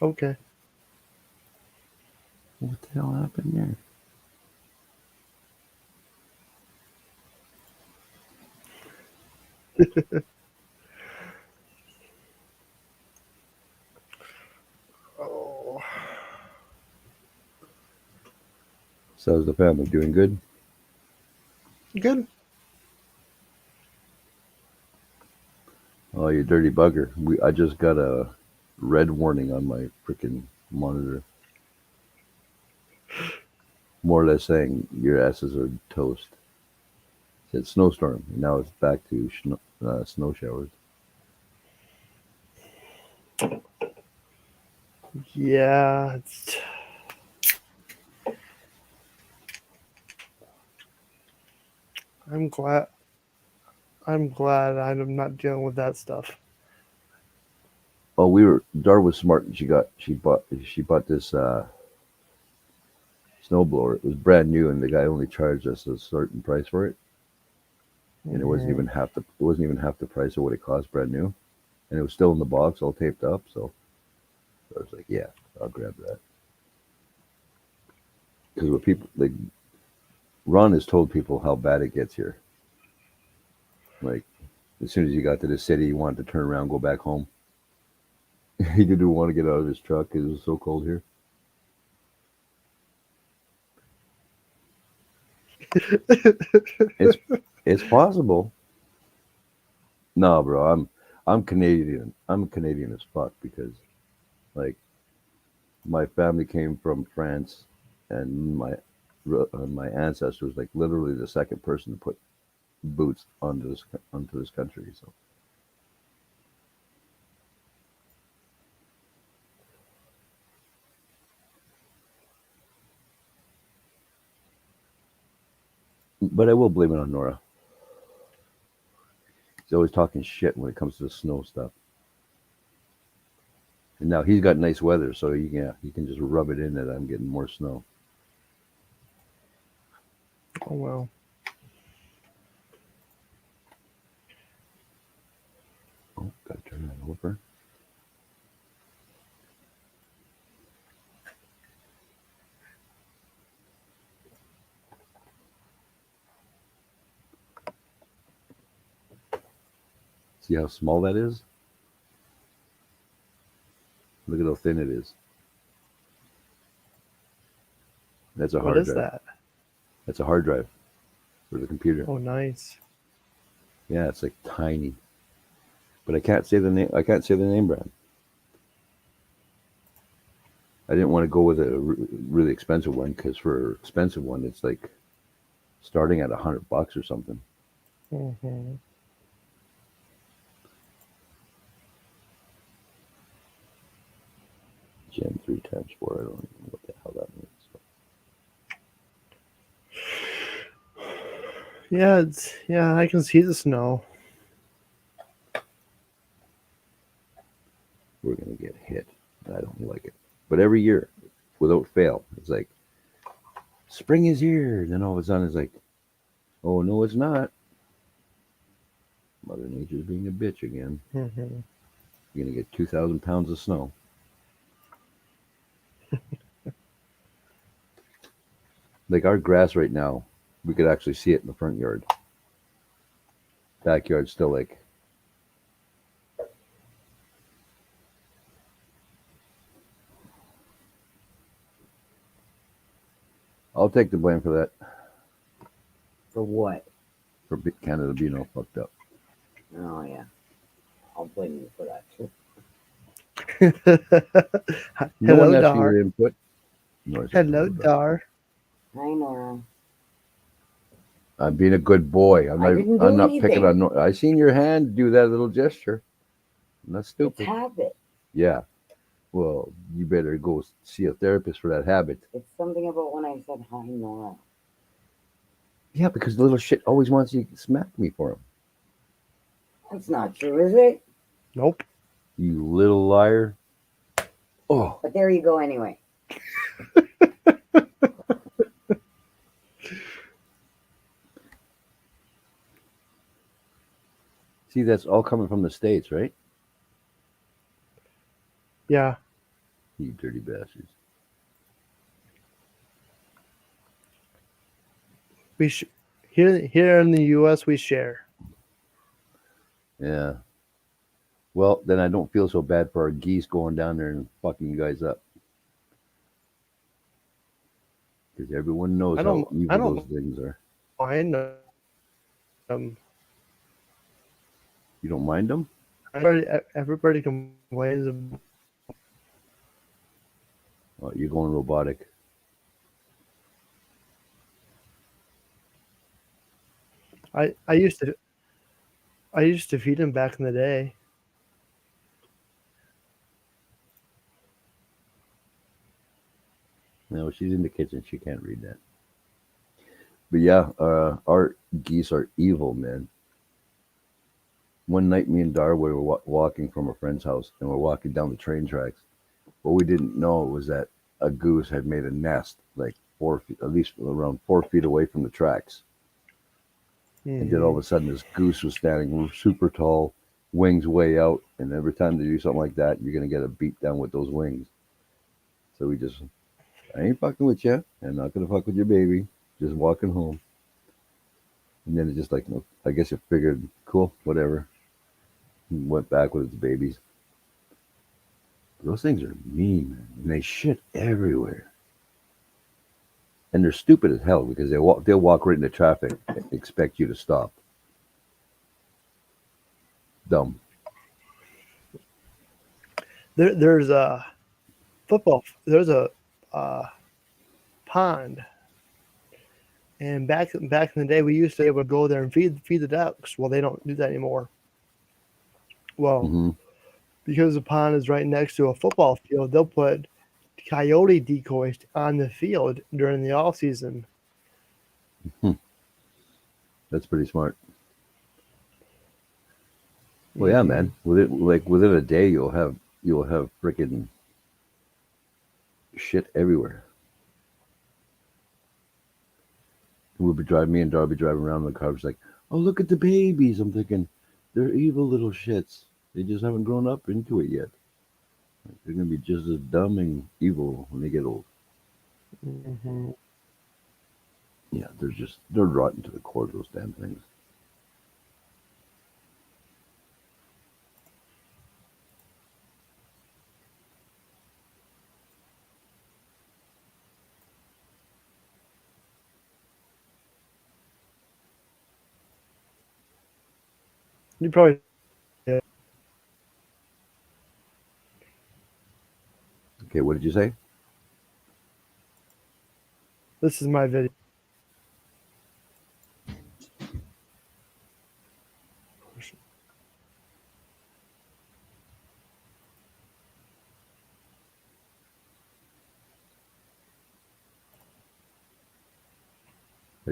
[SPEAKER 4] Okay.
[SPEAKER 10] What the hell happened there?
[SPEAKER 4] Oh.
[SPEAKER 10] So is the family doing good?
[SPEAKER 4] Good.
[SPEAKER 10] Oh, you dirty bugger. I just got a red warning on my freaking monitor. More or less saying your asses are toast. It said snowstorm. And now it's back to snow showers.
[SPEAKER 4] Yeah, I'm glad. I'm glad I'm not dealing with that stuff.
[SPEAKER 10] Oh, Dar was smart. She bought this snowblower. It was brand new, and the guy only charged us a certain price for it, and it wasn't even half the price of what it cost brand new, and it was still in the box, all taped up. So I was like, yeah, I'll grab that. Because what people like, Ron has told people how bad it gets here. Like, as soon as he got to the city, he wanted to turn around, go back home. He didn't want to get out of his truck because it was so cold here. It's possible. No, bro, I'm Canadian. I'm Canadian as fuck because, like, my family came from France, and my ancestor was like literally the second person to put boots onto this country. So, but I will blame it on N.O.R.A. He's always talking shit when it comes to the snow stuff. And now he's got nice weather, so he can just rub it in that I'm getting more snow.
[SPEAKER 4] Oh well.
[SPEAKER 10] Oh, gotta turn that over. See how small that is? Look at how thin it is. That's a
[SPEAKER 4] What
[SPEAKER 10] hard
[SPEAKER 4] is
[SPEAKER 10] drive.
[SPEAKER 4] that?
[SPEAKER 10] That's a hard drive for the computer.
[SPEAKER 4] Oh, nice.
[SPEAKER 10] Yeah, it's like tiny. But I can't say the name. I can't say the name brand. I didn't want to go with a really expensive one because for expensive one, it's like starting at $100 or something.
[SPEAKER 4] Mm-hmm.
[SPEAKER 10] Gen 3 times 4. I don't even know what the hell that means.
[SPEAKER 7] Yeah, I can see the snow.
[SPEAKER 10] We're going to get hit. I don't like it. But every year, without fail, it's like, spring is here. Then all of a sudden it's like, oh, no, it's not. Mother Nature's being a bitch again.
[SPEAKER 7] Mm-hmm.
[SPEAKER 10] You're going to get 2,000 pounds of snow. Like our grass right now, we could actually see it in the front yard. Backyard's still like, I'll take the blame for that.
[SPEAKER 13] For what?
[SPEAKER 10] For Canada being all fucked up.
[SPEAKER 13] Oh, yeah. I'll blame you for that, too.
[SPEAKER 10] No one
[SPEAKER 7] Hello,
[SPEAKER 10] asked for
[SPEAKER 7] Dar.
[SPEAKER 10] your input. No,
[SPEAKER 7] Hello, Dar.
[SPEAKER 13] Hi, N.O.R.A.
[SPEAKER 10] I'm being a good boy. I'm
[SPEAKER 13] I didn't
[SPEAKER 10] I'm
[SPEAKER 13] do
[SPEAKER 10] not picking
[SPEAKER 13] anything.
[SPEAKER 10] on. I seen your hand do that little gesture. I'm not
[SPEAKER 13] It's
[SPEAKER 10] stupid.
[SPEAKER 13] habit.
[SPEAKER 10] Yeah. Well, you better go see a therapist for that habit.
[SPEAKER 13] It's something about when I said hi, N.O.R.A.
[SPEAKER 10] Yeah, because the little shit always wants you to smack me for him.
[SPEAKER 13] That's not true, is it?
[SPEAKER 7] Nope.
[SPEAKER 10] You little liar. Oh.
[SPEAKER 13] But there you go anyway.
[SPEAKER 10] See, that's all coming from the States, right?
[SPEAKER 7] Yeah.
[SPEAKER 10] You dirty bastards.
[SPEAKER 7] We here in the U.S. we share.
[SPEAKER 10] Yeah. Well, then I don't feel so bad for our geese going down there and fucking you guys up. Because everyone knows
[SPEAKER 7] I
[SPEAKER 10] how
[SPEAKER 7] don't
[SPEAKER 10] evil those things are.
[SPEAKER 7] mind
[SPEAKER 10] You don't mind them?
[SPEAKER 7] everybody complains about.
[SPEAKER 10] Oh, you're going robotic.
[SPEAKER 7] I used to feed him back in the day.
[SPEAKER 10] No, she's in the kitchen. She can't read that. But yeah, our geese are evil, man. One night, me and Dar were walking from a friend's house, and we're walking down the train tracks. What we didn't know was that a goose had made a nest like 4 feet, at least around 4 feet away from the tracks. And then all of a sudden, this goose was standing super tall, wings way out. And every time they do something like that, you're gonna get a beat down with those wings. So I ain't fucking with you. I'm not gonna fuck with your baby. Just walking home. And then it just like, I guess it figured, cool, whatever. Went back with its babies. Those things are mean, man. And they shit everywhere. And they're stupid as hell because they'll walk right into traffic and expect you to stop. Dumb.
[SPEAKER 7] There's a football. There's a pond, and back in the day, we used to be able to go there and feed the ducks. Well, they don't do that anymore. Well, because the pond is right next to a football field, they'll put coyote decoys on the field during the off season.
[SPEAKER 10] That's pretty smart. Well, yeah, man. Within a day, you'll have freaking shit everywhere. Me and Dar be driving around in the car. It's like, oh, look at the babies. I'm thinking, they're evil little shits. They just haven't grown up into it yet. They're gonna be just as dumb and evil when they get old.
[SPEAKER 7] Mm-hmm.
[SPEAKER 10] Yeah, they're rotten to the core, those damn things.
[SPEAKER 7] You probably. Yeah.
[SPEAKER 10] Okay, what did you say?
[SPEAKER 7] This is my video.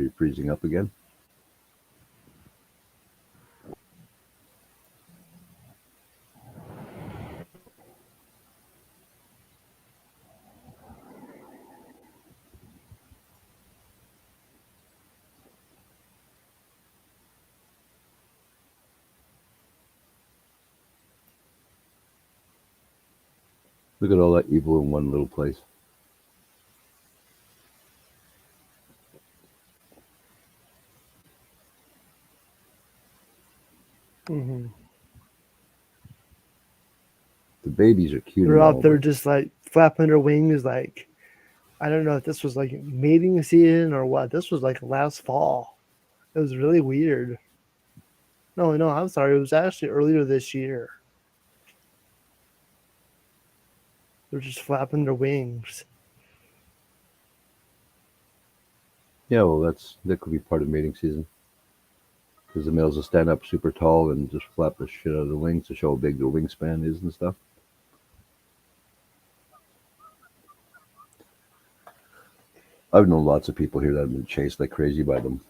[SPEAKER 10] Are you freezing up again? Look at all that evil in one little place.
[SPEAKER 7] Mm-hmm.
[SPEAKER 10] The babies are cute
[SPEAKER 7] They're
[SPEAKER 10] and
[SPEAKER 7] out
[SPEAKER 10] all,
[SPEAKER 7] there
[SPEAKER 10] but
[SPEAKER 7] just like flapping their wings, like I don't know if this was like mating season or what. This was like last fall. It was really weird. No, I'm sorry. It was actually earlier this year. They're just flapping their wings.
[SPEAKER 10] yeah, well, that could be part of mating season. Because the males will stand up super tall and just flap the shit out of their wings to show how big their wingspan is and stuff. I've known lots of people here that have been chased like crazy by them.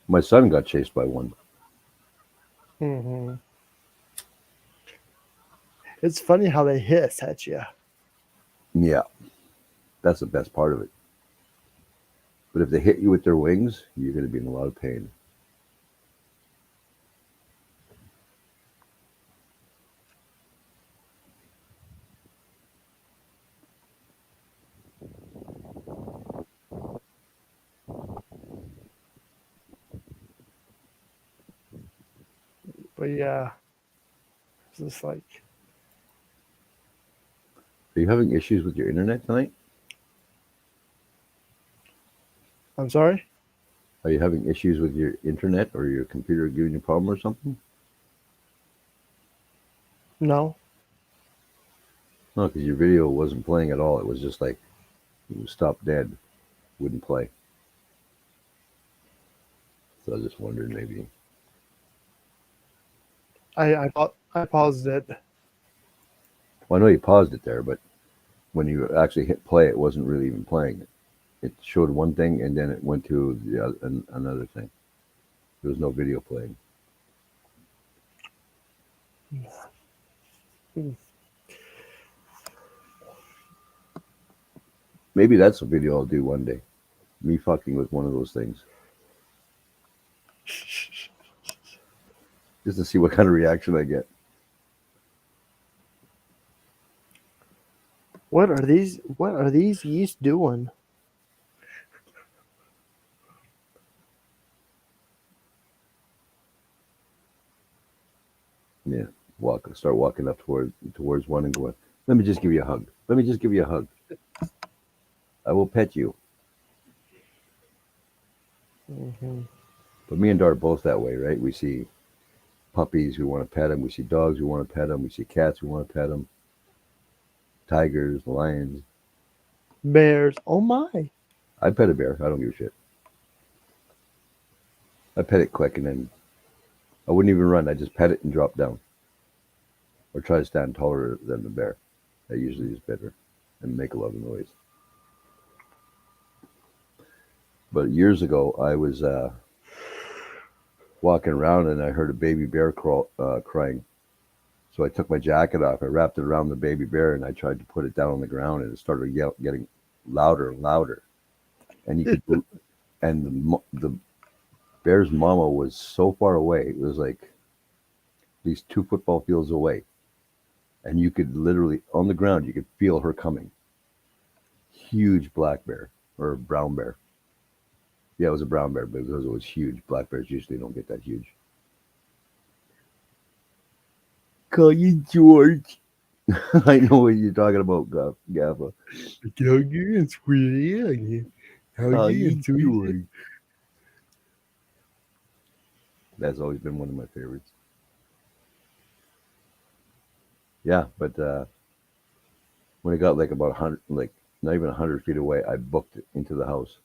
[SPEAKER 10] My son got chased by one.
[SPEAKER 7] Mm-hmm. It's funny how they hiss at you.
[SPEAKER 10] Yeah, that's the best part of it. But if they hit you with their wings, you're going to be in a lot of pain.
[SPEAKER 7] But yeah, it's just like
[SPEAKER 10] Are you having issues with your internet tonight?
[SPEAKER 7] I'm sorry.
[SPEAKER 10] Are you having issues with your internet or your computer giving you a problem or something?
[SPEAKER 7] No.
[SPEAKER 10] No, because your video wasn't playing at all. It was just like it was stopped dead, wouldn't play. So I was just wondering maybe.
[SPEAKER 7] I paused it.
[SPEAKER 10] Well, I know you paused it there, but when you actually hit play, it wasn't really even playing. It showed one thing and then it went to the other, another thing. There was no video playing. Maybe that's a video I'll do one day. Me fucking with one of those things. Just to see what kind of reaction I get.
[SPEAKER 7] What are these yeast doing?
[SPEAKER 10] Yeah. Start walking up towards one and going, let me just give you a hug. Let me just give you a hug. I will pet you.
[SPEAKER 7] Mm-hmm.
[SPEAKER 10] But me and Dar are both that way, right? We see puppies, we want to pet them. We see dogs, we want to pet them. We see cats, we want to pet them. Tigers, lions.
[SPEAKER 7] Bears. Oh my.
[SPEAKER 10] I pet a bear. I don't give a shit. I pet it quick and then I wouldn't even run. I just pet it and drop down. Or try to stand taller than the bear. That usually is better and make a lot of noise. But years ago, I was walking around and I heard a baby bear crying. So I took my jacket off, I wrapped it around the baby bear, and I tried to put it down on the ground, and it started getting louder and louder. And you could, and the bear's mama was so far away; it was like these 2 football fields away, and you could literally on the ground you could feel her coming. Huge black bear or brown bear. Yeah, it was a brown bear, but because it was huge, black bears usually don't get that huge. Call you George. I know what you're talking about, Gaffa.
[SPEAKER 7] Huggy and sweetie. Huggy and sweetie.
[SPEAKER 10] That's always been one of my favorites. Yeah, but when it got like about 100, like not even 100 feet away, I booked it into the house.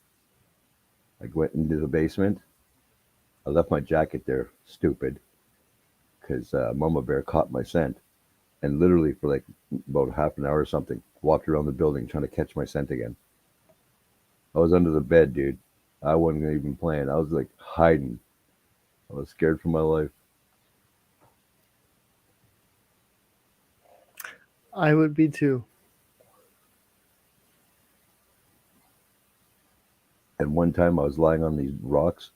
[SPEAKER 10] I went into the basement. I left my jacket there, stupid, because Mama Bear caught my scent. And literally for like about half an hour or something, walked around the building trying to catch my scent again. I was under the bed, dude. I wasn't even playing. I was like hiding. I was scared for my life.
[SPEAKER 7] I would be too.
[SPEAKER 10] And one time I was lying on these rocks,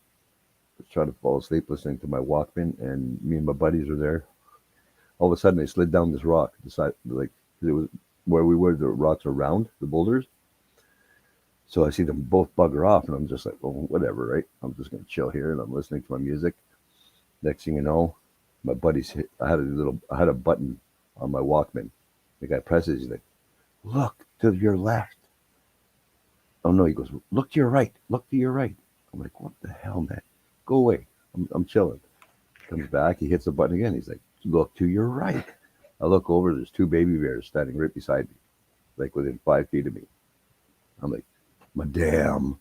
[SPEAKER 10] trying to fall asleep listening to my Walkman, and me and my buddies were there. All of a sudden, they slid down this rock. The side, like it was where we were. The rocks are round, the boulders. So I see them both bugger off, and I'm just like, well, whatever, right? I'm just gonna chill here, and I'm listening to my music. Next thing you know, my buddy's hit. I had a button on my Walkman. The guy presses. He's like, "Look to your left." Oh no, he goes, "Look to your right. Look to your right." I'm like, "What the hell, man? Go away. I'm chilling." Comes back. He hits the button again. He's like, "Look to your right." I look over. There's two baby bears standing right beside me, like within 5 feet of me. I'm like, "Madame."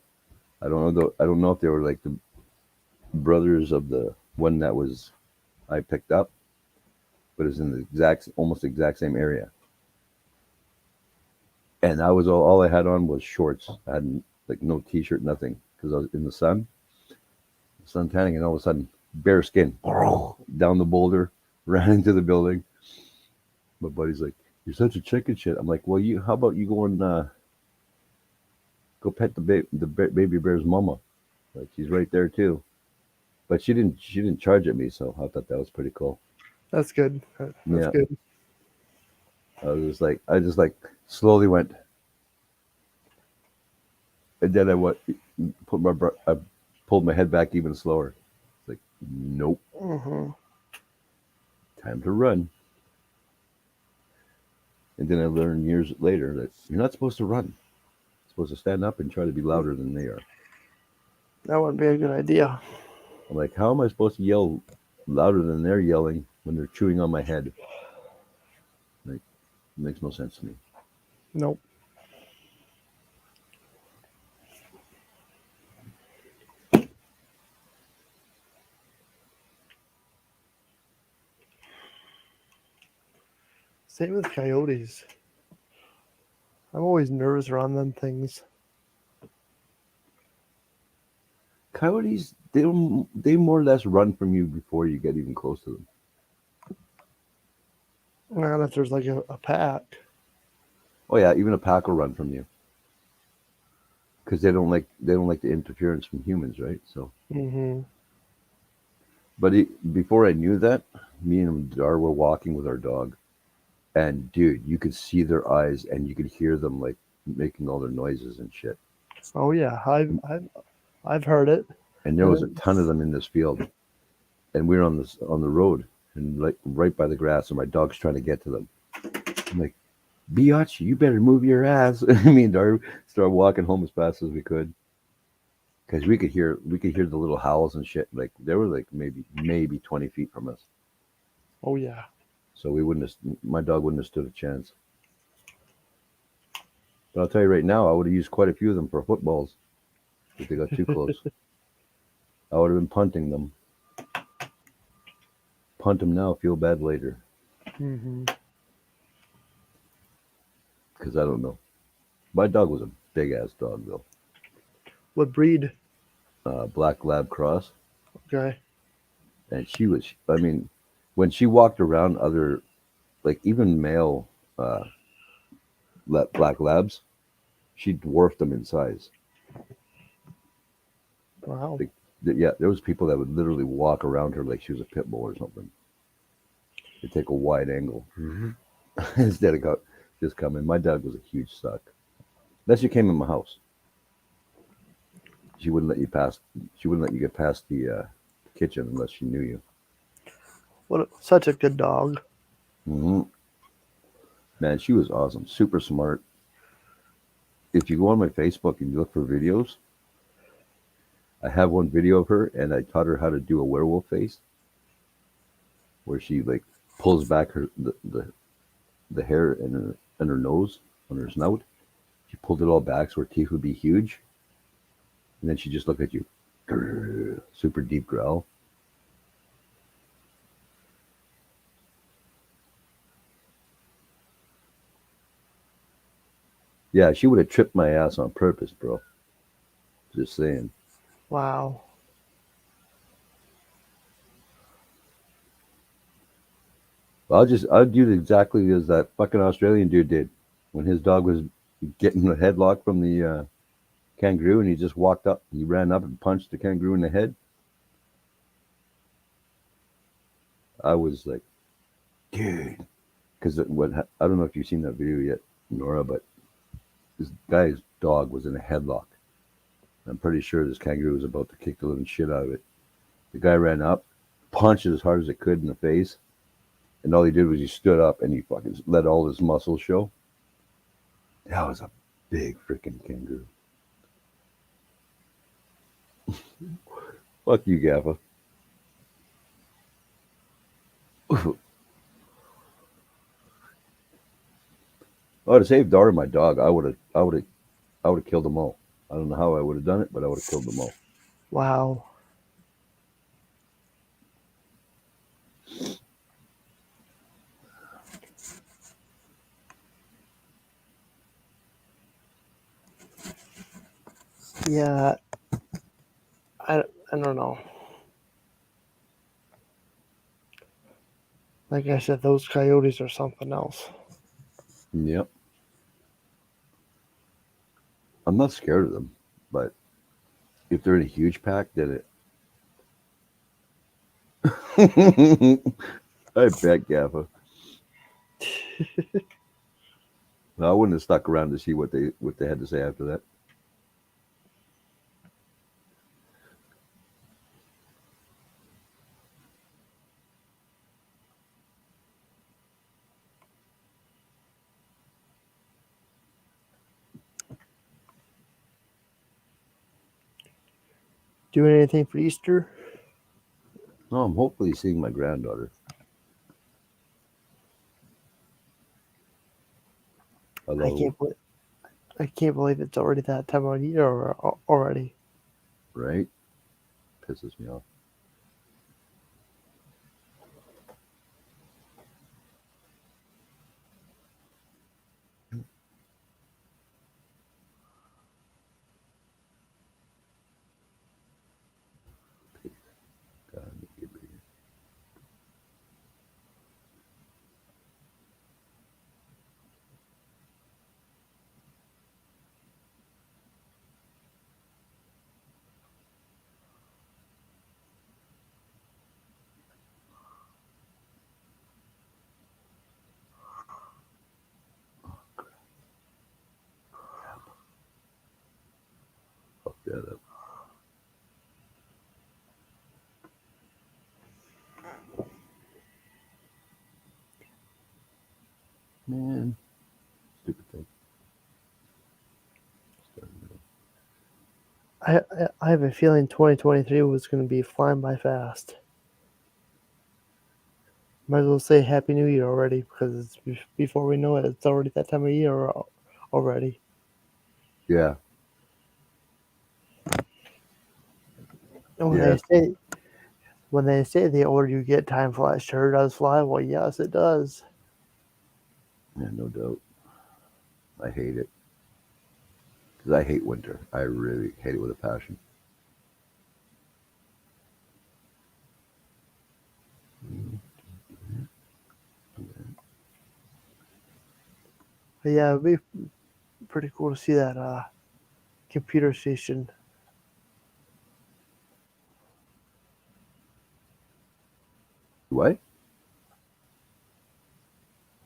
[SPEAKER 10] I don't know. I don't know if they were like the brothers of the one that was I picked up, but it's in the almost exact same area. And I was all I had on was shorts. I had like no t-shirt, nothing, because I was in the sun tanning, and all of a sudden, bare skin down the boulder, ran into the building. My buddy's like, "You're such a chicken shit." I'm like, "Well, you. How about you go and go pet the baby bear's mama? Like she's right there too." But she didn't charge at me, so I thought that was pretty cool.
[SPEAKER 7] That's good. That's
[SPEAKER 10] Yeah,
[SPEAKER 7] good.
[SPEAKER 10] I just like slowly went, and then I pulled my head back even slower. It's like, nope,
[SPEAKER 7] Mm-hmm.
[SPEAKER 10] time to run. And then I learned years later that you're not supposed to run. You're supposed to stand up and try to be louder than they are.
[SPEAKER 7] That wouldn't be a good idea.
[SPEAKER 10] I'm like, how am I supposed to yell louder than they're yelling when they're chewing on my head? Like, it makes no sense to me.
[SPEAKER 7] Nope. Same with coyotes. I'm always nervous around them things.
[SPEAKER 10] Coyotes, they more or less run from you before you get even close to them.
[SPEAKER 7] Not if there's like a pack.
[SPEAKER 10] Oh yeah, even a pack will run from you because they don't like the interference from humans, right? So,
[SPEAKER 7] Mm-hmm.
[SPEAKER 10] but before I knew that, me and Dar were walking with our dog, and dude, you could see their eyes and you could hear them like making all their noises and shit.
[SPEAKER 7] Oh yeah, I've heard it.
[SPEAKER 10] And there was a ton of them in this field, and we were on the road and like right by the grass, and my dog's trying to get to them. I'm like, "Biatch, you better move your ass." Me and Dar started walking home as fast as we could because we could hear the little howls and shit. Like they were like maybe 20 feet from us.
[SPEAKER 7] Oh yeah.
[SPEAKER 10] So my dog wouldn't have stood a chance. But I'll tell you right now, I would have used quite a few of them for footballs if they got too close. I would have been punting them. Punt them now, feel bad later.
[SPEAKER 7] Mm-hmm.
[SPEAKER 10] Because I don't know. My dog was a big ass dog though.
[SPEAKER 7] What breed?
[SPEAKER 10] Black Lab Cross.
[SPEAKER 7] Okay.
[SPEAKER 10] And she was, I mean, when she walked around like even male Black Labs, she dwarfed them in size.
[SPEAKER 7] Wow.
[SPEAKER 10] Like, yeah, there was people that would literally walk around her like she was a pit bull or something. They take a wide angle instead of just coming. My dog was a huge suck. Unless you came in my house, she wouldn't let you pass. She wouldn't let you get past the kitchen unless she knew you.
[SPEAKER 7] Such a good dog.
[SPEAKER 10] Mm-hmm. Man, she was awesome. Super smart. If you go on my Facebook and you look for videos, I have one video of her, and I taught her how to do a werewolf face, where she like pulls back the hair in her nose on her snout. She pulled it all back so her teeth would be huge, and then she just looked at you, super deep growl. Yeah, she would have tripped my ass on purpose, bro. Just saying.
[SPEAKER 7] Wow.
[SPEAKER 10] I'd do exactly as that fucking Australian dude did when his dog was getting a headlock from the kangaroo, and he just walked up, he ran up and punched the kangaroo in the head. I was like, dude, because I don't know if you've seen that video yet, Nora, but this guy's dog was in a headlock. I'm pretty sure this kangaroo was about to kick the living shit out of it. The guy ran up, punched it as hard as it could in the face, and all he did was he stood up and he fucking let all his muscles show. That was a big freaking kangaroo. Fuck you, Gaffa. Oh, to save Dara, my dog, I would have killed them all. I don't know how I would have done it, but I would have killed them all.
[SPEAKER 7] Wow. Yeah. I don't know. Like I said, those coyotes are something else.
[SPEAKER 10] Yep. I'm not scared of them, but if they're in a huge pack, then it. I bet, Gaffa. I wouldn't have stuck around to see what they had to say after that.
[SPEAKER 7] Doing anything for Easter?
[SPEAKER 10] No, I'm hopefully seeing my granddaughter. Hello.
[SPEAKER 7] I can't believe it's already that time of year already.
[SPEAKER 10] Right? Pisses me off. Fuck that up. Man, stupid thing.
[SPEAKER 7] I have a feeling 2023 was going to be flying by fast. Might as well say Happy New Year already, because before we know it, it's already that time of year already.
[SPEAKER 10] Yeah.
[SPEAKER 7] And
[SPEAKER 10] Yeah.
[SPEAKER 7] when they say the older you get, time flies, sure does fly. Well, yes, it does.
[SPEAKER 10] Yeah, no doubt. I hate it. Because I hate winter. I really hate it with a passion.
[SPEAKER 7] But yeah, it'd be pretty cool to see that computer station.
[SPEAKER 10] What?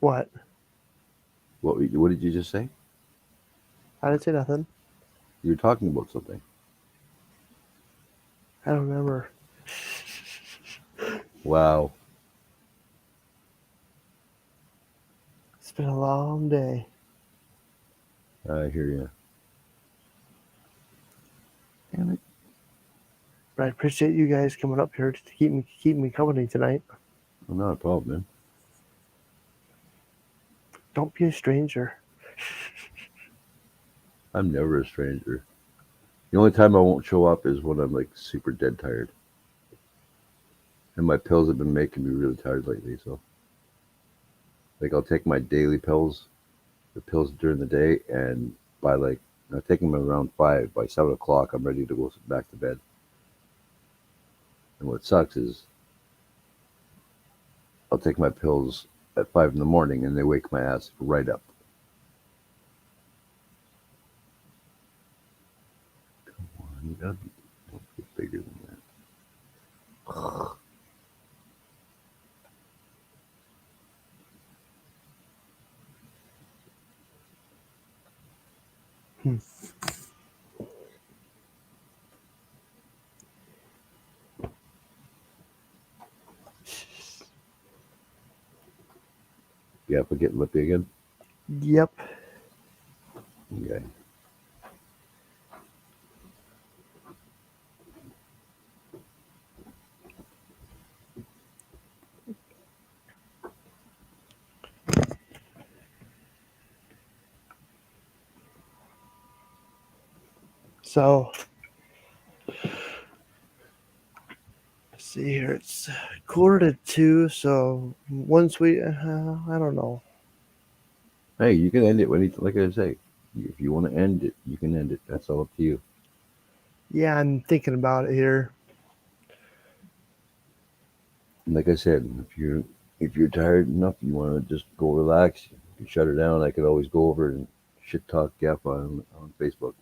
[SPEAKER 7] What?
[SPEAKER 10] What did you just say?
[SPEAKER 7] I didn't say nothing.
[SPEAKER 10] You were talking about something.
[SPEAKER 7] I don't remember.
[SPEAKER 10] Wow.
[SPEAKER 7] It's been a long day.
[SPEAKER 10] I hear you. Damn it.
[SPEAKER 7] But I appreciate you guys coming up here to keep me company tonight.
[SPEAKER 10] Well, not a problem, man.
[SPEAKER 7] Don't be a stranger.
[SPEAKER 10] I'm never a stranger. The only time I won't show up is when I'm like super dead tired. And my pills have been making me really tired lately, so like I'll take my daily pills, the pills during the day, and by like I take them around 5. By 7 o'clock, I'm ready to go back to bed. And what sucks is I'll take my pills at 5 in the morning, and they wake my ass right up. Come on, you gotta be bigger than that. Yeah, if I get lippy again.
[SPEAKER 7] Yep.
[SPEAKER 10] Okay.
[SPEAKER 7] So, let's see here. It's 1:45, so once we, I don't know.
[SPEAKER 10] Hey, you can end it when like I say. If you want to end it, you can end it. That's all up to you.
[SPEAKER 7] Yeah, I'm thinking about it here.
[SPEAKER 10] Like I said, if you're tired enough, you want to just go relax. You shut her down. I could always go over and shit talk Gaff on Facebook.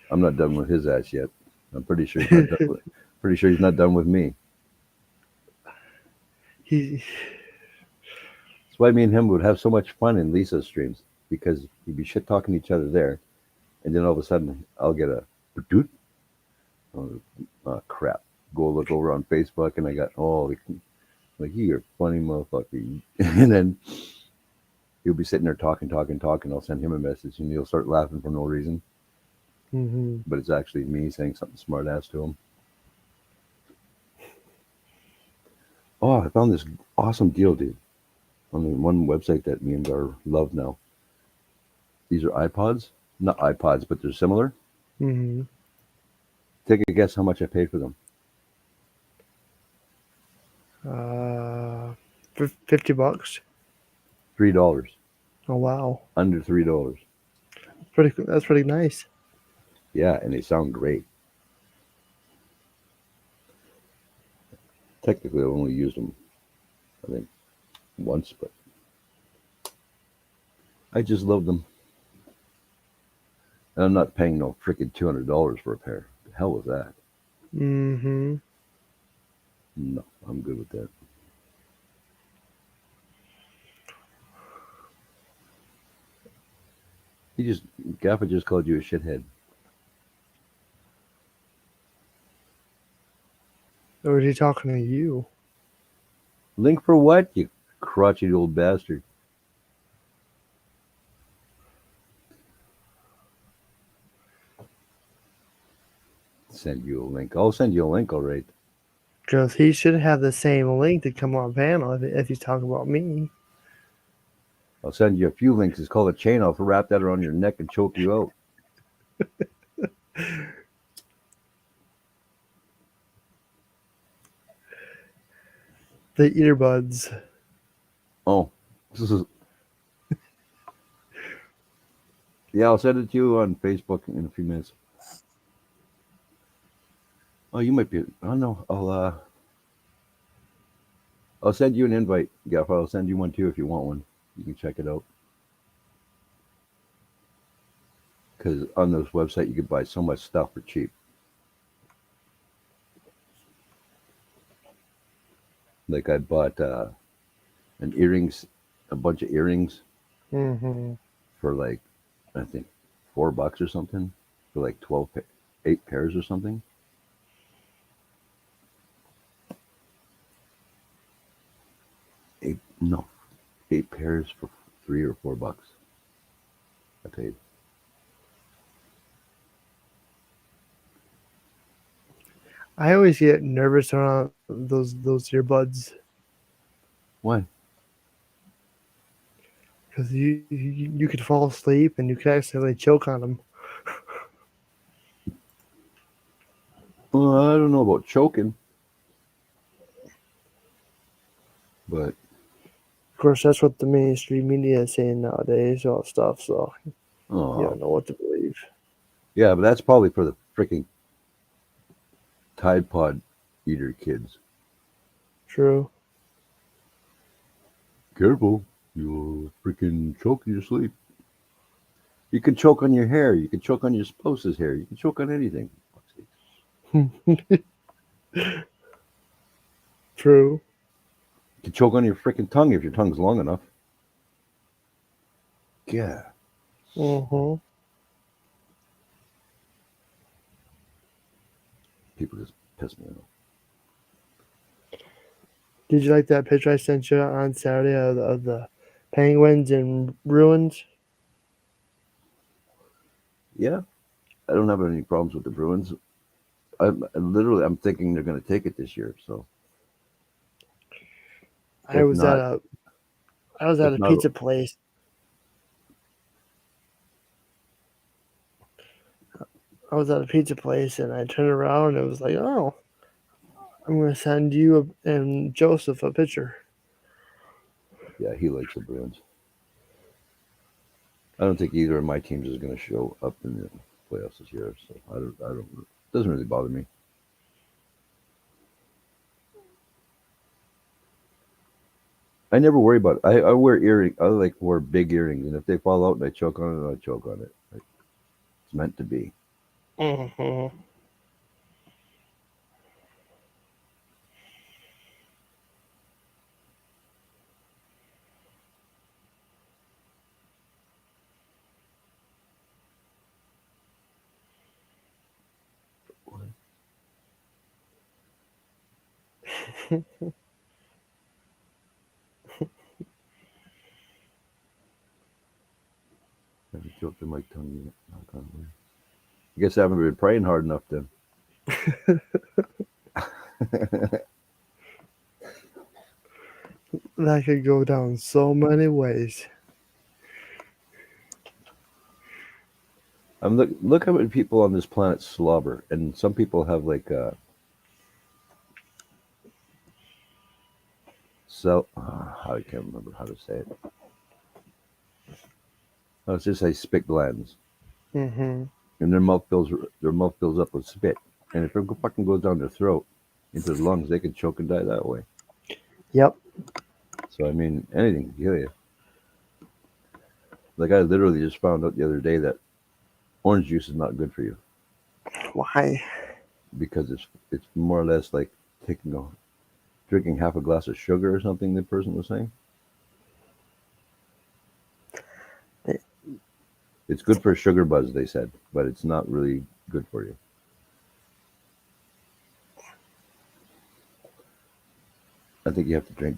[SPEAKER 10] I'm not done with his ass yet. I'm pretty sure he's not done with, pretty sure he's not done with me.
[SPEAKER 7] He,
[SPEAKER 10] That's why me and him would have so much fun in Lisa's streams because we'd be shit talking each other there, and then all of a sudden I'll get a doot. Oh, crap! Go look over on Facebook, and I got like you're a funny motherfucker, and then he'll be sitting there talking. I'll send him a message, and he'll start laughing for no reason,
[SPEAKER 7] mm-hmm.
[SPEAKER 10] but it's actually me saying something smart ass to him. Oh, I found this awesome deal, dude, on the one website that me and Gar love now. These are iPods, not iPods, but they're similar.
[SPEAKER 7] Mm-hmm.
[SPEAKER 10] Take a guess how much I paid for them.
[SPEAKER 7] $50.
[SPEAKER 10] $3.
[SPEAKER 7] Oh wow!
[SPEAKER 10] Under $3.
[SPEAKER 7] That's pretty nice.
[SPEAKER 10] Yeah, and they sound great. Technically, I've only used them, I think, once, but I just love them. And I'm not paying no freaking $200 for a pair. The hell was that?
[SPEAKER 7] Mm-hmm.
[SPEAKER 10] No, I'm good with that. Gaffa just called you a shithead.
[SPEAKER 7] Or is he talking to you?
[SPEAKER 10] Link for what, you crotchety old bastard? Send you a link. I'll send you a link, all right.
[SPEAKER 7] Because he should have the same link to come on panel if he's talking about me.
[SPEAKER 10] I'll send you a few links. It's called a chain. I'll wrap that around your neck and choke you out.
[SPEAKER 7] The earbuds.
[SPEAKER 10] Oh, this is. Yeah, I'll send it to you on Facebook in a few minutes. Oh, you might be. Oh no, I'll send you an invite, Gaffer. I'll send you one too if you want one. You can check it out. Because on this website you can buy so much stuff for cheap. Like I bought a bunch of earrings
[SPEAKER 7] Mm-hmm.
[SPEAKER 10] for like I think $4 or something for like 8 pairs or something. Eight pairs for $3 or $4. I paid.
[SPEAKER 7] I always get nervous around those earbuds.
[SPEAKER 10] Why?
[SPEAKER 7] Because you could fall asleep and you could accidentally choke on them.
[SPEAKER 10] Well, I don't know about choking, but
[SPEAKER 7] Of course, that's what the mainstream media is saying nowadays, all stuff. So you
[SPEAKER 10] Oh,
[SPEAKER 7] don't know what to believe.
[SPEAKER 10] yeah, but that's probably for the freaking Tide Pod eater kids.
[SPEAKER 7] True.
[SPEAKER 10] Careful, you'll freaking choke in your sleep. You can choke on your hair. You can choke on your spouse's hair. You can choke on anything.
[SPEAKER 7] True.
[SPEAKER 10] You can choke on your freaking tongue if your tongue's long enough. Yeah.
[SPEAKER 7] Mm-hmm.
[SPEAKER 10] People just piss me off.
[SPEAKER 7] Did you like that picture I sent you on Saturday of the penguins in ruins?
[SPEAKER 10] Yeah, I don't have any problems with the Bruins. I'm thinking they're going to take it this year. So
[SPEAKER 7] I
[SPEAKER 10] if
[SPEAKER 7] was at
[SPEAKER 10] not,
[SPEAKER 7] a I was at
[SPEAKER 10] if
[SPEAKER 7] a
[SPEAKER 10] not,
[SPEAKER 7] pizza place. I was at a pizza place and I turned around and it was like, oh, I'm gonna send you and Joseph a picture.
[SPEAKER 10] yeah, he likes the Bruins. I don't think either of my teams is going to show up in the playoffs this year. So I don't. It doesn't really bother me. I never worry about it. I wear earrings. I like wear big earrings, and if they fall out and I choke on it, I choke on it. It's meant to be.
[SPEAKER 7] Mm-hmm.
[SPEAKER 10] Never choked on my tongue yet. Knock on wood. I guess I haven't been praying hard enough then.
[SPEAKER 7] That could go down so many ways.
[SPEAKER 10] Look how many people on this planet slobber, and some people have like I can't remember how to say it. Let's just say spit glands,
[SPEAKER 7] Mm-hmm.
[SPEAKER 10] and their mouth fills up with spit, and if it fucking goes down their throat into the lungs, they can choke and die that way.
[SPEAKER 7] Yep.
[SPEAKER 10] So I mean, anything can kill you. Like I literally just found out the other day that orange juice is not good for you
[SPEAKER 7] Why?
[SPEAKER 10] because it's more or less like drinking half a glass of sugar or something. The person was saying
[SPEAKER 7] They-
[SPEAKER 10] it's good for a sugar buzz. They said, but it's not really good for you. I think you have to drink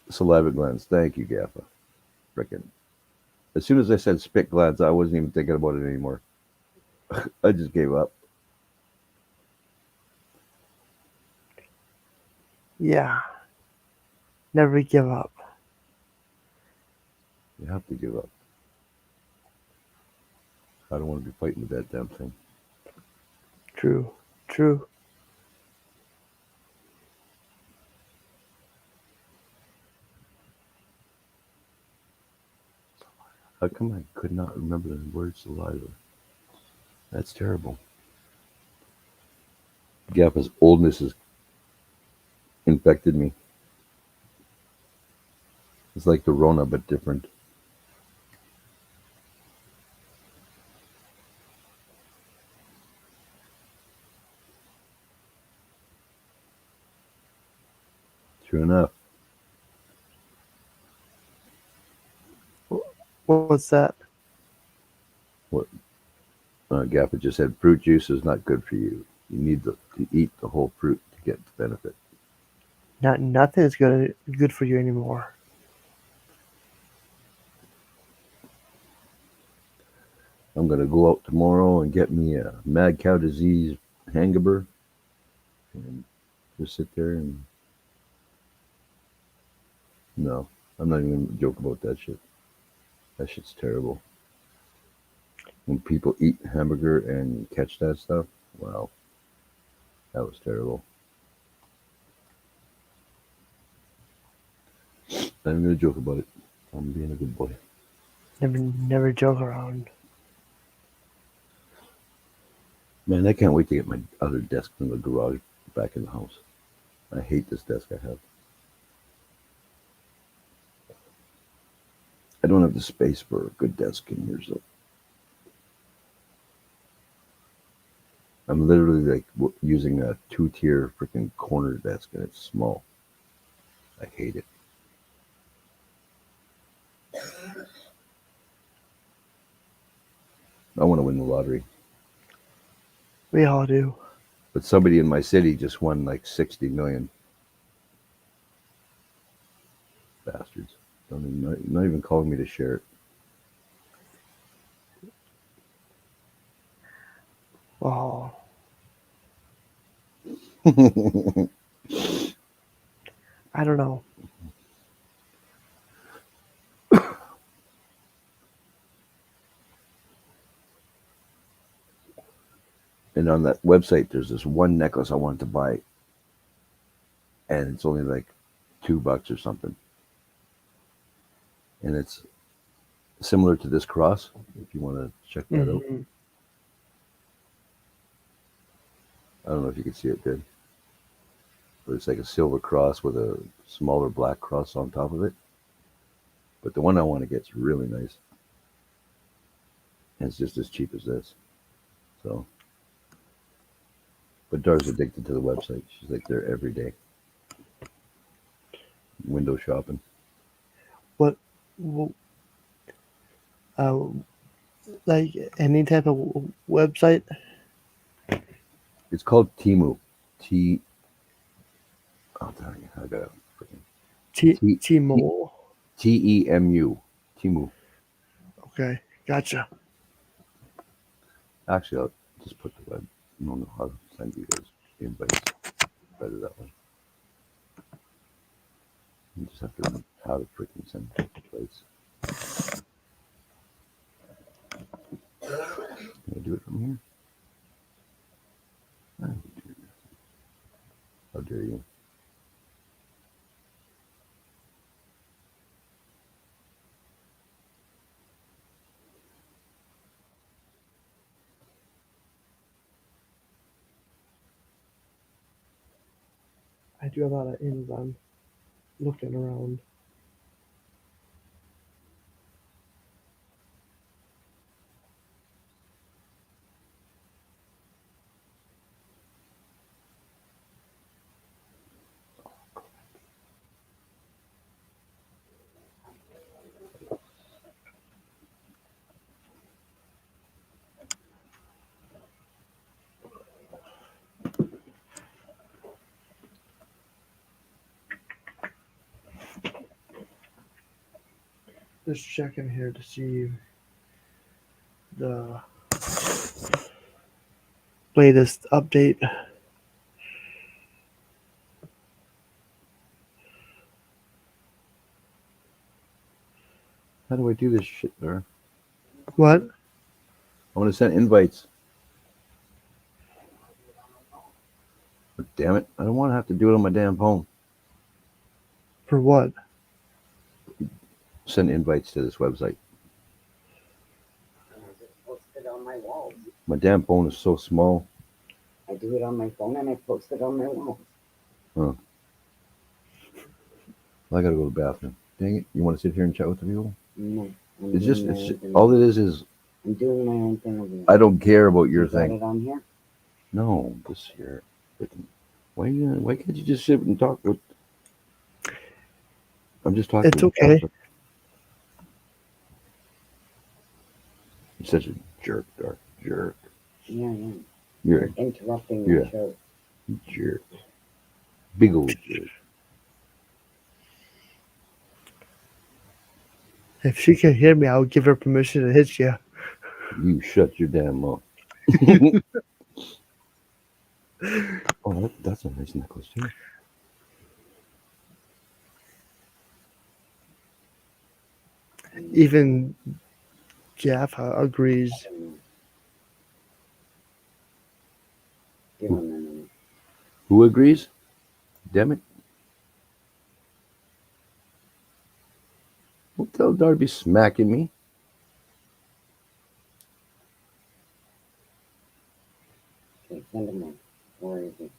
[SPEAKER 10] saliva glands. Thank you, Gaffa. Frickin'. As soon as I said spit glands, I wasn't even thinking about it anymore. I just gave up.
[SPEAKER 7] Yeah. Never give up.
[SPEAKER 10] You have to give up. I don't want to be fighting with that damn thing.
[SPEAKER 7] True. True.
[SPEAKER 10] How come I could not remember the word saliva? That's terrible. Gaffa's oldness has infected me. It's like the Rona, but different. True enough.
[SPEAKER 7] What's that?
[SPEAKER 10] What Gaffa just said, fruit juice is not good for you. You need to eat the whole fruit to get the benefit.
[SPEAKER 7] Nothing is good for you anymore.
[SPEAKER 10] I'm gonna go out tomorrow and get me a mad cow disease hangover and just sit there and no, I'm not even gonna joke about that shit. That shit's terrible. When people eat hamburger and catch that stuff, wow, that was terrible. I'm gonna joke about it. I'm being a good boy.
[SPEAKER 7] Never joke around.
[SPEAKER 10] Man, I can't wait to get my other desk from the garage back in the house. I hate this desk I have. I don't have the space for a good desk in here, so I'm literally like using a 2-tier freaking corner desk, and it's small. I hate it. I want to win the lottery,
[SPEAKER 7] We all do.
[SPEAKER 10] but somebody in my city just won like 60 million. Bastards! Not even calling me to share
[SPEAKER 7] Oh,
[SPEAKER 10] it.
[SPEAKER 7] I don't know.
[SPEAKER 10] And on that website, there's this one necklace I wanted to buy, and it's only like $2 or something. And it's similar to this cross, if you want to check that out.
[SPEAKER 7] Mhm.
[SPEAKER 10] I don't know if you can see it good, but it's like a silver cross with a smaller black cross on top of it. But the one I want to get is really nice. And it's just as cheap as this. So, but Dar's addicted to the website. She's like there every day. Window shopping.
[SPEAKER 7] What? wh- Uh, like any type of website?
[SPEAKER 10] It's called Temu. T. Oh, dang, I got it.
[SPEAKER 7] T-Mobile.
[SPEAKER 10] Temu. Temu.
[SPEAKER 7] Okay, gotcha.
[SPEAKER 10] Actually, I'll just put the web. I don't know how to send you guys invites. Better that way. You just have to remember how to freaking send invites. Can I do it from here? How dare you?
[SPEAKER 7] I do a lot of Amazon looking around. Just checking here to see the latest update.
[SPEAKER 10] How do I do this shit there?
[SPEAKER 7] What?
[SPEAKER 10] I want to send invites. But damn it, I don't want to have to do it on my damn phone.
[SPEAKER 7] For what?
[SPEAKER 10] Send invites to this website.
[SPEAKER 13] Post it on my walls.
[SPEAKER 10] My damn phone is so small.
[SPEAKER 13] I do it on my phone and I post it on my walls.
[SPEAKER 10] Huh. I gotta go to the bathroom. Dang it! You want to sit here and chat with the people?
[SPEAKER 13] No.
[SPEAKER 10] It's just all it is.
[SPEAKER 13] I'm doing my own thing over here.
[SPEAKER 10] I don't care about your
[SPEAKER 13] You got
[SPEAKER 10] thing.
[SPEAKER 13] it on here?
[SPEAKER 10] No, this here. Why can't you just sit and talk with? I'm just talking.
[SPEAKER 7] It's okay.
[SPEAKER 10] You're such a jerk, Dark jerk.
[SPEAKER 13] Yeah, yeah.
[SPEAKER 10] You're
[SPEAKER 13] interrupting
[SPEAKER 10] the
[SPEAKER 13] show.
[SPEAKER 10] Jerk. Big old jerk.
[SPEAKER 7] If she can hear me, I'll give her permission to hit you.
[SPEAKER 10] You shut your damn mouth. Oh, that's a nice necklace too.
[SPEAKER 7] Even Jaffa agrees.
[SPEAKER 10] Who agrees? Damn it. Don't tell Darby smacking me.
[SPEAKER 13] Okay, send him in. Where is he?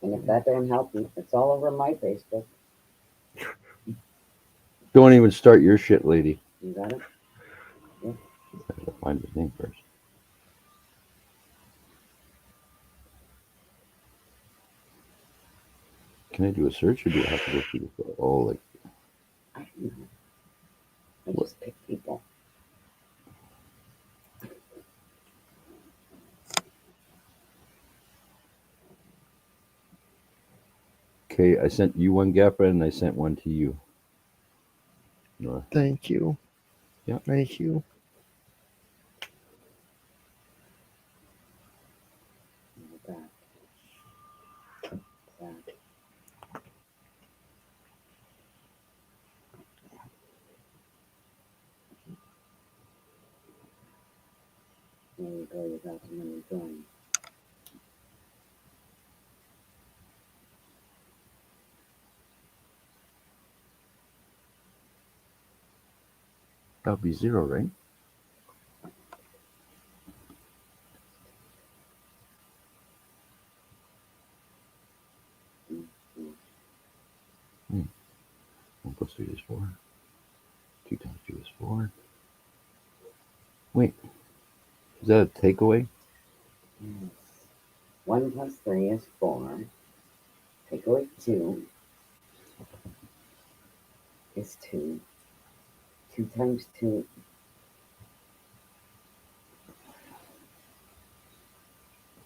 [SPEAKER 13] And if that don't help you, it's all over my Facebook.
[SPEAKER 10] Don't even start your shit, lady.
[SPEAKER 13] You got it? Yeah.
[SPEAKER 10] I gotta find his name first. Can I do a search or do I have to go through the oh like
[SPEAKER 13] I don't know. I just pick people.
[SPEAKER 10] okay, I sent you one Gaffa and I sent one to you. No.
[SPEAKER 7] Thank you.
[SPEAKER 10] Yeah.
[SPEAKER 7] Thank you.
[SPEAKER 13] That. There you go, you got them in the drawing.
[SPEAKER 10] That'll be 0, right? Hmm. 1 plus 3 is 4. 2 times 2 is 4. Wait. Is that a takeaway?
[SPEAKER 13] Yes. 1 plus 3 is 4. Take away 2 is 2. 2 times 2.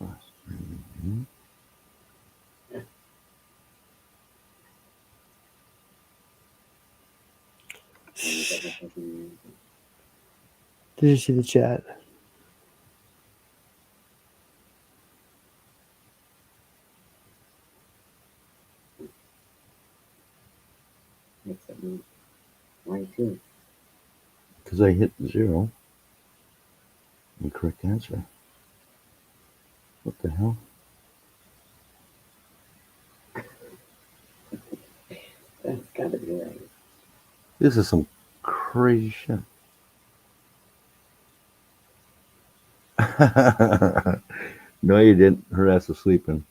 [SPEAKER 10] Mm-hmm.
[SPEAKER 7] Did you see the chat?
[SPEAKER 13] Why 2?
[SPEAKER 10] Because I hit 0. Incorrect answer. What the hell?
[SPEAKER 13] That's gotta be right.
[SPEAKER 10] This is some crazy shit. No, you didn't. Her ass was sleeping.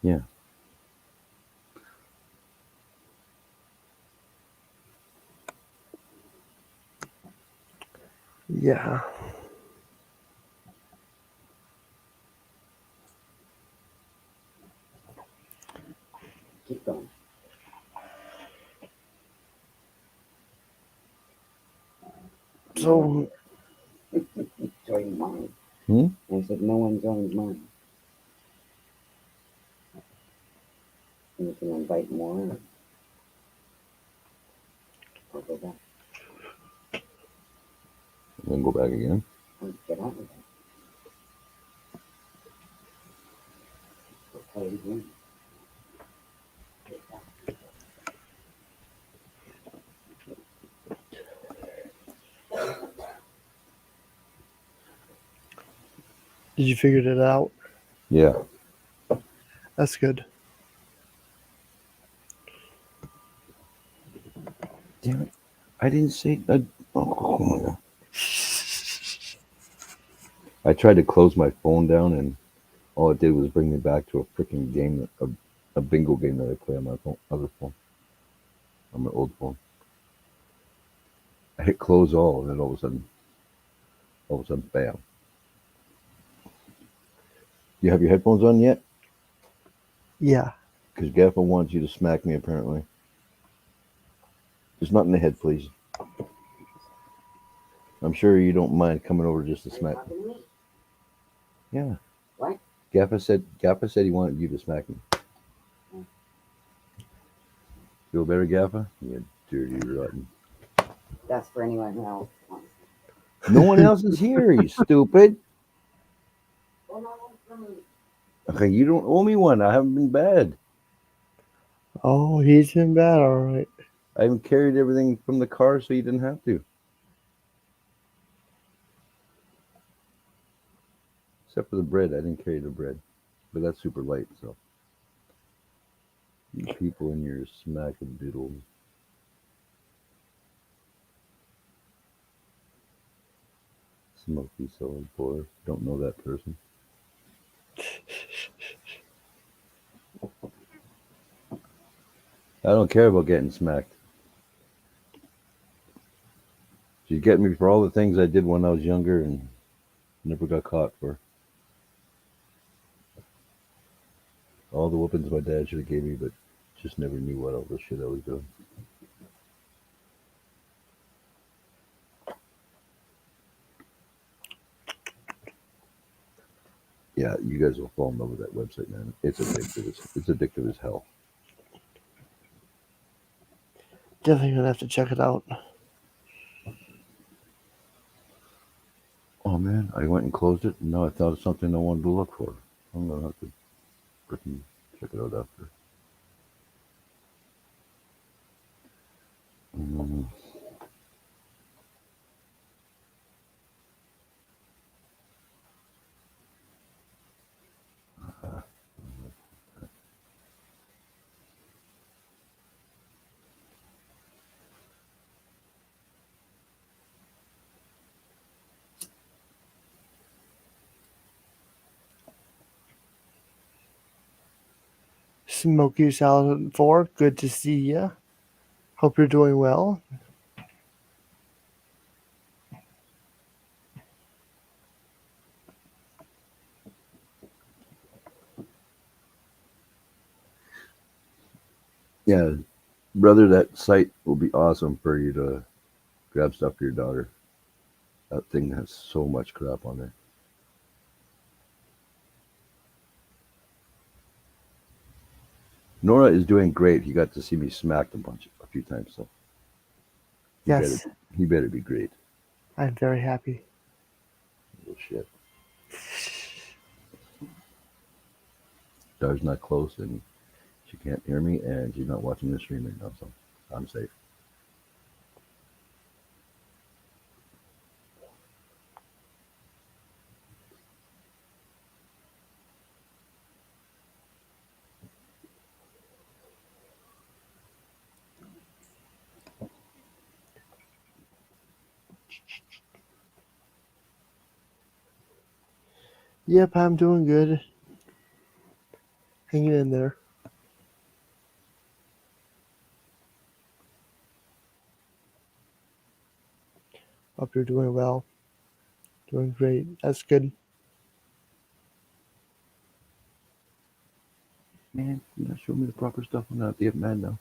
[SPEAKER 10] Yeah.
[SPEAKER 7] Yeah.
[SPEAKER 13] Keep going.
[SPEAKER 7] So
[SPEAKER 13] join mine.
[SPEAKER 10] Hmm?
[SPEAKER 13] I said no one joined mine. You can invite more. Or go back.
[SPEAKER 10] And then go back again.
[SPEAKER 13] Or get out of there. We'll play it again.
[SPEAKER 7] did you figure it out?
[SPEAKER 10] Yeah.
[SPEAKER 7] That's good.
[SPEAKER 10] Damn it. I didn't say. Oh. I tried to close my phone down, and all it did was bring me back to a freaking game, a bingo game that I play on my other phone, on my old phone. I hit close all, and then all of a sudden, bam. You have your headphones on yet?
[SPEAKER 7] Yeah.
[SPEAKER 10] Because Gaffa wants you to smack me, apparently. Just not in the head, please. I'm sure you don't mind coming over just to smack me. Yeah.
[SPEAKER 13] What?
[SPEAKER 10] Gaffa said he wanted you to smack me. Feel better, Gaffa? You dirty rotten.
[SPEAKER 13] That's for anyone else.
[SPEAKER 10] No one else is here, you stupid. Okay, you don't owe me one. I haven't been bad.
[SPEAKER 7] Oh, he's in bad, all right.
[SPEAKER 10] I even carried everything from the car so you didn't have to. Except for the bread. I didn't carry the bread. But that's super light, so. You people in your smackadoodle. Smoky solid boy. Don't know that person. I don't care about getting smacked. She's getting me for all the things I did when I was younger and never got caught for. All the whoopings my dad should have gave me, but just never knew what all the shit I was doing. Yeah, you guys will fall in love with that website, man. It's addictive. It's addictive as hell.
[SPEAKER 7] Definitely gonna have to check it out.
[SPEAKER 10] Oh man, I went and closed it, and now I thought of something I wanted to look for. I'm gonna have to freaking check it out after. Mm.
[SPEAKER 7] Smoky Salad 4, good to see ya. Hope you're doing well.
[SPEAKER 10] Yeah, brother, that site will be awesome for you to grab stuff for your daughter. That thing has so much crap on there. N.O.R.A is doing great. He got to see me smacked a few times, so
[SPEAKER 7] Yes,
[SPEAKER 10] he better be great.
[SPEAKER 7] I'm very happy.
[SPEAKER 10] Oh shit. Daughter's not close, and she can't hear me, and she's not watching the stream right now, so I'm safe.
[SPEAKER 7] Yep, I'm doing good. Hanging in there. Hope you're doing well. Doing great. That's good.
[SPEAKER 10] Man, you're not showing me the proper stuff. I'm not the man now.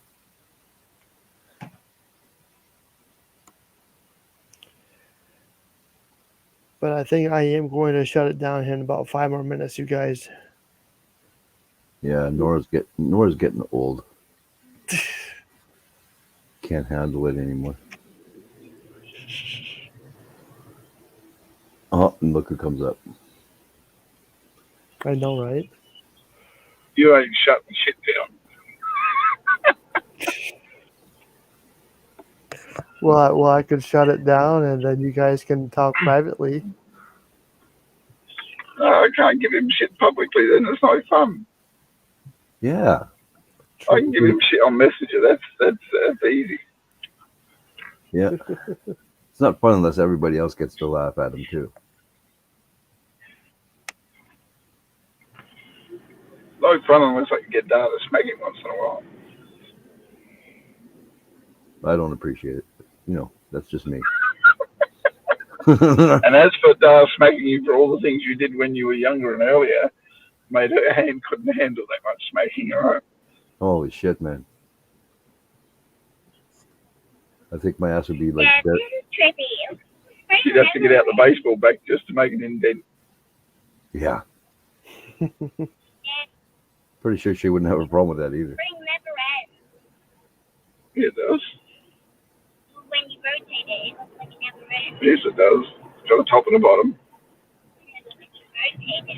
[SPEAKER 7] But I think I am going to shut it down here in about 5 more minutes, you guys.
[SPEAKER 10] Yeah, N.O.R.A is getting old. Can't handle it anymore. Oh, and look who comes up.
[SPEAKER 7] I know, right?
[SPEAKER 14] You ain't shutting shit down.
[SPEAKER 7] Well, I could shut it down, and then you guys can talk privately.
[SPEAKER 14] I can't give him shit publicly, then it's no fun.
[SPEAKER 10] Yeah.
[SPEAKER 14] I can give him shit on Messenger. That's easy.
[SPEAKER 10] Yeah. It's not fun unless everybody else gets to laugh at him too.
[SPEAKER 14] No fun unless I can get down to smack him once in a while.
[SPEAKER 10] I don't appreciate it. You know, that's just me.
[SPEAKER 14] And as for smacking you for all the things you did when you were younger and earlier, mate, her hand couldn't handle that much smacking, alright?
[SPEAKER 10] Holy shit, man. I think my ass would be like
[SPEAKER 5] Dad,
[SPEAKER 10] dead.
[SPEAKER 5] this is trippy.
[SPEAKER 14] She'd have to get out the baseball bat just to make an indent.
[SPEAKER 10] Yeah. Pretty sure she wouldn't have a problem with that either.
[SPEAKER 5] Bring never ends.
[SPEAKER 14] Yeah, it does.
[SPEAKER 5] When you rotate it, it looks like it never ends.
[SPEAKER 14] Yes, it does. It's got a top and a bottom.
[SPEAKER 5] When you rotate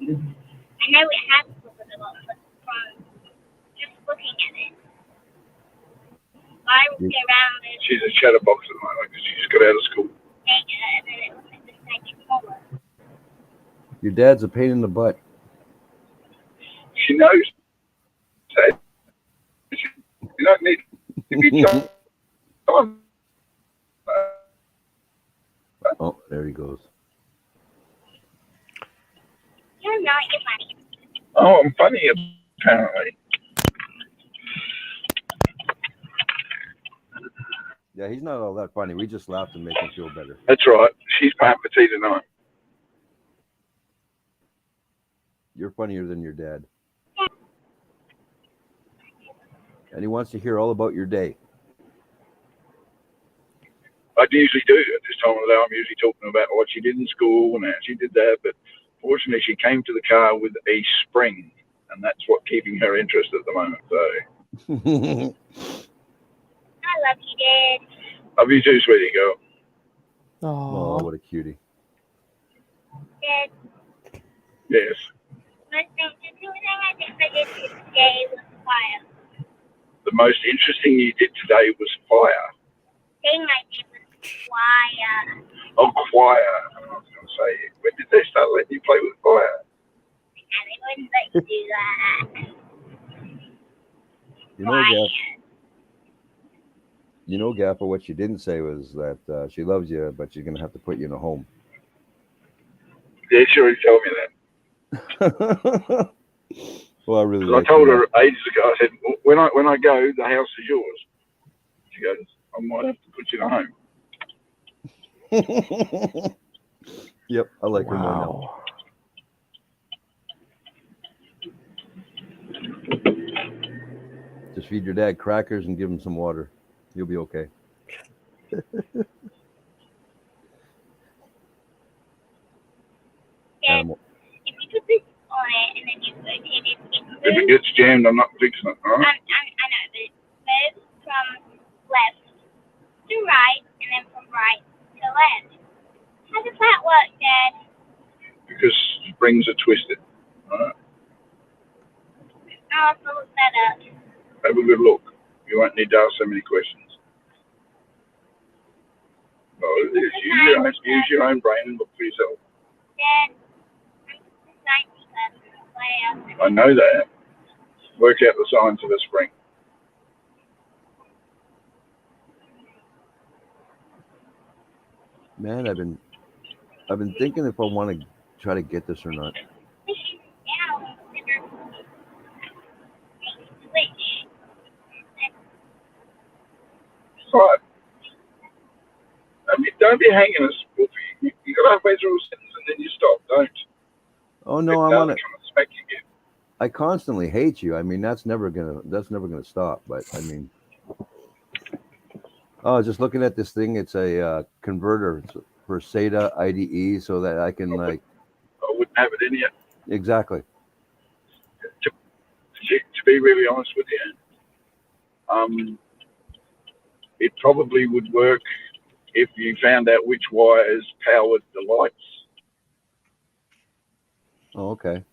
[SPEAKER 5] it. I know it has a top and a bottom, but from just looking at it. I would go around and
[SPEAKER 14] She's a chatterbox at the moment because she just got out of school.
[SPEAKER 5] take it, and then it was like the second color.
[SPEAKER 10] Your dad's a pain in the butt.
[SPEAKER 14] She knows that. You don't need to be told.
[SPEAKER 10] Oh, there he goes.
[SPEAKER 5] You're not, you're funny.
[SPEAKER 14] Oh, I'm funny, apparently.
[SPEAKER 10] Yeah, he's not all that funny. We just laugh to make him feel better.
[SPEAKER 14] That's right. She's paying for tea tonight.
[SPEAKER 10] You're funnier than your dad. And he wants to hear all about your day.
[SPEAKER 14] I usually do at this time of the day. I'm usually talking about what she did in school and how she did that. But fortunately, she came to the car with a spring, and that's what's keeping her interest at the moment. So.
[SPEAKER 5] I love you, Dad.
[SPEAKER 14] Love you too, sweetie girl.
[SPEAKER 10] Oh, what a cutie.
[SPEAKER 5] Dad,
[SPEAKER 14] Yes.
[SPEAKER 5] the thing I think I did today was fire.
[SPEAKER 14] The most interesting you did today was fire.
[SPEAKER 5] Thing I did was fire.
[SPEAKER 14] Oh, choir. I was going to say, when did they start letting you play with fire?
[SPEAKER 5] And they wouldn't let you do that.
[SPEAKER 10] You know, Gaffer, what she didn't say was that she loves you, but she's going to have to put you in a home.
[SPEAKER 14] Yeah, she already told me that.
[SPEAKER 10] Well, I really
[SPEAKER 14] I told her ages ago, I said, when I go, the house is yours. She goes, I might have to put you in a home.
[SPEAKER 10] Yep, I like her more now. Just feed your dad crackers and give him some water. You'll be okay.
[SPEAKER 5] Dad,
[SPEAKER 10] Animal.
[SPEAKER 5] if you put this on it and then you rotate it, it moves.
[SPEAKER 14] If it gets jammed, I'm not fixing it, all right?
[SPEAKER 5] I know, but it moves from left to right and then from right to left. How does that work, Dad?
[SPEAKER 14] Because springs are twisted. All right?
[SPEAKER 5] I'll have to look that up.
[SPEAKER 14] Have a good look. You won't need to ask so many questions. Oh, it is. Use your own brain and look for yourself.
[SPEAKER 5] Dad, I'm a science person.
[SPEAKER 14] I know that. Work out the science of a spring.
[SPEAKER 10] Man, I've been thinking if I want to try to get this or not.
[SPEAKER 14] Right. Don't be hanging us. You got halfway through a sentence and then you stop. Don't.
[SPEAKER 10] Oh no, I'm on it.
[SPEAKER 14] Smack you again.
[SPEAKER 10] I constantly hate you. I mean, that's never gonna stop. But I mean, oh, just looking at this thing, it's a converter for SATA IDE, so that I can like.
[SPEAKER 14] I wouldn't have it in yet.
[SPEAKER 10] Exactly.
[SPEAKER 14] To be really honest with you, it probably would work if you found out which wires powered the lights.
[SPEAKER 10] Oh, okay.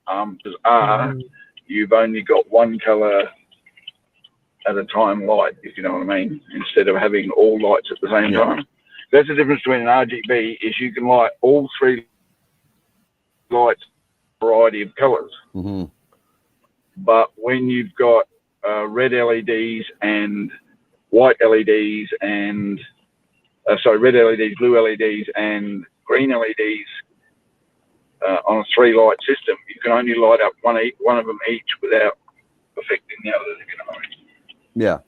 [SPEAKER 14] Because you've only got one color at a time light, if you know what I mean, instead of having all lights at the same time. That's the difference between an RGB, is you can light all three lights, variety of colors.
[SPEAKER 10] Mm-hmm.
[SPEAKER 14] But when you've got red LEDs and white LEDs and red LEDs, blue LEDs and green LEDs on a 3-light system, you can only light up one of them each without affecting the others, if you know what I mean.
[SPEAKER 10] Yeah.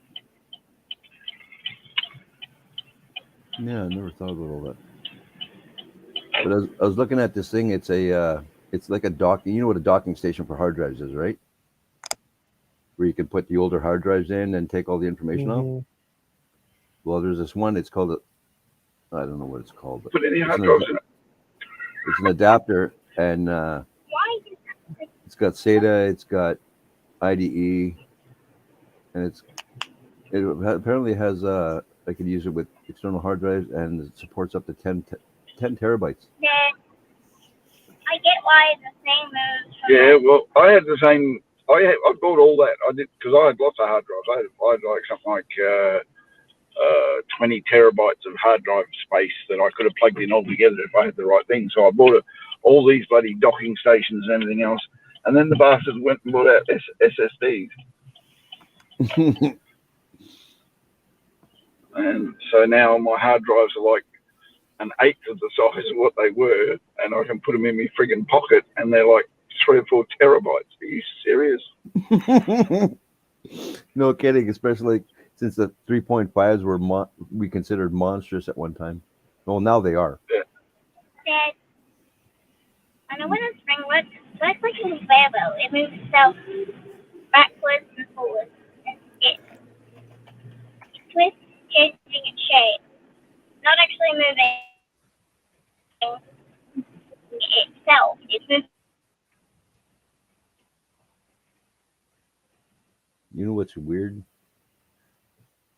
[SPEAKER 10] Yeah, I never thought about all that. But I was looking at this thing. It's like a docking. You know what a docking station for hard drives is, right? Where you can put the older hard drives in and take all the information off. Well, there's this one. It's called I don't know what it's called. But
[SPEAKER 14] put any hard drives in it.
[SPEAKER 10] It's an adapter, and it's got SATA, it's got IDE, and it apparently has I could use it with external hard drives, and it supports up to 10 terabytes.
[SPEAKER 5] I get why the thing moves.
[SPEAKER 14] Yeah, well, I I bought all that. I did because I had lots of hard drives. I had like something like 20 terabytes of hard drive space that I could have plugged in all together if I had the right thing. So I bought all these bloody docking stations and everything else. And then the bastards went and bought out SSDs. And so now my hard drives are like an eighth of the size of what they were, and I can put them in my friggin' pocket, and they're like 3 or 4 terabytes. Are you serious?
[SPEAKER 10] No kidding, especially since the 3.5s were we considered monstrous at one time. Well, now they are.
[SPEAKER 14] Yeah.
[SPEAKER 5] Dad, on a wooden spring works, so it's like a conveyor belt. It moves itself backwards and forwards. It twists, changing its shape. Not actually moving itself. It's moving.
[SPEAKER 10] You know what's weird,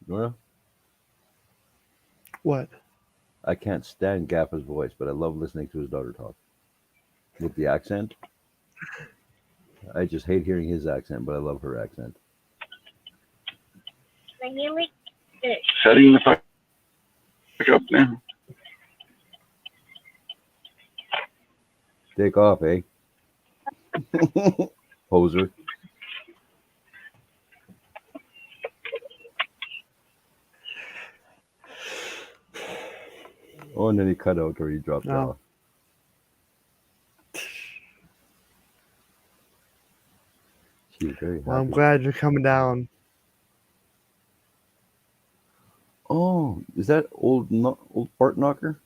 [SPEAKER 10] Nora?
[SPEAKER 7] What?
[SPEAKER 10] I can't stand Gaffa's voice, but I love listening to his daughter talk. With the accent. I just hate hearing his accent, but I love her accent.
[SPEAKER 5] Really good.
[SPEAKER 14] Setting the fuck up now.
[SPEAKER 10] Take off, eh? Poser. Oh, and then he cut out or he dropped off. She's very happy.
[SPEAKER 7] Well, I'm glad you're coming down.
[SPEAKER 10] Oh, is that old fart knocker?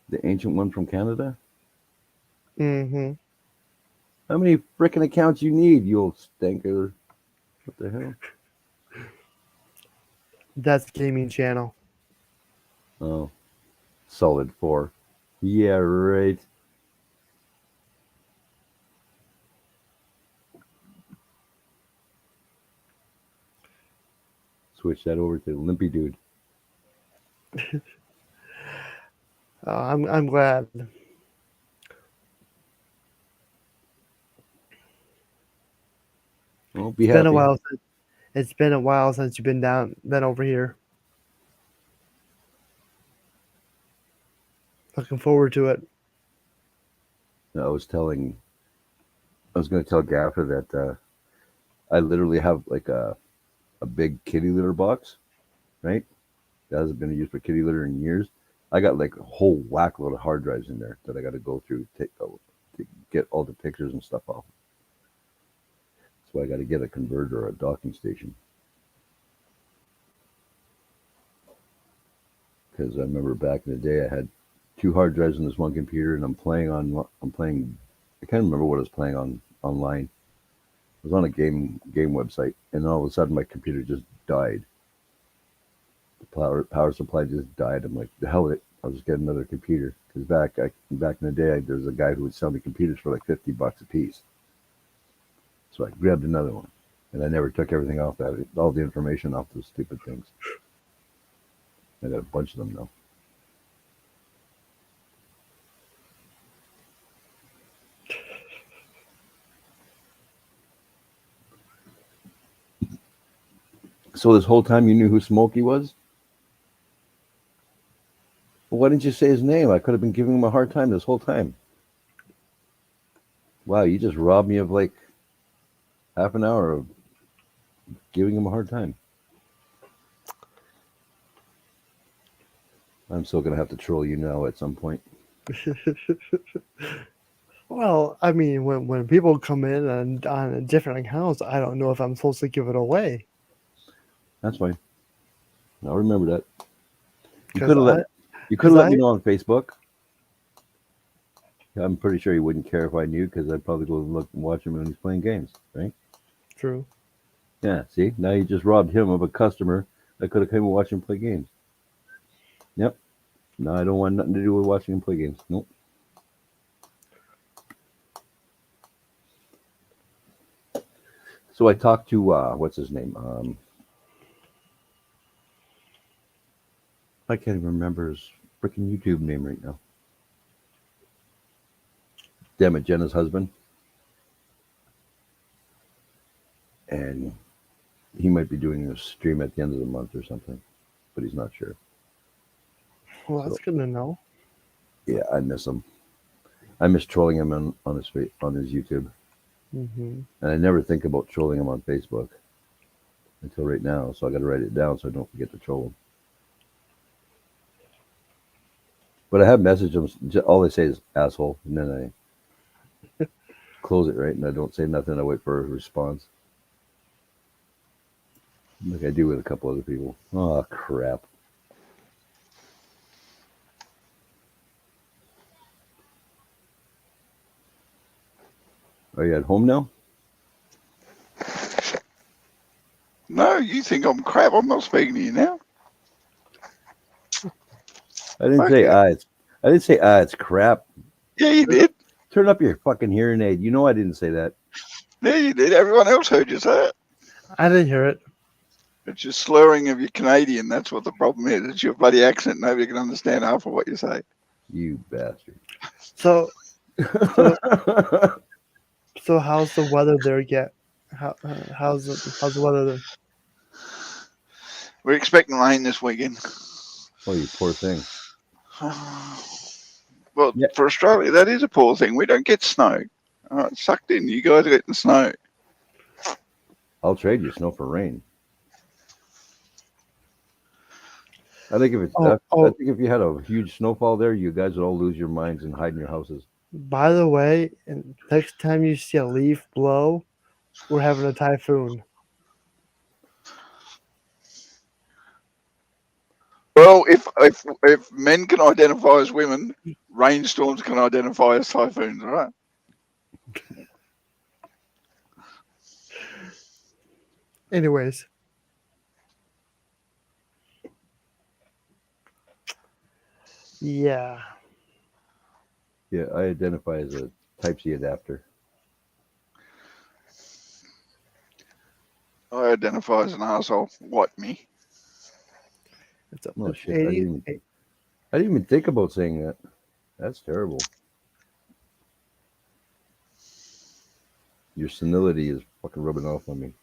[SPEAKER 10] The ancient one from Canada?
[SPEAKER 7] Mm-hmm.
[SPEAKER 10] How many frickin' accounts you need, you old stinker? What the hell?
[SPEAKER 7] That's gaming channel.
[SPEAKER 10] Oh, solid 4. Yeah, right. Switch that over to Limpy Dude.
[SPEAKER 7] I'm glad.
[SPEAKER 10] Well, be
[SPEAKER 7] It's
[SPEAKER 10] happy.
[SPEAKER 7] been a while. It's been a while since you've been over here. Looking forward to it.
[SPEAKER 10] I was going to tell Gaffer that I literally have like a big kitty litter box, right? That hasn't been used for kitty litter in years. I got like a whole whack load of hard drives in there that I got to go through to get all the pictures and stuff off. So I got to get a converter or a docking station. Because I remember back in the day, I had 2 hard drives on this one computer, and I'm playing. I can't remember what I was playing online. I was on a game website, and then all of a sudden my computer just died. The power supply just died. I'm like, the hell it! I'll just get another computer. Because back in the day, there was a guy who would sell me computers for like $50 a piece. So I grabbed another one, and I never took everything off that, all the information off those stupid things. I got a bunch of them now. So this whole time you knew who Smokey was? Well, why didn't you say his name? I could have been giving him a hard time this whole time. Wow, you just robbed me of like half an hour of giving him a hard time. I'm still going to have to troll you now at some point.
[SPEAKER 7] Well, I mean, when people come in and on different accounts, I don't know if I'm supposed to give it away.
[SPEAKER 10] That's fine. I'll remember that. You
[SPEAKER 7] 'Cause
[SPEAKER 10] could have let me know on Facebook. I'm pretty sure he wouldn't care if I knew, because I'd probably go look and watch him when he's playing games, right?
[SPEAKER 7] True.
[SPEAKER 10] Yeah, see? Now you just robbed him of a customer that could have come and watched him play games. Yep. No, I don't want nothing to do with watching him play games. Nope. So I talked to, what's his name? I can't even remember his freaking YouTube name right now. Damn it, Jenna's husband. and he might be doing a stream at the end of the month or something, but he's not sure.
[SPEAKER 7] Well, that's good to know.
[SPEAKER 10] Yeah, I miss him. I miss trolling him on his YouTube,
[SPEAKER 7] Mm-hmm.
[SPEAKER 10] and I never think about trolling him on Facebook until right now. So I got to write it down so I don't forget to troll him. But I have messaged him. All they say is asshole, and then I close it, right? And I don't say nothing. I wait for a response. Like I do with a couple other people. Oh, crap. Are you at home now?
[SPEAKER 12] No, you think I'm crap. I'm not speaking to you now.
[SPEAKER 10] I didn't say it's crap.
[SPEAKER 12] Yeah, you did.
[SPEAKER 10] Turn up your fucking hearing aid. You know I didn't say that.
[SPEAKER 12] Yeah, you did. Everyone else heard you say it.
[SPEAKER 7] I didn't hear it.
[SPEAKER 12] It's your slurring of your Canadian. That's what the problem is. It's your bloody accent. Nobody can understand half of what you say.
[SPEAKER 10] You bastard.
[SPEAKER 7] So how's the weather there? How's the weather there?
[SPEAKER 12] We're expecting rain this weekend.
[SPEAKER 10] Oh, you poor thing.
[SPEAKER 12] Well,
[SPEAKER 10] Yeah.
[SPEAKER 12] for Australia, that is a poor thing. We don't get snow. It's sucked in. You guys are getting snow.
[SPEAKER 10] I'll trade you snow for rain. I think if you had a huge snowfall there, you guys would all lose your minds and hide in your houses.
[SPEAKER 7] By the way, and next time you see a leaf blow, we're having a typhoon.
[SPEAKER 12] Well, if men can identify as women, rainstorms can identify as typhoons, right?
[SPEAKER 7] Anyways. Yeah.
[SPEAKER 10] Yeah, I identify as a Type-C adapter.
[SPEAKER 12] I identify as an asshole. What, me?
[SPEAKER 10] Oh shit! I didn't even think about saying that. That's terrible. Your senility is fucking rubbing off on me.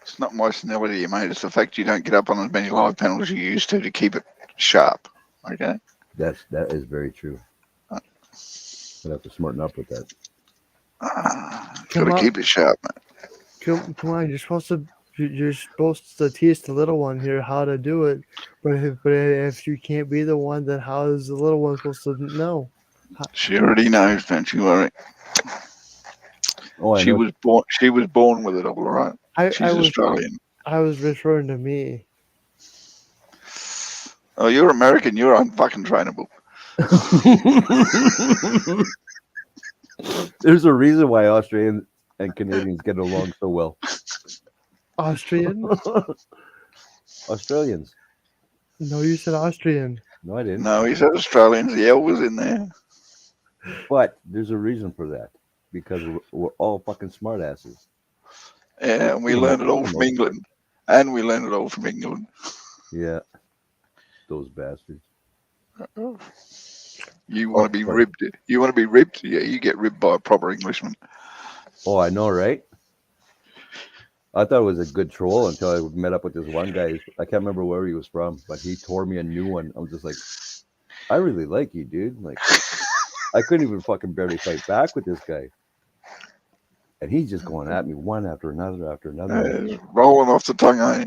[SPEAKER 12] It's not my senility, mate. It's the fact you don't get up on as many live panels as you used to keep it sharp. Okay.
[SPEAKER 10] That is very true. I'd have to smarten up with that.
[SPEAKER 12] Gotta keep it sharp,
[SPEAKER 7] man. Come on, you're supposed to teach the little one here how to do it. But if you can't be the one, then how is the little one supposed to know?
[SPEAKER 12] She already knows, don't you worry.
[SPEAKER 10] Oh,
[SPEAKER 12] she was born. She was born with it, all right. She's Australian.
[SPEAKER 7] I was referring to me.
[SPEAKER 12] Oh, you're American. You're unfucking trainable.
[SPEAKER 10] There's a reason why Australians and Canadians get along so well.
[SPEAKER 7] Austrian?
[SPEAKER 10] Australians.
[SPEAKER 7] No, you said Austrian.
[SPEAKER 10] No, I didn't.
[SPEAKER 12] No, he said Australians. The L was in there.
[SPEAKER 10] But there's a reason for that. Because we're all fucking smartasses.
[SPEAKER 12] Yeah, and we learned it all from England.
[SPEAKER 10] Yeah. Those bastards.
[SPEAKER 12] You want to be ribbed? You want to be ribbed? Yeah, you get ribbed by a proper Englishman.
[SPEAKER 10] Oh, I know, right? I thought it was a good troll until I met up with this one guy. I can't remember where he was from, but he tore me a new one. I was just like, I really like you, dude. Like, I couldn't even fucking barely fight back with this guy. And he's just going at me one after another.
[SPEAKER 12] It's rolling off the tongue, eh?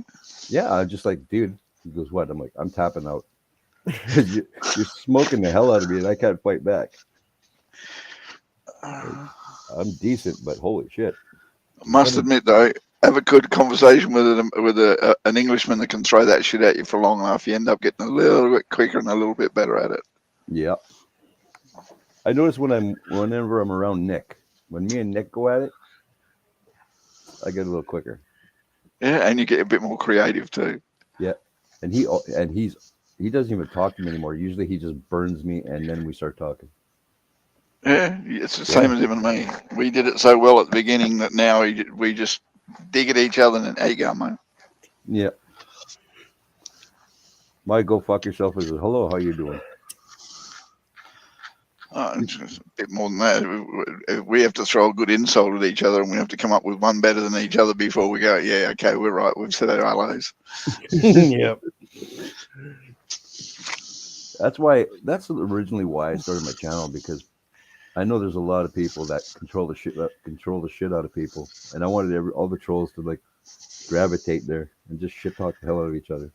[SPEAKER 10] Yeah, I'm just like, dude. He goes, what? I'm like, I'm tapping out. You're smoking the hell out of me, and I can't fight back. Like, I'm decent, but holy shit.
[SPEAKER 12] I must admit, though, have a good conversation with an Englishman that can throw that shit at you for long enough. You end up getting a little bit quicker and a little bit better at it.
[SPEAKER 10] Yeah. I notice whenever I'm around Nick, when me and Nick go at it, I get a little quicker.
[SPEAKER 12] Yeah, and you get a bit more creative too.
[SPEAKER 10] Yeah, and he doesn't even talk to me anymore. Usually he just burns me, and then we start talking.
[SPEAKER 12] Yeah, it's the same as him and me. We did it so well at the beginning that now we just dig at each other and there you go, mate.
[SPEAKER 10] Yeah. My go fuck yourself is hello, how you doing?
[SPEAKER 12] It's just a bit more than that. We have to throw a good insult at each other, and we have to come up with one better than each other before we go, yeah, okay, we're right. We've said our hellos.
[SPEAKER 10] Yep. That's originally why I started my channel, because I know there's a lot of people that control the shit out of people, and I wanted all the trolls to like gravitate there and just shit talk the hell out of each other.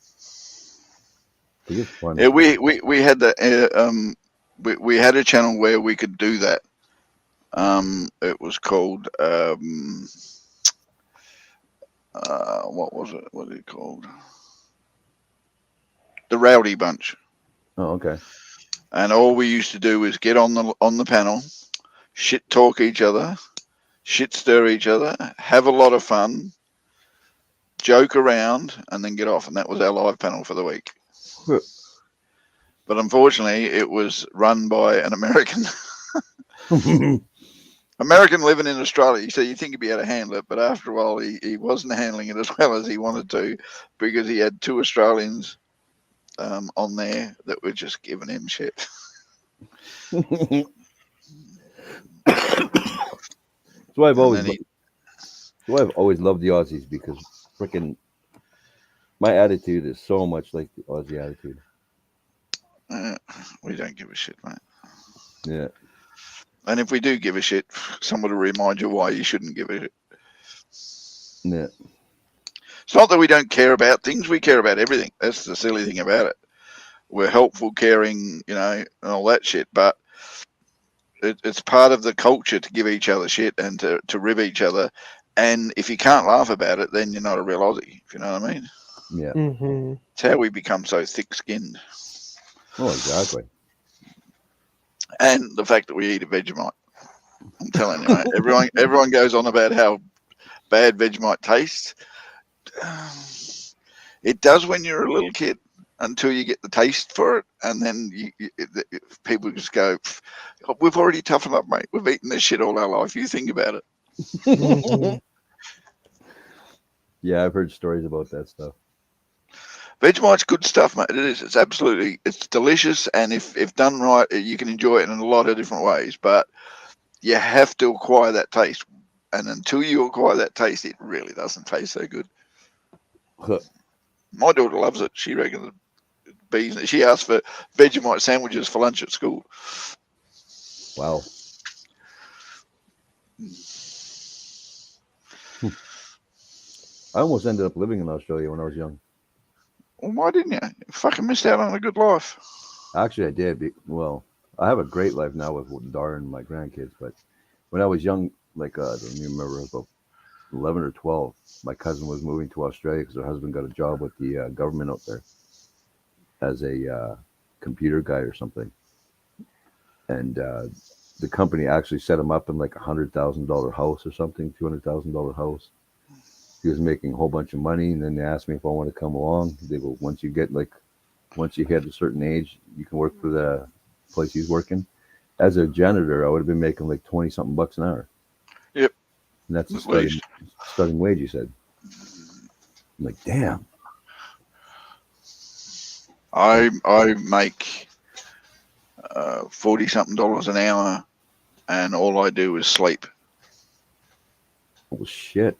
[SPEAKER 10] It's fun.
[SPEAKER 12] Yeah, we had that. We had a channel where we could do that. It was called what was it? What is it called? The Rowdy Bunch.
[SPEAKER 10] Oh, okay.
[SPEAKER 12] And all we used to do was get on the panel, shit talk each other, shit stir each other, have a lot of fun, joke around, and then get off. And that was our live panel for the week. But unfortunately, it was run by an American. American living in Australia, so you think he'd be able to handle it, but after a while, he wasn't handling it as well as he wanted to, because he had two Australians on there that were just giving him shit.
[SPEAKER 10] That's why I've always loved the Aussies, because freaking my attitude is so much like the Aussie attitude.
[SPEAKER 12] We don't give a shit, mate.
[SPEAKER 10] Yeah.
[SPEAKER 12] And if we do give a shit, someone will remind you why you shouldn't give a shit.
[SPEAKER 10] Yeah.
[SPEAKER 12] It's not that we don't care about things. We care about everything. That's the silly thing about it. We're helpful, caring, and all that shit. But it's part of the culture to give each other shit and to rib each other. And if you can't laugh about it, then you're not a real Aussie, if you know what I mean.
[SPEAKER 10] Yeah.
[SPEAKER 7] Mm-hmm.
[SPEAKER 12] It's how we become so thick-skinned.
[SPEAKER 10] Oh, exactly.
[SPEAKER 12] And the fact that we eat a Vegemite. I'm telling you, mate. Everyone goes on about how bad Vegemite tastes. It does when you're a little kid, until you get the taste for it, and then people just go, "We've already toughened up, mate. We've eaten this shit all our life. You think about it."
[SPEAKER 7] Mm-hmm.
[SPEAKER 10] Yeah, I've heard stories about that stuff.
[SPEAKER 12] Vegemite's good stuff, mate. It is. It's delicious, and if done right, you can enjoy it in a lot of different ways. But you have to acquire that taste, and until you acquire that taste, it really doesn't taste so good. My daughter loves it. She reckons bees. She asked for Vegemite sandwiches for lunch at school.
[SPEAKER 10] Wow. I almost ended up living in Australia when I was young.
[SPEAKER 12] Well, why didn't you? You fucking missed out on a good life.
[SPEAKER 10] Actually, I did. Well, I have a great life now with Dara and my grandkids. But when I was young, like I don't even remember, about 11 or 12, my cousin was moving to Australia because her husband got a job with the government out there as a computer guy or something. And the company actually set him up in like $100,000 house or something, $200,000 house. He was making a whole bunch of money, and then they asked me if I want to come along. They go, once you hit a certain age, you can work for the place he's working. As a janitor, I would have been making like 20 something bucks an hour.
[SPEAKER 12] Yep.
[SPEAKER 10] And that's the starting wage, you said. I'm like, damn.
[SPEAKER 12] I make 40 something dollars an hour, and all I do is sleep.
[SPEAKER 10] Oh shit.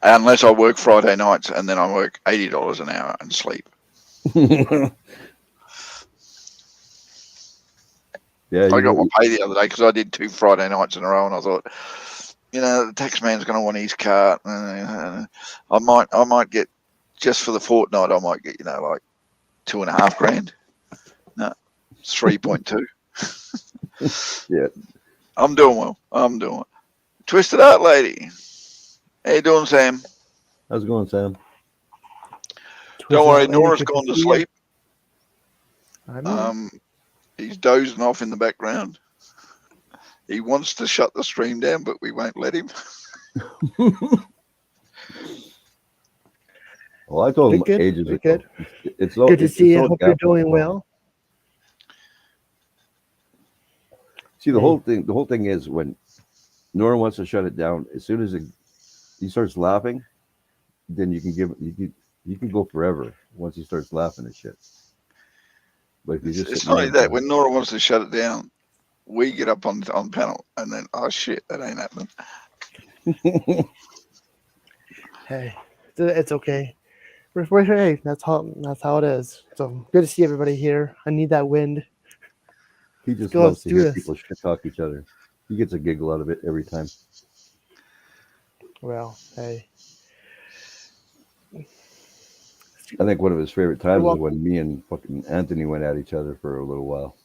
[SPEAKER 12] Unless I work Friday nights, and then I work $80 an hour and sleep.
[SPEAKER 10] Yeah,
[SPEAKER 12] I got my pay the other day because I did 2 Friday nights in a row, and I thought, the tax man's going to want his car. I might get, just for the fortnight, I might get, like $2.5 grand. No, it's 3.2.
[SPEAKER 10] Yeah.
[SPEAKER 12] I'm doing well. Twisted Art Lady. How you doing, Sam?
[SPEAKER 10] How's it going, Sam?
[SPEAKER 12] Don't worry,
[SPEAKER 7] Lady,
[SPEAKER 12] Nora's
[SPEAKER 7] good to
[SPEAKER 12] gone to
[SPEAKER 7] see
[SPEAKER 12] sleep.
[SPEAKER 7] I'm
[SPEAKER 12] He's dozing off in the background. He wants to shut the stream down, but we won't let him.
[SPEAKER 10] Well, I told him
[SPEAKER 7] good.
[SPEAKER 10] ages ago.
[SPEAKER 7] Good.
[SPEAKER 10] It's
[SPEAKER 7] Good to see you.
[SPEAKER 10] all
[SPEAKER 7] Hope you're doing well.
[SPEAKER 10] See, the whole thing is when N.O.R.A wants to shut it down, as soon as he starts laughing, then you can go forever once he starts laughing and shit. But if you just
[SPEAKER 12] It's
[SPEAKER 10] sit
[SPEAKER 12] not
[SPEAKER 10] there
[SPEAKER 12] only that. When N.O.R.A wants to shut it down, we get up on panel, and then oh shit, that ain't happening.
[SPEAKER 7] Hey, it's okay. Hey, that's how it is. So good to see everybody here. I need that wind.
[SPEAKER 10] he just
[SPEAKER 7] Go,
[SPEAKER 10] loves
[SPEAKER 7] let's
[SPEAKER 10] to
[SPEAKER 7] do
[SPEAKER 10] hear
[SPEAKER 7] this.
[SPEAKER 10] people shit talk each other. He gets a giggle out of it every time.
[SPEAKER 7] Well, hey.
[SPEAKER 10] I think one of his favorite times was
[SPEAKER 7] welcome.
[SPEAKER 10] when me and fucking Anthony went at each other for a little while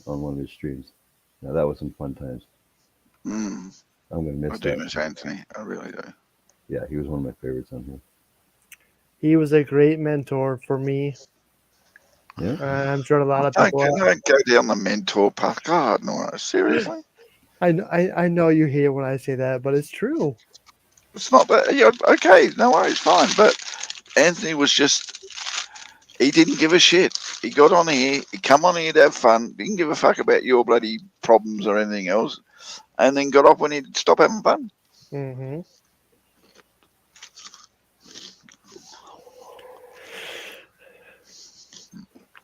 [SPEAKER 10] on one of his streams. Now that was some fun times. I'm gonna miss
[SPEAKER 12] I do
[SPEAKER 10] that.
[SPEAKER 12] miss Anthony. I really do.
[SPEAKER 10] Yeah, he was one of my favorites on here.
[SPEAKER 7] He was a great mentor for me.
[SPEAKER 10] Yeah.
[SPEAKER 7] I'm sure a lot of people.
[SPEAKER 12] Don't go down the mentor path. God, N.O.R.A, seriously.
[SPEAKER 7] I know you hear when I say that, but it's true.
[SPEAKER 12] It's not that. Yeah, okay, no worries, fine. But Anthony was just. He didn't give a shit. He got on here. He come on here to have fun. Didn't give a fuck about your bloody problems or anything else. And then got off when he'd stop having fun.
[SPEAKER 7] Mm-hmm.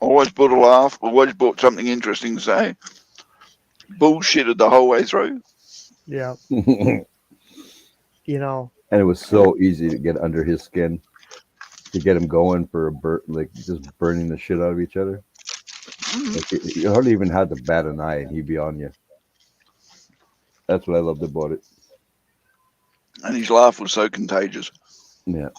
[SPEAKER 12] Always brought a laugh. Always brought something interesting to say. Bullshitted the whole way through.
[SPEAKER 7] Yeah. You know.
[SPEAKER 10] And it was so easy to get under his skin, to get him going for a like just burning the shit out of each other. Like you hardly even had to bat an eye, and he'd be on you. That's what I loved about it.
[SPEAKER 12] And his laugh was so contagious.
[SPEAKER 10] Yeah.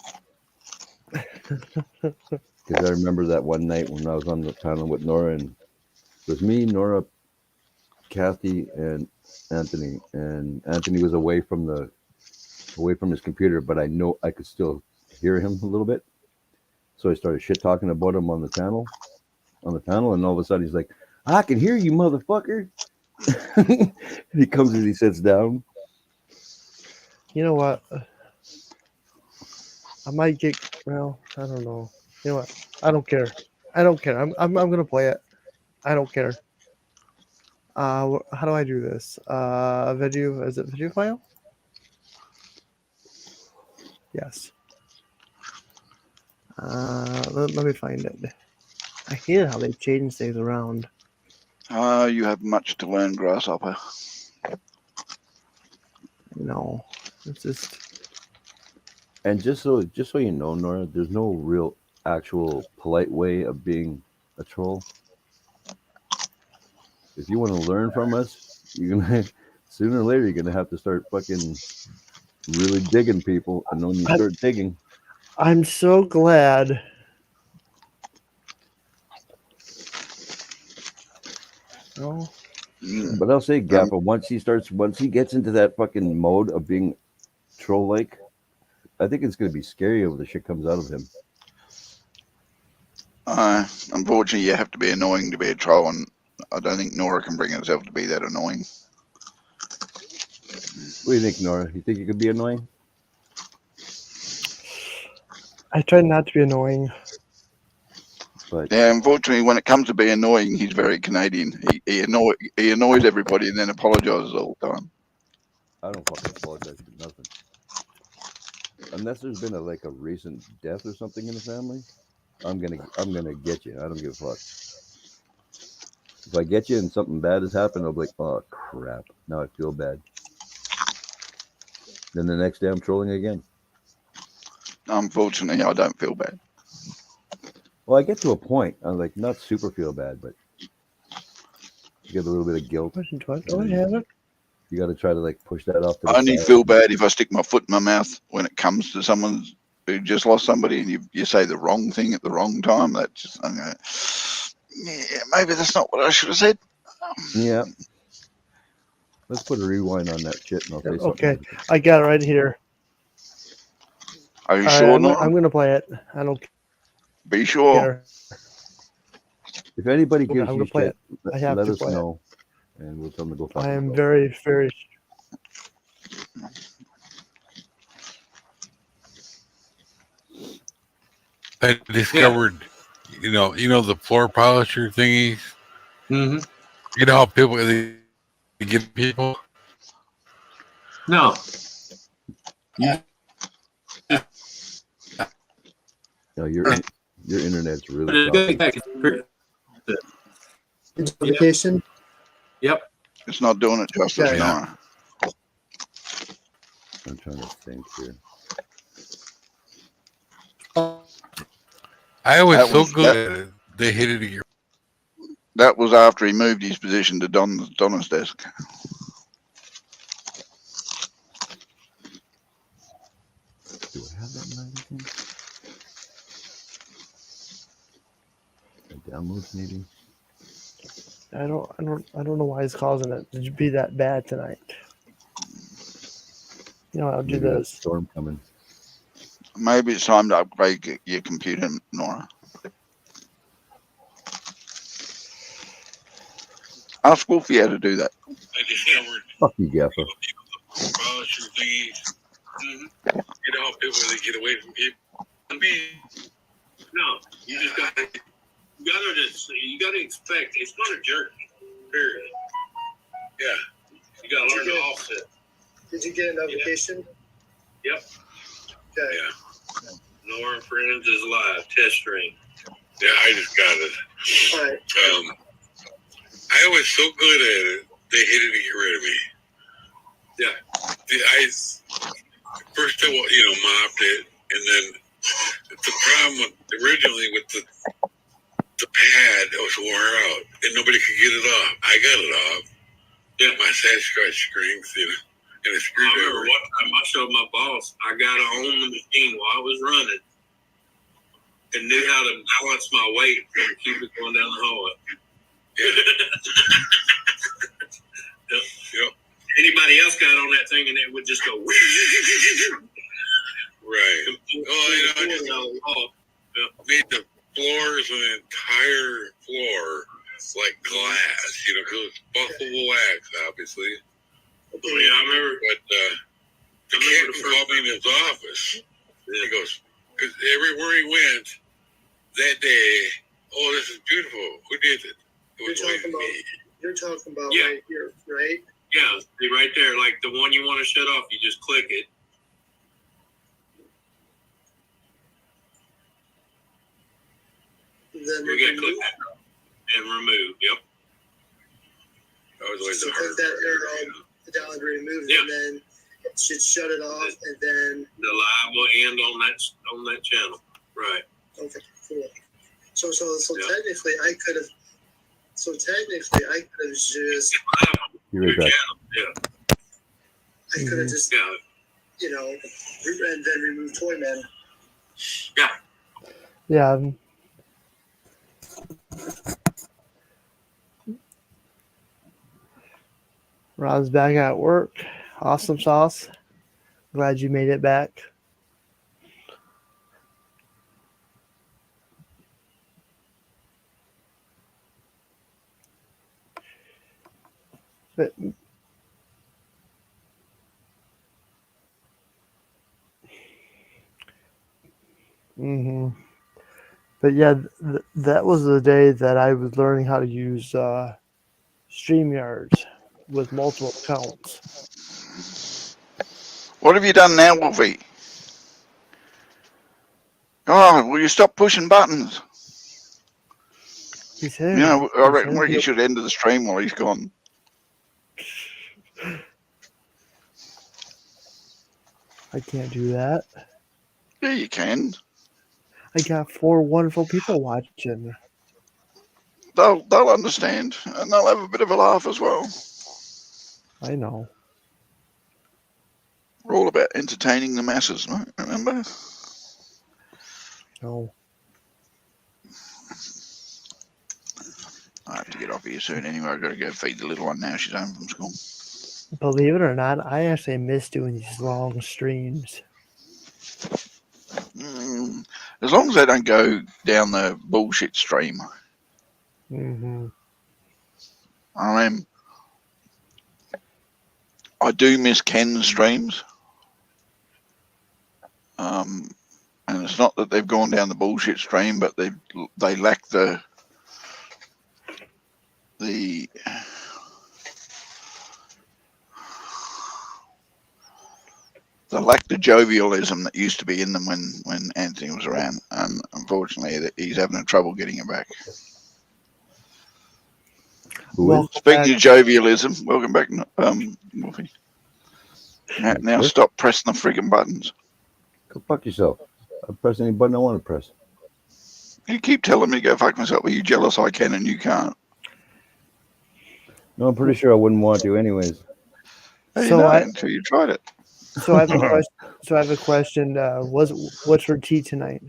[SPEAKER 10] Because I remember that one night when I was on the panel with N.O.R.A, and it was me, N.O.R.A, Kathy, and Anthony. And Anthony was away from his computer, but I know I could still hear him a little bit. So I started shit talking about him on the panel, and all of a sudden he's like, "I can hear you, motherfucker." And he comes and he sits down.
[SPEAKER 7] You know what? I might get. Well, I don't know. You know what? I don't care. I'm gonna play it. I don't care. How do I do this? Video. Is it video file? Yes. Let me find it. I hate how they change things around.
[SPEAKER 12] You have much to learn, Grasshopper.
[SPEAKER 7] No, it's just.
[SPEAKER 10] And just so you know, N.O.R.A, there's no real actual polite way of being a troll. If you want to learn from us, you're gonna sooner or later you're gonna have to start fucking really digging people, and when you start digging,
[SPEAKER 7] I'm so glad. Oh.
[SPEAKER 10] But I'll say Gappa, once he gets into that fucking mode of being troll like, I think it's gonna be scary when the shit comes out of him.
[SPEAKER 12] Unfortunately, you have to be annoying to be a troll, and I don't think N.O.R.A can bring herself to be that annoying.
[SPEAKER 10] What do you think, N.O.R.A? You think you could be annoying?
[SPEAKER 7] I try not to be annoying.
[SPEAKER 10] But
[SPEAKER 12] yeah, unfortunately, when it comes to being annoying, he's very Canadian. He annoys everybody and then apologizes all the time.
[SPEAKER 10] I don't fucking apologize for nothing. Unless there's been a recent death or something in the family, I'm gonna get you. I don't give a fuck. If I get you and something bad has happened, I'll be like, oh crap, now I feel bad. Then the next day I'm trolling again.
[SPEAKER 12] Unfortunately, I don't feel bad.
[SPEAKER 10] Well, I get to a point. I'm like, not super feel bad, but you get a little bit of guilt. You got to try to push that off to the
[SPEAKER 12] I only
[SPEAKER 10] side.
[SPEAKER 12] feel bad if I stick my foot in my mouth when it comes to someone who just lost somebody, and you say the wrong thing at the wrong time. That's just, I'm going, yeah, maybe that's not what I should have said.
[SPEAKER 10] Yeah. Let's put a rewind on that shit, and I'll say something.
[SPEAKER 7] Okay, I got it right here.
[SPEAKER 12] Are you sure?
[SPEAKER 7] I'm gonna play it. I don't.
[SPEAKER 12] Be sure.
[SPEAKER 10] If anybody gives
[SPEAKER 7] I'm
[SPEAKER 10] you
[SPEAKER 7] gonna play
[SPEAKER 10] shit,
[SPEAKER 7] it. I have
[SPEAKER 10] let
[SPEAKER 7] to
[SPEAKER 10] us
[SPEAKER 7] play
[SPEAKER 10] know, and we'll tell them to go fuck
[SPEAKER 7] I am
[SPEAKER 10] themselves.
[SPEAKER 7] very, very.
[SPEAKER 3] I discovered, you know the floor polisher thingies.
[SPEAKER 15] Mm-hmm.
[SPEAKER 3] You know how people they give people.
[SPEAKER 15] No.
[SPEAKER 10] No, your internet's really choppy.
[SPEAKER 7] Vacation.
[SPEAKER 15] Yep.
[SPEAKER 12] It's not doing it justice,
[SPEAKER 7] Okay.
[SPEAKER 12] N.O.R.A.
[SPEAKER 10] I'm trying to think here.
[SPEAKER 3] I was
[SPEAKER 12] That
[SPEAKER 3] so
[SPEAKER 12] was-
[SPEAKER 3] good at it. They hated it.
[SPEAKER 12] That was after he moved his position to Donna's desk.
[SPEAKER 10] Do I have that magazine? Downloads maybe.
[SPEAKER 7] I don't know why he's causing it to be that bad tonight. You know, I'll do
[SPEAKER 10] Maybe there's a
[SPEAKER 7] this.
[SPEAKER 10] storm coming.
[SPEAKER 12] Maybe it's time to upgrade your computer, N.O.R.A. Ask Wolfie how to do that.
[SPEAKER 3] I discovered
[SPEAKER 10] Fuck you, Gaffer.
[SPEAKER 3] polish thingies. You know how people they get away from people. I mean, no, you just gotta expect it's not a jerk. Period. Yeah, you gotta learn to offset.
[SPEAKER 7] Did you get a notification?
[SPEAKER 3] Yep.
[SPEAKER 7] Okay.
[SPEAKER 3] Yeah. N.O.R.A. Friends is live test stream. Yeah, I just got it.
[SPEAKER 7] All right.
[SPEAKER 3] I was so good at it, they hated to get rid of me. Yeah. I first of all, mopped it, and then the problem originally with the pad that was wore out, and nobody could get it off. I got it off. Yeah, my Sasquatch strings, and a screwdriver. I remember one time I showed my boss, I got to own the machine while I was running, and knew how to balance my weight and keep it going down the hallway. Yeah. Yep. Anybody else got on that thing and it would just go. Right. Oh, I just made the floors and the entire floor like glass, because it's buffalo wax, obviously. Oh, yeah, I remember. But the captain called me in his office. He goes, because everywhere he went that day, oh, this is beautiful. Who did it? It was me.
[SPEAKER 7] You're talking about
[SPEAKER 3] Yeah.
[SPEAKER 7] right here, right?
[SPEAKER 3] Yeah, see right there, like the one you want to shut off, you just click it.
[SPEAKER 7] Then
[SPEAKER 3] You gotta click that and remove. Yep. That was always
[SPEAKER 7] so
[SPEAKER 3] the
[SPEAKER 7] click
[SPEAKER 3] hard
[SPEAKER 7] that
[SPEAKER 3] part.
[SPEAKER 7] arrow down to remove
[SPEAKER 3] Yeah.
[SPEAKER 7] it, and then it should shut it off, and then
[SPEAKER 3] The live will end on that channel. Right.
[SPEAKER 7] okay, cool. So
[SPEAKER 3] Yeah.
[SPEAKER 7] technically, I could have. So technically, I could have just.
[SPEAKER 10] You're right back.
[SPEAKER 3] Yeah.
[SPEAKER 7] I could have just.
[SPEAKER 3] Yeah.
[SPEAKER 7] And then remove Toyman.
[SPEAKER 3] Yeah.
[SPEAKER 7] Yeah. Rob's back at work. Awesome sauce. Glad you made it back. But, but yeah, that was the day that I was learning how to use StreamYards with multiple accounts.
[SPEAKER 12] What have you done now, Wolfie? Oh, will you stop pushing buttons?
[SPEAKER 7] He's here.
[SPEAKER 12] I reckon he should end the stream while he's gone.
[SPEAKER 7] I can't do that.
[SPEAKER 12] Yeah, you can.
[SPEAKER 7] I got 4 wonderful people watching.
[SPEAKER 12] They'll understand, and they'll have a bit of a laugh as well.
[SPEAKER 7] I know.
[SPEAKER 12] We're all about entertaining the masses, right? Remember?
[SPEAKER 7] No.
[SPEAKER 12] I have to get off here soon anyway. I've got to go feed the little one now. She's home from school.
[SPEAKER 7] Believe it or not, I actually miss doing these long streams.
[SPEAKER 12] As long as they don't go down the bullshit stream.
[SPEAKER 7] Mm-hmm.
[SPEAKER 12] I mean, I do miss Ken's streams. And it's not that they've gone down the bullshit stream, but they lack the jovialism that used to be in them when Anthony was around, and unfortunately he's having trouble getting it back.
[SPEAKER 10] Who is?
[SPEAKER 12] Speaking of jovialism, welcome back, Wolfie. Now
[SPEAKER 10] Chris?
[SPEAKER 12] stop pressing the freaking buttons.
[SPEAKER 10] Go fuck yourself. I press any button I want to press.
[SPEAKER 12] You keep telling me to go fuck myself. Are you jealous I can and you can't?
[SPEAKER 10] No, I'm pretty sure I wouldn't want to anyways.
[SPEAKER 12] How do you
[SPEAKER 7] So
[SPEAKER 12] know
[SPEAKER 7] I
[SPEAKER 12] until you tried it?
[SPEAKER 7] so I have a question. So I have a question. What's for tea tonight?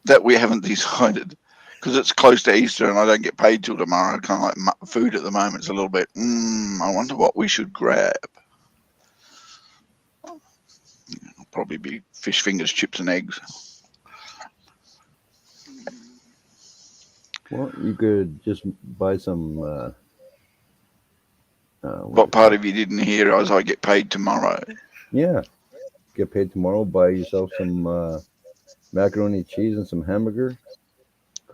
[SPEAKER 12] That we haven't decided because it's close to Easter and I don't get paid till tomorrow. Kind of like food at the moment. It's a little bit. I wonder what we should grab. It'll probably be fish fingers, chips, and eggs.
[SPEAKER 10] Well, you could just buy some.
[SPEAKER 12] What part of you didn't hear as I get paid tomorrow?
[SPEAKER 10] Yeah, get paid tomorrow. Buy yourself some macaroni and cheese and some hamburger.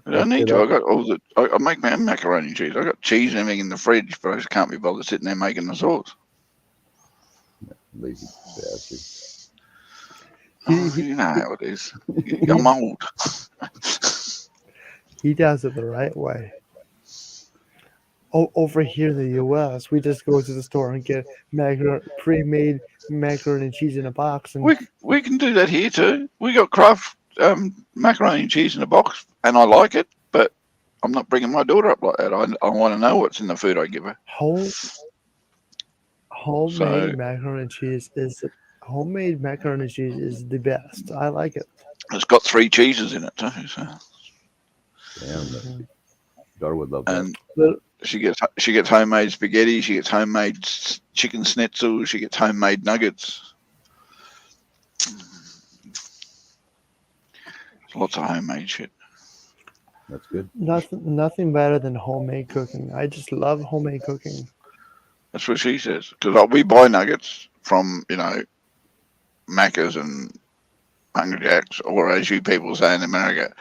[SPEAKER 12] I don't need to. I got all the. I make my own macaroni and cheese. I got cheese and everything in the fridge, but I just can't be bothered sitting there making the sauce.
[SPEAKER 10] Lazy bastard.
[SPEAKER 12] You know how it is. I'm old.
[SPEAKER 7] He does it the right way. Over here in the U.S., we just go to the store and get pre-made macaroni and cheese in a box. And
[SPEAKER 12] We can do that here too. We got Kraft macaroni and cheese in a box, and I like it, but I'm not bringing my daughter up like that. I want to know what's in the food I give her.
[SPEAKER 7] Homemade macaroni and cheese is the best. I like it.
[SPEAKER 12] It's got 3 cheeses in it too. So.
[SPEAKER 10] Damn, daughter would love
[SPEAKER 12] and
[SPEAKER 10] that.
[SPEAKER 12] She gets homemade spaghetti. She gets homemade chicken schnitzel. She gets homemade nuggets. Lots of homemade shit.
[SPEAKER 10] That's good.
[SPEAKER 7] Nothing better than homemade cooking. I just love homemade cooking.
[SPEAKER 12] That's what she says. Because we buy nuggets from, Macca's and Hungry Jack's, or as you people say in America,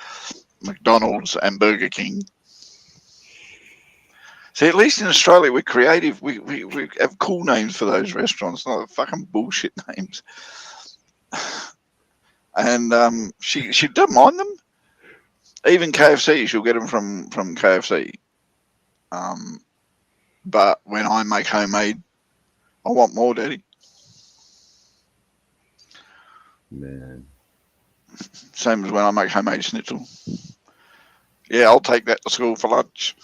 [SPEAKER 12] McDonald's and Burger King. See, at least in Australia, we're creative. We have cool names for those restaurants, not fucking bullshit names. And she doesn't mind them. Even KFC, she'll get them from KFC. But when I make homemade, I want more, Daddy.
[SPEAKER 10] Man.
[SPEAKER 12] Same as when I make homemade schnitzel. Yeah, I'll take that to school for lunch.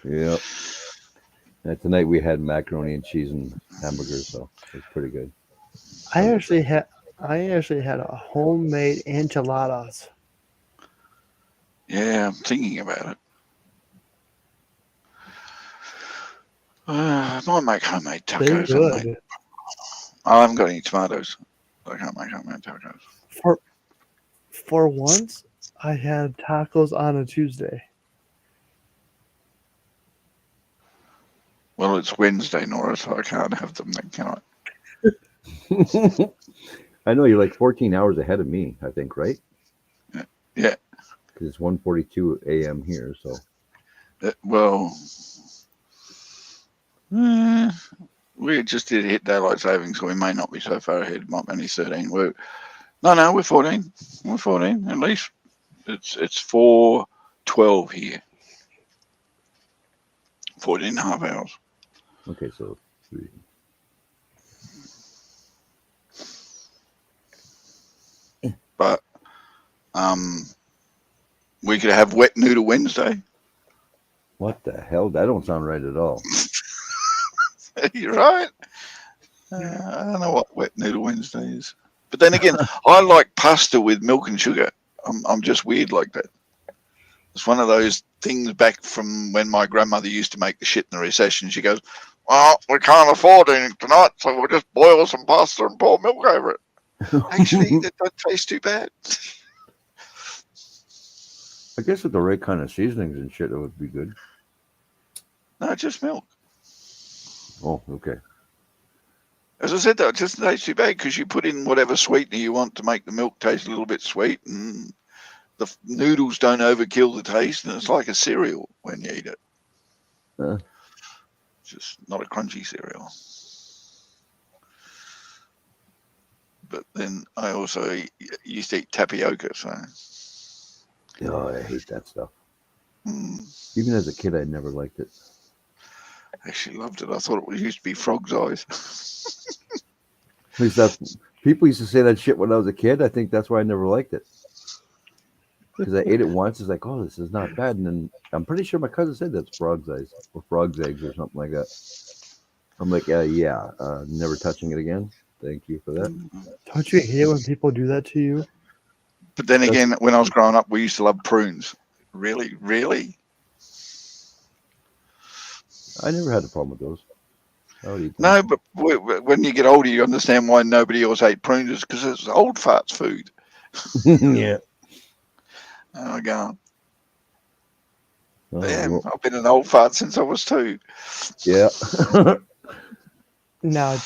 [SPEAKER 10] Yeah. And tonight we had macaroni and cheese and hamburgers, so it was pretty good.
[SPEAKER 7] I actually had a homemade enchiladas.
[SPEAKER 12] Yeah, I'm thinking about it. I might make homemade
[SPEAKER 7] They're
[SPEAKER 12] tacos.
[SPEAKER 7] good.
[SPEAKER 12] I haven't got any tomatoes. I can't make homemade tacos.
[SPEAKER 7] For once, I had tacos on a Tuesday.
[SPEAKER 12] Well, it's Wednesday, N.O.R.A, so I can't have them then, can I?
[SPEAKER 10] I know you're like 14 hours ahead of me, I think, right?
[SPEAKER 12] Yeah.
[SPEAKER 10] Because it's 1:42 a.m. here, so.
[SPEAKER 12] We just did hit daylight savings, so we may not be so far ahead. Might be only 13. We're 14. We're 14. At least it's 4:12 here. 14 and a half hours.
[SPEAKER 10] Okay, so 3.
[SPEAKER 12] But we could have Wet Noodle Wednesday.
[SPEAKER 10] What the hell? That don't sound right at all.
[SPEAKER 12] You're right. I don't know what Wet Noodle Wednesday is. But then again, I like pasta with milk and sugar. I'm just weird like that. It's one of those things back from when my grandmother used to make the shit in the recession. She goes, well, we can't afford anything tonight, so we'll just boil some pasta and pour milk over it. Actually, that doesn't taste too bad.
[SPEAKER 10] I guess with the right kind of seasonings and shit, it would be good.
[SPEAKER 12] No, just milk.
[SPEAKER 10] Oh, okay.
[SPEAKER 12] As I said, though, it just tastes too bad because you put in whatever sweetener you want to make the milk taste a little bit sweet, and the noodles don't overkill the taste, and it's like a cereal when you eat it. It's just not a crunchy cereal. But then I also used to eat tapioca, so
[SPEAKER 10] Oh, I hate that stuff.
[SPEAKER 12] Mm.
[SPEAKER 10] Even as a kid, I never liked it.
[SPEAKER 12] Actually loved it. I thought it was used to be frog's eyes.
[SPEAKER 10] At least that people used to say that shit when I was a kid. I think that's why I never liked it. Because I ate it once, it's like, oh, this is not bad. And then I'm pretty sure my cousin said that's frog's eyes or frog's eggs or something like that. I'm like, yeah, never touching it again. Thank you for that.
[SPEAKER 7] Don't you hate it when people do that to you?
[SPEAKER 12] But then again, when I was growing up, we used to love prunes. Really, really.
[SPEAKER 10] I never had a problem with those. I would eat them.
[SPEAKER 12] No, but when you get older, you understand why nobody else ate prunes because it's old farts food.
[SPEAKER 10] Yeah.
[SPEAKER 12] Oh my god.
[SPEAKER 10] Oh,
[SPEAKER 12] Yeah,
[SPEAKER 10] well,
[SPEAKER 12] I've been an old fart since I was 2.
[SPEAKER 10] yeah.
[SPEAKER 7] Now,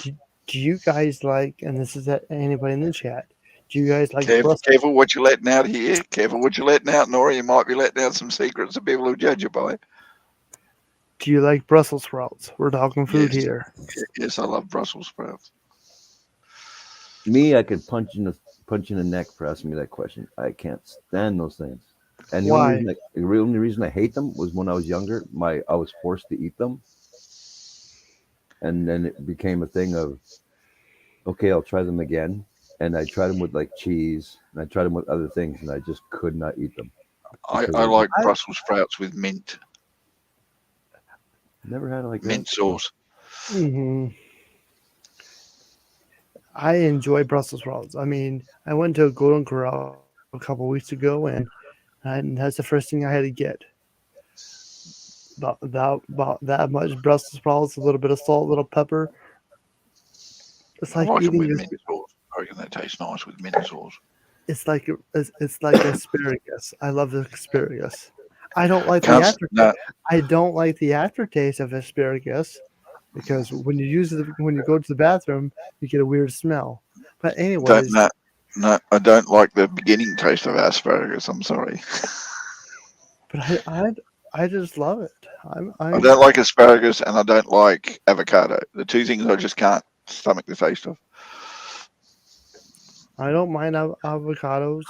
[SPEAKER 7] do you guys like, and this is anybody in the chat, do you guys like
[SPEAKER 12] Careful,
[SPEAKER 7] Brussels?
[SPEAKER 12] careful what you're letting out here. Careful what you're letting out, N.O.R.A. You might be letting out some secrets that people will judge you by.
[SPEAKER 7] Do you like Brussels sprouts? We're talking food
[SPEAKER 12] Yes.
[SPEAKER 7] here.
[SPEAKER 12] Yes, I love Brussels sprouts.
[SPEAKER 10] Me, I could punch in the neck for asking me that question. I can't stand those things. And
[SPEAKER 7] Why?
[SPEAKER 10] the only reason I hate them was when I was younger. I was forced to eat them, and then it became a thing of, okay, I'll try them again. And I tried them with like cheese, and I tried them with other things, and I just could not eat them.
[SPEAKER 12] I like Brussels sprouts with mint.
[SPEAKER 10] Never had it like
[SPEAKER 12] mint
[SPEAKER 10] that.
[SPEAKER 12] sauce.
[SPEAKER 7] Hmm. I enjoy Brussels sprouts. I mean, I went to a Golden Corral a couple weeks ago, and that's the first thing I had to get. About that much Brussels sprouts, a little bit of salt, a little pepper. It's
[SPEAKER 12] I
[SPEAKER 7] like
[SPEAKER 12] like them
[SPEAKER 7] eating
[SPEAKER 12] with
[SPEAKER 7] your.
[SPEAKER 12] mint sauce. I reckon they taste nice with mint sauce.
[SPEAKER 7] It's like asparagus. I love the asparagus. I don't like the
[SPEAKER 12] Can't
[SPEAKER 7] aftertaste.
[SPEAKER 12] no,
[SPEAKER 7] I don't like the aftertaste of asparagus because when you go to the bathroom, you get a weird smell. But
[SPEAKER 12] don't
[SPEAKER 7] anyways,
[SPEAKER 12] no, I don't like the beginning taste of asparagus. I'm sorry.
[SPEAKER 7] but I just love it.
[SPEAKER 12] I don't like asparagus and I don't like avocado. The two things I just can't stomach the taste of.
[SPEAKER 7] I don't mind avocados.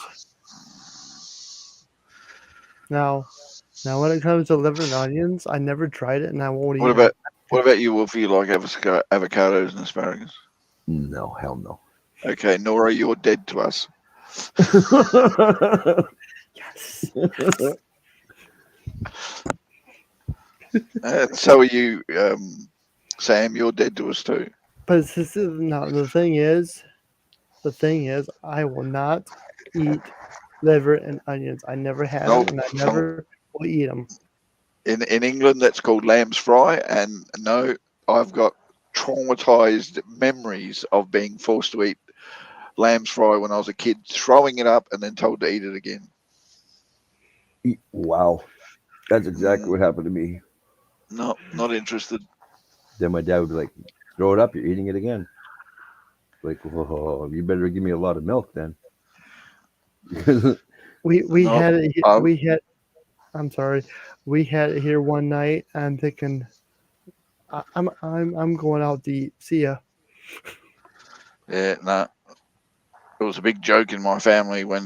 [SPEAKER 7] Now when it comes to liver and onions, I never tried it and I won't eat them.
[SPEAKER 12] What about you, Wolfie? You like avocados and asparagus?
[SPEAKER 10] No, hell no.
[SPEAKER 12] Okay, N.O.R.A., you're dead to us.
[SPEAKER 7] Yes.
[SPEAKER 12] So are you, Sam. You're dead to us too.
[SPEAKER 7] But the thing is, I will not eat liver and onions. I never had
[SPEAKER 12] No,
[SPEAKER 7] them, and I
[SPEAKER 12] no.
[SPEAKER 7] never will eat them.
[SPEAKER 12] In England, that's called lamb's fry, and no, I've got traumatized memories of being forced to eat lamb's fry when I was a kid, throwing it up and then told to eat it again.
[SPEAKER 10] Wow, that's exactly what happened to me.
[SPEAKER 12] No, not interested.
[SPEAKER 10] Then my dad would be like, "Throw it up, you're eating it again." Like, whoa, you better give me a lot of milk then.
[SPEAKER 7] We
[SPEAKER 12] No,
[SPEAKER 7] had it. We had. I'm sorry. We had it here one night. I'm thinking, I'm going out to eat. See ya.
[SPEAKER 12] Yeah, no. It was a big joke in my family when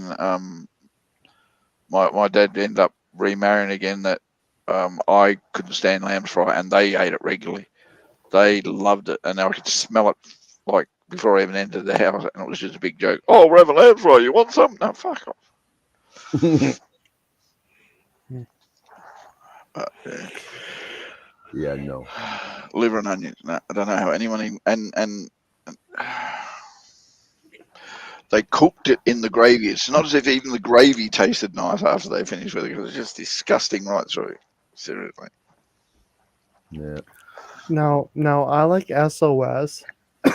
[SPEAKER 12] my dad ended up remarrying again that I couldn't stand lamb's fry and they ate it regularly. They loved it and I could smell it like before I even entered the house and it was just a big joke. Oh, we're having lamb's fry. You want some? No, fuck off.
[SPEAKER 10] Yeah, no.
[SPEAKER 12] Liver and onions. No, I don't know how anyone and they cooked it in the gravy. It's not as if even the gravy tasted nice after they finished with it. It was just disgusting right through. Seriously.
[SPEAKER 10] Yeah.
[SPEAKER 7] No, I like SOS, but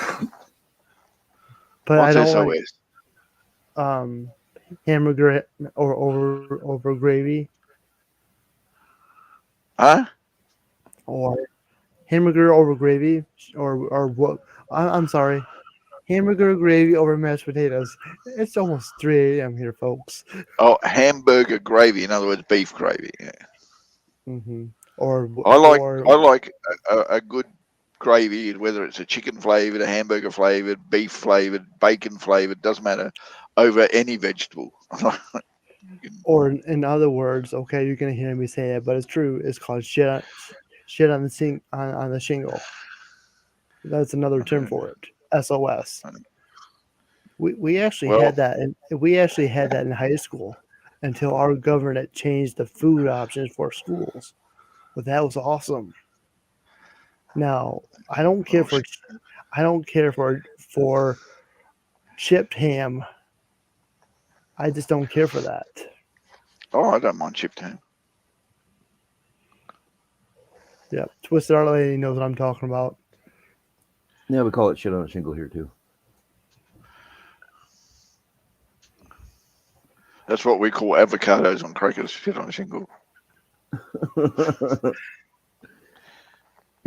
[SPEAKER 12] What's
[SPEAKER 7] I don't
[SPEAKER 12] SOS?
[SPEAKER 7] like hamburger or over gravy.
[SPEAKER 12] Huh?
[SPEAKER 7] Or hamburger over gravy, or what? I'm sorry, hamburger gravy over mashed potatoes. It's almost 3 a.m. here, folks.
[SPEAKER 12] Oh, hamburger gravy. In other words, beef gravy. Yeah.
[SPEAKER 7] Mm-hmm. Or
[SPEAKER 12] I like a good gravy, whether it's a chicken flavored, a hamburger flavored, beef flavored, bacon flavored, doesn't matter, over any vegetable.
[SPEAKER 7] Or in other words, okay, you're gonna hear me say it, but it's true. It's called shit on the shingle. That's another term for it. SOS. We actually
[SPEAKER 12] Well,
[SPEAKER 7] had that, and we actually had that in high school until our government changed the food options for schools. But that was awesome. Now I don't care for chipped ham. I just don't care for that.
[SPEAKER 12] oh, I don't mind chipped ham.
[SPEAKER 7] Yeah, Twisted Art Lady knows what I'm talking about.
[SPEAKER 10] Yeah, we call it shit on a shingle here too.
[SPEAKER 12] That's what we call avocados on crackers. Shit on a shingle.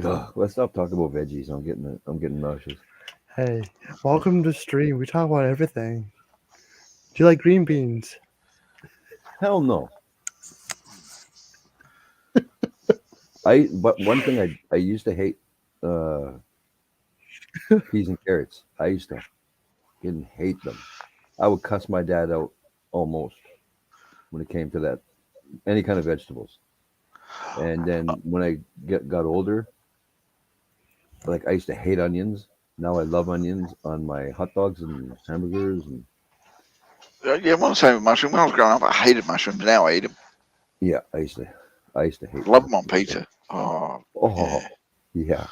[SPEAKER 10] Ugh, let's stop talking about veggies. I'm getting nauseous.
[SPEAKER 7] Hey, welcome to stream. We talk about everything. Do you like green beans?
[SPEAKER 10] Hell no. But one thing I used to hate peas and carrots. I used to fucking hate them. I would cuss my dad out almost when it came to that, any kind of vegetables. And then when I got older, like I used to hate onions. Now I love onions on my hot dogs and hamburgers and
[SPEAKER 12] Yeah, I'm the same with mushroom. When I was growing up, I hated mushrooms. Now I eat them.
[SPEAKER 10] yeah, I used to hate
[SPEAKER 12] Love
[SPEAKER 10] them.
[SPEAKER 12] them on pizza. Oh,
[SPEAKER 10] Yeah.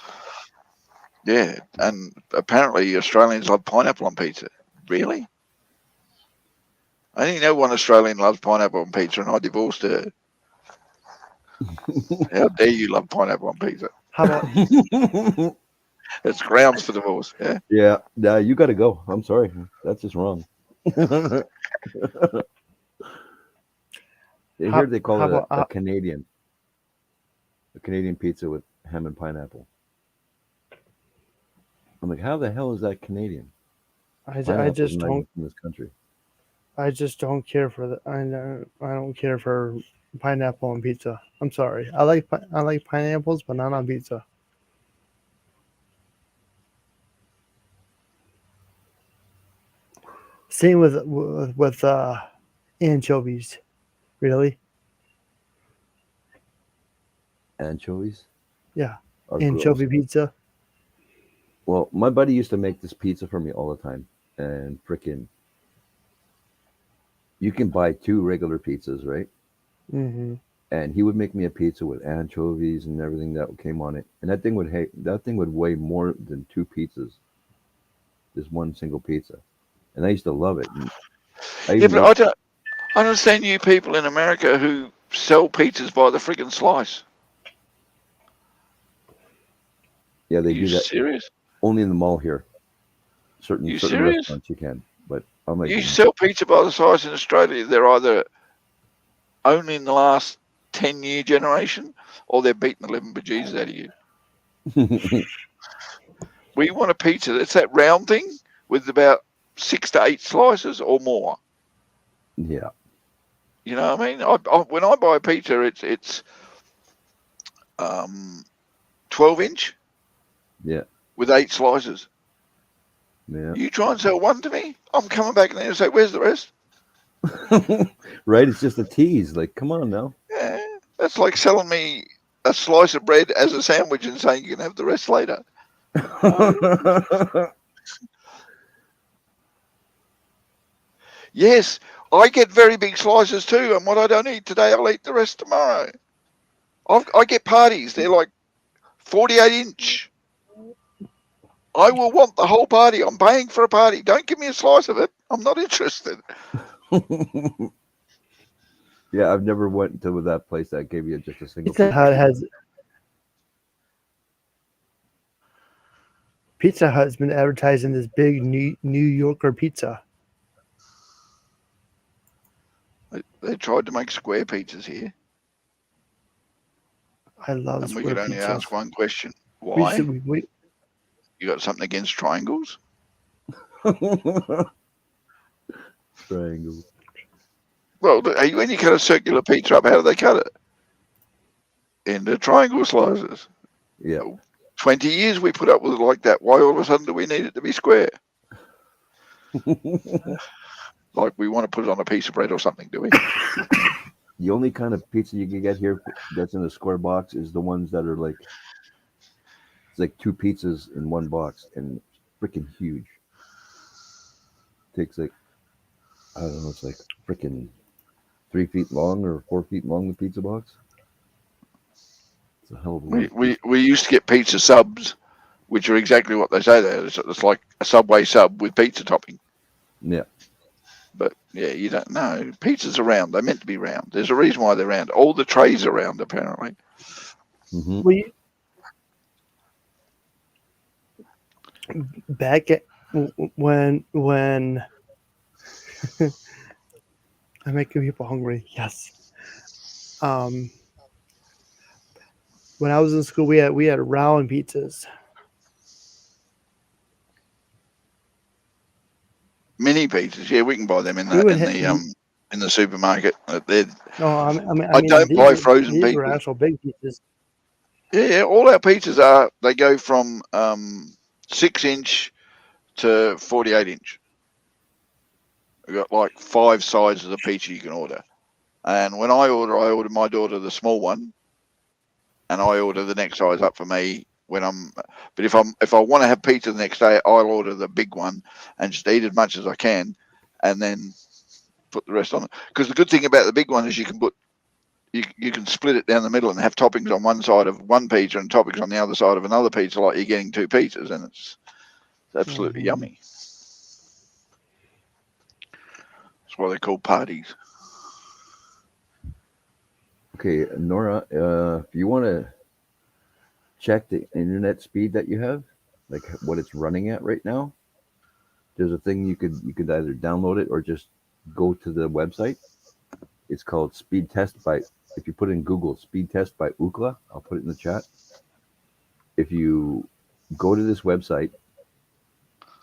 [SPEAKER 12] yeah. And apparently Australians love pineapple on pizza. Really? I didn't know one Australian loves pineapple on pizza, and I divorced her. How dare you love pineapple on pizza?
[SPEAKER 7] How about
[SPEAKER 12] It's grounds for divorce. Yeah.
[SPEAKER 10] Yeah, nah, you got to go. I'm sorry, that's just wrong. Here they call it a Canadian pizza with ham and pineapple. I'm like, how the hell is that Canadian?
[SPEAKER 7] I just don't
[SPEAKER 10] in this country.
[SPEAKER 7] I just don't care for the I don't care for pineapple on pizza. I'm sorry. I like pineapples, but not on pizza. Same with anchovies. Really?
[SPEAKER 10] Anchovies?
[SPEAKER 7] Yeah.
[SPEAKER 10] Are
[SPEAKER 7] Anchovy
[SPEAKER 10] gross.
[SPEAKER 7] pizza.
[SPEAKER 10] Well, my buddy used to make this pizza for me all the time, and frickin', you can buy 2 regular pizzas, right?
[SPEAKER 7] Mm-hmm.
[SPEAKER 10] And he would make me a pizza with anchovies and everything that came on it, and that thing would weigh more than 2 pizzas, just one single pizza, and I used to love it. And
[SPEAKER 12] Yeah, but I don't understand you people in America who sell pizzas by the friggin' slice.
[SPEAKER 10] Yeah, they
[SPEAKER 12] Are you
[SPEAKER 10] do that
[SPEAKER 12] serious?
[SPEAKER 10] only in the mall here. Certain
[SPEAKER 12] serious?
[SPEAKER 10] restaurants you can, but I'm like,
[SPEAKER 12] You sell pizza by the slice in Australia. They're either only in the last 10-year generation, or they're beating the living bejesus out of you. We want a pizza that's that round thing with about 6 to 8 slices or more.
[SPEAKER 10] Yeah.
[SPEAKER 12] You know what I mean? When I buy a pizza, it's 12-inch.
[SPEAKER 10] Yeah.
[SPEAKER 12] With 8 slices.
[SPEAKER 10] Yeah.
[SPEAKER 12] You try and sell one to me, I'm coming back in there and say, "Where's the rest?"
[SPEAKER 10] Right? It's just a tease. Like, come on now.
[SPEAKER 12] Yeah, that's like selling me a slice of bread as a sandwich and saying you can have the rest later. Yes, I get very big slices too, and what I don't eat today, I'll eat the rest tomorrow. I get parties. They're like 48-inch. I will want the whole party. I'm paying for a party. Don't give me a slice of it. I'm not interested.
[SPEAKER 10] Yeah, I've never went to that place that gave you just a single.
[SPEAKER 7] Pizza Hut has Pizza Hut's been advertising this big New Yorker pizza.
[SPEAKER 12] They tried to make square pizzas here.
[SPEAKER 7] I love
[SPEAKER 12] and
[SPEAKER 7] square
[SPEAKER 12] we could only
[SPEAKER 7] pizzas.
[SPEAKER 12] ask one question: why?
[SPEAKER 7] We
[SPEAKER 12] You got something against triangles?
[SPEAKER 10] Triangles.
[SPEAKER 12] Well, when you cut a circular pizza up, how do they cut it? Into triangle slices.
[SPEAKER 10] Yeah.
[SPEAKER 12] 20 years we put up with it like that. Why all of a sudden do we need it to be square? like we want to put it on a piece of bread or something, do we?
[SPEAKER 10] The only kind of pizza you can get here that's in a square box is the ones that are like, it's like 2 pizzas in one box and freaking huge. Takes like, I don't know, it's like freaking 3 feet long or 4 feet long, the pizza box. It's a hell of a lot.
[SPEAKER 12] We used to get pizza subs, which are exactly what they say there. It's like a Subway sub with pizza topping.
[SPEAKER 10] Yeah.
[SPEAKER 12] But yeah, you don't know. Pizzas are round. They're meant to be round. There's a reason why they're round. All the trays are round, apparently.
[SPEAKER 10] Mm-hmm.
[SPEAKER 7] Back at when I'm making people hungry. Yes. When I was in school, we had round pizzas.
[SPEAKER 12] Mini pizzas, yeah, we can buy them in the supermarket.
[SPEAKER 7] No, I
[SPEAKER 12] I
[SPEAKER 7] mean
[SPEAKER 12] don't buy frozen
[SPEAKER 7] these were
[SPEAKER 12] pizzas.
[SPEAKER 7] actual big pizzas.
[SPEAKER 12] Yeah, all our pizzas they go from 6-inch to 48-inch. We've got like 5 sizes of pizza you can order. And when I order my daughter the small one, and I order the next size up for me but if I want to have pizza the next day, I'll order the big one and just eat as much as I can, and then put the rest on it. Because the good thing about the big one is you can split it down the middle and have toppings on one side of one pizza and toppings on the other side of another pizza, like you're getting 2 pizzas, and it's absolutely yummy. That's why they're called parties.
[SPEAKER 10] Okay, N.O.R.A, if you want to check the internet speed that you have, like what it's running at right now, there's a thing you could either download it or just go to the website. It's called Speed Test by, if you put in Google Speed Test by Ookla, I'll put it in the chat. If you go to this website,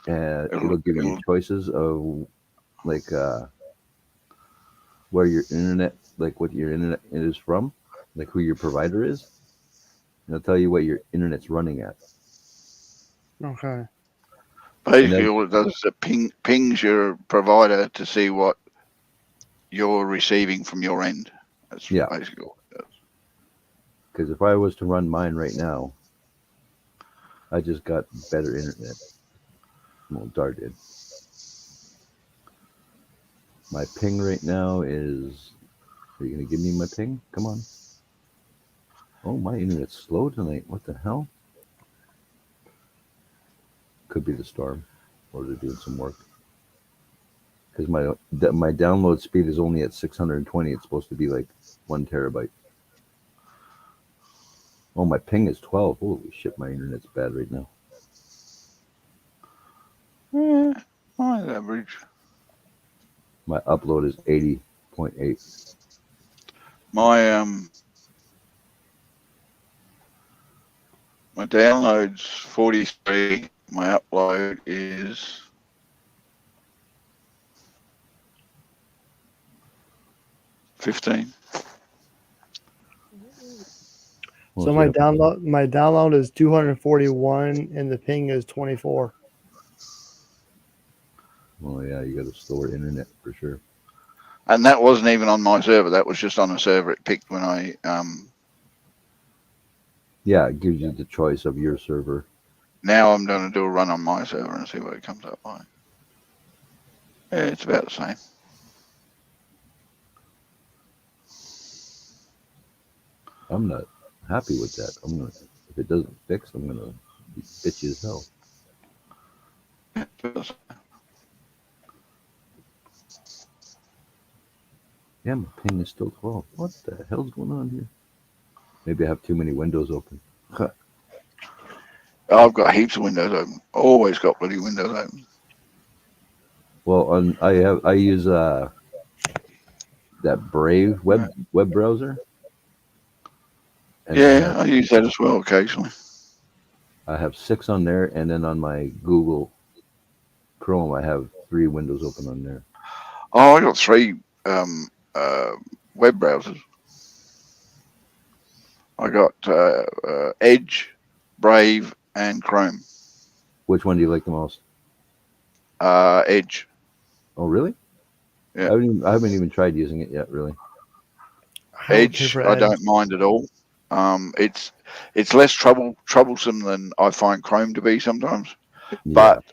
[SPEAKER 10] it'll give you choices of like where your internet, like what your internet is from, like who your provider is. And it'll tell you what your internet's running at.
[SPEAKER 7] Okay.
[SPEAKER 12] Basically, all it does is it pings your provider to see what you're receiving from your end. That's basically all it does.
[SPEAKER 10] Because if I was to run mine right now, I just got better internet. Well, Dar did. My ping right now is... Are you going to give me my ping? Come on. Oh, my internet's slow tonight. What the hell? Could be the storm, or they're doing some work. Because my download speed is only at 620. It's supposed to be like 1 terabyte. Oh, my ping is 12. Holy shit, my internet's bad right now.
[SPEAKER 12] Yeah, my average.
[SPEAKER 10] My upload is 80.8.
[SPEAKER 12] My download's 43. My upload is 15.
[SPEAKER 7] So my download is 241 and the ping is 24.
[SPEAKER 10] Oh yeah, you got a slower internet for sure.
[SPEAKER 12] And that wasn't even on my server. That was just on a server it picked when I
[SPEAKER 10] Yeah, it gives you the choice of your server.
[SPEAKER 12] Now I'm going to do a run on my server and see what it comes up like. Yeah, it's about the same.
[SPEAKER 10] I'm not happy with that. If it doesn't fix, I'm gonna be bitchy as hell. Yeah, my ping is still 12. What the hell's going on here? Maybe I have too many windows open.
[SPEAKER 12] I've got heaps of windows open. Always got bloody windows open.
[SPEAKER 10] Well, I use that Brave web browser. And
[SPEAKER 12] yeah, I use that as well occasionally.
[SPEAKER 10] I have 6 on there, and then on my Google Chrome, I have 3 windows open on there.
[SPEAKER 12] Oh, I got 3 web browsers. I got Edge, Brave, and Chrome.
[SPEAKER 10] Which one do you like the most?
[SPEAKER 12] Edge.
[SPEAKER 10] Oh, really? I haven't even tried using it yet, really.
[SPEAKER 12] Edge, I don't mind at all. It's less troublesome than I find Chrome to be sometimes.
[SPEAKER 10] Yeah.
[SPEAKER 12] But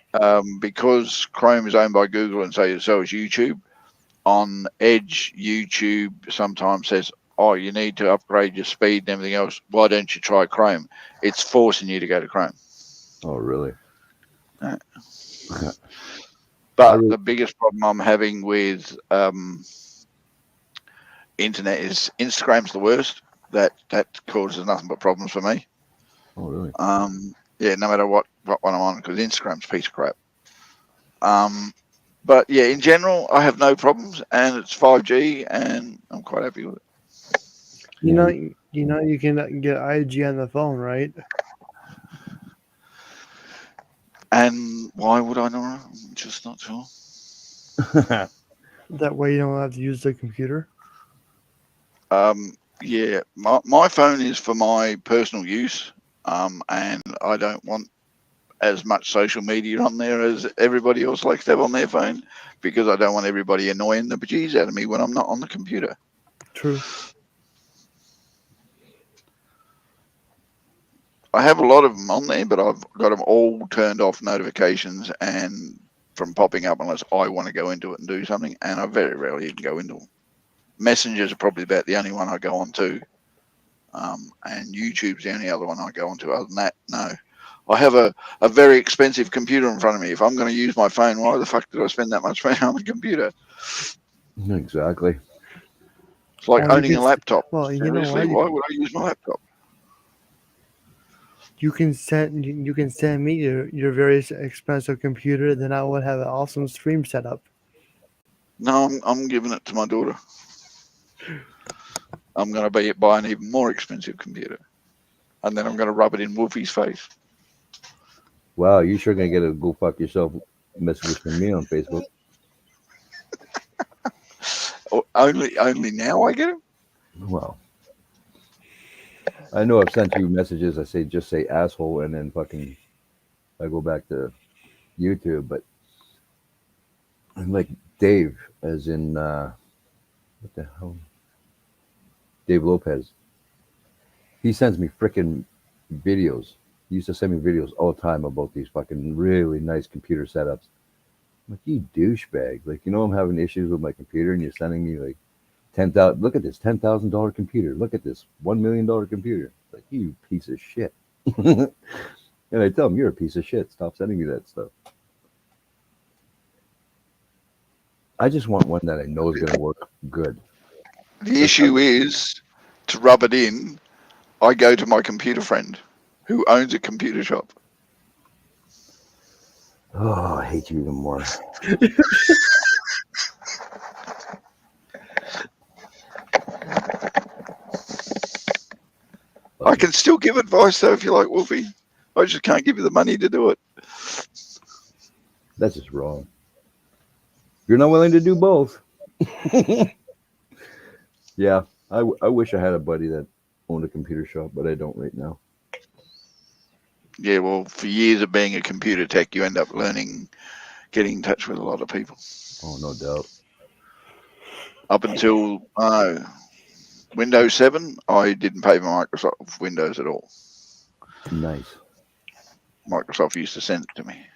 [SPEAKER 12] because Chrome is owned by Google and so is YouTube, on Edge, YouTube sometimes says, "Oh, you need to upgrade your speed and everything else. Why don't you try Chrome?" It's forcing you to go to Chrome.
[SPEAKER 10] Oh, really?
[SPEAKER 12] But the biggest problem I'm having with internet is Instagram's the worst. That causes nothing but problems for me.
[SPEAKER 10] Oh, really?
[SPEAKER 12] Yeah, no matter what one I'm on, because Instagram's a piece of crap. But yeah, in general, I have no problems, and it's 5G, and I'm quite happy with it.
[SPEAKER 7] You know, you can get IG on the phone, right?
[SPEAKER 12] And why would I not? I'm just not sure.
[SPEAKER 7] That way you don't have to use the computer.
[SPEAKER 12] Yeah, my phone is for my personal use, and I don't want as much social media on there as everybody else likes to have on their phone, because I don't want everybody annoying the bejeez out of me when I'm not on the computer.
[SPEAKER 7] True.
[SPEAKER 12] I have a lot of them on there, but I've got them all turned off notifications and from popping up unless I want to go into it and do something, and I very rarely even go into them. Messengers are probably about the only one I go on to, and YouTube's the only other one I go on to. Other than that, no. I have a very expensive computer in front of me. If I'm going to use my phone, why the fuck did I spend that much money on the computer?
[SPEAKER 10] Exactly.
[SPEAKER 12] It's like owning a laptop.
[SPEAKER 7] Well, you know
[SPEAKER 12] Seriously,
[SPEAKER 7] what?
[SPEAKER 12] why would I use my laptop?
[SPEAKER 7] You can send me your very expensive computer, then I would have an awesome stream setup.
[SPEAKER 12] No, I'm giving it to my daughter. I'm going to buy an even more expensive computer, and then I'm going to rub it in Wolfie's face.
[SPEAKER 10] Wow, you sure gonna get a go fuck yourself messages from me on Facebook?
[SPEAKER 12] Only now I get them.
[SPEAKER 10] Well, I know I've sent you messages. I just say asshole, and then fucking I go back to YouTube. But I'm like Dave, as in what the hell? Dave Lopez. He sends me freaking videos. He used to send me videos all the time about these fucking really nice computer setups. I'm like, you douchebag! Like, you know, I'm having issues with my computer, and you're sending me like 10,000. Look at this $10,000 computer. Look at this $1 million computer. Like, you piece of shit. And I tell him, you're a piece of shit. Stop sending me that stuff. I just want one that I know is going to work good.
[SPEAKER 12] The issue is, to rub it in, I go to my computer friend who owns a computer shop.
[SPEAKER 10] Oh, I hate you even more.
[SPEAKER 12] I can still give advice though if you like, Wolfie. I just can't give you the money to do it.
[SPEAKER 10] That's just wrong. You're not willing to do both. Yeah, I wish I had a buddy that owned a computer shop, but I don't right now.
[SPEAKER 12] Yeah, well, for years of being a computer tech, you end up learning, getting in touch with a lot of people.
[SPEAKER 10] Oh, no doubt.
[SPEAKER 12] Up until Windows 7, I didn't pay for Microsoft Windows at all.
[SPEAKER 10] Nice.
[SPEAKER 12] Microsoft used to send it to me.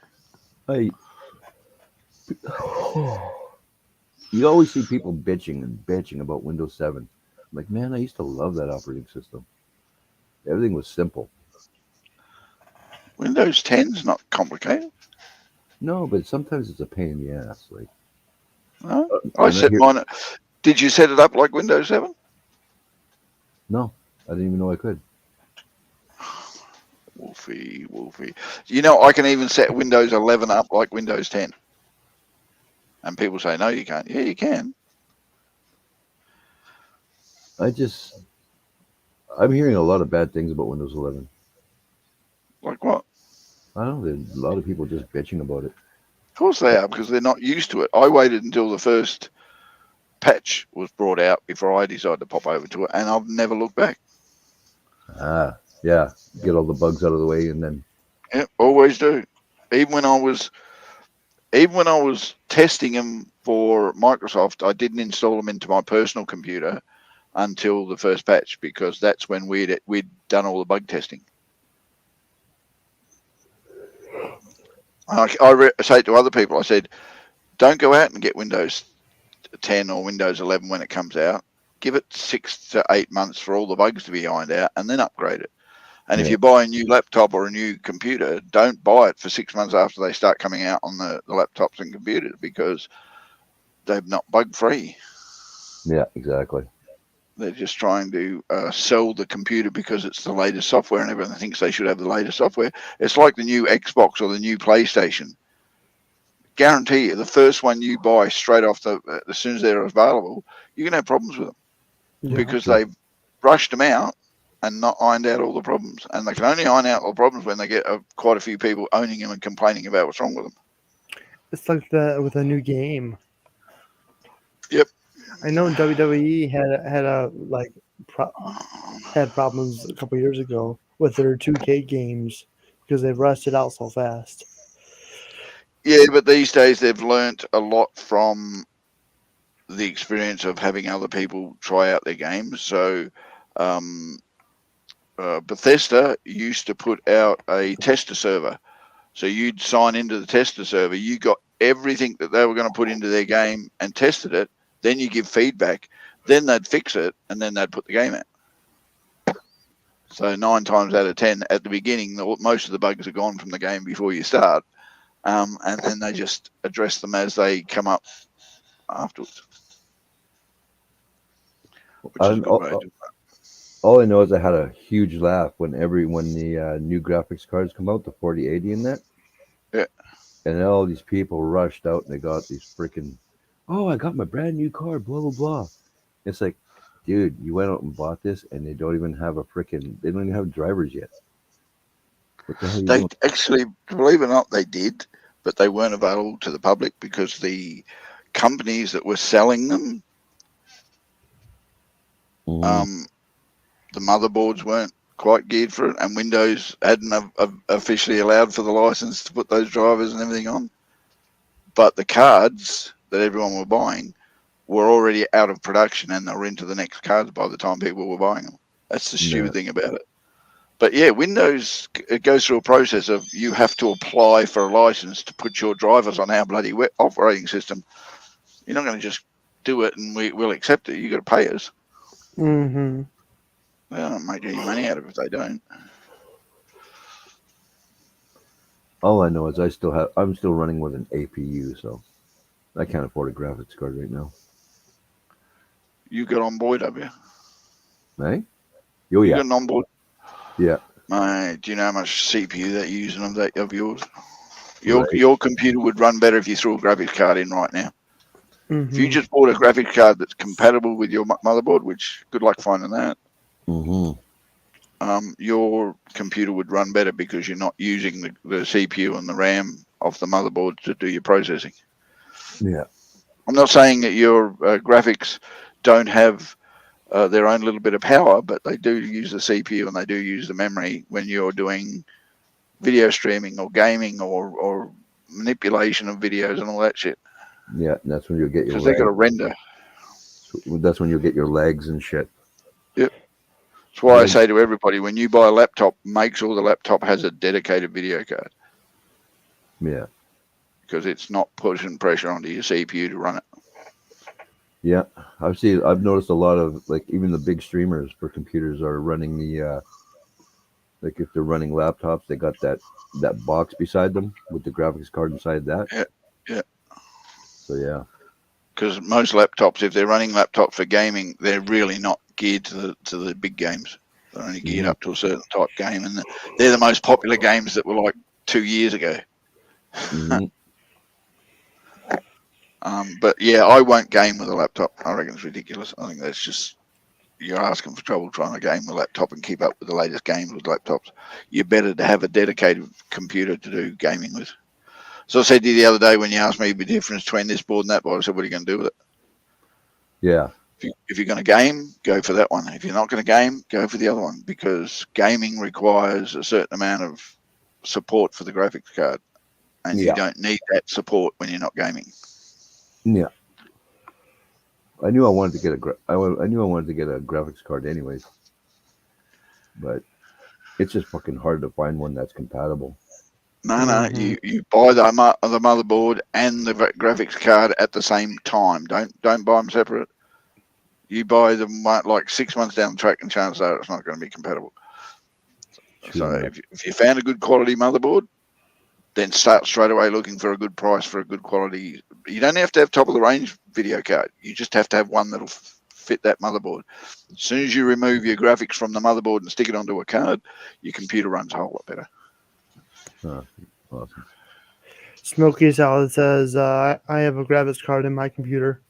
[SPEAKER 10] You always see people bitching about Windows 7. I'm like, man, I used to love that operating system. Everything was simple.
[SPEAKER 12] Windows 10's not complicated.
[SPEAKER 10] No, but sometimes it's a pain in the ass. Like,
[SPEAKER 12] no? I set mine. Did you set it up like Windows 7?
[SPEAKER 10] No, I didn't even know I could.
[SPEAKER 12] Wolfie. You know, I can even set Windows 11 up like Windows 10. And people say, no, you can't. Yeah, you can.
[SPEAKER 10] I'm hearing a lot of bad things about Windows 11.
[SPEAKER 12] Like what?
[SPEAKER 10] I don't know. There's a lot of people just bitching about it.
[SPEAKER 12] Of course they are, because they're not used to it. I waited until the first patch was brought out before I decided to pop over to it, and I've never looked back.
[SPEAKER 10] Yeah. Get all the bugs out of the way, and then...
[SPEAKER 12] Yeah, always do. Even when I was even when I was testing them for Microsoft, I didn't install them into my personal computer until the first patch, because that's when we'd done all the bug testing. I say to other people, I said, don't go out and get Windows 10 or Windows 11 when it comes out. Give it 6 to 8 months for all the bugs to be ironed out, and then upgrade it. And if you buy a new laptop or a new computer, don't buy it for 6 months after they start coming out on the laptops and computers, because they're not bug free.
[SPEAKER 10] Yeah, exactly.
[SPEAKER 12] They're just trying to sell the computer because it's the latest software, and everyone thinks they should have the latest software. It's like the new Xbox or the new PlayStation. Guarantee you, the first one you buy straight off as soon as they're available, you're going to have problems with them, because they've rushed them out and not ironed out all the problems. And they can only iron out all the problems when they get quite a few people owning them and complaining about what's wrong with them.
[SPEAKER 7] It's like that with a new game.
[SPEAKER 12] Yep.
[SPEAKER 7] I know WWE had problems a couple years ago with their 2K games because they rushed it out so fast.
[SPEAKER 12] Yeah, but these days they've learnt a lot from the experience of having other people try out their games. So Bethesda used to put out a tester server. So you'd sign into the tester server, you got everything that they were going to put into their game and tested it, then you give feedback, then they'd fix it, and then they'd put the game out. So 9 times out of 10 at the beginning, most of the bugs are gone from the game before you start, and then they just address them as they come up afterwards. Which is a good way to do that.
[SPEAKER 10] All I know is I had a huge laugh when the new graphics cards come out, the 4080 and that.
[SPEAKER 12] Yeah.
[SPEAKER 10] And all these people rushed out and they got these freaking, oh, I got my brand new card, blah, blah, blah. It's like, dude, you went out and bought this and they don't even have they don't even have drivers yet. What the hell are you doing?
[SPEAKER 12] Actually, believe it or not, they did, but they weren't available to the public because the companies that were selling them, the motherboards weren't quite geared for it, and Windows hadn't officially allowed for the license to put those drivers and everything on. But the cards that everyone were buying were already out of production, and they were into the next cards by the time people were buying them. That's the stupid thing about it. But yeah, Windows, it goes through a process of you have to apply for a license to put your drivers on our bloody operating system. You're not going to just do it and we'll accept it. You've got to pay us.
[SPEAKER 7] Mm-hmm.
[SPEAKER 12] They don't make any money out of it if they don't.
[SPEAKER 10] All I know is I'm still running with an APU, so I can't afford a graphics card right now.
[SPEAKER 12] You got on board, have you?
[SPEAKER 10] Hey?
[SPEAKER 12] Oh, yeah. You got an onboard?
[SPEAKER 10] Yeah.
[SPEAKER 12] Mate, do you know how much CPU they're using of yours? Your computer would run better if you threw a graphics card in right now.
[SPEAKER 7] Mm-hmm.
[SPEAKER 12] If you just bought a graphics card that's compatible with your motherboard, which good luck finding that, your computer would run better because you're not using the CPU and the RAM of the motherboard to do your processing.
[SPEAKER 10] Yeah.
[SPEAKER 12] I'm not saying that your graphics don't have their own little bit of power, but they do use the CPU and they do use the memory when you're doing video streaming or gaming or manipulation of videos and all that shit.
[SPEAKER 10] Yeah, and that's when you'll get your
[SPEAKER 12] because they got to render.
[SPEAKER 10] That's when you'll get your legs and shit.
[SPEAKER 12] Yep. That's why I say to everybody, when you buy a laptop, make sure the laptop has a dedicated video card.
[SPEAKER 10] Yeah.
[SPEAKER 12] Because it's not pushing pressure onto your CPU to run it.
[SPEAKER 10] Yeah, I've noticed a lot of, like, even the big streamers for computers are running the like if they're running laptops, they got that box beside them with the graphics card inside that.
[SPEAKER 12] Yeah.
[SPEAKER 10] So yeah.
[SPEAKER 12] Because most laptops, if they're running laptops for gaming, they're really not geared to the big games. They're only geared up to a certain type game, and they're the most popular games that were like 2 years ago. But yeah, I won't game with a laptop. I reckon it's ridiculous. I think that's just, you're asking for trouble trying to game with a laptop and keep up with the latest games with laptops. You're better to have a dedicated computer to do gaming with. So I said to you the other day when you asked me the difference between this board and that board, I said, what are you going to do with it?
[SPEAKER 10] Yeah.
[SPEAKER 12] If you're going to game, go for that one. If you're not going to game, go for the other one, because gaming requires a certain amount of support for the graphics card. and
[SPEAKER 10] Yeah.
[SPEAKER 12] you don't need that support when you're not gaming.
[SPEAKER 10] Yeah.
[SPEAKER 12] I knew I wanted to get
[SPEAKER 10] I knew I wanted to get a graphics card anyways, but it's just fucking hard to find one that's compatible.
[SPEAKER 12] No, you buy the motherboard and the graphics card at the same time. Don't buy them separate. You buy them like 6 months down the track, and chances are it's not going to be compatible. So if you found a good quality motherboard, then start straight away looking for a good price for a good quality. You don't have to have top of the range video card. You just have to have one that'll fit that motherboard. As soon as you remove your graphics from the motherboard and stick it onto a card, your computer runs a whole lot better.
[SPEAKER 10] Awesome.
[SPEAKER 7] Smoky Salad says, I have a graphics card in my computer.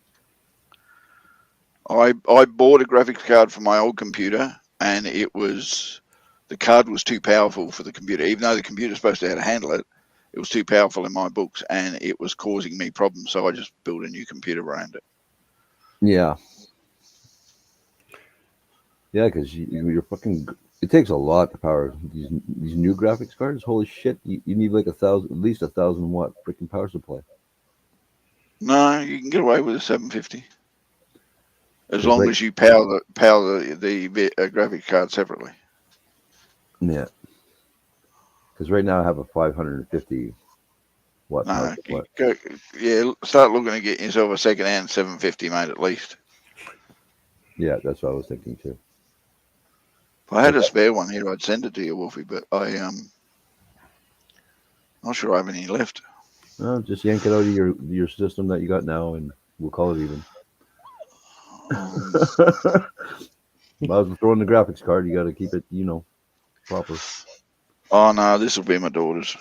[SPEAKER 12] I bought a graphics card for my old computer, and the card was too powerful for the computer. Even though the computer's supposed to know how to handle it, it was too powerful in my books, and it was causing me problems. So I just built a new computer around it.
[SPEAKER 10] Yeah. Yeah, because you're fucking. It takes a lot to power these new graphics cards. Holy shit! You need like at least 1,000 watt freaking power supply.
[SPEAKER 12] No, you can get away with a 750 as long as you power the graphics card separately.
[SPEAKER 10] Yeah. Because right now I have a 550 watt power supply.
[SPEAKER 12] Start looking at getting yourself a second-hand 750, mate, at least.
[SPEAKER 10] Yeah, that's what I was thinking too.
[SPEAKER 12] If I had a spare one here, I'd send it to you, Wolfie, but not sure I have any left.
[SPEAKER 10] No, just yank it out of your system that you got now, and we'll call it even. Might as well throw in the graphics card. You got to keep it, proper.
[SPEAKER 12] Oh no, this will be my daughter's.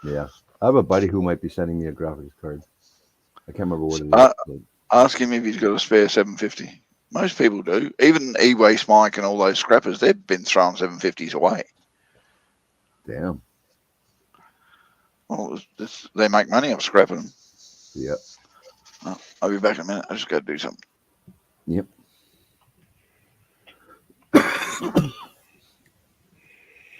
[SPEAKER 10] Yeah, I have a buddy who might be sending me a graphics card. I can't remember what it is.
[SPEAKER 12] Ask him if he's got a spare 750. Most people do. Even E-Waste Mike and all those scrappers, they've been throwing 750s away.
[SPEAKER 10] Damn.
[SPEAKER 12] Well, they make money off scrapping them.
[SPEAKER 10] Yeah.
[SPEAKER 12] Oh, I'll be back in a minute. I just got to do something.
[SPEAKER 10] Yep.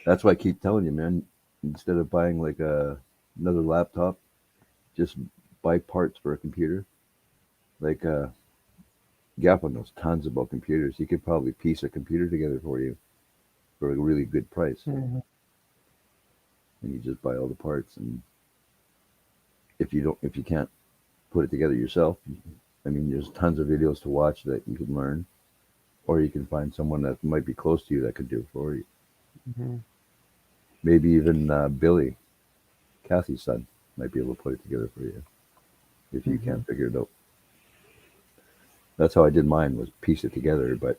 [SPEAKER 10] That's why I keep telling you, man. Instead of buying like another laptop, just buy parts for a computer. Like Gappa knows tons about computers. He could probably piece a computer together for you for a really good price.
[SPEAKER 7] Mm-hmm.
[SPEAKER 10] And you just buy all the parts. And if you can't put it together yourself, there's tons of videos to watch that you can learn, or you can find someone that might be close to you that could do it for you.
[SPEAKER 7] Mm-hmm.
[SPEAKER 10] Maybe even Billy, Kathy's son, might be able to put it together for you if you can't figure it out. That's how I did mine, was piece it together, but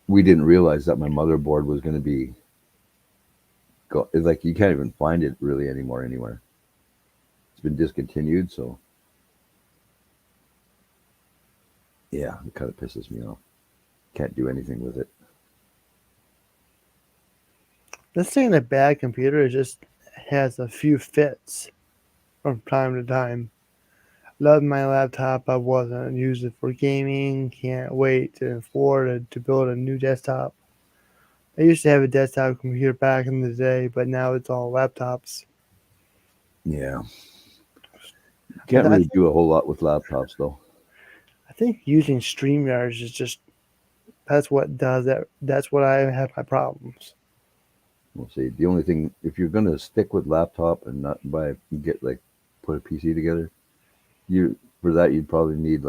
[SPEAKER 10] we didn't realize that my motherboard was going to be like, you can't even find it really anymore anywhere. It's been discontinued, so yeah, it kind of pisses me off. Can't do anything with it.
[SPEAKER 7] This thing, a bad computer, it just has a few fits from time to time. Love my laptop. I wasn't use it for gaming. Can't wait to afford to build a new desktop. I used to have a desktop computer back in the day, but now it's all laptops.
[SPEAKER 10] Yeah. Can't really do a whole lot with laptops, though.
[SPEAKER 7] I think using StreamYard is just, that's what does that. That's what I have my problems.
[SPEAKER 10] We'll see. The only thing, if you're going to stick with laptop and not put a PC together, for that you'd probably need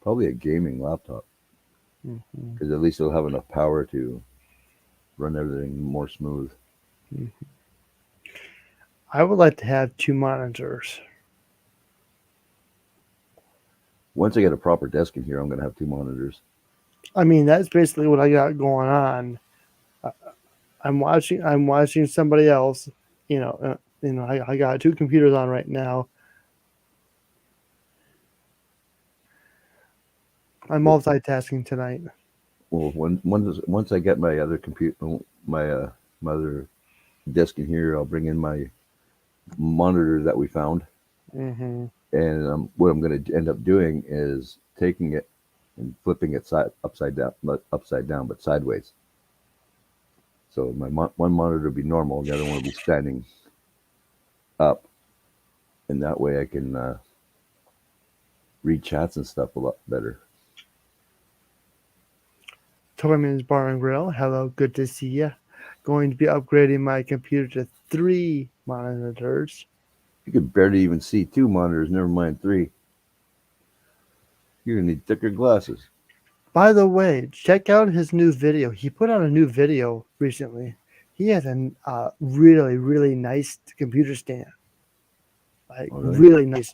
[SPEAKER 10] probably a gaming laptop, because at least it'll have enough power to run everything more smooth.
[SPEAKER 7] Mm-hmm. I would like to have 2 monitors.
[SPEAKER 10] Once I get a proper desk in here, I'm going to have 2 monitors.
[SPEAKER 7] That's basically what I got going on. I'm watching somebody else. I got 2 computers on right now. I'm multitasking tonight.
[SPEAKER 10] Well, once I get my other computer, my other desk in here, I'll bring in my monitor that we found.
[SPEAKER 7] Mm-hmm.
[SPEAKER 10] And what I'm going to end up doing is taking it and flipping it upside down, but sideways. So my one monitor will be normal, and the other one will be standing up, and that way I can read chats and stuff a lot better.
[SPEAKER 7] Toyman's Bar and Grill. Hello, good to see you. Going to be upgrading my computer to 3 monitors.
[SPEAKER 10] You can barely even see 2 monitors, never mind 3. You're gonna need thicker glasses.
[SPEAKER 7] By the way, check out his new video. He put out a new video recently. He has a really, really nice computer stand. Like,
[SPEAKER 10] Oh, really?
[SPEAKER 7] really nice.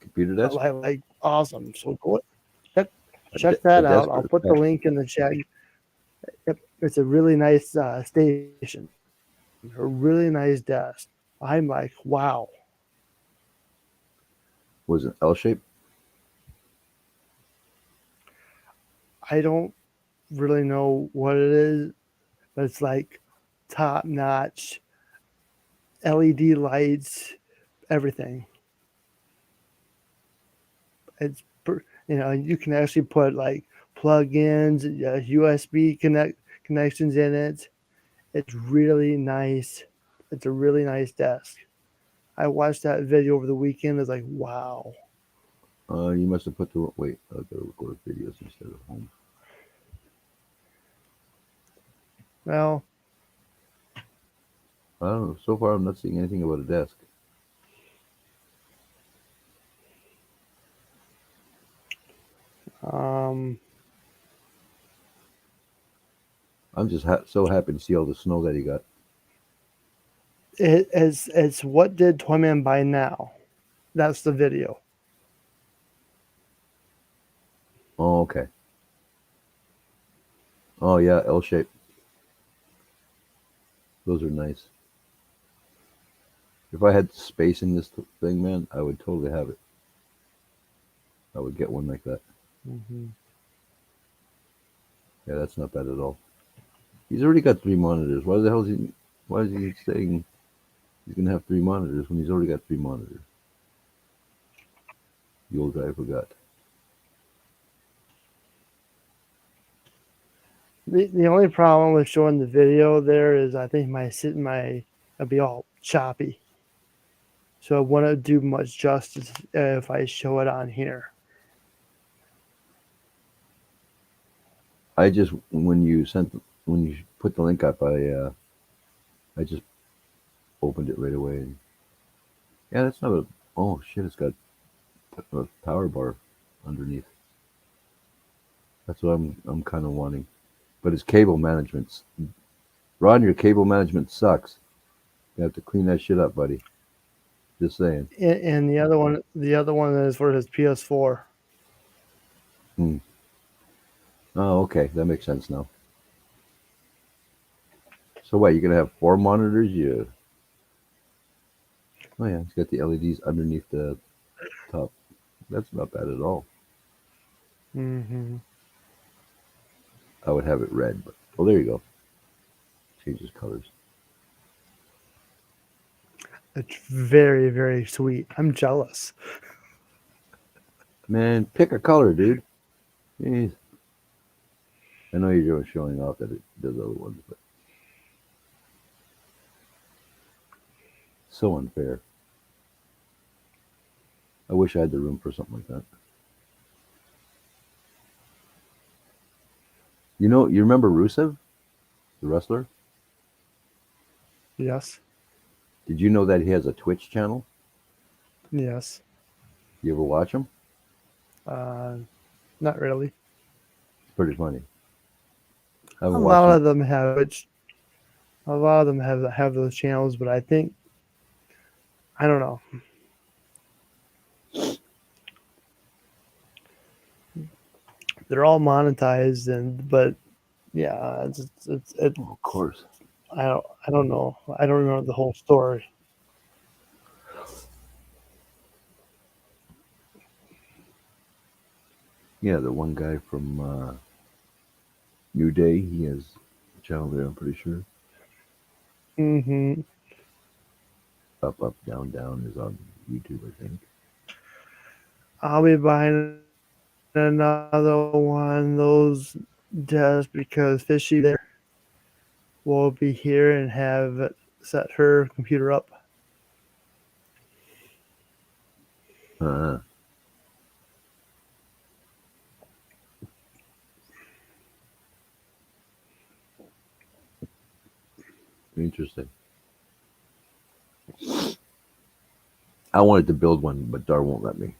[SPEAKER 10] Computer desk?
[SPEAKER 7] Like awesome. So go check,
[SPEAKER 10] A
[SPEAKER 7] check that
[SPEAKER 10] desk
[SPEAKER 7] out.
[SPEAKER 10] or
[SPEAKER 7] I'll
[SPEAKER 10] a
[SPEAKER 7] put the
[SPEAKER 10] desk?
[SPEAKER 7] link in the chat. Yep, it's a really nice station. A really nice desk. I'm like, wow.
[SPEAKER 10] Was it L shape?
[SPEAKER 7] I don't really know what it is, but it's like top notch LED lights, everything. It's you can actually put like plug-ins, USB connections in it. It's really nice. It's a really nice desk. I watched that video over the weekend. It's like, wow.
[SPEAKER 10] You must have put the wait. I'll go record videos instead of home.
[SPEAKER 7] Well,
[SPEAKER 10] I don't know. So far, I'm not seeing anything about a desk.
[SPEAKER 7] um,
[SPEAKER 10] I'm just so happy to see all the snow that he got.
[SPEAKER 7] it's what did Toyman buy now? That's the video.
[SPEAKER 10] Oh, okay. Oh yeah, L shape. Those are nice. If I had space in this thing, man, I would totally have it. I would get one like that.
[SPEAKER 7] Mm-hmm.
[SPEAKER 10] Yeah, that's not bad at all. He's already got 3 monitors. Why the hell is he? Why is he saying he's gonna have 3 monitors when he's already got 3 monitors? The old guy forgot.
[SPEAKER 7] The only problem with showing the video there is I think it'll be all choppy. So it wouldn't do much justice if I show it on here.
[SPEAKER 10] I just when you put the link up, I just opened it right away. And, yeah, that's not a. Oh shit! It's got a power bar underneath. That's what I'm kind of wanting. But his cable management's. Ron, your cable management sucks. You have to clean that shit up, buddy. Just saying.
[SPEAKER 7] And the other one is for his PS4.
[SPEAKER 10] Hmm. Oh, okay. That makes sense now. So what? You're gonna have 4 monitors? Oh yeah, it's got the LEDs underneath the top. That's not bad at all.
[SPEAKER 7] Mm-hmm.
[SPEAKER 10] I would have it red, but well, there you go. Changes colors.
[SPEAKER 7] It's very, very sweet. I'm jealous.
[SPEAKER 10] Man, pick a color, dude. Jeez. I know you're showing off that it does other ones, but so unfair. I wish I had the room for something like that. You remember Rusev, the wrestler?
[SPEAKER 7] Yes.
[SPEAKER 10] Did you know that he has a Twitch channel?
[SPEAKER 7] Yes.
[SPEAKER 10] You ever watch him?
[SPEAKER 7] Not really.
[SPEAKER 10] It's pretty funny. I
[SPEAKER 7] A
[SPEAKER 10] haven't watched
[SPEAKER 7] lot
[SPEAKER 10] him.
[SPEAKER 7] of them have it. A lot of them have those channels, but I think I don't know. They're all monetized, but yeah, it's
[SPEAKER 10] Oh, of course.
[SPEAKER 7] I don't know. I don't remember the whole story.
[SPEAKER 10] Yeah, the one guy from New Day, he has a channel there, I'm pretty sure.
[SPEAKER 7] Mm-hmm.
[SPEAKER 10] Up, Up, Down, Down is on YouTube, I think.
[SPEAKER 7] I'll be buying another one of those just because fishy there. will be here and have set her computer up.
[SPEAKER 10] Interesting. I wanted to build one, but Dar won't let me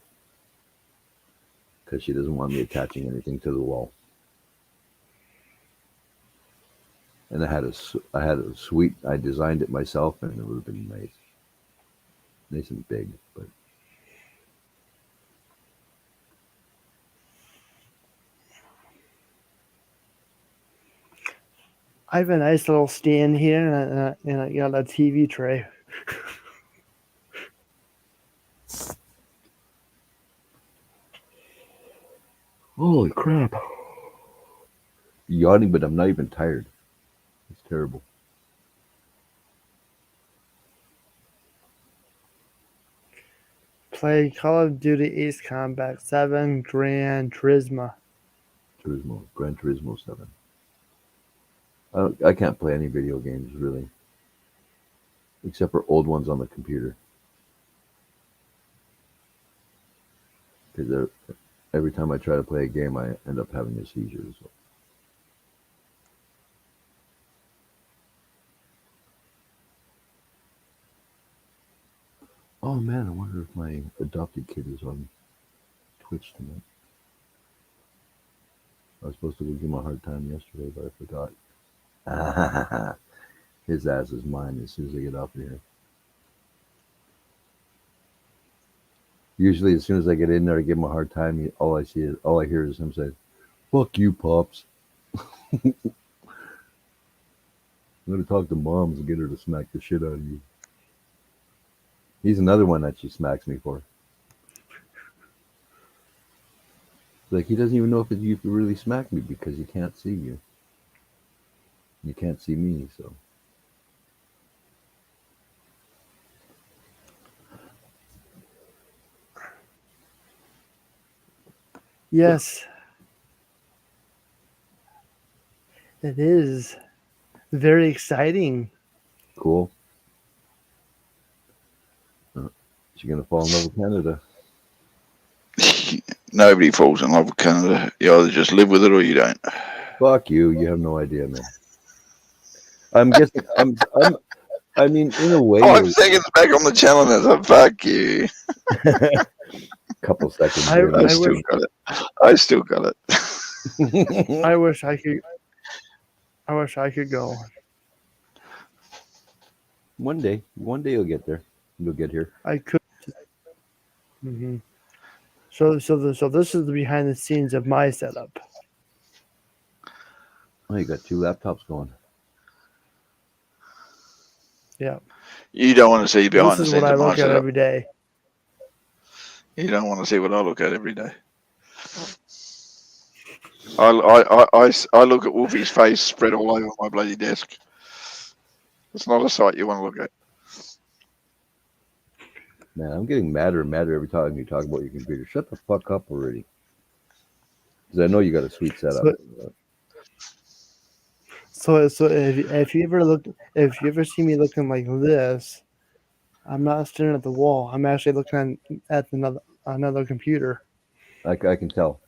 [SPEAKER 10] because she doesn't want me attaching anything to the wall. And I had a suite. I designed it myself, and it would have been nice and big. But
[SPEAKER 7] I have a nice little stand here, and I got a TV tray.
[SPEAKER 10] holy crap! Yawning, but I'm not even tired. It's terrible.
[SPEAKER 7] Play Call of Duty Ace Combat 7 Gran Turismo.
[SPEAKER 10] Gran Turismo 7. I can't play any video games really, except for old ones on the computer. Because every time I try to play a game, I end up having a seizure. So. Oh man, I wonder if my adopted kid is on Twitch tonight. I was supposed to give him a hard time yesterday, but I forgot. His ass is mine as soon as I get off of here. Usually, as soon as I get in there, I give him a hard time. All I hear is him say, "Fuck you, pops." I'm gonna talk to moms and get her to smack the shit out of you. He's another one that she smacks me for. Like he doesn't even know if you really smack me because he can't see you. You can't see me, so.
[SPEAKER 7] Yes, it is very exciting.
[SPEAKER 10] Cool. She's gonna fall in love with Canada.
[SPEAKER 12] Nobody falls in love with Canada. You either just live with it or you don't.
[SPEAKER 10] Fuck you. You have no idea, man. I'm guessing. I mean, in a way.
[SPEAKER 12] 5 seconds back on the channel and it's like, fuck you.
[SPEAKER 10] Couple seconds.
[SPEAKER 12] I still got it.
[SPEAKER 7] I wish I could. I wish I could go.
[SPEAKER 10] One day you'll get there. You'll get here.
[SPEAKER 7] I could. Mm-hmm. So this is the behind the scenes of my setup.
[SPEAKER 10] Oh, you got 2 laptops going.
[SPEAKER 7] Yeah.
[SPEAKER 12] You don't want to see behind the
[SPEAKER 7] This is
[SPEAKER 12] scenes
[SPEAKER 7] what I
[SPEAKER 12] of my
[SPEAKER 7] look at
[SPEAKER 12] setup.
[SPEAKER 7] every day.
[SPEAKER 12] You don't want to see what I look at every day. I look at Wolfie's face spread all over my bloody desk. It's not a sight you want to look at.
[SPEAKER 10] Man, I'm getting madder and madder every time you talk about your computer. Shut the fuck up already. Because I know you got a sweet setup.
[SPEAKER 7] So if you ever see me looking like this, I'm not staring at the wall. I'm actually looking at another computer.
[SPEAKER 10] I can tell.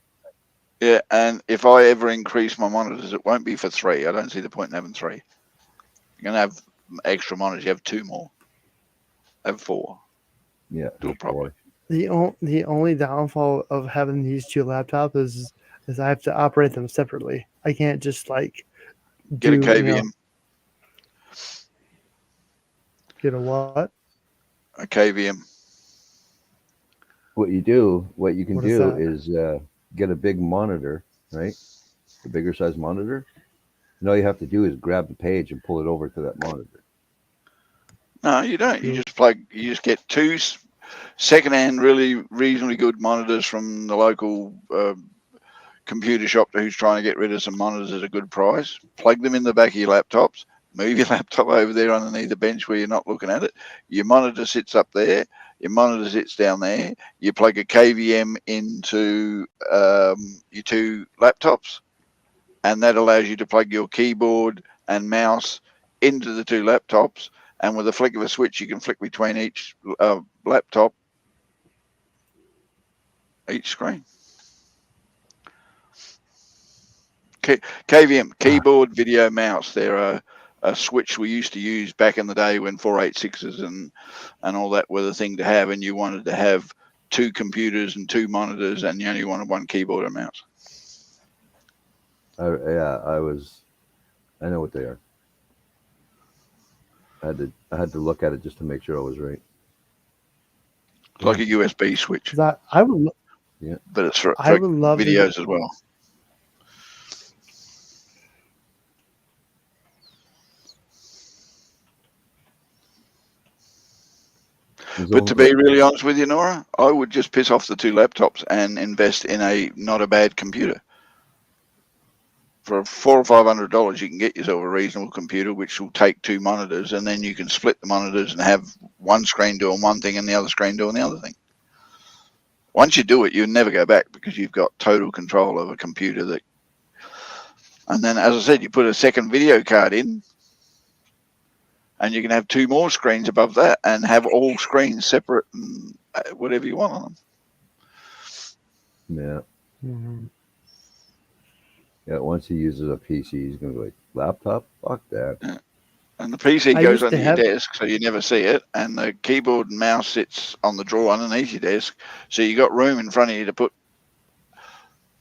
[SPEAKER 12] Yeah, and if I ever increase my monitors, it won't be for 3. I don't see the point in having 3. You're going to have extra monitors. You have 2 more. Have 4.
[SPEAKER 10] Yeah.
[SPEAKER 12] Do it properly.
[SPEAKER 7] The only downfall of having these 2 laptops is I have to operate them separately. I can't just like
[SPEAKER 12] get a KVM.
[SPEAKER 7] Get a what?
[SPEAKER 12] A KVM.
[SPEAKER 10] What you can do is get a big monitor, right? A bigger size monitor. And all you have to do is grab the page and pull it over to that monitor.
[SPEAKER 12] No, you don't. You just get 2 second-hand, really reasonably good monitors from the local computer shop who's trying to get rid of some monitors at a good price. Plug them in the back of your laptops. Move your laptop over there underneath the bench where you're not looking at it. Your monitor sits up there. Your monitor sits down there. You plug a KVM into your 2 laptops, and that allows you to plug your keyboard and mouse into the two laptops, and with a flick of a switch, you can flick between each laptop, each screen. KVM, keyboard, video, mouse. They're a switch we used to use back in the day when 486s and all that were the thing to have, and you wanted to have 2 computers and 2 monitors, and you only wanted 1 keyboard and mouse.
[SPEAKER 10] I know what they are. I had to look at it just to make sure I was right.
[SPEAKER 12] It's like a USB switch.
[SPEAKER 7] I would.
[SPEAKER 10] Yeah,
[SPEAKER 12] but it's for
[SPEAKER 7] I would love
[SPEAKER 12] videos as well. But to be really honest with you, N.O.R.A, I would just piss off the 2 laptops and invest in a not a bad computer. For $400 or $500, you can get yourself a reasonable computer, which will take 2 monitors, and then you can split the monitors and have one screen doing one thing and the other screen doing the other thing. Once you do it, you'll never go back because you've got total control of a computer that. And then, as I said, you put a second video card in, and you can have 2 more screens above that and have all screens separate and whatever you want on them.
[SPEAKER 10] Yeah.
[SPEAKER 7] Mm-hmm.
[SPEAKER 10] Yeah, once he uses a PC, he's going to be like, laptop? Fuck that.
[SPEAKER 12] Yeah. And the PC
[SPEAKER 7] I
[SPEAKER 12] goes
[SPEAKER 7] used to
[SPEAKER 12] under your
[SPEAKER 7] have-
[SPEAKER 12] desk, so you never see it. And the keyboard and mouse sits on the drawer underneath your desk. So you got room in front of you to put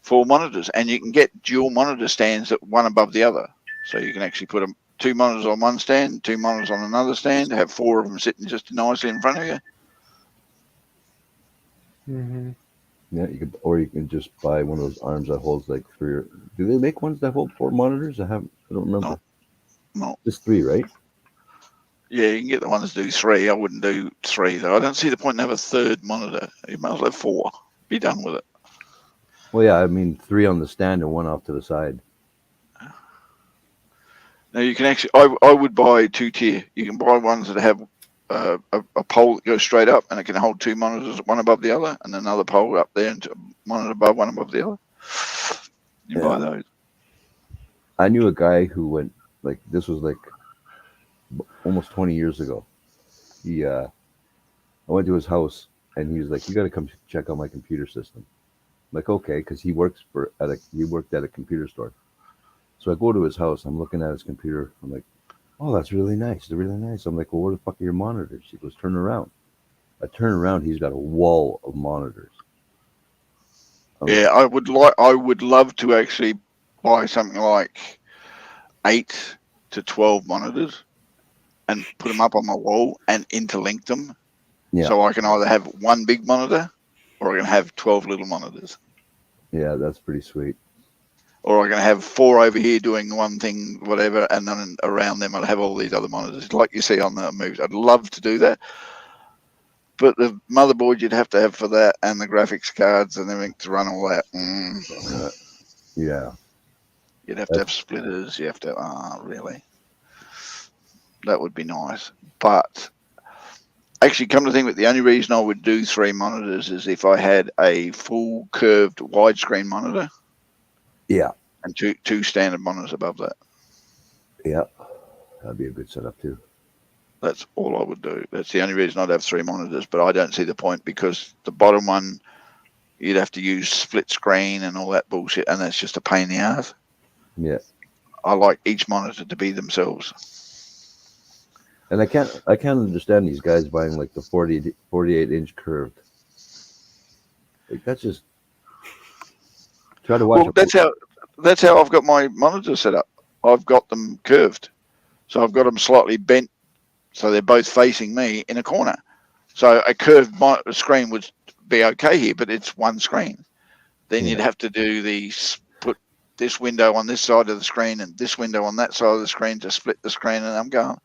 [SPEAKER 12] 4 monitors. And you can get dual monitor stands that one above the other. So you can actually put 2 monitors on one stand, 2 monitors on another stand, have 4 of them sitting just nicely in front of you.
[SPEAKER 7] Mm-hmm.
[SPEAKER 10] Yeah, you can just buy one of those arms that holds like 3 or... Do they make ones that hold 4 monitors? I don't remember.
[SPEAKER 12] No.
[SPEAKER 10] Just 3, right?
[SPEAKER 12] Yeah, you can get the ones that do 3. I wouldn't do 3, though. I don't see the point in having a 3rd monitor. You might as well have 4. Be done with it.
[SPEAKER 10] Well, yeah, I mean 3 on the stand and 1 off to the side.
[SPEAKER 12] Now, you can actually... I would buy 2-tier. You can buy ones that have a pole that goes straight up, and it can hold 2 monitors, one above the other, and another pole up there, and monitor above, one above the other. You buy those.
[SPEAKER 10] I knew a guy who went, like, this was like almost 20 years ago. I went to his house, and he was like, you got to come check out my computer system. I'm like, okay, because he worked at a computer store. So I go to his house, I'm looking at his computer, I'm like, oh, that's really nice. They're really nice. I'm like, well, where the fuck are your monitors? He goes, turn around. I turn around, he's got a wall of monitors.
[SPEAKER 12] Yeah, I would love to actually buy something like 8 to 12 monitors and put them up on my wall and interlink them.
[SPEAKER 10] Yeah.
[SPEAKER 12] So I can either have one big monitor or I can have 12 little monitors.
[SPEAKER 10] Yeah, that's pretty sweet.
[SPEAKER 12] Or I can have 4 over here doing one thing, whatever, and then around them I'll have all these other monitors like you see on the movies. I'd love to do that. But the motherboard you'd have to have for that, and the graphics cards and everything to run all that.
[SPEAKER 10] Yeah.
[SPEAKER 12] You'd have to have splitters. You have to, really. That would be nice. But actually, come to think of it, the only reason I would do 3 monitors is if I had a full curved widescreen monitor.
[SPEAKER 10] Yeah.
[SPEAKER 12] And two standard monitors above that.
[SPEAKER 10] Yeah. That'd be a good setup, too.
[SPEAKER 12] That's all I would do. That's the only reason I'd have 3 monitors, but I don't see the point because the bottom one, you'd have to use split screen and all that bullshit, and that's just a pain in the ass.
[SPEAKER 10] Yeah.
[SPEAKER 12] I like each monitor to be themselves.
[SPEAKER 10] And I can't understand these guys buying like the 48-inch curved. Like that's just try to watch.
[SPEAKER 12] Well, that's how I've got my monitor set up. I've got them curved, so I've got them slightly bent, so they're both facing me in a corner. So a curved screen would be okay here, but it's one screen. Then you'd have to do put this window on this side of the screen and this window on that side of the screen to split the screen. And I'm going,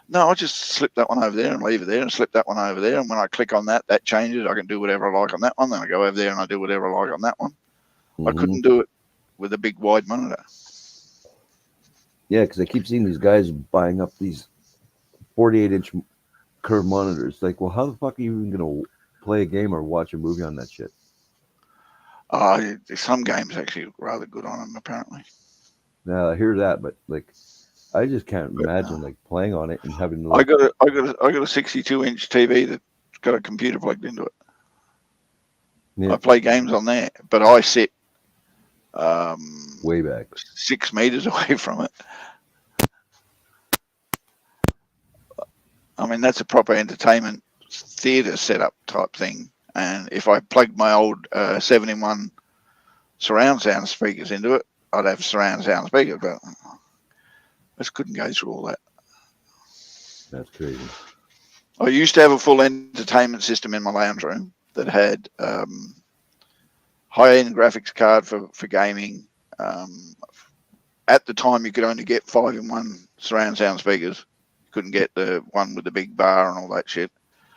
[SPEAKER 12] no, I just slip that one over there and leave it there and slip that one over there. And when I click on that, that changes. I can do whatever I like on that one. Then I go over there and I do whatever I like on that one. I couldn't do it with a big wide monitor.
[SPEAKER 10] Yeah, because I keep seeing these guys buying up these 48-inch curved monitors. Like, well, how the fuck are you even going to play a game or watch a movie on that shit?
[SPEAKER 12] Some games actually rather good on them, apparently.
[SPEAKER 10] Now, I hear that, but like, I just can't imagine like playing on it and having to
[SPEAKER 12] I
[SPEAKER 10] like.
[SPEAKER 12] got a 62-inch TV that's got a computer plugged into it.
[SPEAKER 10] Yeah.
[SPEAKER 12] I play games on there, but I sit
[SPEAKER 10] way back
[SPEAKER 12] 6 meters away from it. I mean, that's a proper entertainment theatre setup type thing. And if I plugged my old 7-in-1 surround sound speakers into it, I'd have surround sound speakers, but I just couldn't go through all that.
[SPEAKER 10] That's crazy.
[SPEAKER 12] I used to have a full entertainment system in my lounge room that had high-end graphics card for gaming. At the time, you could only get 5-in-1 surround sound speakers. You couldn't get the one with the big bar and all that shit.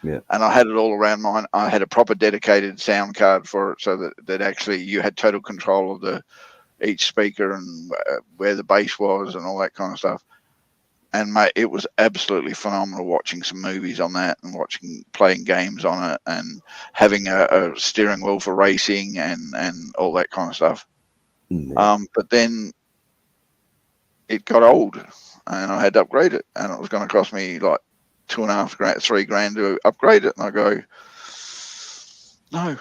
[SPEAKER 10] Yeah.
[SPEAKER 12] And I had it all around mine. I had a proper dedicated sound card for it, so that actually you had total control of each speaker and where the bass was and all that kind of stuff. And mate, it was absolutely phenomenal watching some movies on that and playing games on it and having a steering wheel for racing and all that kind of stuff. But then it got old and I had to upgrade it, and it was going to cost me like $2.5 grand, $3 grand to upgrade it. And I go, no,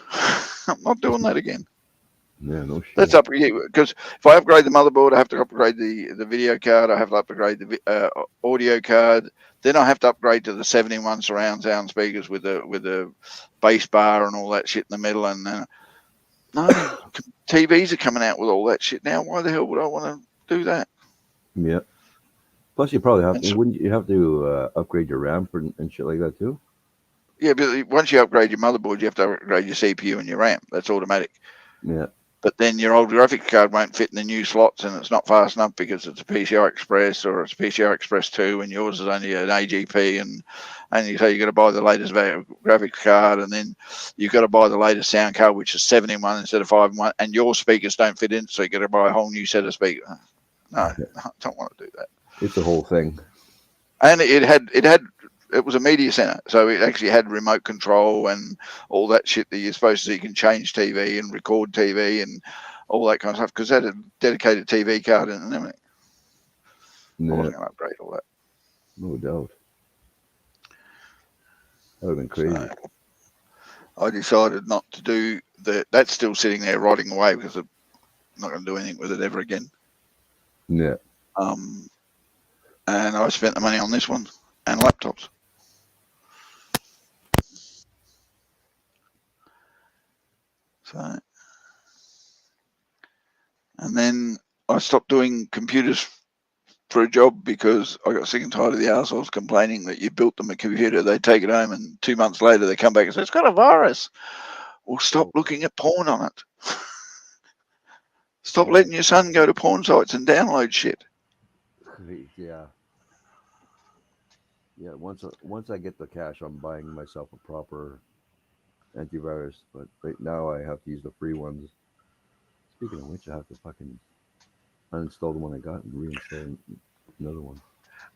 [SPEAKER 12] I'm not doing that again.
[SPEAKER 10] Yeah, no shit.
[SPEAKER 12] That's up because if I upgrade the motherboard, I have to upgrade the video card. I have to upgrade the audio card. Then I have to upgrade to the 7-in-1 surround sound speakers with the bass bar and all that shit in the middle. And no, TVs are coming out with all that shit now. Why the hell would I want to do that?
[SPEAKER 10] Yeah. Plus, you probably have. Wouldn't you have to upgrade your RAM and shit like that too?
[SPEAKER 12] Yeah, but once you upgrade your motherboard, you have to upgrade your CPU and your RAM. That's automatic.
[SPEAKER 10] Yeah.
[SPEAKER 12] But then your old graphics card won't fit in the new slots, and it's not fast enough because it's a PCI Express or it's PCI Express 2, and yours is only an AGP, and you say you got to buy the latest graphics card, and then you've got to buy the latest sound card, which is 7-in-1 instead of 5-in-1, and your speakers don't fit in, so you got to buy a whole new set of speakers. No, I don't want to do that.
[SPEAKER 10] It's a whole thing.
[SPEAKER 12] And it was a media center, so it actually had remote control and all that shit that you're supposed to. You can change TV and record TV and all that kind of stuff because it had a dedicated TV card in it and everything.
[SPEAKER 10] Yeah.
[SPEAKER 12] I wasn't going to upgrade all that.
[SPEAKER 10] No doubt. That would have been crazy.
[SPEAKER 12] So I decided not to do that. That's still sitting there rotting away because I'm not going to do anything with it ever again.
[SPEAKER 10] Yeah.
[SPEAKER 12] And I spent the money on this one and laptops. So, and then I stopped doing computers for a job because I got sick and tired of the assholes complaining that you built them a computer, they take it home, and 2 months later they come back and say, it's got a virus. Well, stop looking at porn on it. Stop letting your son go to porn sites and download shit.
[SPEAKER 10] Yeah. Yeah, once I get the cash, I'm buying myself a proper antivirus. But right now, I have to use the free ones. Speaking of which, I have to fucking uninstall the one I got and reinstall another one.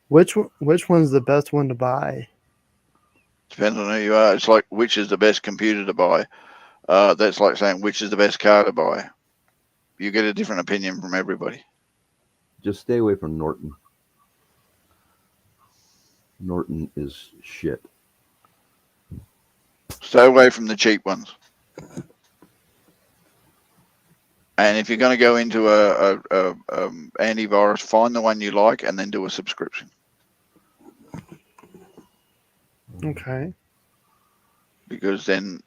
[SPEAKER 7] Which one's the best one to buy?
[SPEAKER 12] Depends on who you are. It's like, which is the best computer to buy? That's like saying, which is the best car to buy? You get a different opinion from everybody.
[SPEAKER 10] Just stay away from Norton. Norton is shit.
[SPEAKER 12] Stay away from the cheap ones. And if you're going to go into a antivirus, find the one you like and then do a subscription.
[SPEAKER 7] Okay.
[SPEAKER 12] Because then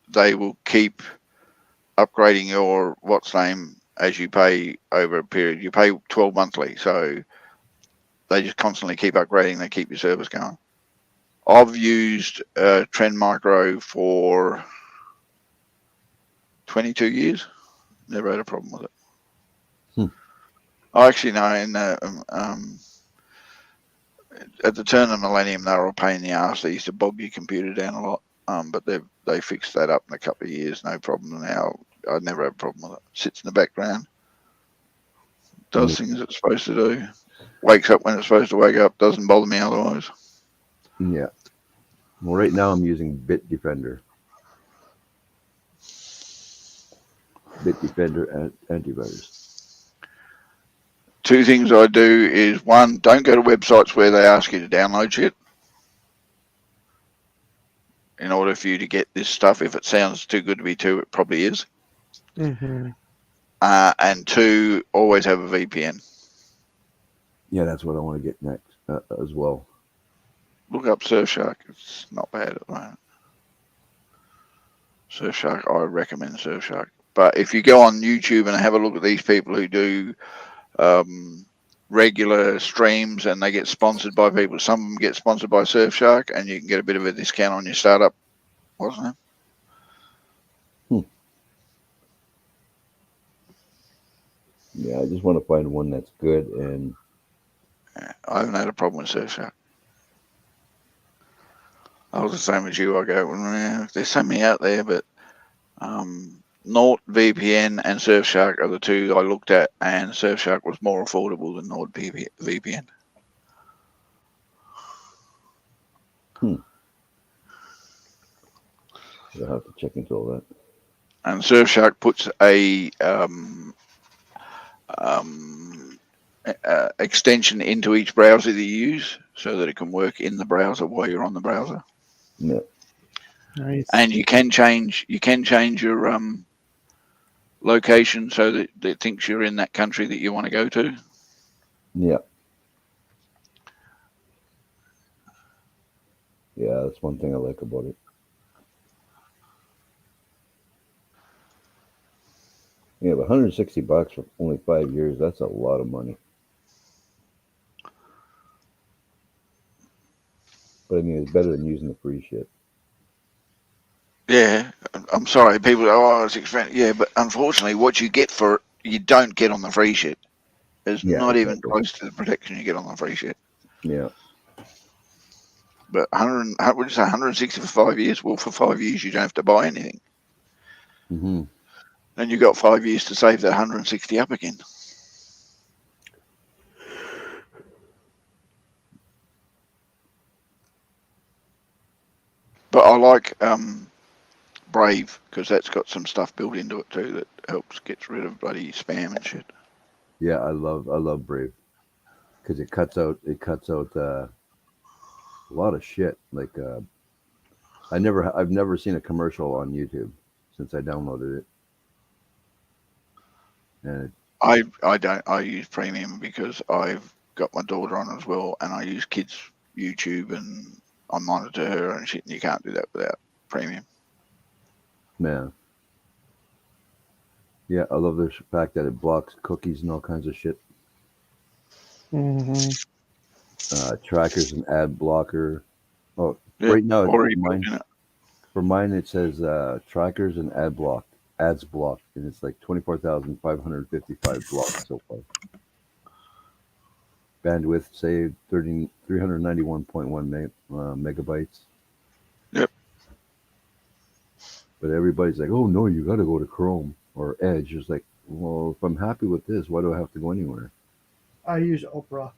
[SPEAKER 12] they will keep upgrading your name as you pay over a period. You pay 12 monthly, so they just constantly keep upgrading. They keep your service going. I've used Trend Micro for 22 years. Never had a problem with it. I actually know at the turn of the millennium, they were a pain in the arse. They used to bog your computer down a lot, but they fixed that up in a couple of years. No problem now. I never have a problem with it. Sits in the background, does things it's supposed to do, wakes up when it's supposed to wake up. Doesn't bother me otherwise.
[SPEAKER 10] Yeah. Well, right now I'm using Bitdefender. Bitdefender antivirus.
[SPEAKER 12] two things I do is, one, don't go to websites where they ask you to download shit in order for you to get this stuff. If it sounds too good to be true, it probably is.
[SPEAKER 7] Mm-hmm.
[SPEAKER 12] And two, always have a VPN.
[SPEAKER 10] Yeah, that's what I want to get next as well.
[SPEAKER 12] Look up Surfshark. It's not bad at the moment. Surfshark, I recommend Surfshark. But if you go on YouTube and have a look at these people who do regular streams and they get sponsored by people, some of them get sponsored by Surfshark, and you can get a bit of a discount on your startup. Wasn't it?
[SPEAKER 10] Yeah, I just want to find one that's good, and
[SPEAKER 12] I haven't had a problem with Surfshark. I was the same as you. I go, well, there's so many out there, but NordVPN and Surfshark are the two I looked at, and Surfshark was more affordable than NordVPN.
[SPEAKER 10] I'll have to check into all that.
[SPEAKER 12] And Surfshark puts a extension into each browser that you use, so that it can work in the browser while you're on the browser.
[SPEAKER 10] Yeah.
[SPEAKER 7] Nice.
[SPEAKER 12] And you can change your location so that it thinks you're in that country that you want to go to.
[SPEAKER 10] Yeah. Yeah, that's one thing I like about it. Yeah, but $160 for only 5 years, that's a lot of money. But I mean, it's better than using the free shit.
[SPEAKER 12] Yeah, I'm sorry, people go, oh, it's expensive. Yeah, but unfortunately, what you get for it, you don't get on the free shit. It's not even close to the protection you get on the free shit.
[SPEAKER 10] Yeah.
[SPEAKER 12] But 160 for 5 years? Well, for 5 years, you don't have to buy anything.
[SPEAKER 10] Mm-hmm.
[SPEAKER 12] And you've got 5 years to save that 160 up again. But I like Brave, because that's got some stuff built into it too that helps get rid of bloody spam and shit.
[SPEAKER 10] Yeah, I love Brave, because it cuts out a lot of shit. Like I've never seen a commercial on YouTube since I downloaded it. And
[SPEAKER 12] I use Premium because I've got my daughter on as well, and I use kids YouTube and I monitor her and shit, and you can't do that without Premium.
[SPEAKER 10] man, yeah, I love the fact that it blocks cookies and all kinds of shit.
[SPEAKER 7] Mm-hmm.
[SPEAKER 10] Trackers and ad blocker. Oh,
[SPEAKER 12] Yeah,
[SPEAKER 10] right now
[SPEAKER 12] for
[SPEAKER 10] mine it says trackers and ads blocked, and it's like 24,555 blocks so far. Bandwidth saved 391.1 megabytes.
[SPEAKER 12] Yep.
[SPEAKER 10] But everybody's like, oh no, you got to go to Chrome or Edge. It's like, well, if I'm happy with this, why do I have to go anywhere?
[SPEAKER 7] I use Opera.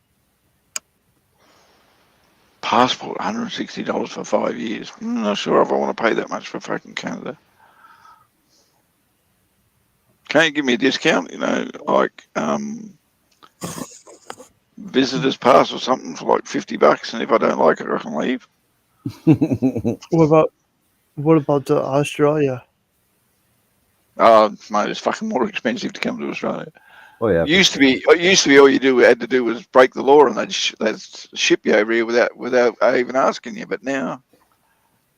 [SPEAKER 12] Passport, $160 for 5 years. I'm not sure if I want to pay that much for fucking Canada. Can't you give me a discount? You know, like visitor's pass or something for like $50, and if I don't like it, I can leave.
[SPEAKER 7] What about Australia?
[SPEAKER 12] Mate, it's fucking more expensive to come to Australia.
[SPEAKER 10] Oh yeah.
[SPEAKER 12] It used to be all you had to do was break the law, and they'd ship you over here without even asking you. But now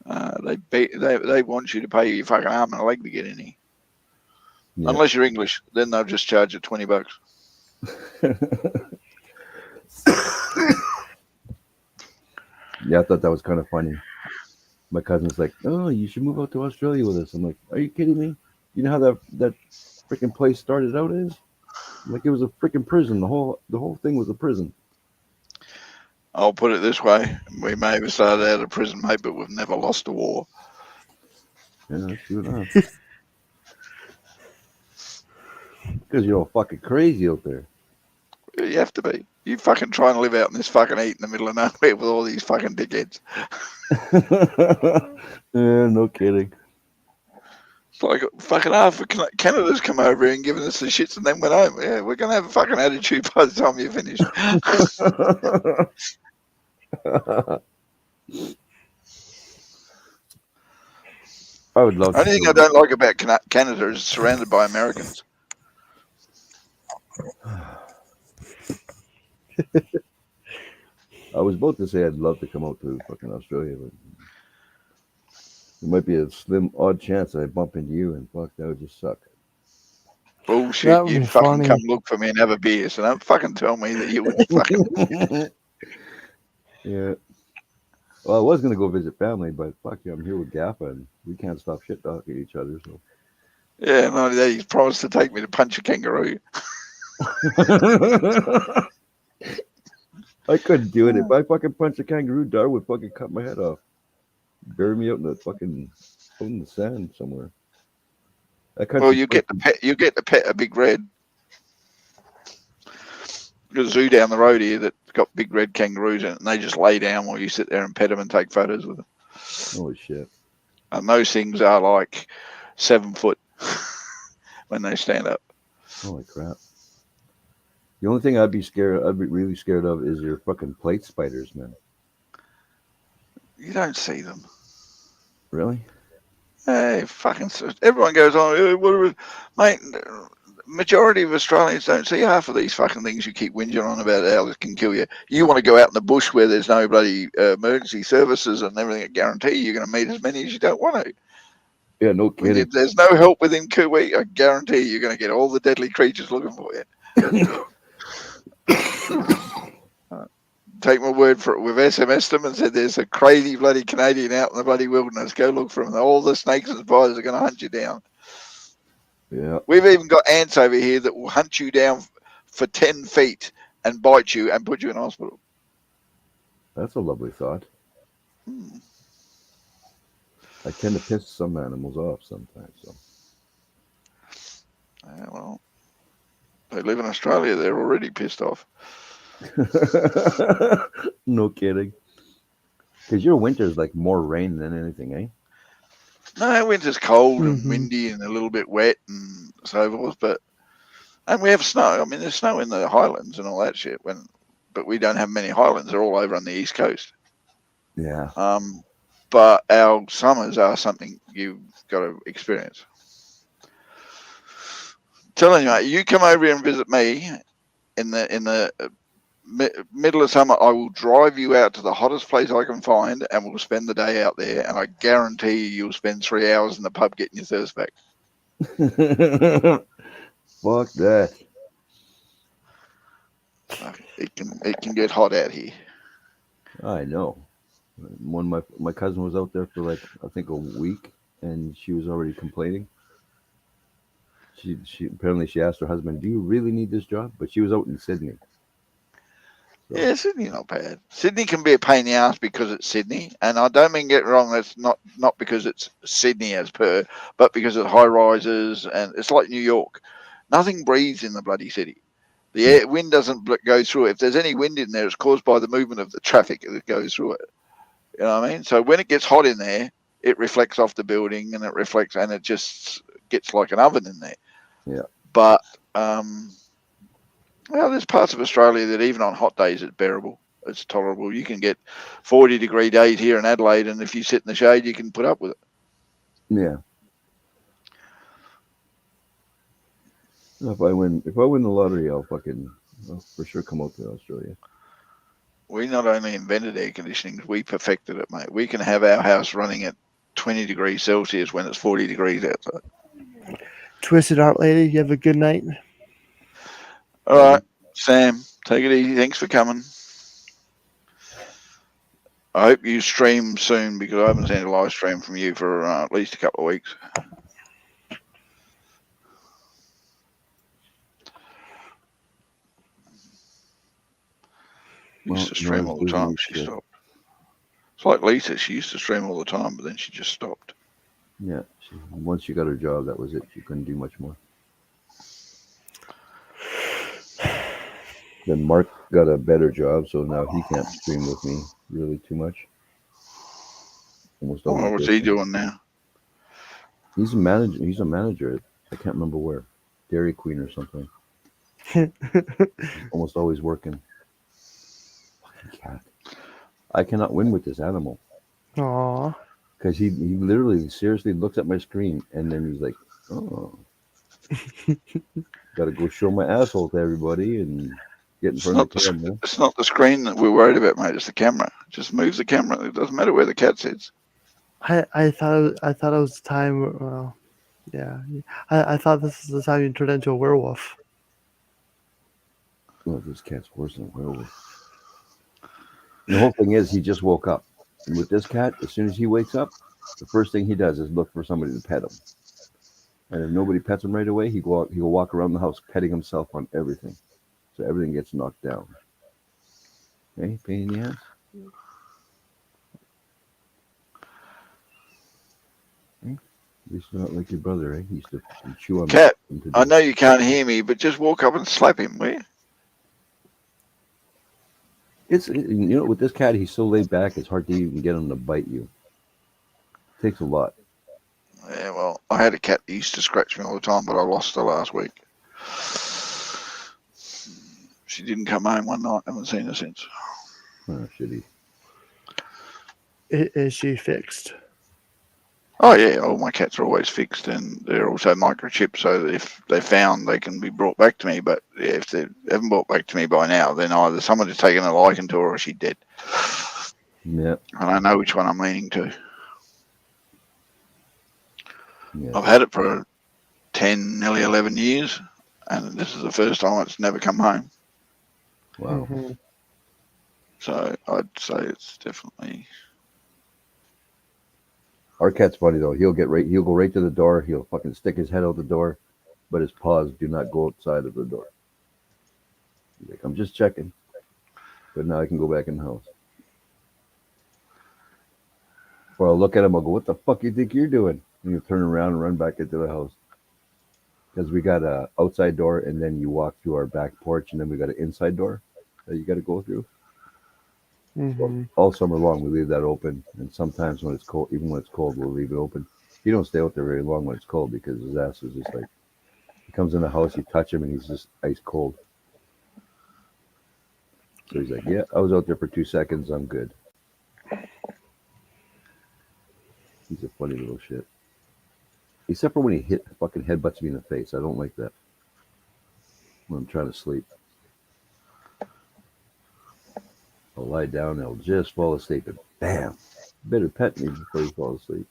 [SPEAKER 12] they want you to pay your fucking arm and a leg to get in here. Yeah. Unless you're English, then they'll just charge you $20.
[SPEAKER 10] Yeah, I thought that was kind of funny. My cousin's like, "Oh, you should move out to Australia with us." I'm like, "Are you kidding me? You know how that freaking place started out as? Like it was a freaking prison. The whole thing was a prison."
[SPEAKER 12] I'll put it this way: we may have started out of prison, mate, but we've never lost a war.
[SPEAKER 10] Yeah, that's true enough. Because you're all fucking crazy out there.
[SPEAKER 12] You have to be. You fucking trying to live out in this fucking heat in the middle of nowhere with all these fucking dickheads.
[SPEAKER 10] Yeah, no kidding.
[SPEAKER 12] It's like fucking half of Canada's come over here and given us the shits and then went home. Yeah, we're going to have a fucking attitude by the time you're finished.
[SPEAKER 10] I would love
[SPEAKER 12] The only thing I don't like about Canada is it's surrounded by Americans.
[SPEAKER 10] I was about to say I'd love to come out to fucking Australia, but there might be a slim, odd chance I bump into you, and fuck, that would just suck.
[SPEAKER 12] Bullshit.
[SPEAKER 7] That would
[SPEAKER 12] You'd
[SPEAKER 7] be
[SPEAKER 12] fucking
[SPEAKER 7] funny.
[SPEAKER 12] come look for me and have a beer. So don't fucking tell me that you wouldn't fucking.
[SPEAKER 10] Yeah. Well, I was going to go visit family, but fuck you, I'm here with Gaffa, and we can't stop shit talking each other, so.
[SPEAKER 12] Yeah, not only that, he's promised to take me to punch a kangaroo.
[SPEAKER 10] I couldn't do it. If I fucking punched a kangaroo, Dar would fucking cut my head off. Bury me out in the fucking out in the sand somewhere.
[SPEAKER 12] Well, you get to pet a big red. There's a zoo down the road here that's got big red kangaroos in it, and they just lay down while you sit there and pet them and take photos with them.
[SPEAKER 10] Holy shit.
[SPEAKER 12] And those things are like 7 foot when they stand up.
[SPEAKER 10] Holy crap. The only thing I'd be really scared of is your fucking plate spiders, man.
[SPEAKER 12] You don't see them.
[SPEAKER 10] Really?
[SPEAKER 12] Hey, fucking! Everyone goes on. Mate, majority of Australians don't see half of these fucking things you keep whinging on about how this can kill you. You want to go out in the bush where there's no bloody emergency services and everything. I guarantee you're going to meet as many as you don't want to.
[SPEAKER 10] Yeah, no kidding.
[SPEAKER 12] If there's no help within Kuwait, I guarantee you're going to get all the deadly creatures looking for you. Take my word for it. We've SMS'd them and said there's a crazy bloody Canadian out in the bloody wilderness. Go look for them. All the snakes and spiders are going to hunt you down.
[SPEAKER 10] Yeah.
[SPEAKER 12] We've even got ants over here that will hunt you down for 10 feet and bite you and put you in hospital.
[SPEAKER 10] That's a lovely thought. I tend to piss some animals off sometimes. So.
[SPEAKER 12] Yeah, well, they live in Australia. They're already pissed off.
[SPEAKER 10] No kidding. Because your winter's like more rain than anything, eh?
[SPEAKER 12] No, winter's cold and windy and a little bit wet and so forth. And we have snow. I mean, there's snow in the highlands and all that shit. But we don't have many highlands. They're all over on the east coast.
[SPEAKER 10] Yeah.
[SPEAKER 12] But our summers are something you've got to experience. Telling you, mate, you come over here and visit me in the middle of summer. I will drive you out to the hottest place I can find, and we'll spend the day out there. And I guarantee you'll spend 3 hours in the pub getting your thirst back.
[SPEAKER 10] Fuck that.
[SPEAKER 12] It can get hot out here.
[SPEAKER 10] I know. When my cousin was out there for like I think a week, and she was already complaining. She apparently she asked her husband, "Do you really need this job?" But she was out in Sydney. So.
[SPEAKER 12] Yeah, Sydney's not bad. Sydney can be a pain in the ass because it's Sydney, and I don't mean get it wrong. That's not because it's Sydney as per, but because it's high rises and it's like New York. Nothing breathes in the bloody city. The wind doesn't go through it. If there's any wind in there, it's caused by the movement of the traffic that goes through it. You know what I mean? So when it gets hot in there, it reflects off the building, and it just gets like an oven in there.
[SPEAKER 10] Yeah.
[SPEAKER 12] But well, there's parts of Australia that even on hot days it's bearable. It's tolerable. You can get 40-degree days here in Adelaide, and if you sit in the shade, you can put up with it.
[SPEAKER 10] Yeah. If I win the lottery, I'll for sure come out to Australia.
[SPEAKER 12] We not only invented air conditioning, we perfected it, mate. We can have our house running at 20 degrees Celsius when it's 40 degrees outside.
[SPEAKER 7] Twisted Art Lady, you have a good night.
[SPEAKER 12] All right, Sam, take it easy. Thanks for coming. I hope you stream soon because I haven't seen a live stream from you for at least a couple of weeks. Used to stream all the time. She stopped. It's like Lisa. She used to stream all the time, but then she just stopped.
[SPEAKER 10] Yeah. Once she got her job, that was it. She couldn't do much more. Then Mark got a better job, so now he can't stream with me really too much. Almost all.
[SPEAKER 12] What's he doing now?
[SPEAKER 10] He's a manager. He's a manager. I can't remember where. Dairy Queen or something. Almost always working. Fucking cat. I cannot win with this animal.
[SPEAKER 7] Aw.
[SPEAKER 10] Because he literally seriously looks at my screen and then he's like, oh, got to go show my asshole to everybody and get in
[SPEAKER 12] It's
[SPEAKER 10] front
[SPEAKER 12] not
[SPEAKER 10] of the camera.
[SPEAKER 12] it's not the screen that we're worried about, mate. It's the camera. Just moves the camera. It doesn't matter where the cat sits.
[SPEAKER 7] I thought it was time. Well, yeah. I thought this is the time you turn into a werewolf.
[SPEAKER 10] Oh, this cat's worse than a werewolf. And the whole thing is he just woke up. And with this cat, as soon as he wakes up, the first thing he does is look for somebody to pet him. And if nobody pets him right away, he'll walk around the house petting himself on everything. So everything gets knocked down. Okay, pain in the ass. Okay. At least not like your brother, eh? He used to chew on
[SPEAKER 12] Cat,
[SPEAKER 10] him to
[SPEAKER 12] I
[SPEAKER 10] death.
[SPEAKER 12] know you can't hear me, but just walk up and slap him, will you?
[SPEAKER 10] With this cat, he's so laid back, it's hard to even get him to bite you. It takes a lot.
[SPEAKER 12] Yeah, well, I had a cat that used to scratch me all the time, but I lost her last week. She didn't come home one night. Haven't seen her since.
[SPEAKER 10] Oh, shitty.
[SPEAKER 7] Is she fixed?
[SPEAKER 12] Oh yeah, all my cats are always fixed, and they're also microchipped, so that if they're found, they can be brought back to me. But yeah, if they haven't brought back to me by now, then either someone has taken a liking to her or she's dead.
[SPEAKER 10] Yeah.
[SPEAKER 12] And I know which one I'm leaning to.
[SPEAKER 10] Yeah.
[SPEAKER 12] I've had it for 10, nearly 11 years, and this is the first time it's never come home.
[SPEAKER 10] Wow.
[SPEAKER 7] Mm-hmm.
[SPEAKER 12] So I'd say it's definitely.
[SPEAKER 10] Our cat's funny though. He'll go right to the door. He'll fucking stick his head out the door, but his paws do not go outside of the door. He's like, I'm just checking, but now I can go back in the house. Or I'll look at him. I'll go, "What the fuck you think you're doing?" And he'll turn around and run back into the house. Because we got a outside door, and then you walk through our back porch, and then we got an inside door that you got to go through.
[SPEAKER 7] Mm-hmm.
[SPEAKER 10] All summer long, we leave that open, and sometimes when it's cold, even when it's cold, we'll leave it open. He don't stay out there very long when it's cold because his ass is just like, he comes in the house, you touch him, and he's just ice cold. So he's like, yeah, I was out there for 2 seconds, I'm good. He's a funny little shit. Except for when he fucking headbutts me in the face. I don't like that. When I'm trying to sleep. I'll lie down and I'll just fall asleep and bam. Better pet me before you fall asleep.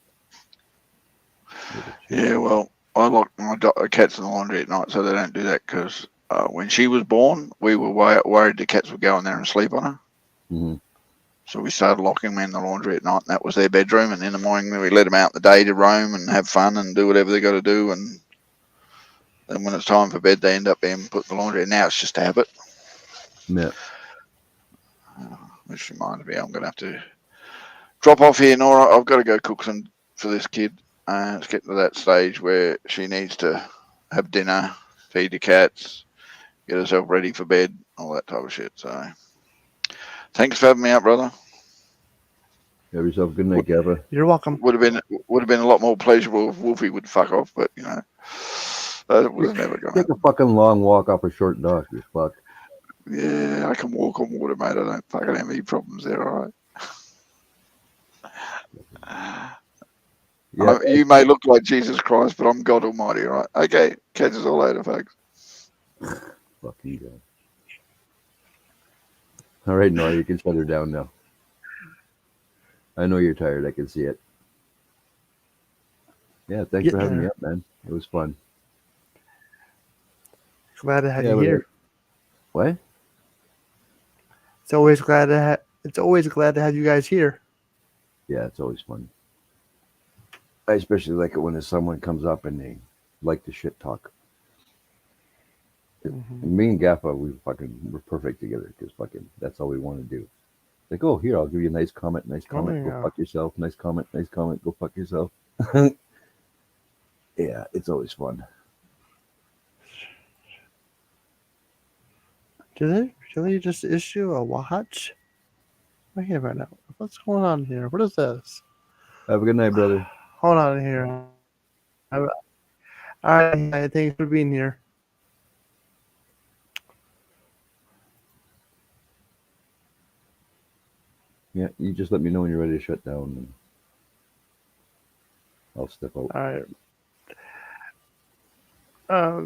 [SPEAKER 12] Yeah, well, I lock my cats in the laundry at night so they don't do that because when she was born, we were worried the cats would go in there and sleep on her.
[SPEAKER 10] Mm-hmm.
[SPEAKER 12] So we started locking them in the laundry at night, and that was their bedroom. And in the morning, we let them out in the day to roam and have fun and do whatever they got to do. And then when it's time for bed, they end up being put in the laundry. And now it's just a habit.
[SPEAKER 10] Yeah.
[SPEAKER 12] Which reminds me, I'm going to have to drop off here, N.O.R.A. I've got to go cook some for this kid. It's getting to that stage where she needs to have dinner, feed the cats, get herself ready for bed, all that type of shit. So, thanks for having me up, brother.
[SPEAKER 10] Have yourself a good night, Gabba.
[SPEAKER 7] You're welcome.
[SPEAKER 12] Would have been a lot more pleasurable if Wolfie would fuck off, but you know, that was never going to
[SPEAKER 10] Take a fucking long walk off a short dock, you fuck.
[SPEAKER 12] Yeah, I can walk on water, mate. I don't fucking have any problems there, all right?
[SPEAKER 10] Yeah.
[SPEAKER 12] You may look like Jesus Christ, but I'm God Almighty, all right? Okay, catch us all later, folks.
[SPEAKER 10] Fucking God. All right, N.O.R.A, you can shut her down now. I know you're tired. I can see it. Yeah, thanks for having me up, man. It was fun.
[SPEAKER 7] Glad to have you here.
[SPEAKER 10] What?
[SPEAKER 7] It's always glad to have you guys here.
[SPEAKER 10] Yeah, it's always fun. I especially like it when someone comes up and they like to shit talk.
[SPEAKER 7] Mm-hmm.
[SPEAKER 10] Me and Gaffa, we're perfect together because fucking that's all we want to do. Like, oh, here, I'll give you a nice comment, go fuck yourself, nice comment, go fuck yourself. Yeah, it's always fun.
[SPEAKER 7] Did they just issue a watch? Right here right now. What's going on here? What is this?
[SPEAKER 10] Have a good night, brother.
[SPEAKER 7] Hold on here. All right. Thanks for being here.
[SPEAKER 10] Yeah, you just let me know when you're ready to shut down, and I'll step out.
[SPEAKER 7] All right. Uh,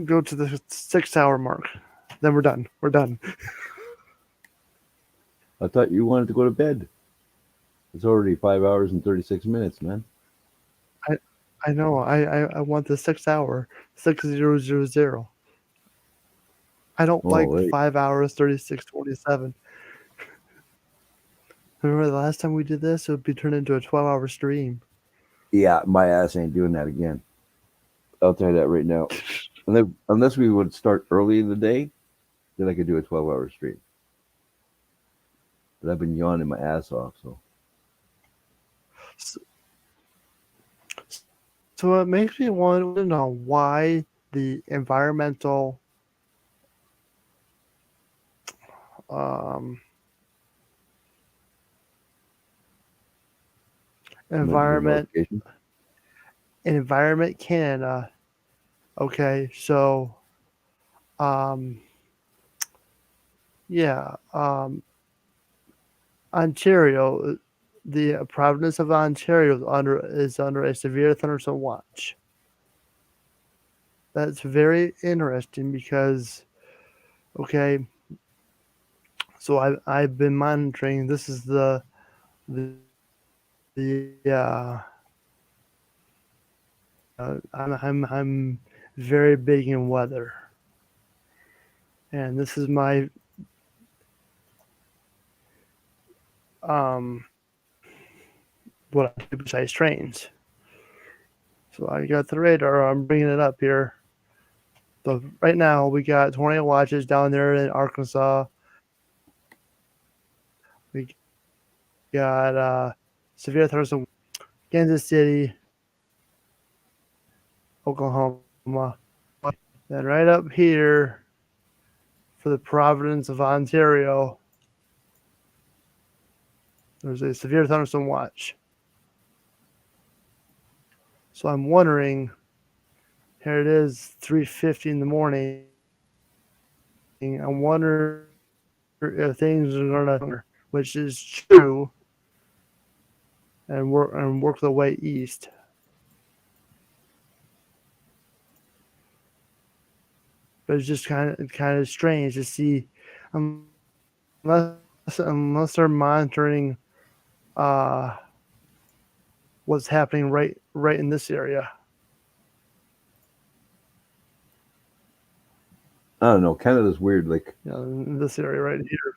[SPEAKER 7] go to the 6 hour mark. Then we're done. We're done.
[SPEAKER 10] I thought you wanted to go to bed. It's already 5 hours and 36 minutes, man.
[SPEAKER 7] I I know. I want the 6 hour 6000. I don't
[SPEAKER 10] Oh,
[SPEAKER 7] like the
[SPEAKER 10] wait.
[SPEAKER 7] 5 hours 36:27. Remember the last time we did this? It would be turned into a 12-hour stream.
[SPEAKER 10] Yeah, my ass ain't doing that again. I'll tell you that right now. Unless we would start early in the day, then I could do a 12-hour stream. But I've been yawning my ass off, so.
[SPEAKER 7] So it makes me want to know why the um, environment environment Canada. Okay, so yeah, Ontario, the province of Ontario is under a severe thunderstorm watch. That's very interesting because, okay, so I've been monitoring. This is the I'm very big in weather, and this is my what I do besides trains. So I got the radar. I'm bringing it up here. So right now we got tornado watches down there in Arkansas. We got severe thunderstorm, Kansas City, Oklahoma. Then right up here for the province of Ontario, there's a severe thunderstorm watch. So I'm wondering, here it is, 3:50 in the morning. I wonder if things are gonna, which is true, and work their way east. But it's just kind of strange to see, unless they're monitoring uh, what's happening right in this area.
[SPEAKER 10] I don't know. Canada's weird. Like,
[SPEAKER 7] In this area right here.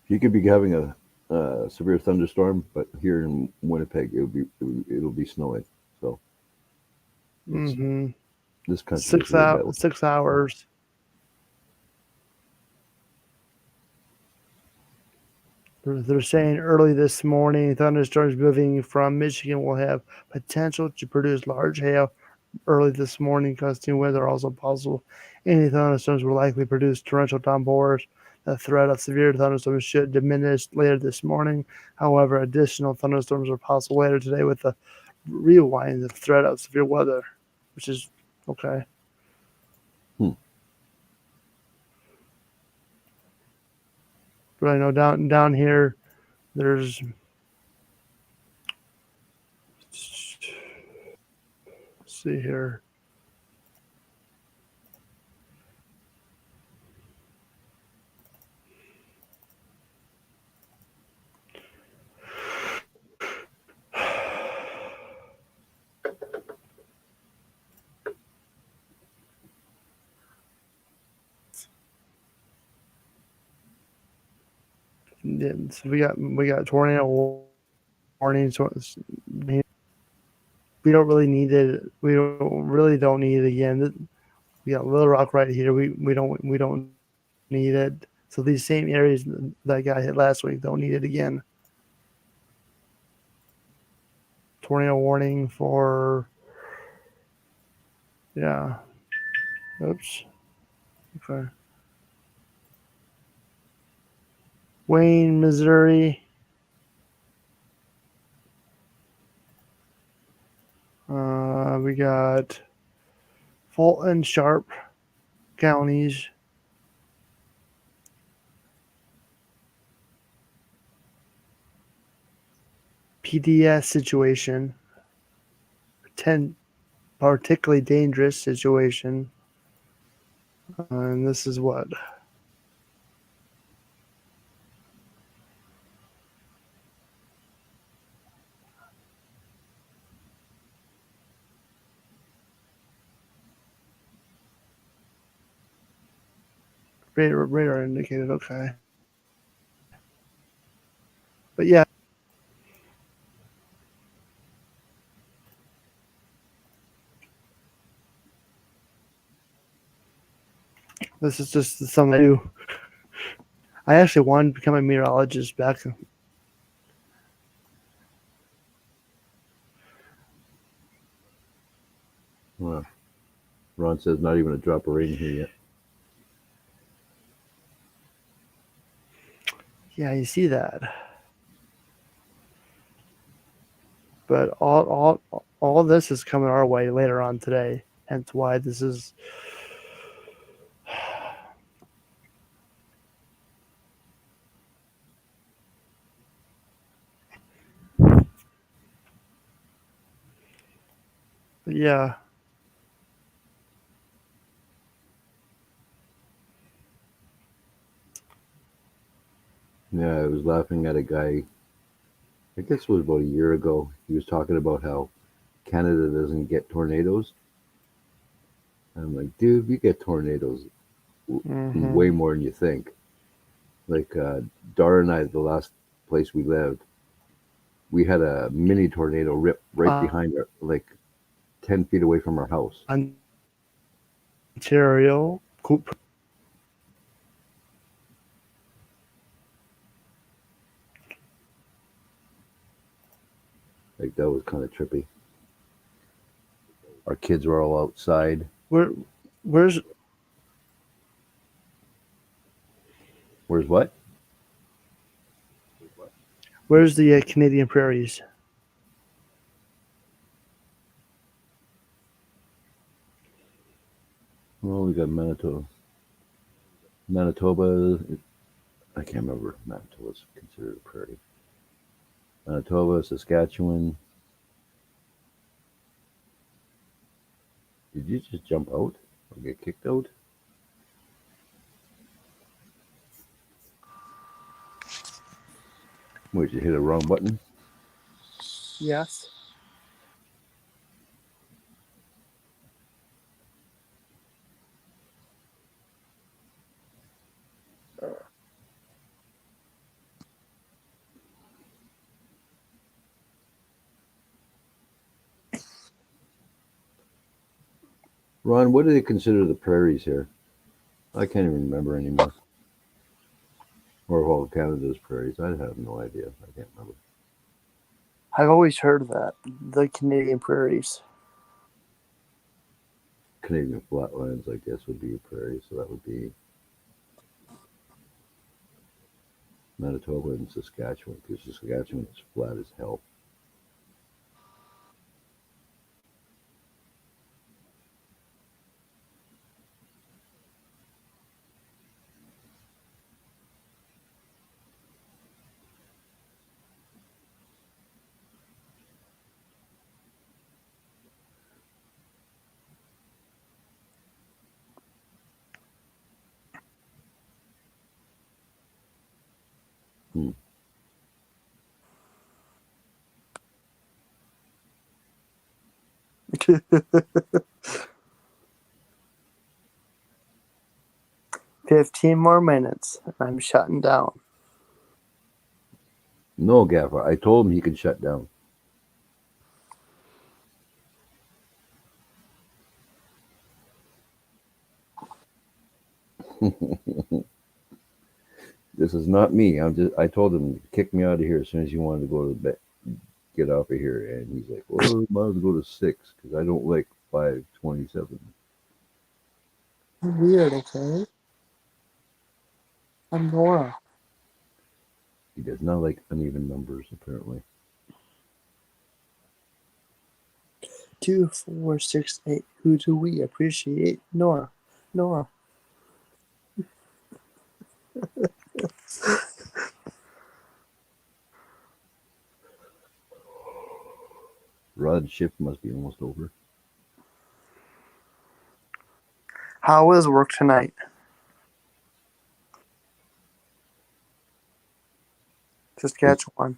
[SPEAKER 10] you could be having a severe thunderstorm, but here in Winnipeg, it'll be snowing. So
[SPEAKER 7] Mm-hmm.
[SPEAKER 10] this country is really bad with
[SPEAKER 7] 6 hours. They're saying early this morning, thunderstorms moving from Michigan will have potential to produce large hail early this morning. Gusting winds are also possible. Any thunderstorms will likely produce torrential downpours. The threat of severe thunderstorms should diminish later this morning. However, additional thunderstorms are possible later today with the rewind the threat of severe weather, which is okay. But I know down here, there's let's see here. Yeah, so we got tornado warnings. We don't really need it. Really don't need it again. We got Little Rock right here. We don't need it. So these same areas that got hit last week don't need it again. Tornado warning for yeah. Oops. Okay. Wayne, Missouri. We got Fulton, Sharp counties. PDS situation. Particularly dangerous situation. And this is what? Radar indicated, okay. But yeah. This is just something I do. I actually wanted to become a meteorologist back.
[SPEAKER 10] Well, Ron says not even a drop of rain here yet.
[SPEAKER 7] Yeah, you see that. But all this is coming our way later on today. Hence why this is. Yeah.
[SPEAKER 10] Yeah, I was laughing at a guy, I guess it was about a year ago. He was talking about how Canada doesn't get tornadoes. I'm like, dude, we get tornadoes way more than you think. Like, Dara and I, the last place we lived, we had a mini tornado rip right behind our, like 10 feet away from our house.
[SPEAKER 7] Ontario.
[SPEAKER 10] Like, that was kind of trippy. Our kids were all outside.
[SPEAKER 7] Where's
[SPEAKER 10] what?
[SPEAKER 7] Where's the Canadian prairies?
[SPEAKER 10] Well, we got Manitoba. Manitoba, I can't remember. Manitoba's considered a prairie. Manitoba, Saskatchewan. Did you just jump out or get kicked out? Wait, you hit a wrong button?
[SPEAKER 7] Yes.
[SPEAKER 10] Ron, what do they consider the prairies here? I can't even remember anymore. Or all Canada's prairies. I have no idea. I can't remember.
[SPEAKER 7] I've always heard that. The Canadian prairies.
[SPEAKER 10] Canadian flatlands, I guess, would be a prairie. So that would be Manitoba and Saskatchewan, because Saskatchewan is flat as hell. Hmm.
[SPEAKER 7] $15 more minutes. I'm shutting down.
[SPEAKER 10] No, Gaffer. I told him he could shut down. This is not me. I told him to kick me out of here as soon as he wanted to go to bed, get off of here, and he's like, "Well, might as well go to 6 because I don't like 5:27."
[SPEAKER 7] Weird, okay? I'm N.O.R.A.
[SPEAKER 10] He does not like uneven numbers, apparently.
[SPEAKER 4] 2468. Who do we appreciate? N.O.R.A. N.O.R.A.
[SPEAKER 10] Rod's shift must be almost over.
[SPEAKER 4] How was work tonight? Just catch one.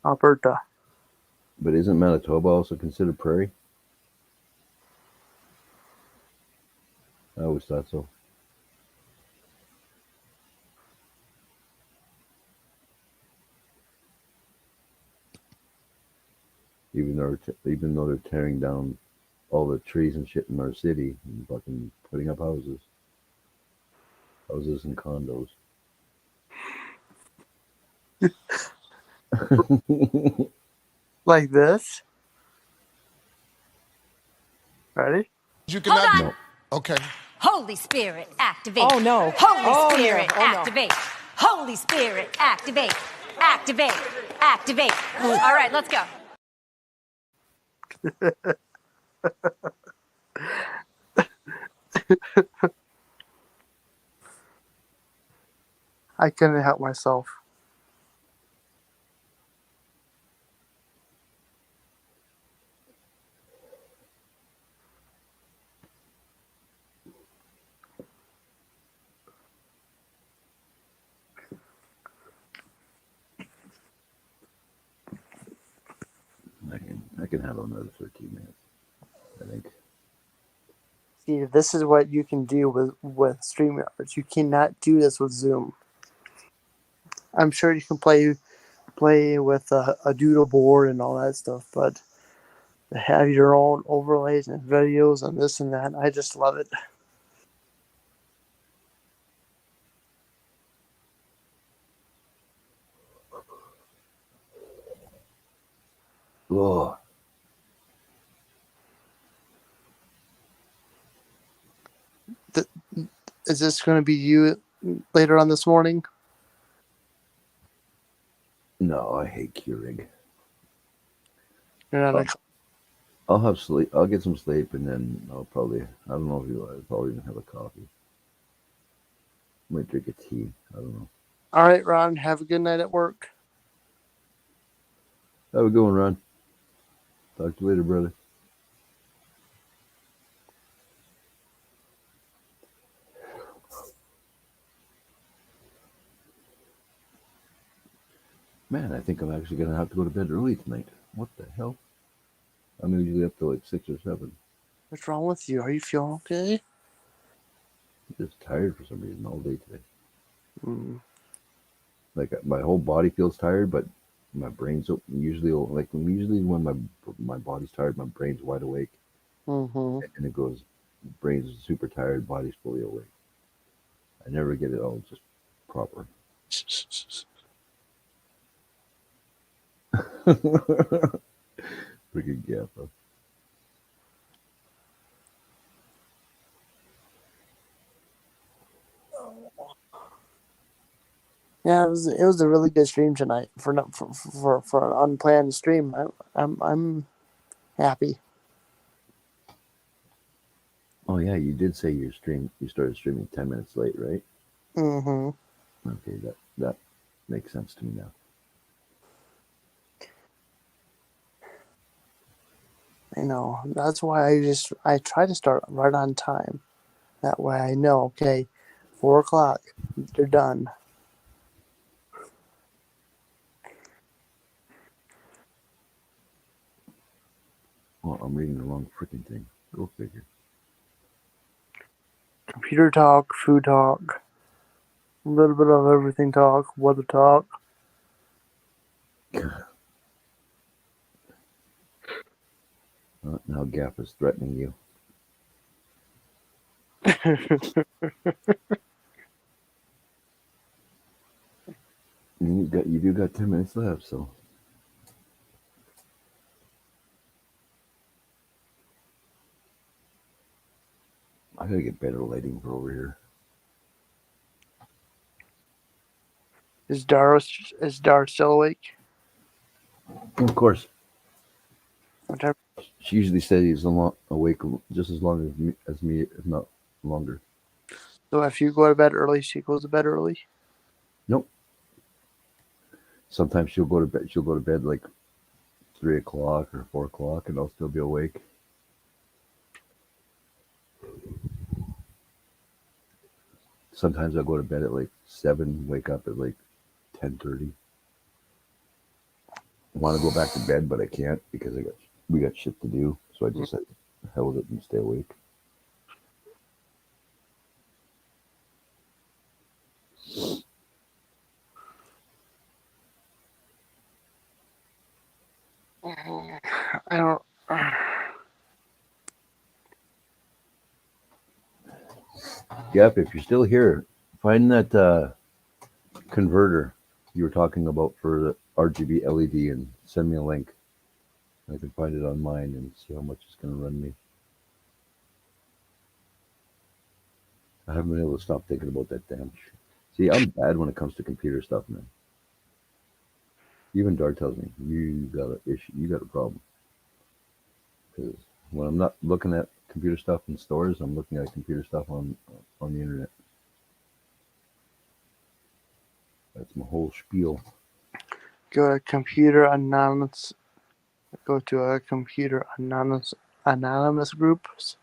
[SPEAKER 4] Alberta.
[SPEAKER 10] But isn't Manitoba also considered prairie? I always thought so. Even though they're tearing down all the trees and shit in our city and fucking putting up houses and condos.
[SPEAKER 4] Like this? Ready?
[SPEAKER 8] You
[SPEAKER 9] Hold
[SPEAKER 8] cannot.
[SPEAKER 9] on.
[SPEAKER 10] No.
[SPEAKER 8] Okay.
[SPEAKER 9] Holy Spirit, activate.
[SPEAKER 16] Oh, no.
[SPEAKER 9] Holy
[SPEAKER 16] Oh, no.
[SPEAKER 9] Spirit,
[SPEAKER 16] Oh, no.
[SPEAKER 9] activate. Holy Spirit, activate. Activate. Activate. All right, let's go.
[SPEAKER 4] I couldn't help myself.
[SPEAKER 10] I can handle another 13 minutes, I think.
[SPEAKER 4] See, this is what you can do with StreamYards. You cannot do this with Zoom. I'm sure you can play with a doodle board and all that stuff, but to have your own overlays and videos and this and that, I just love it.
[SPEAKER 10] Oh,
[SPEAKER 4] Is this going to be you later on this morning?
[SPEAKER 10] no, I hate Keurig.
[SPEAKER 4] You're not
[SPEAKER 10] I'll have sleep. I'll get some sleep, and then I'll probably. I don't know if I'll probably even have a coffee. Might drink a tea. I don't know.
[SPEAKER 4] All right, Ron. Have a good night at work.
[SPEAKER 10] How we going, Ron? Talk to you later, brother. Man, I think I'm actually gonna have to go to bed early tonight. What the hell? I'm usually up till like 6 or 7.
[SPEAKER 4] What's wrong with you? Are you feeling okay?
[SPEAKER 10] I'm just tired for some reason all day today.
[SPEAKER 4] Mm.
[SPEAKER 10] Like my whole body feels tired, but my brain's usually when my body's tired, my brain's wide awake,
[SPEAKER 4] Mm-hmm.
[SPEAKER 10] and it goes, brain's super tired, body's fully awake. I never get it all just proper. Freaking gaffer.
[SPEAKER 4] Yeah, it was a really good stream tonight for an unplanned stream. I'm happy.
[SPEAKER 10] Oh yeah, you did say you started streaming 10 minutes late, right?
[SPEAKER 4] Mm-hmm.
[SPEAKER 10] Okay, that makes sense to me now.
[SPEAKER 4] I know. That's why I try to start right on time. That way I know, okay, 4 o'clock, you're done.
[SPEAKER 10] Well, I'm reading the wrong freaking thing. Go figure.
[SPEAKER 4] Computer talk, food talk, a little bit of everything talk, weather talk.
[SPEAKER 10] Now Gap is threatening you. You do got 10 minutes left, so I gotta get better lighting for over here.
[SPEAKER 4] Is Dar still awake?
[SPEAKER 10] Of course.
[SPEAKER 4] Whatever.
[SPEAKER 10] She usually stays awake just as long as me, if not longer.
[SPEAKER 4] So if you go to bed early, she goes to bed early.
[SPEAKER 10] Nope. Sometimes she'll go to bed. She'll go to bed like 3 o'clock or 4 o'clock, and I'll still be awake. Sometimes I'll go to bed at like 7, wake up at like 10:30. I want to go back to bed, but I can't because we got shit to do. So I just said, hell with it and stay awake.
[SPEAKER 4] I don't.
[SPEAKER 10] Yep, if you're still here, find that converter you were talking about for the RGB LED and send me a link. I can find it on mine and see how much it's going to run me. I haven't been able to stop thinking about that damn shit. See, I'm bad when it comes to computer stuff, man. Even Dart tells me you got an issue, you got a problem. Because when I'm not looking at computer stuff in stores, I'm looking at computer stuff on the internet. That's my whole spiel.
[SPEAKER 4] Go to computer anonymous. Go to a computer anonymous groups.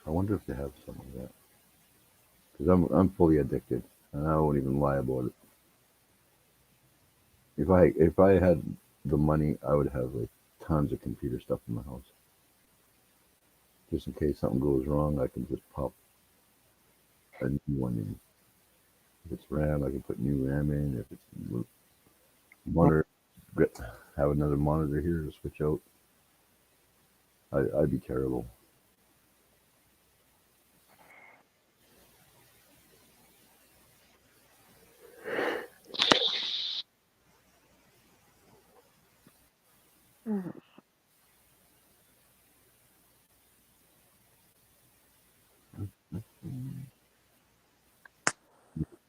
[SPEAKER 10] I wonder if they have something like that. Because I'm fully addicted, and I won't even lie about it. If I had the money, I would have like tons of computer stuff in my house. Just in case something goes wrong, I can just pop a new one in. If it's RAM, I can put new RAM in. If it's monitor, have another monitor here to switch out. I'd be terrible.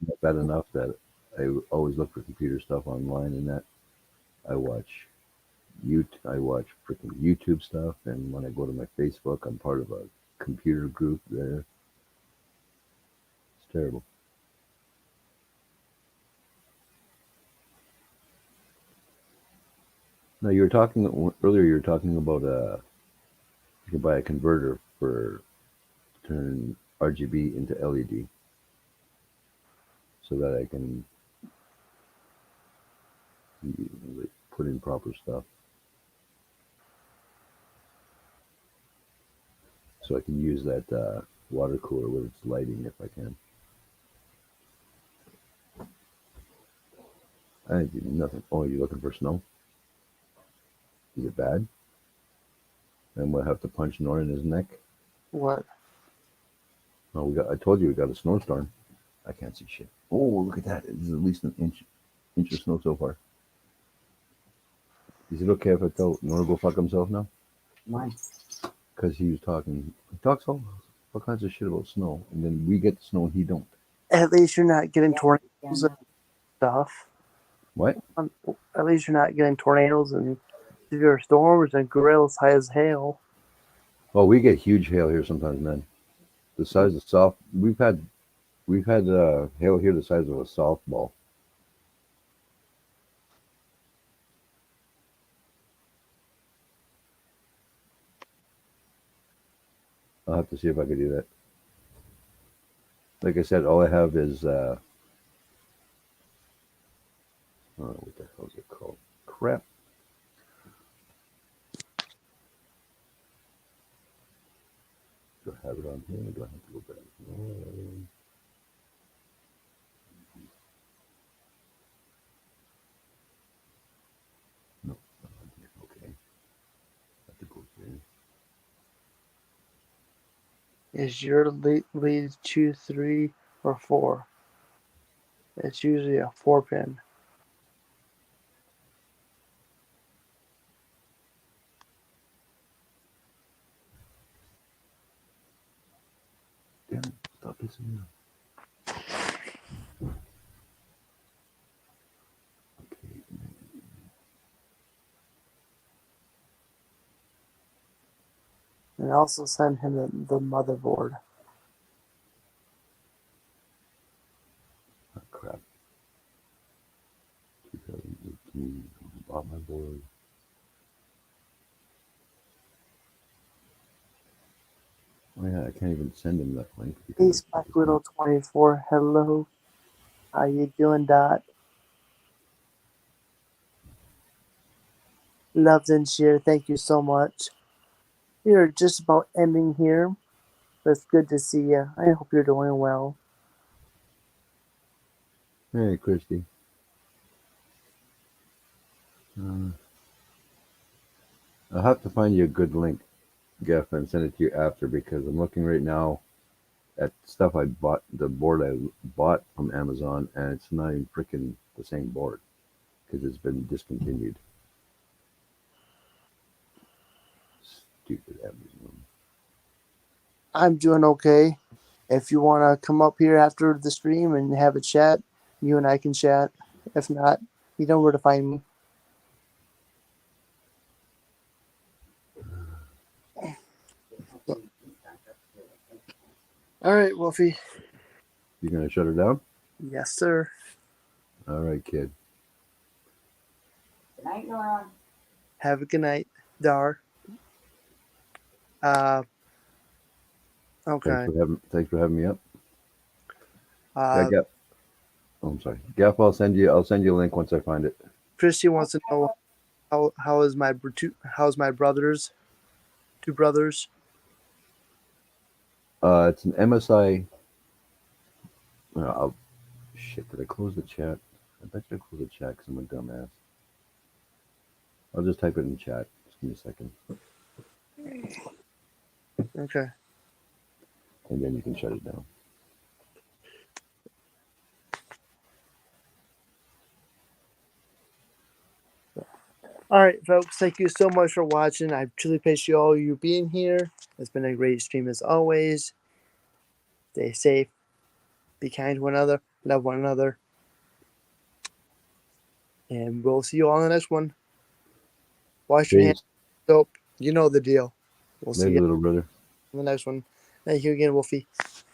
[SPEAKER 10] Not bad enough that I always look for computer stuff online, and that I watch I watch freaking YouTube stuff, and when I go to my Facebook, I'm part of a computer group there. It's terrible. No, you were talking earlier. You were talking about you can buy a converter for turn RGB into LED, so that I can like, put in proper stuff, so I can use that water cooler with its lighting if I can. I did nothing. Oh, you're looking for snow? Is it bad? And we'll have to punch N.O.R.A in his neck.
[SPEAKER 4] What?
[SPEAKER 10] Oh, I told you we got a snowstorm. I can't see shit. Oh, look at that! It's at least an inch of snow so far. Is it okay if I tell N.O.R.A go fuck himself now?
[SPEAKER 13] Why?
[SPEAKER 10] Because he was talking. He talks all kinds of shit about snow, and then we get the snow and he don't.
[SPEAKER 4] At least you're not getting tornadoes and stuff.
[SPEAKER 10] What?
[SPEAKER 4] At least you're not getting tornadoes and severe storms and grills high as hail.
[SPEAKER 10] Oh, we get huge hail here sometimes, man. The size of soft. We've had hail here the size of a softball. I'll have to see if I could do that. Like I said, all I have is what the hell is it called? Crap. Do I have it on here? Or do I have to go back? No, not on here. Okay. I have to go here.
[SPEAKER 4] Is your lead 2, 3, or 4? It's usually a 4-pin.
[SPEAKER 10] Damn it. Stop pissing me off. Okay.
[SPEAKER 4] And also send him the motherboard.
[SPEAKER 10] Oh, crap. 2018. Bought my board. Oh yeah, I can't even send him that link.
[SPEAKER 4] Hey, Spike Widow 24. Hello. How you doing, Dot? Loved and share. Thank you so much. We're just about ending here. But it's good to see you. I hope you're doing well.
[SPEAKER 10] Hey, Christy. I'll have to find you a good link, Geff, and send it to you after because I'm looking right now at stuff I bought, the board I bought from Amazon, and it's not even freaking the same board because it's been discontinued. Stupid Amazon.
[SPEAKER 4] I'm doing okay. If you want to come up here after the stream and have a chat, you and I can chat. If not, you know where to find me. All right, Wolfie.
[SPEAKER 10] You gonna shut her down?
[SPEAKER 4] Yes, sir.
[SPEAKER 10] All right, kid.
[SPEAKER 13] Good night, N.O.R.A.
[SPEAKER 4] Have a good night, Dar. Okay.
[SPEAKER 10] Thanks for having me up.
[SPEAKER 4] Uh,
[SPEAKER 10] Gaff. Oh, I'm sorry, Gaff. I'll send you a link once I find it.
[SPEAKER 4] Christy wants to know how's my brothers, two brothers.
[SPEAKER 10] It's an MSI. Shit, did I close the chat? I bet you I closed the chat because I'm a dumbass. I'll just type it in the chat. Just give me a second.
[SPEAKER 4] Okay.
[SPEAKER 10] And then you can shut it down.
[SPEAKER 4] All right, folks. Thank you so much for watching. I truly appreciate all you being here. It's been a great stream as always. Stay safe. Be kind to one another. Love one another. And we'll see you all in the next one. Wash your hands. Soap. You know the deal. We'll see you
[SPEAKER 10] little brother.
[SPEAKER 4] in the next one. Thank you again, Wolfie.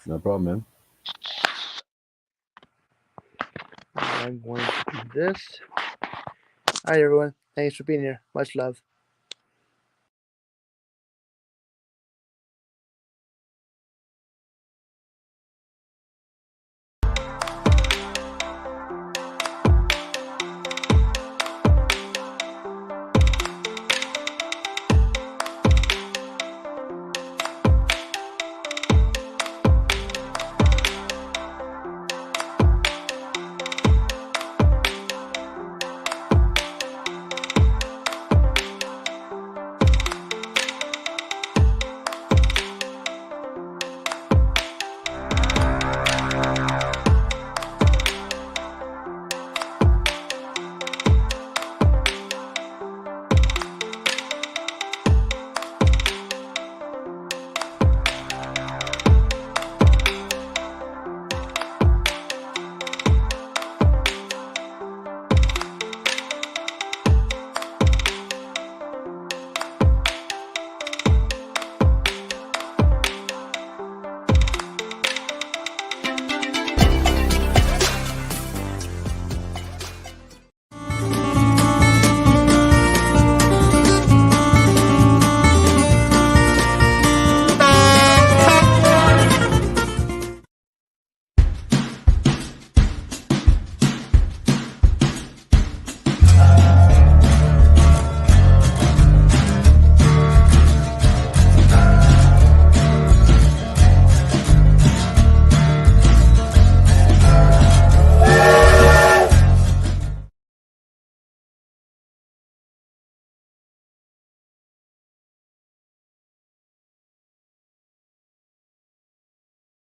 [SPEAKER 10] No problem, man.
[SPEAKER 4] I'm going to do this. All right, everyone. Thanks for being here. Much love.